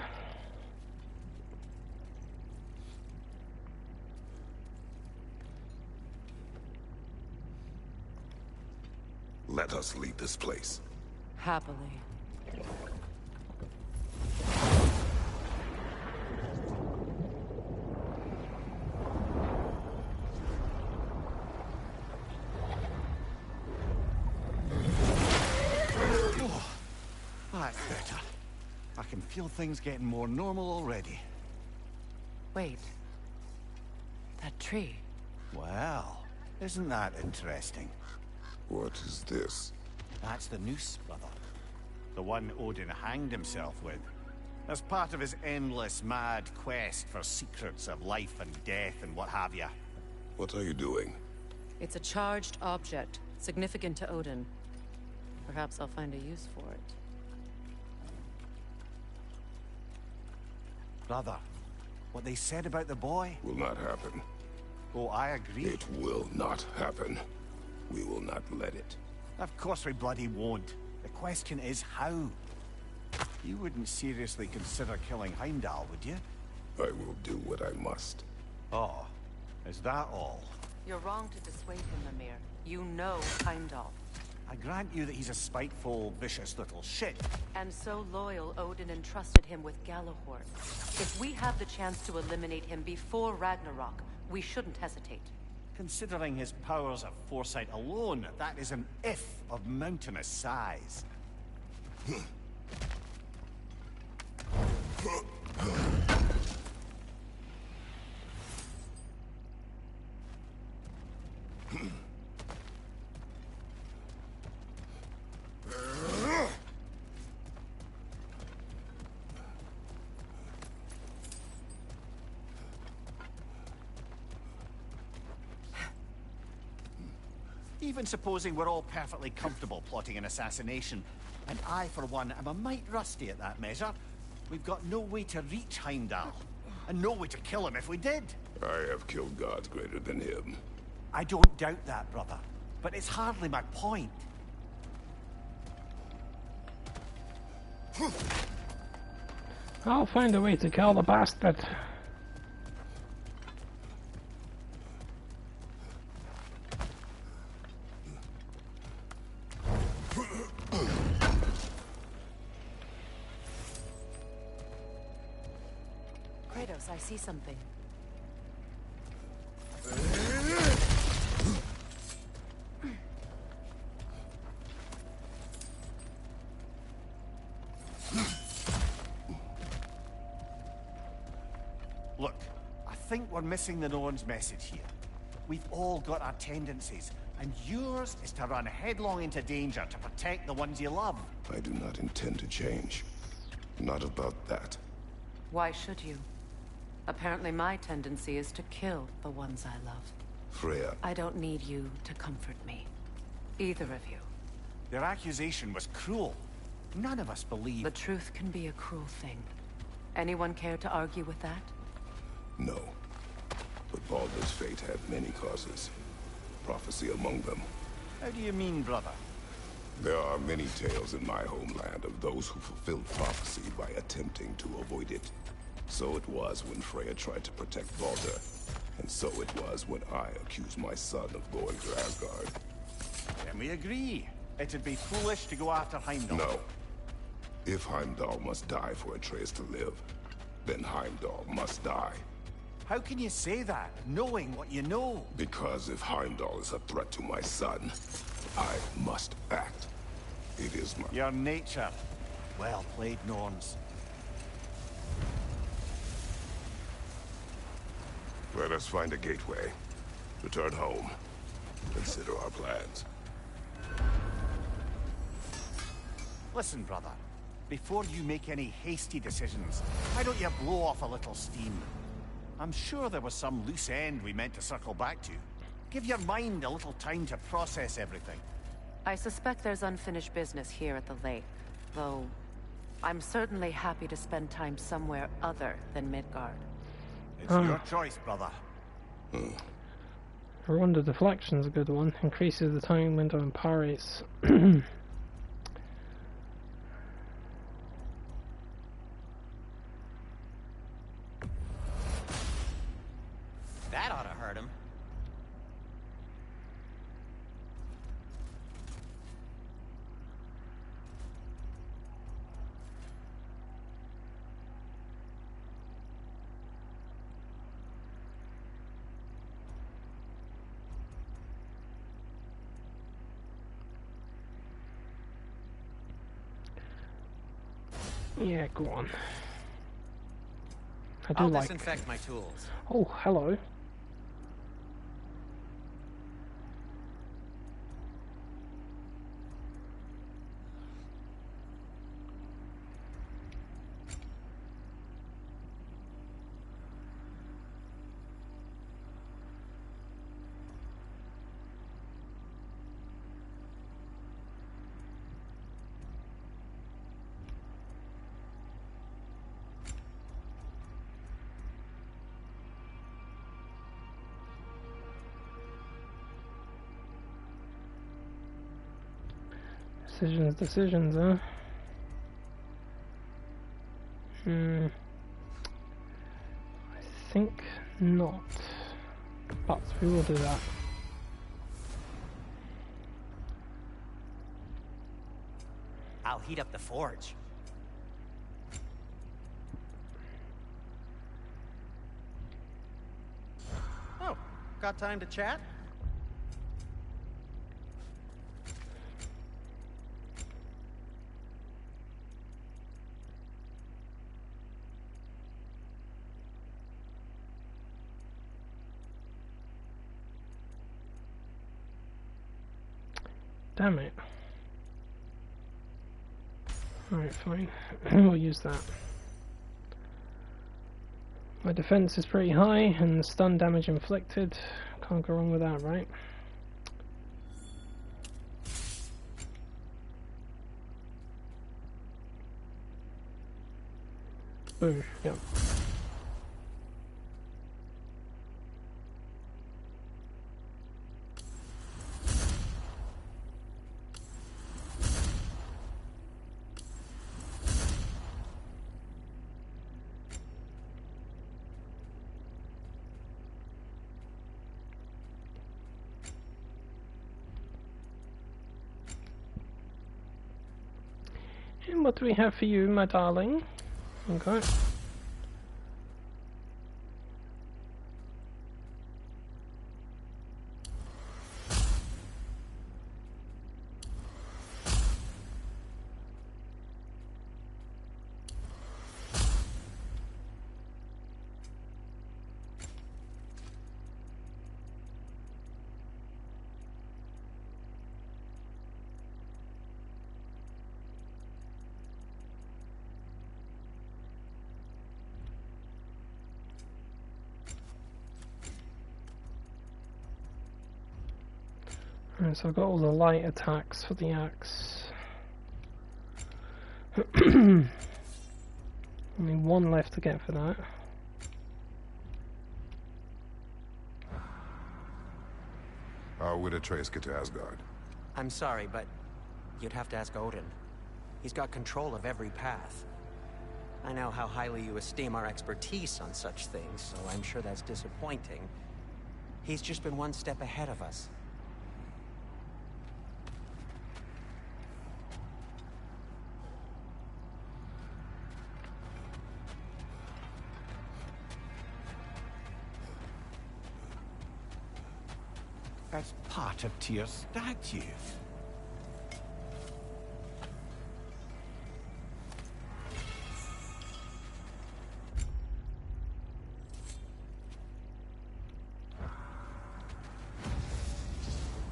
Speaker 3: Let us leave this place.
Speaker 1: Happily.
Speaker 4: That's better. I can feel things getting more normal already.
Speaker 1: Wait. That tree.
Speaker 4: Well, isn't that interesting?
Speaker 3: What is this?
Speaker 4: That's the noose, brother. The one Odin hanged himself with. As part of his endless, mad quest for secrets of life and death and what have you.
Speaker 3: What are you doing?
Speaker 1: It's a charged object, significant to Odin. Perhaps I'll find a use for it.
Speaker 4: Brother, what they said about the boy?
Speaker 3: Will not happen.
Speaker 4: Oh, I agree.
Speaker 3: It will not happen. We will not let it.
Speaker 4: Of course we bloody won't. The question is how? You wouldn't seriously consider killing Heimdall, would you?
Speaker 3: I will do what I must.
Speaker 4: Oh, is that all?
Speaker 1: You're wrong to dissuade him, Mimir. You know Heimdall.
Speaker 4: I grant you that he's a spiteful, vicious little shit.
Speaker 1: And so loyal, Odin entrusted him with Galahorn. If we have the chance to eliminate him before Ragnarok, we shouldn't hesitate.
Speaker 4: Considering his powers of foresight alone, that is an if of mountainous size. Even supposing we're all perfectly comfortable plotting an assassination, and I, for one, am a mite rusty at that measure, we've got no way to reach Heimdall, and no way to kill him if we did.
Speaker 3: I have killed gods greater than him.
Speaker 4: I don't doubt that, brother, but it's hardly my point.
Speaker 6: I'll find a way to kill the bastard.
Speaker 1: Kratos, I see something.
Speaker 4: Look, I think we're missing the Norn's message here. We've all got our tendencies, and yours is to run headlong into danger to protect the ones you love.
Speaker 3: I do not intend to change. Not about that.
Speaker 1: Why should you? Apparently my tendency is to kill the ones I love.
Speaker 3: Freya.
Speaker 1: I don't need you to comfort me. Either of you.
Speaker 4: Their accusation was cruel. None of us believe...
Speaker 1: The truth can be a cruel thing. Anyone care to argue with that?
Speaker 3: No. But Baldur's fate had many causes. Prophecy among them.
Speaker 4: How do you mean, brother?
Speaker 3: There are many tales in my homeland of those who fulfilled prophecy by attempting to avoid it. So it was when Freya tried to protect Baldur. And so it was when I accused my son of going to Asgard.
Speaker 4: Then we agree. It'd be foolish to go after Heimdall.
Speaker 3: No. If Heimdall must die for Atreus to live, then Heimdall must die.
Speaker 4: How can you say that, knowing what you know?
Speaker 3: Because if Heimdall is a threat to my son, I must act. It is my...
Speaker 4: Your nature. Well played, Norns.
Speaker 3: Let us find a gateway. Return home. Consider our plans.
Speaker 4: Listen, brother. Before you make any hasty decisions, why don't you blow off a little steam? I'm sure there was some loose end we meant to circle back to. Give your mind a little time to process everything.
Speaker 1: I suspect there's unfinished business here at the lake, though I'm certainly happy to spend time somewhere other than Midgard.
Speaker 4: It's your choice, brother.
Speaker 6: Wonder deflection's a good one. Increases the time window and parries.
Speaker 12: That ought to hurt him.
Speaker 6: Yeah, go on.
Speaker 12: I'll disinfect my tools.
Speaker 6: Oh, hello. Decisions, huh? I think not. But we will do that.
Speaker 12: I'll heat up the forge. Oh, got time to chat?
Speaker 6: Damn it. Alright, fine. We'll use that. My defense is pretty high, and stun damage inflicted. Can't go wrong with that, right? Boom, yep. And what do we have for you, my darling? Okay. Right, so I've got all the light attacks for the axe. Only one left to get for that.
Speaker 3: How would Atreus get to Asgard?
Speaker 12: I'm sorry, but you'd have to ask Odin. He's got control of every path. I know how highly you esteem our expertise on such things, so I'm sure that's disappointing. He's just been one step ahead of us.
Speaker 4: That's part of Tyr's statue.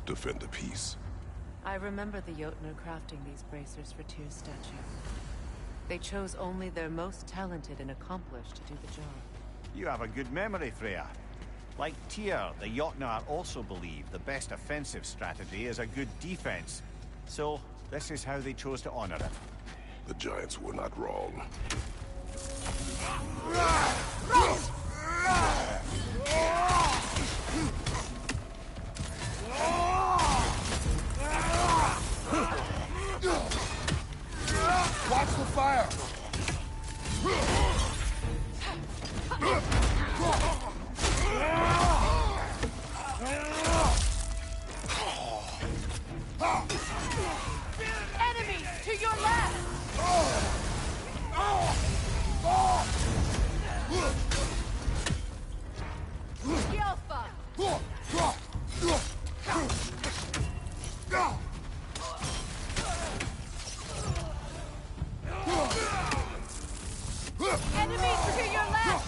Speaker 3: Defend the peace.
Speaker 1: I remember the Jotnar crafting these bracers for Tyr's statue. They chose only their most talented and accomplished to do the job.
Speaker 4: You have a good memory, Freya. Like Tyr, the Jotnar also believe the best offensive strategy is a good defense. So, this is how they chose to honor it.
Speaker 3: The giants were not wrong.
Speaker 2: Watch the fire!
Speaker 8: Enemy to your left! Yelfa! Enemies to your left!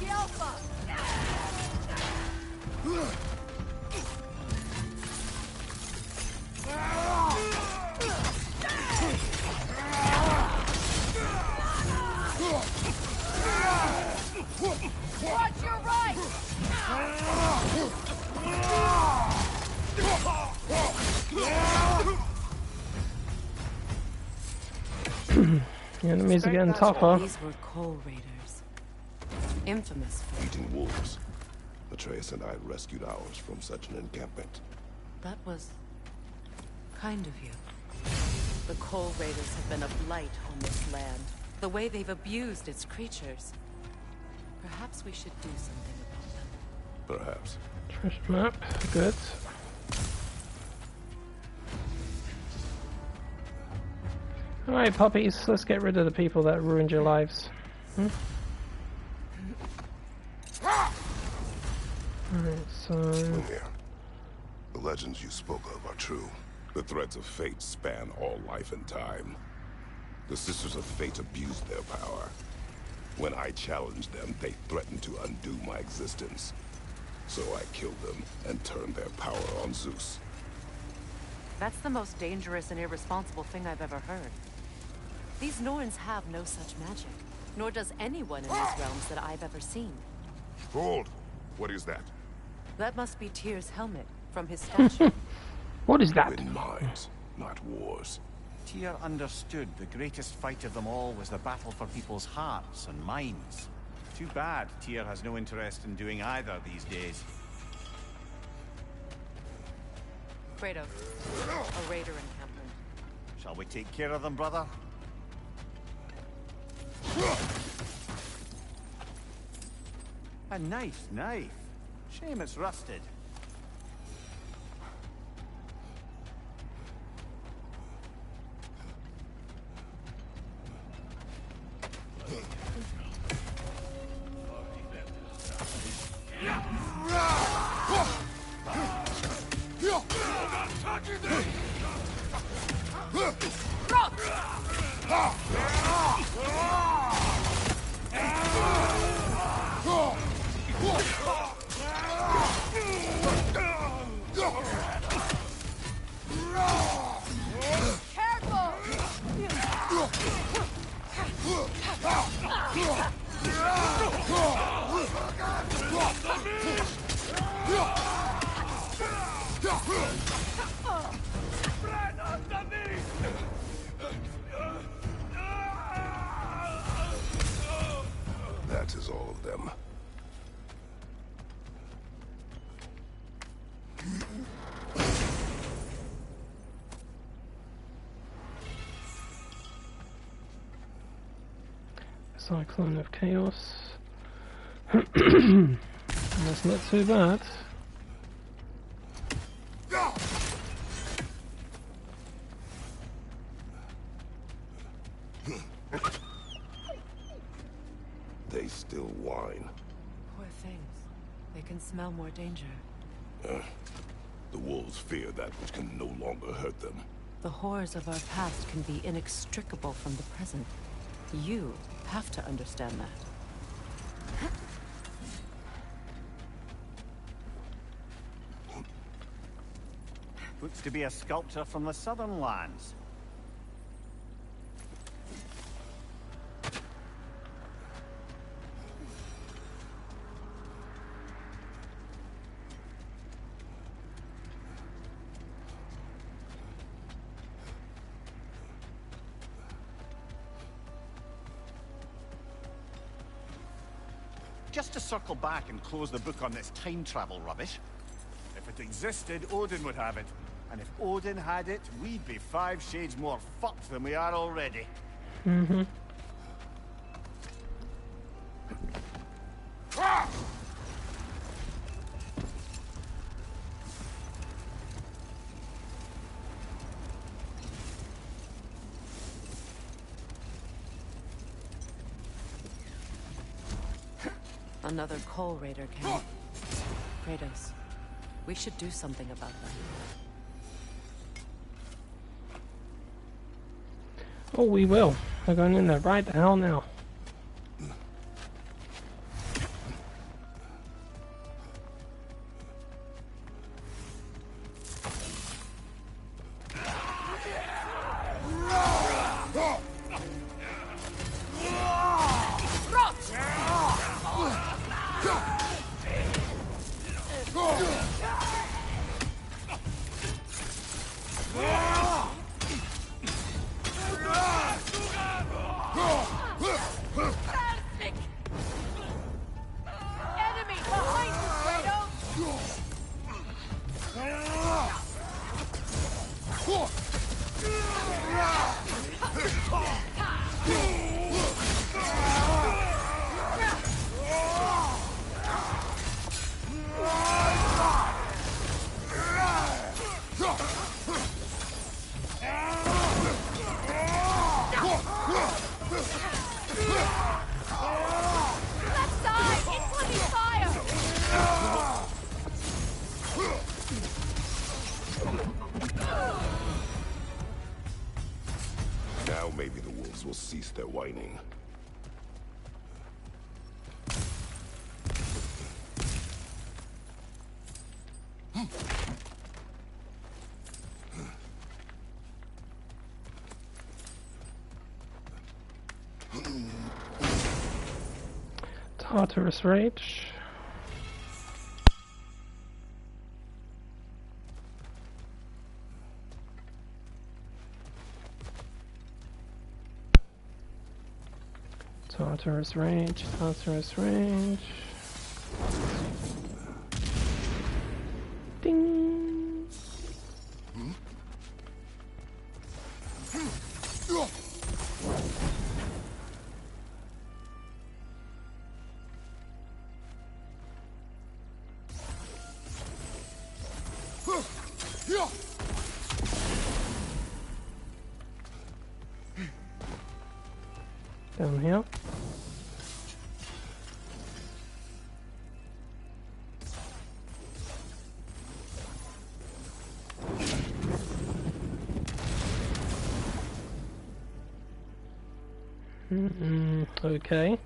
Speaker 8: Yelfa! Watch your right!
Speaker 6: The enemies are getting tougher.
Speaker 1: These were coal raiders. Infamous for
Speaker 3: Eating wolves. Atreus and I rescued ours from such an encampment.
Speaker 1: That was kind of you. The coal raiders have been a blight on this land. The way they've abused its creatures. Perhaps we should do something about them.
Speaker 3: Perhaps.
Speaker 6: Treasure map, good. Alright, puppies, let's get rid of the people that ruined your lives. Alright, so...
Speaker 3: Here. The legends you spoke of are true. The threads of fate span all life and time. The Sisters of Fate abused their power. When I challenged them, they threatened to undo my existence. So I killed them and turned their power on Zeus.
Speaker 1: That's the most dangerous and irresponsible thing I've ever heard. These Norns have no such magic, nor does anyone in these realms that I've ever seen.
Speaker 3: Hold! What is that?
Speaker 1: That must be Tyr's helmet from his statue.
Speaker 6: What is that?
Speaker 3: Win minds, not wars.
Speaker 4: Tyr understood the greatest fight of them all was the battle for people's hearts and minds. Too bad Tyr has no interest in doing either these days.
Speaker 1: Kratos, a raider encampment.
Speaker 4: Shall we take care of them, brother? A nice knife. Shame it's rusted.
Speaker 8: Careful!
Speaker 6: Cyclone of Chaos. That's not too bad.
Speaker 3: They still whine.
Speaker 1: Poor things. They can smell more danger.
Speaker 3: The wolves fear that which can no longer hurt them.
Speaker 1: The horrors of our past can be inextricable from the present. You have to understand that.
Speaker 4: Looks to be a sculptor from the southern lands. Just to circle back and close the book on this time travel rubbish. If it existed, Odin would have it. And if Odin had it, we'd be 5 shades more fucked than we are already.
Speaker 6: Mm-hmm.
Speaker 1: Another coal raider camp. Kratos, we should do something about them.
Speaker 6: Oh, we will. We're going in there right the hell now.
Speaker 3: Now maybe the wolves will cease their whining.
Speaker 6: Tartarus Rage. Tartarus Rage, Tartarus Rage. Ding! Down here. Okay.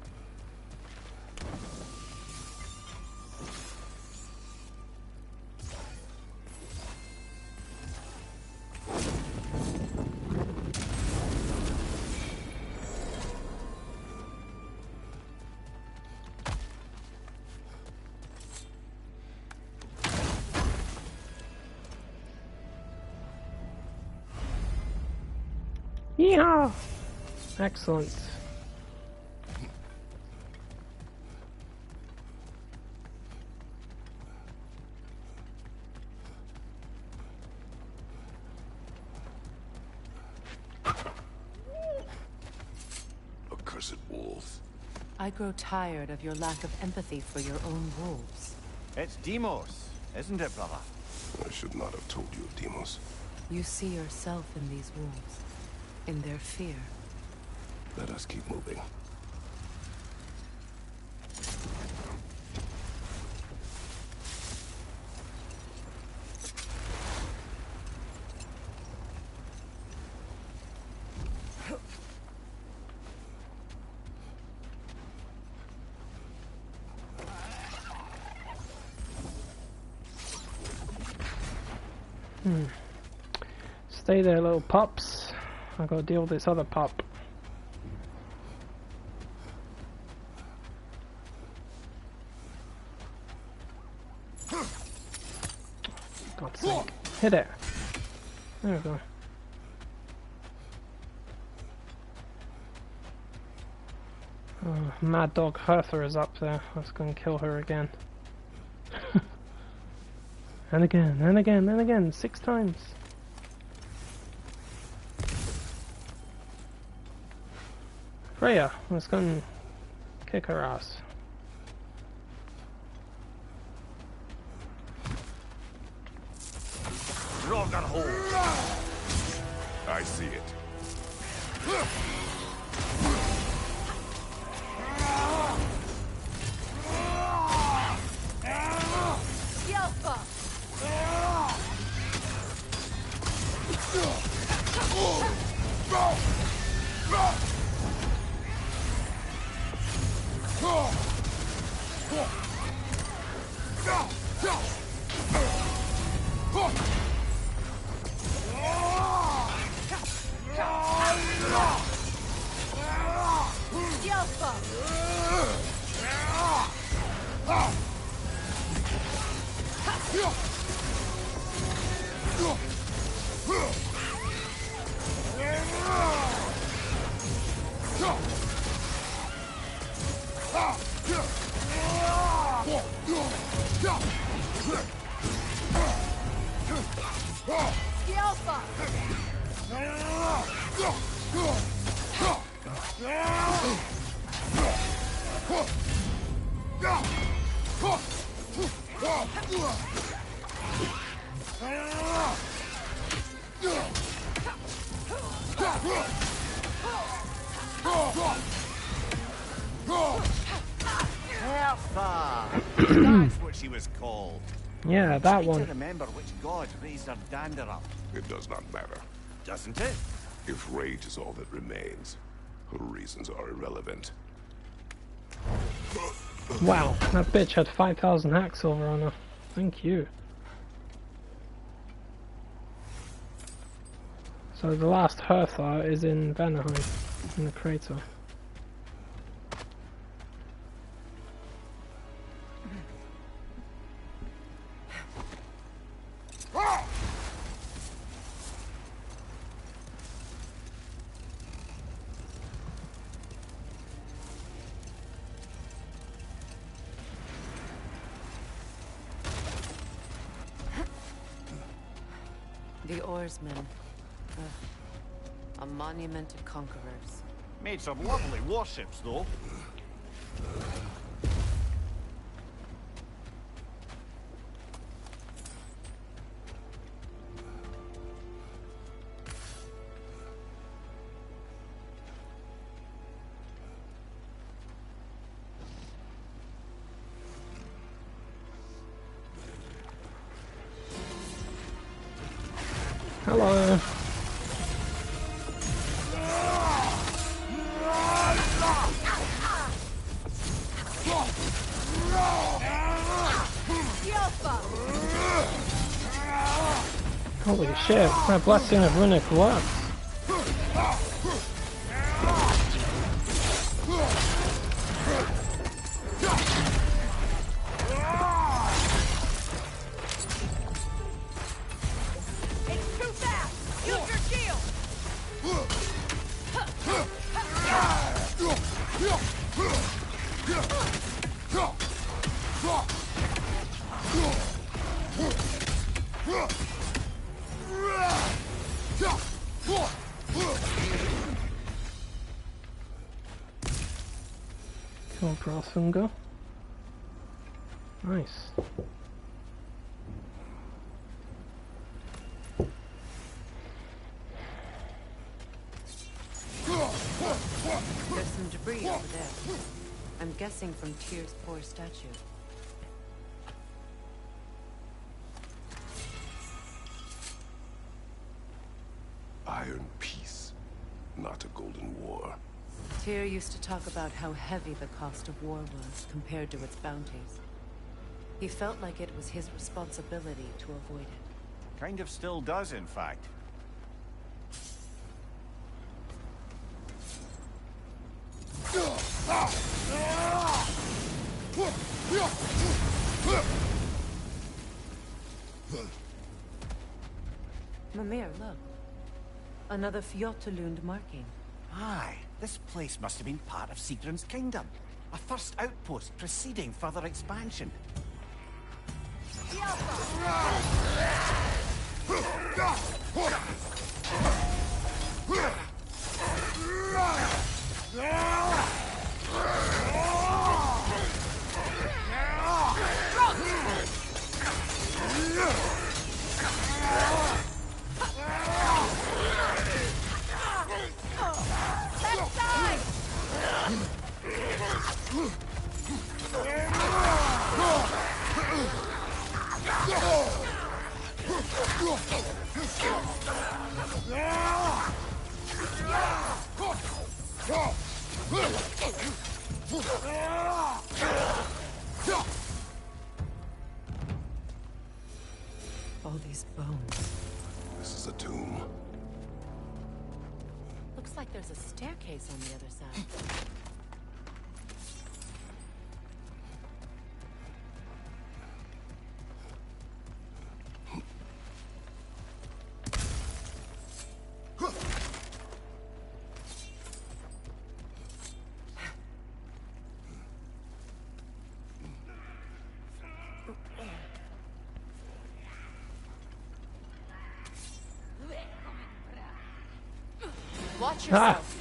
Speaker 6: Yeah. Excellent.
Speaker 3: Accursed wolves.
Speaker 1: I grow tired of your lack of empathy for your own wolves.
Speaker 4: It's Demos, isn't it, brother?
Speaker 3: I should not have told you of Demos.
Speaker 1: You see yourself in these wolves, in their fear.
Speaker 3: Let us keep moving.
Speaker 6: Stay there, little pups. I gotta deal with this other pup. God's sake. Hit it. There we go. Oh, Mad Dog Hertha is up there. I was gonna kill her again. And again, and again, and again. 6 times. Freya, let's go and kick her ass.
Speaker 3: I see it.
Speaker 4: That's what she was called.
Speaker 6: Yeah, that one.
Speaker 4: I remember which god raised her dander up.
Speaker 3: It does not matter.
Speaker 4: Doesn't it?
Speaker 3: If rage is all that remains, her reasons are irrelevant.
Speaker 6: Wow, that bitch had 5,000 hack silver on her. Thank you. So the last Hertha is in Vanaheim, in the crater.
Speaker 1: The oarsmen. A monument to conquerors.
Speaker 4: Made some lovely warships, though.
Speaker 6: Hello. Holy shit, my blessing of runic works. More Brasunga. Nice.
Speaker 1: There's some debris over there. I'm guessing from Tyr's poor statue.
Speaker 3: Iron peace, not a golden war.
Speaker 1: Tyr used to talk about how heavy the cost of war was compared to its bounties. He felt like it was his responsibility to avoid it.
Speaker 4: Kind of still does, in fact.
Speaker 1: Mimir, look. Another Fjotalund marking.
Speaker 4: Aye, this place must have been part of Sigrun's kingdom. A first outpost preceding further expansion.
Speaker 1: All these bones.
Speaker 3: This is a tomb.
Speaker 1: Looks like there's a staircase on the other side. Watch yourself.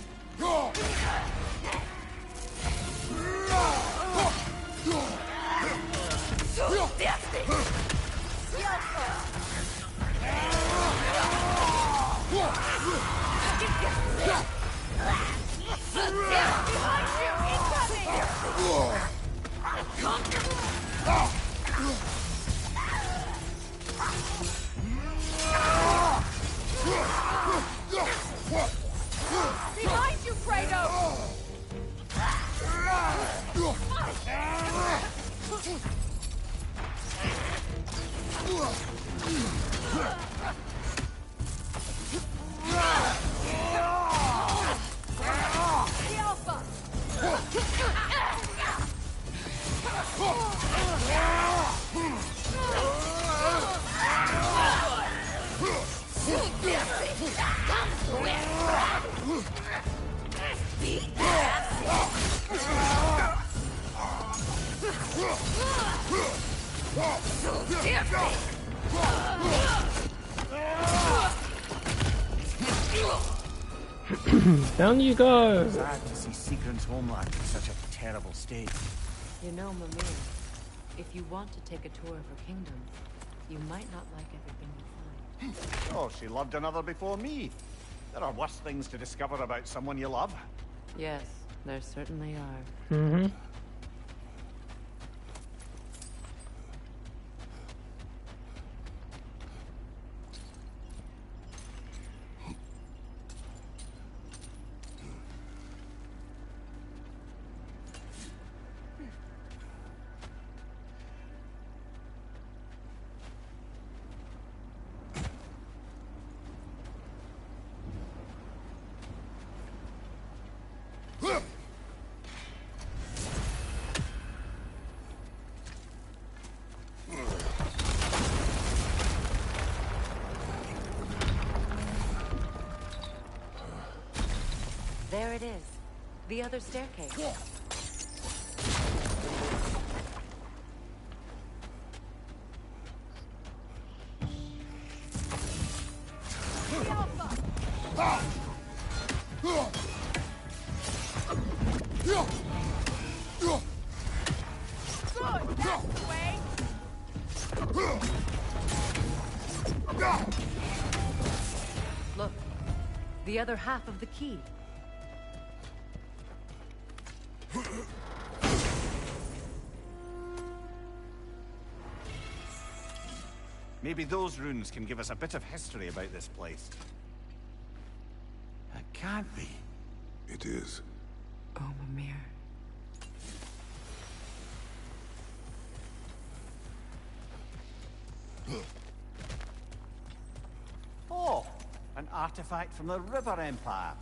Speaker 8: Behind you, Kratos! The Alpha!
Speaker 6: Down you go!
Speaker 4: Sad to see Sigrun's homeland in such a terrible state.
Speaker 1: You know, Mimir, if you want to take a tour of her kingdom, you might not like everything you find.
Speaker 4: Oh, she loved another before me. There are worse things to discover about someone you love.
Speaker 1: Yes, there certainly are.
Speaker 6: Mm-hmm.
Speaker 1: There it is. The other staircase.
Speaker 8: Good, that's the way.
Speaker 1: Look, the other half of the key.
Speaker 4: Maybe those runes can give us a bit of history about this place. It can't be.
Speaker 3: It is.
Speaker 1: Oh, Mimir.
Speaker 4: Oh, an artifact from the River Empire.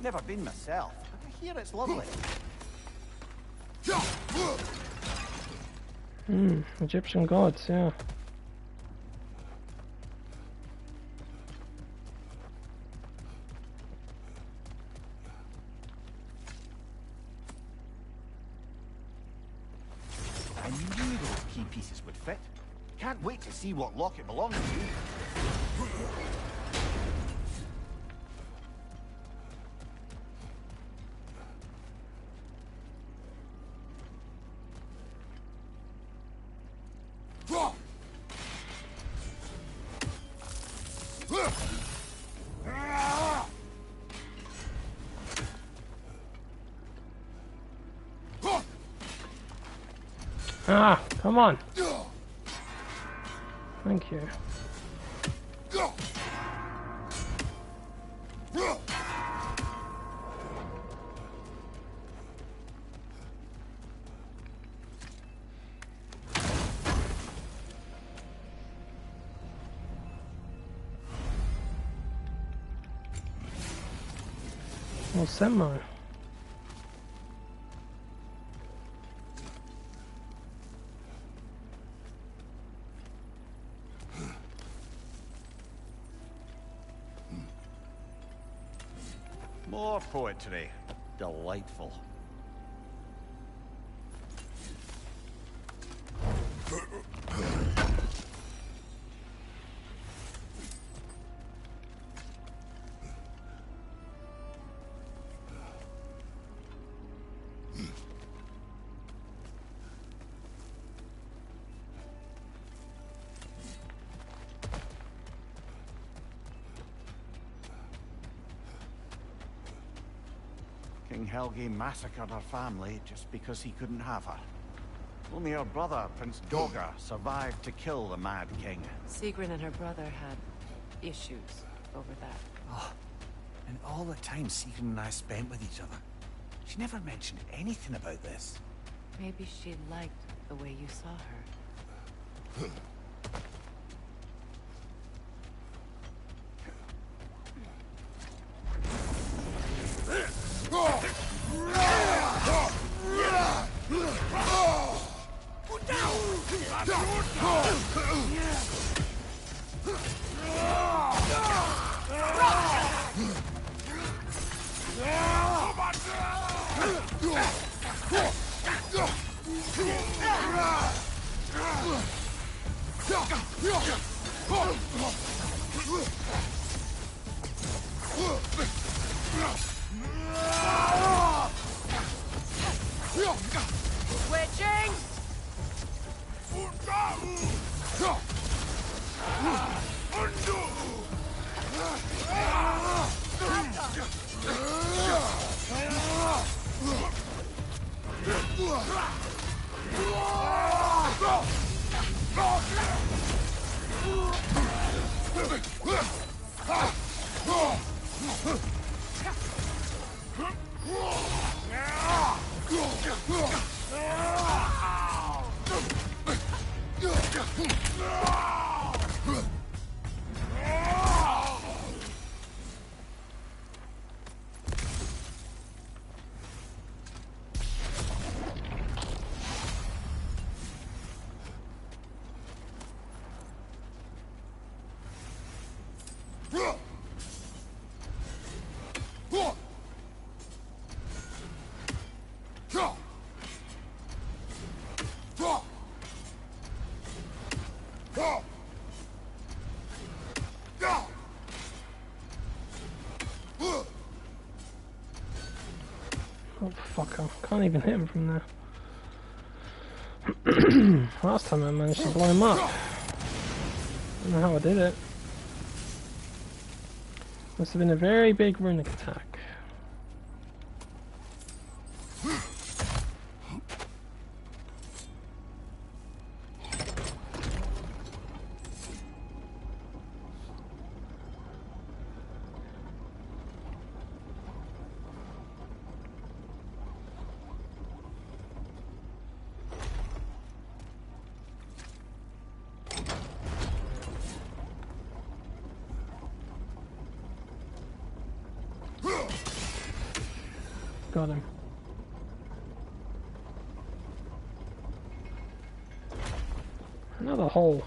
Speaker 4: Never been myself, but I hear it's lovely.
Speaker 6: Egyptian gods, yeah.
Speaker 4: I knew those key pieces would fit. Can't wait to see what lock it belongs to.
Speaker 6: Ah, come on. Thank you. Well, semi.
Speaker 4: More poetry. Delightful. King Helgi massacred her family just because he couldn't have her. Only her brother, Prince Dogger, survived to kill the Mad King.
Speaker 1: Sigrun and her brother had issues over that.
Speaker 4: Oh, and all the time Sigrun and I spent with each other, she never mentioned anything about this.
Speaker 1: Maybe she liked the way you saw her.
Speaker 8: Switching!
Speaker 6: Oh fuck, I can't even hit him from there. Last time I managed to blow him up. I don't know how I did it. Must have been a very big runic attack. Got him. Another hole.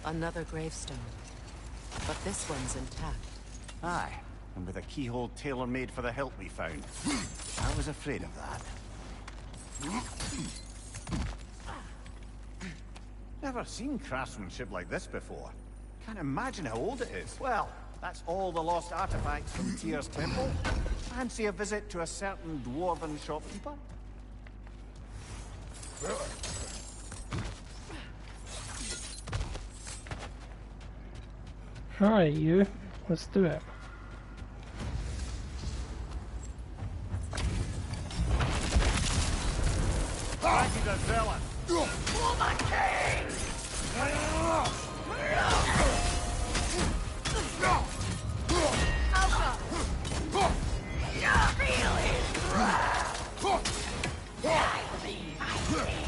Speaker 1: Another gravestone. But this one's intact.
Speaker 4: Aye, and with a keyhole tailor-made for the hilt we found. I was afraid of that. Never seen craftsmanship like this before. Can't imagine how old it is. Well, that's all the lost artifacts from Tyr's temple. Fancy a visit to a certain dwarven shopkeeper?
Speaker 6: Alright, you. Let's do it.
Speaker 11: Thank you, the villain. Oh, my king!
Speaker 8: Alpha! Feel his wrath! I be my king!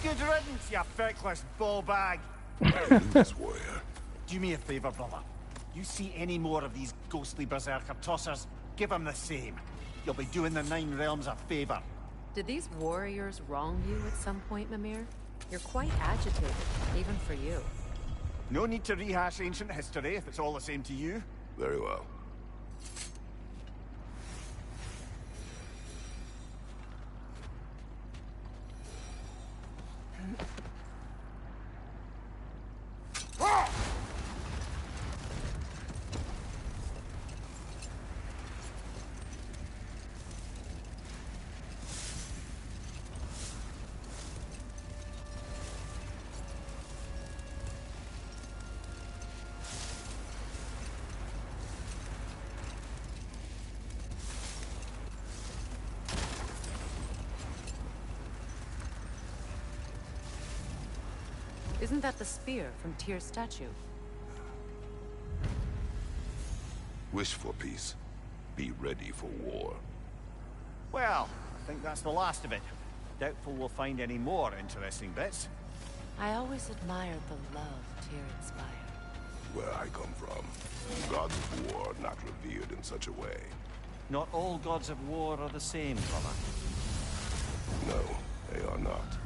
Speaker 4: Good riddance, you feckless ball bag.
Speaker 3: This warrior.
Speaker 4: Do me a favor, brother. You see any more of these ghostly berserker tossers, give them the same. You'll be doing the Nine Realms a favor.
Speaker 1: Did these warriors wrong you at some point, Mimir? You're quite agitated, even for you.
Speaker 4: No need to rehash ancient history if it's all the same to you.
Speaker 3: Very well.
Speaker 1: Isn't that the spear from Tyr's statue?
Speaker 3: Wish for peace. Be ready for war.
Speaker 4: Well, I think that's the last of it. Doubtful we'll find any more interesting bits.
Speaker 1: I always admired the love Tyr inspired.
Speaker 3: Where I come from, gods of war are not revered in such a way.
Speaker 4: Not all gods of war are the same, brother.
Speaker 3: No, they are not.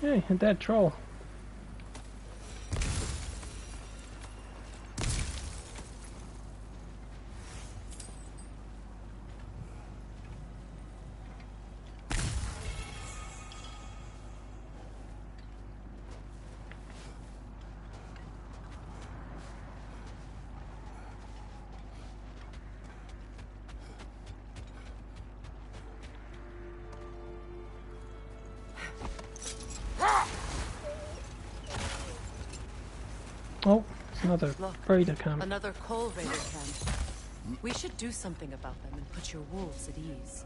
Speaker 6: Hey, a dead troll. Oh, it's another raider camp.
Speaker 1: Another coal raider camp. We should do something about them and put your wolves at ease.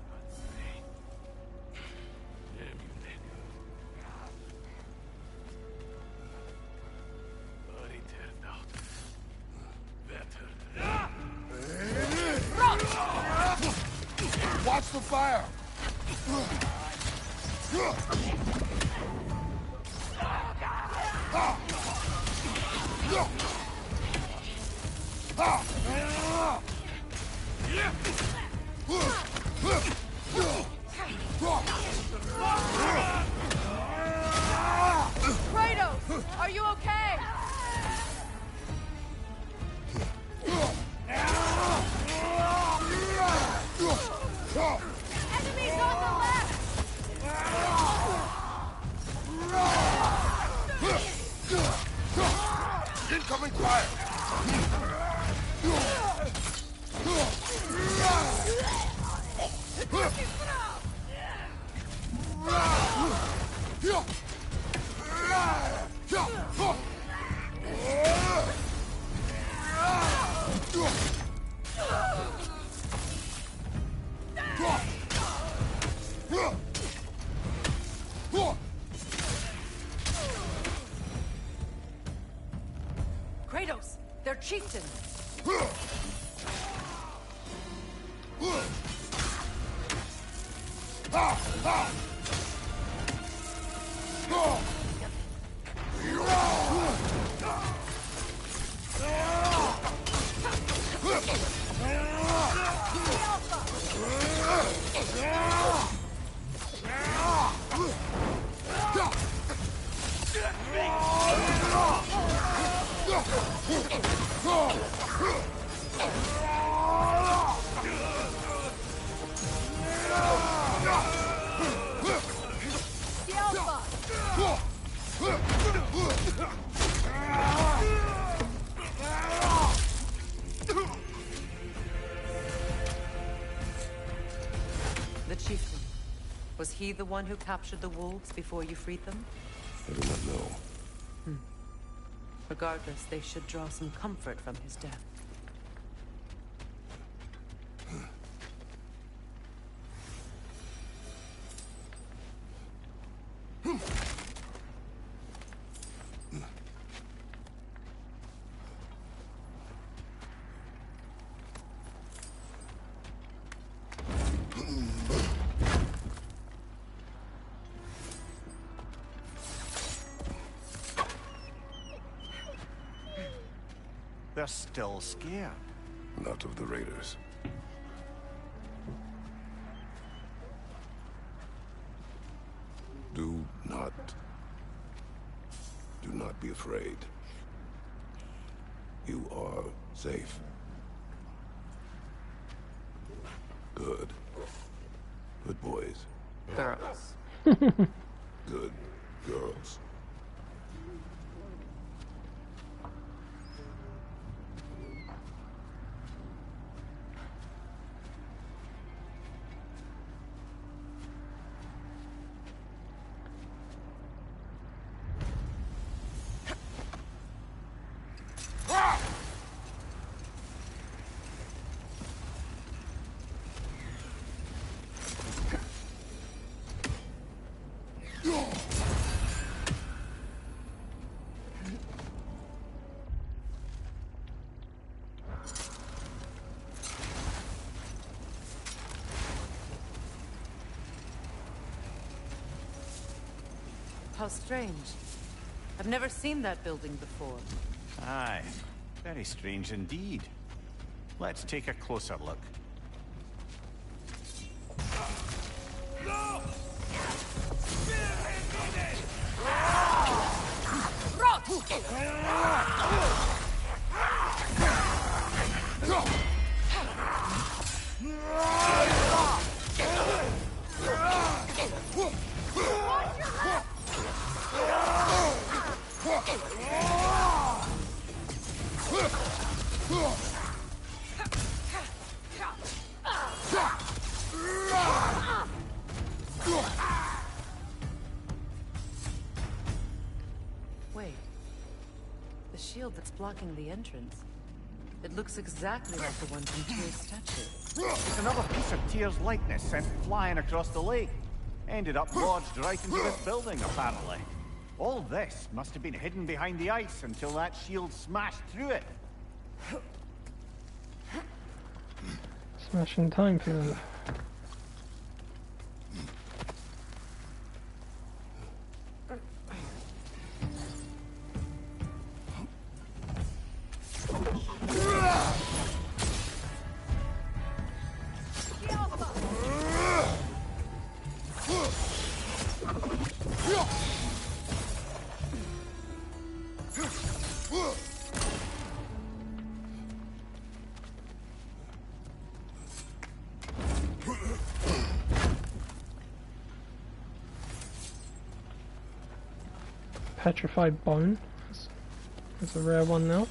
Speaker 2: Watch the fire!
Speaker 8: Kratos, are you okay? Enemies on the left!
Speaker 2: Incoming fire!
Speaker 1: Kratos, they're chieftains. The chieftain. Was he the one who captured the wolves before you freed them?
Speaker 3: I do not know.
Speaker 1: Regardless, they should draw some comfort from his death.
Speaker 4: are still scared.
Speaker 3: Not of the raiders. Do not be afraid. You are safe. Good. Good boys.
Speaker 1: Girls.
Speaker 3: Good girls.
Speaker 1: How strange. I've never seen that building before.
Speaker 4: Aye, very strange indeed. Let's take a closer look.
Speaker 1: Wait. The shield that's blocking the entrance. It looks exactly like the one from Tyr's statue.
Speaker 4: It's another piece of Tyr's likeness sent flying across the lake. Ended up lodged right into this building, apparently. All this must have been hidden behind the ice until that shield smashed through it.
Speaker 6: Smashing time for them. Petrified bone. That's a rare one now.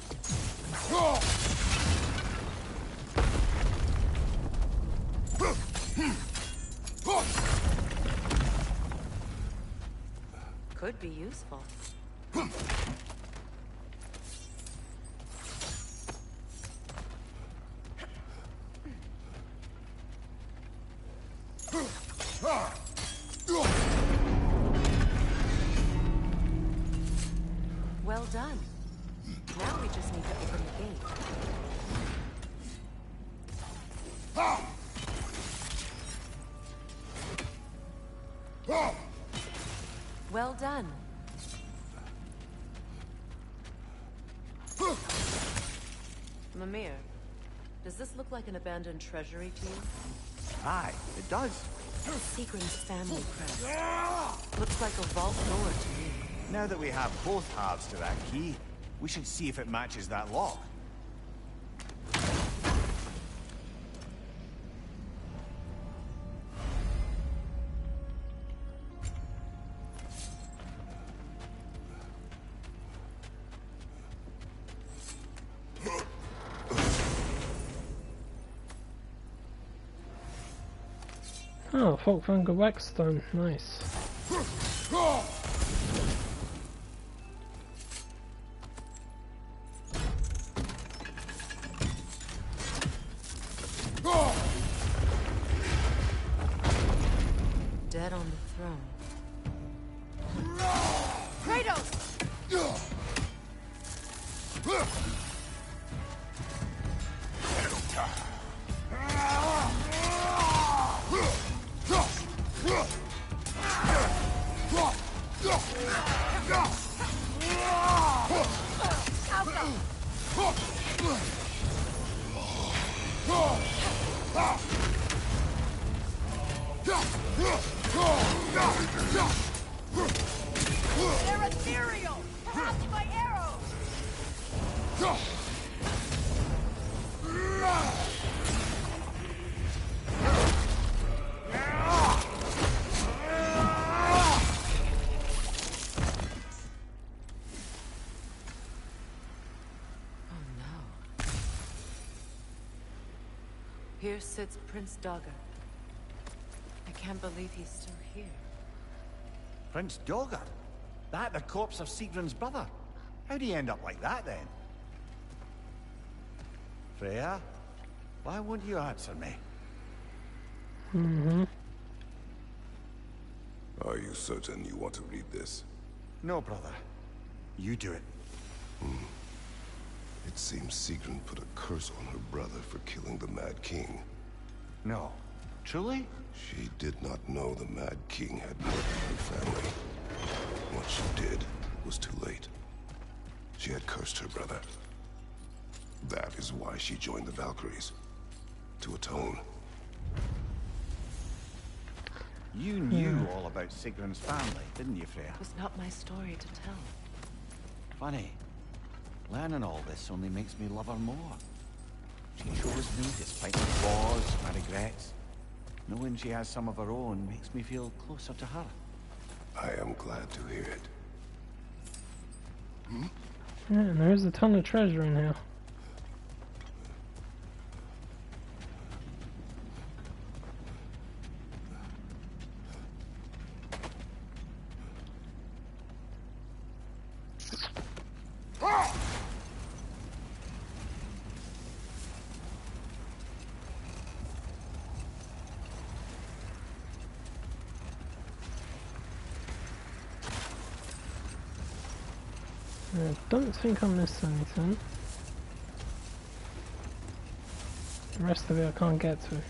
Speaker 1: Could be useful. Well done. Now we just need to open the gate. Well done. Mimir, does this look like an abandoned treasury to you?
Speaker 4: Aye, it does.
Speaker 1: Seagram's family crest. Looks like a vault door to me.
Speaker 4: Now that we have both halves to that key, we should see if it matches that lock.
Speaker 6: Oh, Folkvanger Waxstone, nice.
Speaker 1: Dead on the throne.
Speaker 8: Kratos! material! Perhaps my arrows!
Speaker 1: Here sits Prince Dagger. I can't believe he's still here.
Speaker 4: Prince Dagger? That the corpse of Sigrun's brother? How'd he end up like that, then? Freya? Why won't you answer me?
Speaker 6: Mm-hmm.
Speaker 3: Are you certain you want to read this?
Speaker 4: No, brother. You do it.
Speaker 3: It seems Sigrun put a curse on her brother for killing the Mad King.
Speaker 4: No. Truly?
Speaker 3: She did not know the Mad King had murdered her family. What she did was too late. She had cursed her brother. That is why she joined the Valkyries. To atone.
Speaker 4: You knew all about Sigrun's family, didn't you, Freya?
Speaker 1: It was not my story to tell.
Speaker 4: Funny. Learning all this only makes me love her more. She chose me despite my flaws, my regrets. Knowing she has some of her own makes me feel closer to her.
Speaker 3: I am glad to hear it.
Speaker 6: Yeah, and there's a ton of treasure in here. I don't think I missed anything. The rest of it I can't get to.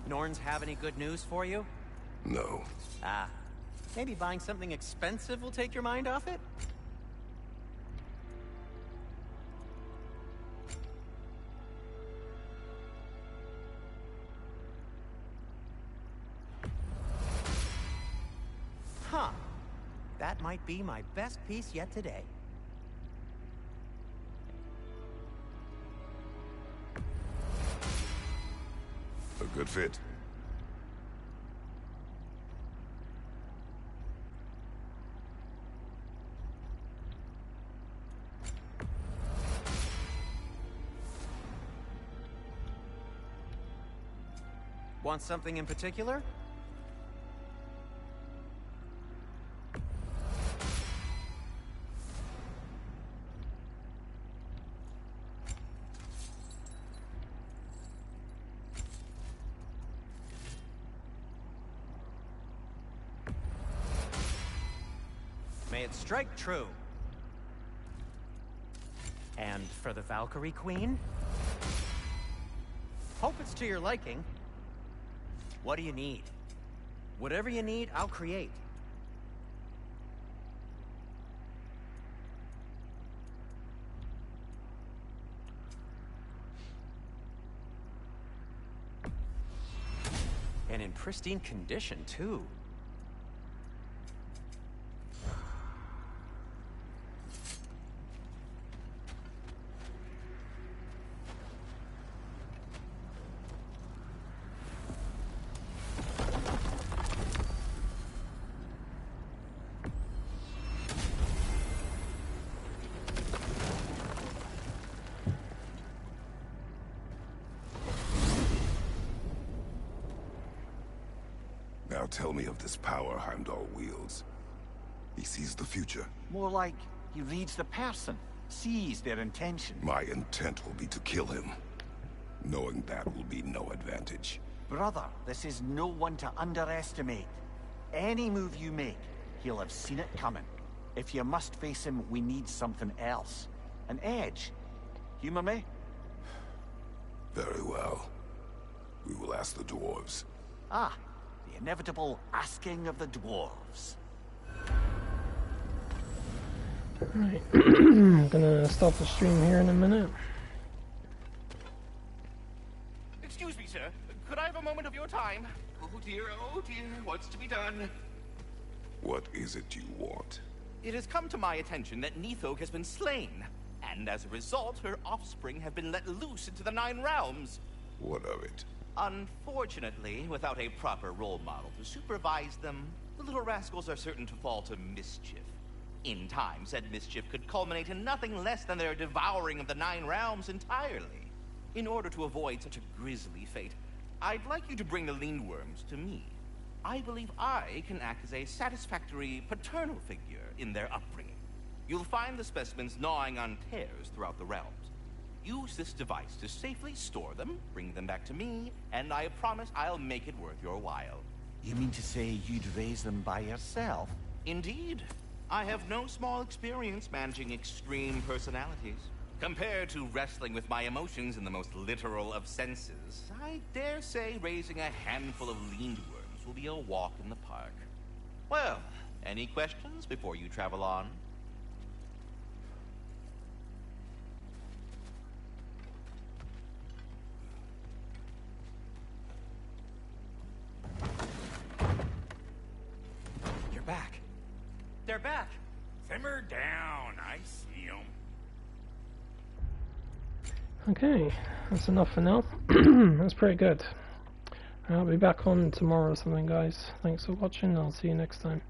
Speaker 12: Norns have any good news for you?
Speaker 3: No.
Speaker 12: Ah. Maybe buying something expensive will take your mind off it? Huh. That might be my best piece yet today.
Speaker 3: A good fit.
Speaker 12: Want something in particular? May it strike true. And for the Valkyrie Queen? Hope it's to your liking. What do you need? Whatever you need, I'll create. And in pristine condition, too.
Speaker 3: Now tell me of this power Heimdall wields. He sees the future.
Speaker 4: More like he reads the person, sees their intention.
Speaker 3: My intent will be to kill him. Knowing that will be no advantage.
Speaker 4: Brother, this is no one to underestimate. Any move you make, he'll have seen it coming. If you must face him, we need something else. An edge. Humor me?
Speaker 3: Very well. We will ask the dwarves.
Speaker 4: Ah,
Speaker 18: The inevitable asking of the dwarves.
Speaker 6: Alright, I'm gonna stop the stream here in a minute.
Speaker 15: Excuse me, sir. Could I have a moment of your time? Oh dear, what's to be done?
Speaker 3: What is it you want?
Speaker 15: It has come to my attention that Nithog has been slain, and as a result, her offspring have been let loose into the Nine Realms.
Speaker 3: What of it?
Speaker 15: Unfortunately, without a proper role model to supervise them, the little rascals are certain to fall to mischief. In time, said mischief could culminate in nothing less than their devouring of the Nine Realms entirely. In order to avoid such a grisly fate, I'd like you to bring the Lindworms to me. I believe I can act as a satisfactory paternal figure in their upbringing. You'll find the specimens gnawing on tears throughout the realms. Use this device to safely store them, bring them back to me, and I promise I'll make it worth your while.
Speaker 18: You mean to say you'd raise them by yourself?
Speaker 15: Indeed. I have no small experience managing extreme personalities. Compared to wrestling with my emotions in the most literal of senses, I dare say raising a handful of Lindworms will be a walk in the park. Well, any questions before you travel on? You're back. They're back.
Speaker 11: Simmer down. I see 'em.
Speaker 6: Okay, that's enough for now. That's pretty good. I'll be back on tomorrow or something, guys. Thanks for watching. I'll see you next time.